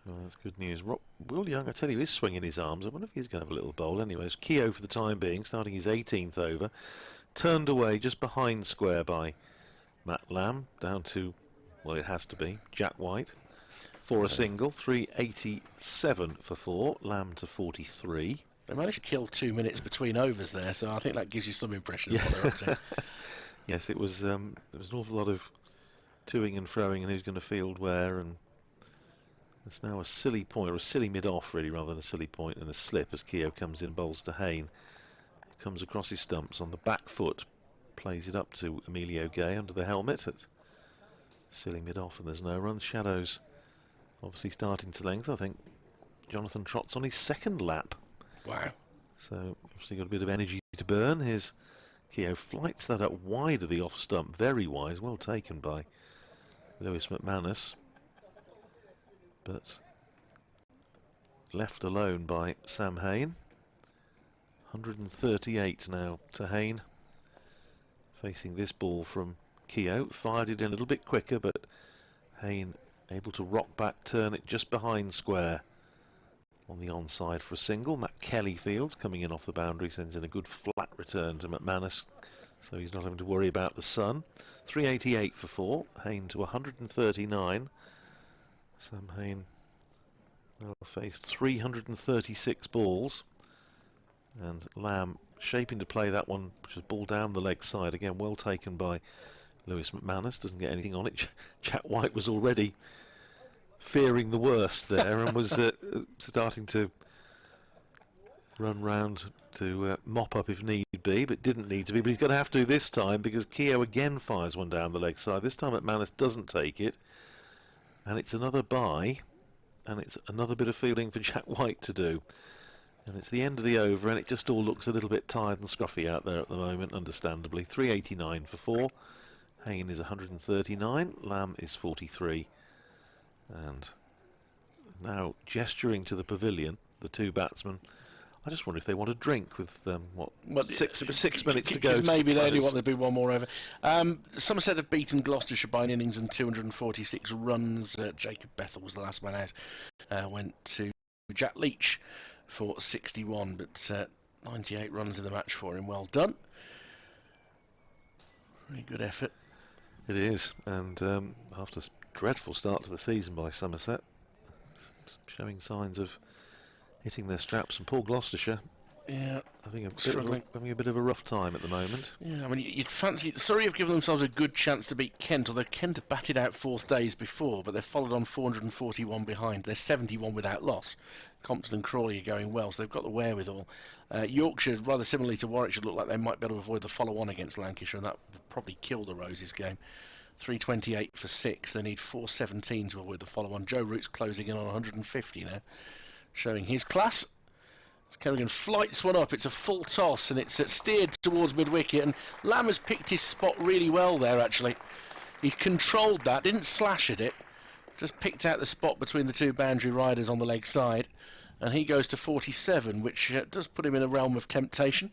B: Well, that's good news. Will Young, I tell you, is swinging his arms. I wonder if he's going to have a little bowl. Anyways, Keogh for the time being, starting his 18th over, turned away just behind square by Matt Lamb, down to, well, it has to be Jack White. For a single, 387 for 4, Lamb to 43.
A: They managed to kill 2 minutes between overs there, so I think that gives you some impression of what they're up to.
B: Yes, it was an awful lot of toing and froing and who's going to field where, and it's now a silly point, or a silly mid-off really, rather than a silly point, and a slip as Keogh comes in, bowls to Hayne. Comes across his stumps on the back foot, plays it up to Emilio Gay under the helmet at silly mid-off, and there's no run. Shadows obviously starting to length. I think Jonathan Trott's on his 2nd lap.
A: Wow.
B: So obviously got a bit of energy to burn. Here's Keogh, flights that up wide of the off stump, very wise, well taken by Lewis McManus, but left alone by Sam Hayne. 138 now to Hayne, facing this ball from Keogh. Fired it in a little bit quicker, but Hayne able to rock back, turn it just behind square on the onside for a single. Matt Kelly fields, coming in off the boundary, sends in a good flat return to McManus, so he's not having to worry about the sun. 388 for 4, Hayne to 139. Sam Hayne now faced 336 balls, and Lamb shaping to play that one, which is ball down the leg side, again well taken by Lewis McManus, doesn't get anything on it. Jack White was already fearing the worst there and was starting to run round to mop up if need be, but didn't need to be. But he's going to have to this time, because Keogh again fires one down the leg side. This time McManus doesn't take it, and it's another bye, and it's another bit of fielding for Jack White to do. And it's the end of the over, and it just all looks a little bit tired and scruffy out there at the moment, understandably. 389 for 4. Hayne is 139, Lamb is 43. And now gesturing to the pavilion, the 2 batsmen. I just wonder if they want a drink with, six minutes to go.
A: Maybe they only want to do one more over. Somerset have beaten Gloucestershire by an innings and 246 runs. Jacob Bethel was the last man out. Went to Jack Leach for 61, but 98 runs in the match for him. Well done. Very good effort.
B: It is, and after a dreadful start to the season by Somerset, showing signs of hitting their straps, and poor Gloucestershire, having a bit of a rough time at the moment.
A: Yeah, I mean, you'd fancy Surrey have given themselves a good chance to beat Kent, although Kent have batted out 4th days before, but they've followed on 441 behind. They're 71 without loss. Compton and Crawley are going well, so they've got the wherewithal. Yorkshire, rather similarly to Warwickshire, look like they might be able to avoid the follow-on against Lancashire, and that would probably kill the Roses game. 328 for 6. They need 417 to avoid the follow-on. Joe Root's closing in on 150 now, showing his class. As Kerrigan flights one up, it's a full toss, and it's steered towards mid-wicket, and Lamb has picked his spot really well there, actually. He's controlled that, didn't slash at it, just picked out the spot between the two boundary riders on the leg side, and he goes to 47, which does put him in a realm of temptation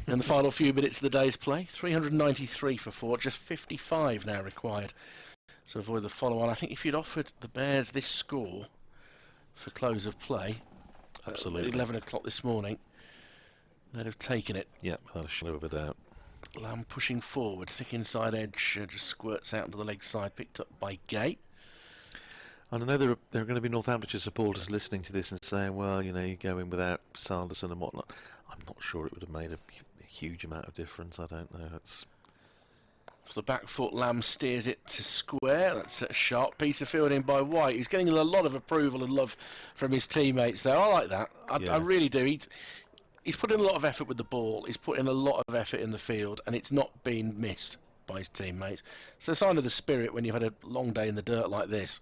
A: in the final few minutes of the day's play. 393 for Fort, just 55 now required to avoid the follow-on. I think if you'd offered the Bears this score for close of play,
B: absolutely,
A: at 11 o'clock this morning, they'd have taken it.
B: Yeah, without a shadow of a doubt.
A: Lamb pushing forward, thick inside edge, just squirts out to the leg side, picked up by Gay.
B: And I know there are going to be Northamptonshire supporters listening to this and saying, well, you know, you go in without Sanderson and whatnot. I'm not sure it would have made a huge amount of difference. I don't know. It's
A: off the back foot, Lamb steers it to square. That's a sharp piece of fielding by White. He's getting a lot of approval and love from his teammates there. I like that. I really do. He's put in a lot of effort with the ball. He's put in a lot of effort in the field, and it's not been missed by his teammates. It's a sign of the spirit when you've had a long day in the dirt like this.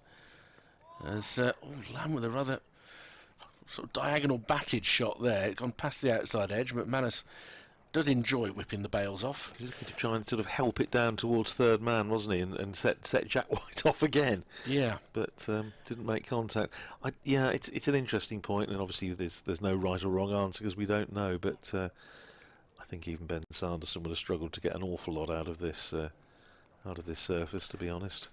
A: As Lamb with a rather sort of diagonal batted shot there, gone past the outside edge. McManus does enjoy whipping the bails off.
B: He was looking to try and sort of help it down towards third man, wasn't he, and set Jack White off again.
A: Yeah,
B: but didn't make contact. Yeah, it's an interesting point, and obviously there's no right or wrong answer because we don't know. But I think even Ben Sanderson would have struggled to get an awful lot out of this surface, to be honest.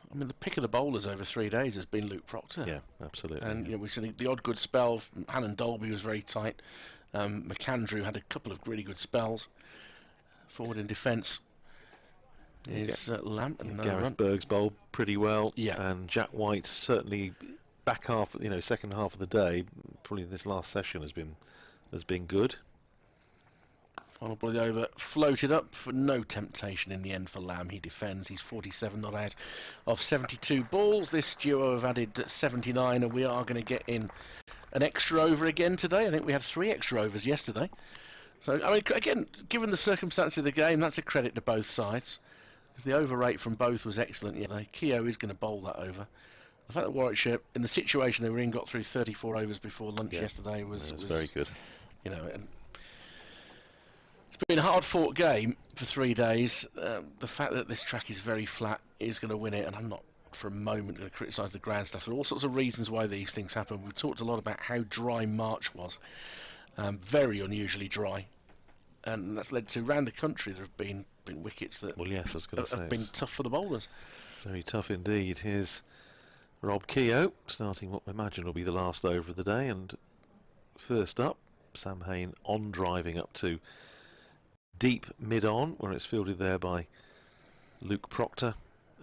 A: I mean, the pick of the bowlers over 3 days has been Luke Proctor.
B: Yeah, absolutely.
A: And you know, we've seen the odd good spell. Hannon Dolby was very tight. McAndrew had a couple of really good spells. Forward in defence is Lamb and
B: Gareth Berg's bowled pretty well.
A: Yeah,
B: and Jack White certainly back half, second half of the day, probably this last session has been good.
A: Final ball of the over floated up, for no temptation in the end for Lamb. He defends. He's 47 not out of 72 balls. This duo have added 79, and we are going to get in an extra over again today. I think we had 3 extra overs yesterday. So, I mean, again, given the circumstances of the game, that's a credit to both sides. The over rate from both was excellent yesterday. Keogh is going to bowl that over. The fact that Warwickshire, in the situation they were in, got through 34 overs before lunch yesterday was
B: very good.
A: You know, and it's been a hard-fought game for 3 days. The fact that this track is very flat is going to win it, and I'm not for a moment going to criticise the ground staff. There are all sorts of reasons why these things happen. We've talked a lot about how dry March was. Very unusually dry. And that's led to, around the country, there have been wickets that have been tough for the bowlers.
B: Very tough indeed. Here's Rob Keogh, starting what we imagine will be the last over of the day. And first up, Sam Hain on driving up to deep mid-on, where it's fielded there by Luke Proctor.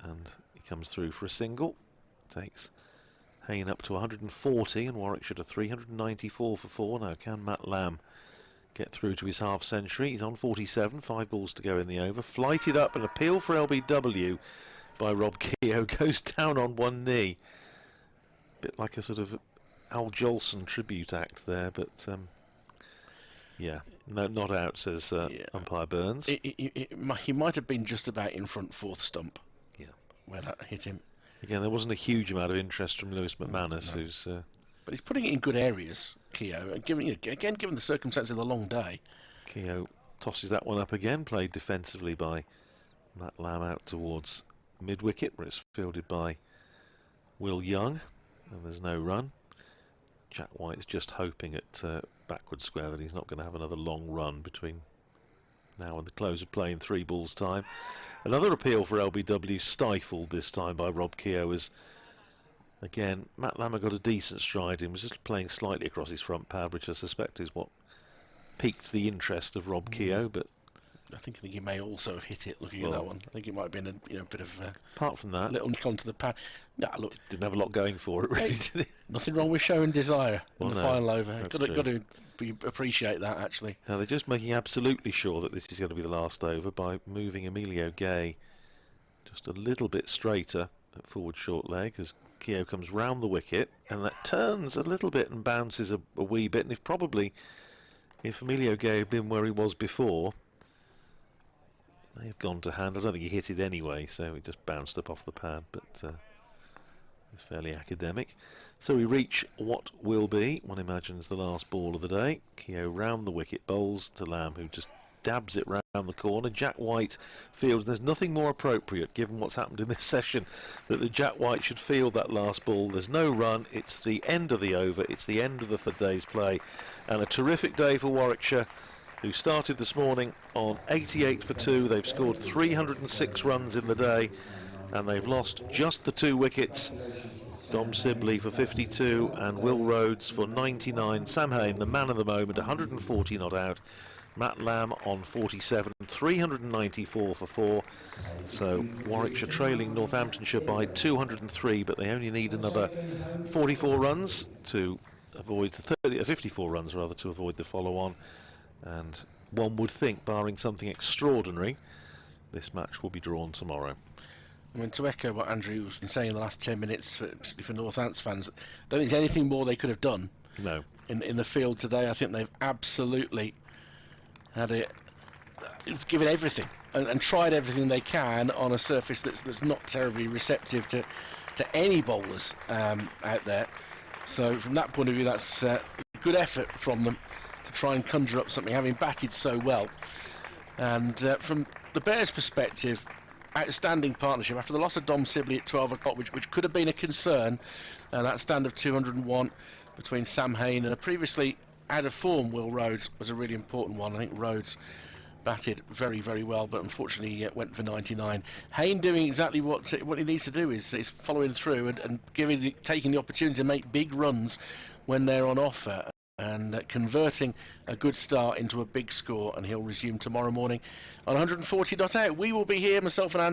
B: And he comes through for a single. Takes Hain up to 140 and Warwickshire to 394 for 4. Now, can Matt Lamb get through to his half-century? He's on 47, 5 balls to go in the over. Flighted up, an appeal for LBW by Rob Keogh. Goes down on one knee. Bit like a sort of Al Jolson tribute act there, but yeah, no, not out, says umpire Burns.
A: He might have been just about in front fourth stump.
B: Yeah,
A: where that hit him.
B: Again, there wasn't a huge amount of interest from Lewis McManus, who's.
A: But he's putting it in good areas, Keogh. Given the circumstances of the long day.
B: Keogh tosses that one up again, played defensively by Matt Lamb out towards mid-wicket, where it's fielded by Will Young, and there's no run. Jack White's just hoping at backward square that he's not going to have another long run between now and the close of play in 3 balls' time. Another appeal for LBW, stifled this time by Rob Keogh, as again, Matt Lamb got a decent stride in, was just playing slightly across his front pad, which I suspect is what piqued the interest of Rob Keogh. But
A: I think he may also have hit it looking at that one. I think it might have been a bit of
B: apart from that,
A: little nick onto the pad. No, look,
B: didn't have a lot going for it, really, did it?
A: Nothing wrong with showing desire in the final over. Got to appreciate that, actually.
B: Now they're just making absolutely sure that this is going to be the last over by moving Emilio Gay just a little bit straighter at forward short leg as Keogh comes round the wicket, and that turns a little bit and bounces a wee bit. And if Emilio Gay had been where he was before, may have gone to hand. I don't think he hit it anyway, so it just bounced up off the pad, but it's fairly academic. So we reach what will be, one imagines, the last ball of the day. Keogh round the wicket, bowls to Lamb, who just dabs it round the corner. Jack White fields. There's nothing more appropriate, given what's happened in this session, that the Jack White should field that last ball. There's no run. It's the end of the over. It's the end of the third day's play, and a terrific day for Warwickshire, who started this morning on 88 for 2. They've scored 306 runs in the day, and they've lost just the 2 wickets. Dom Sibley for 52 and Will Rhodes for 99. Sam Hain, the man of the moment, 140 not out. Matt Lamb on 47, 394 for 4. So Warwickshire trailing Northamptonshire by 203, but they only need another 44 runs to avoid 54 runs rather, to avoid the follow-on. And one would think, barring something extraordinary, this match will be drawn tomorrow.
A: I mean, to echo what Andrew's been saying in the last 10 minutes for Northants fans, I don't think there's anything more they could have done.
B: No.
A: In the field today. I think they've absolutely had it, given everything and tried everything they can on a surface that's not terribly receptive to any bowlers out there. So from that point of view, that's a good effort from them to try and conjure up something, having batted so well. And from the Bears' perspective, outstanding partnership after the loss of Dom Sibley at 12 o'clock, which could have been a concern, and that stand of 201 between Sam Hain and a previously out of form Will Rhodes was a really important one. I think Rhodes batted very, very well, but unfortunately went for 99. Hain doing exactly what he needs to do is following through and taking the opportunity to make big runs when they're on offer, and converting a good start into a big score, and he'll resume tomorrow morning on 140 not out. We will be here, myself and Andrew,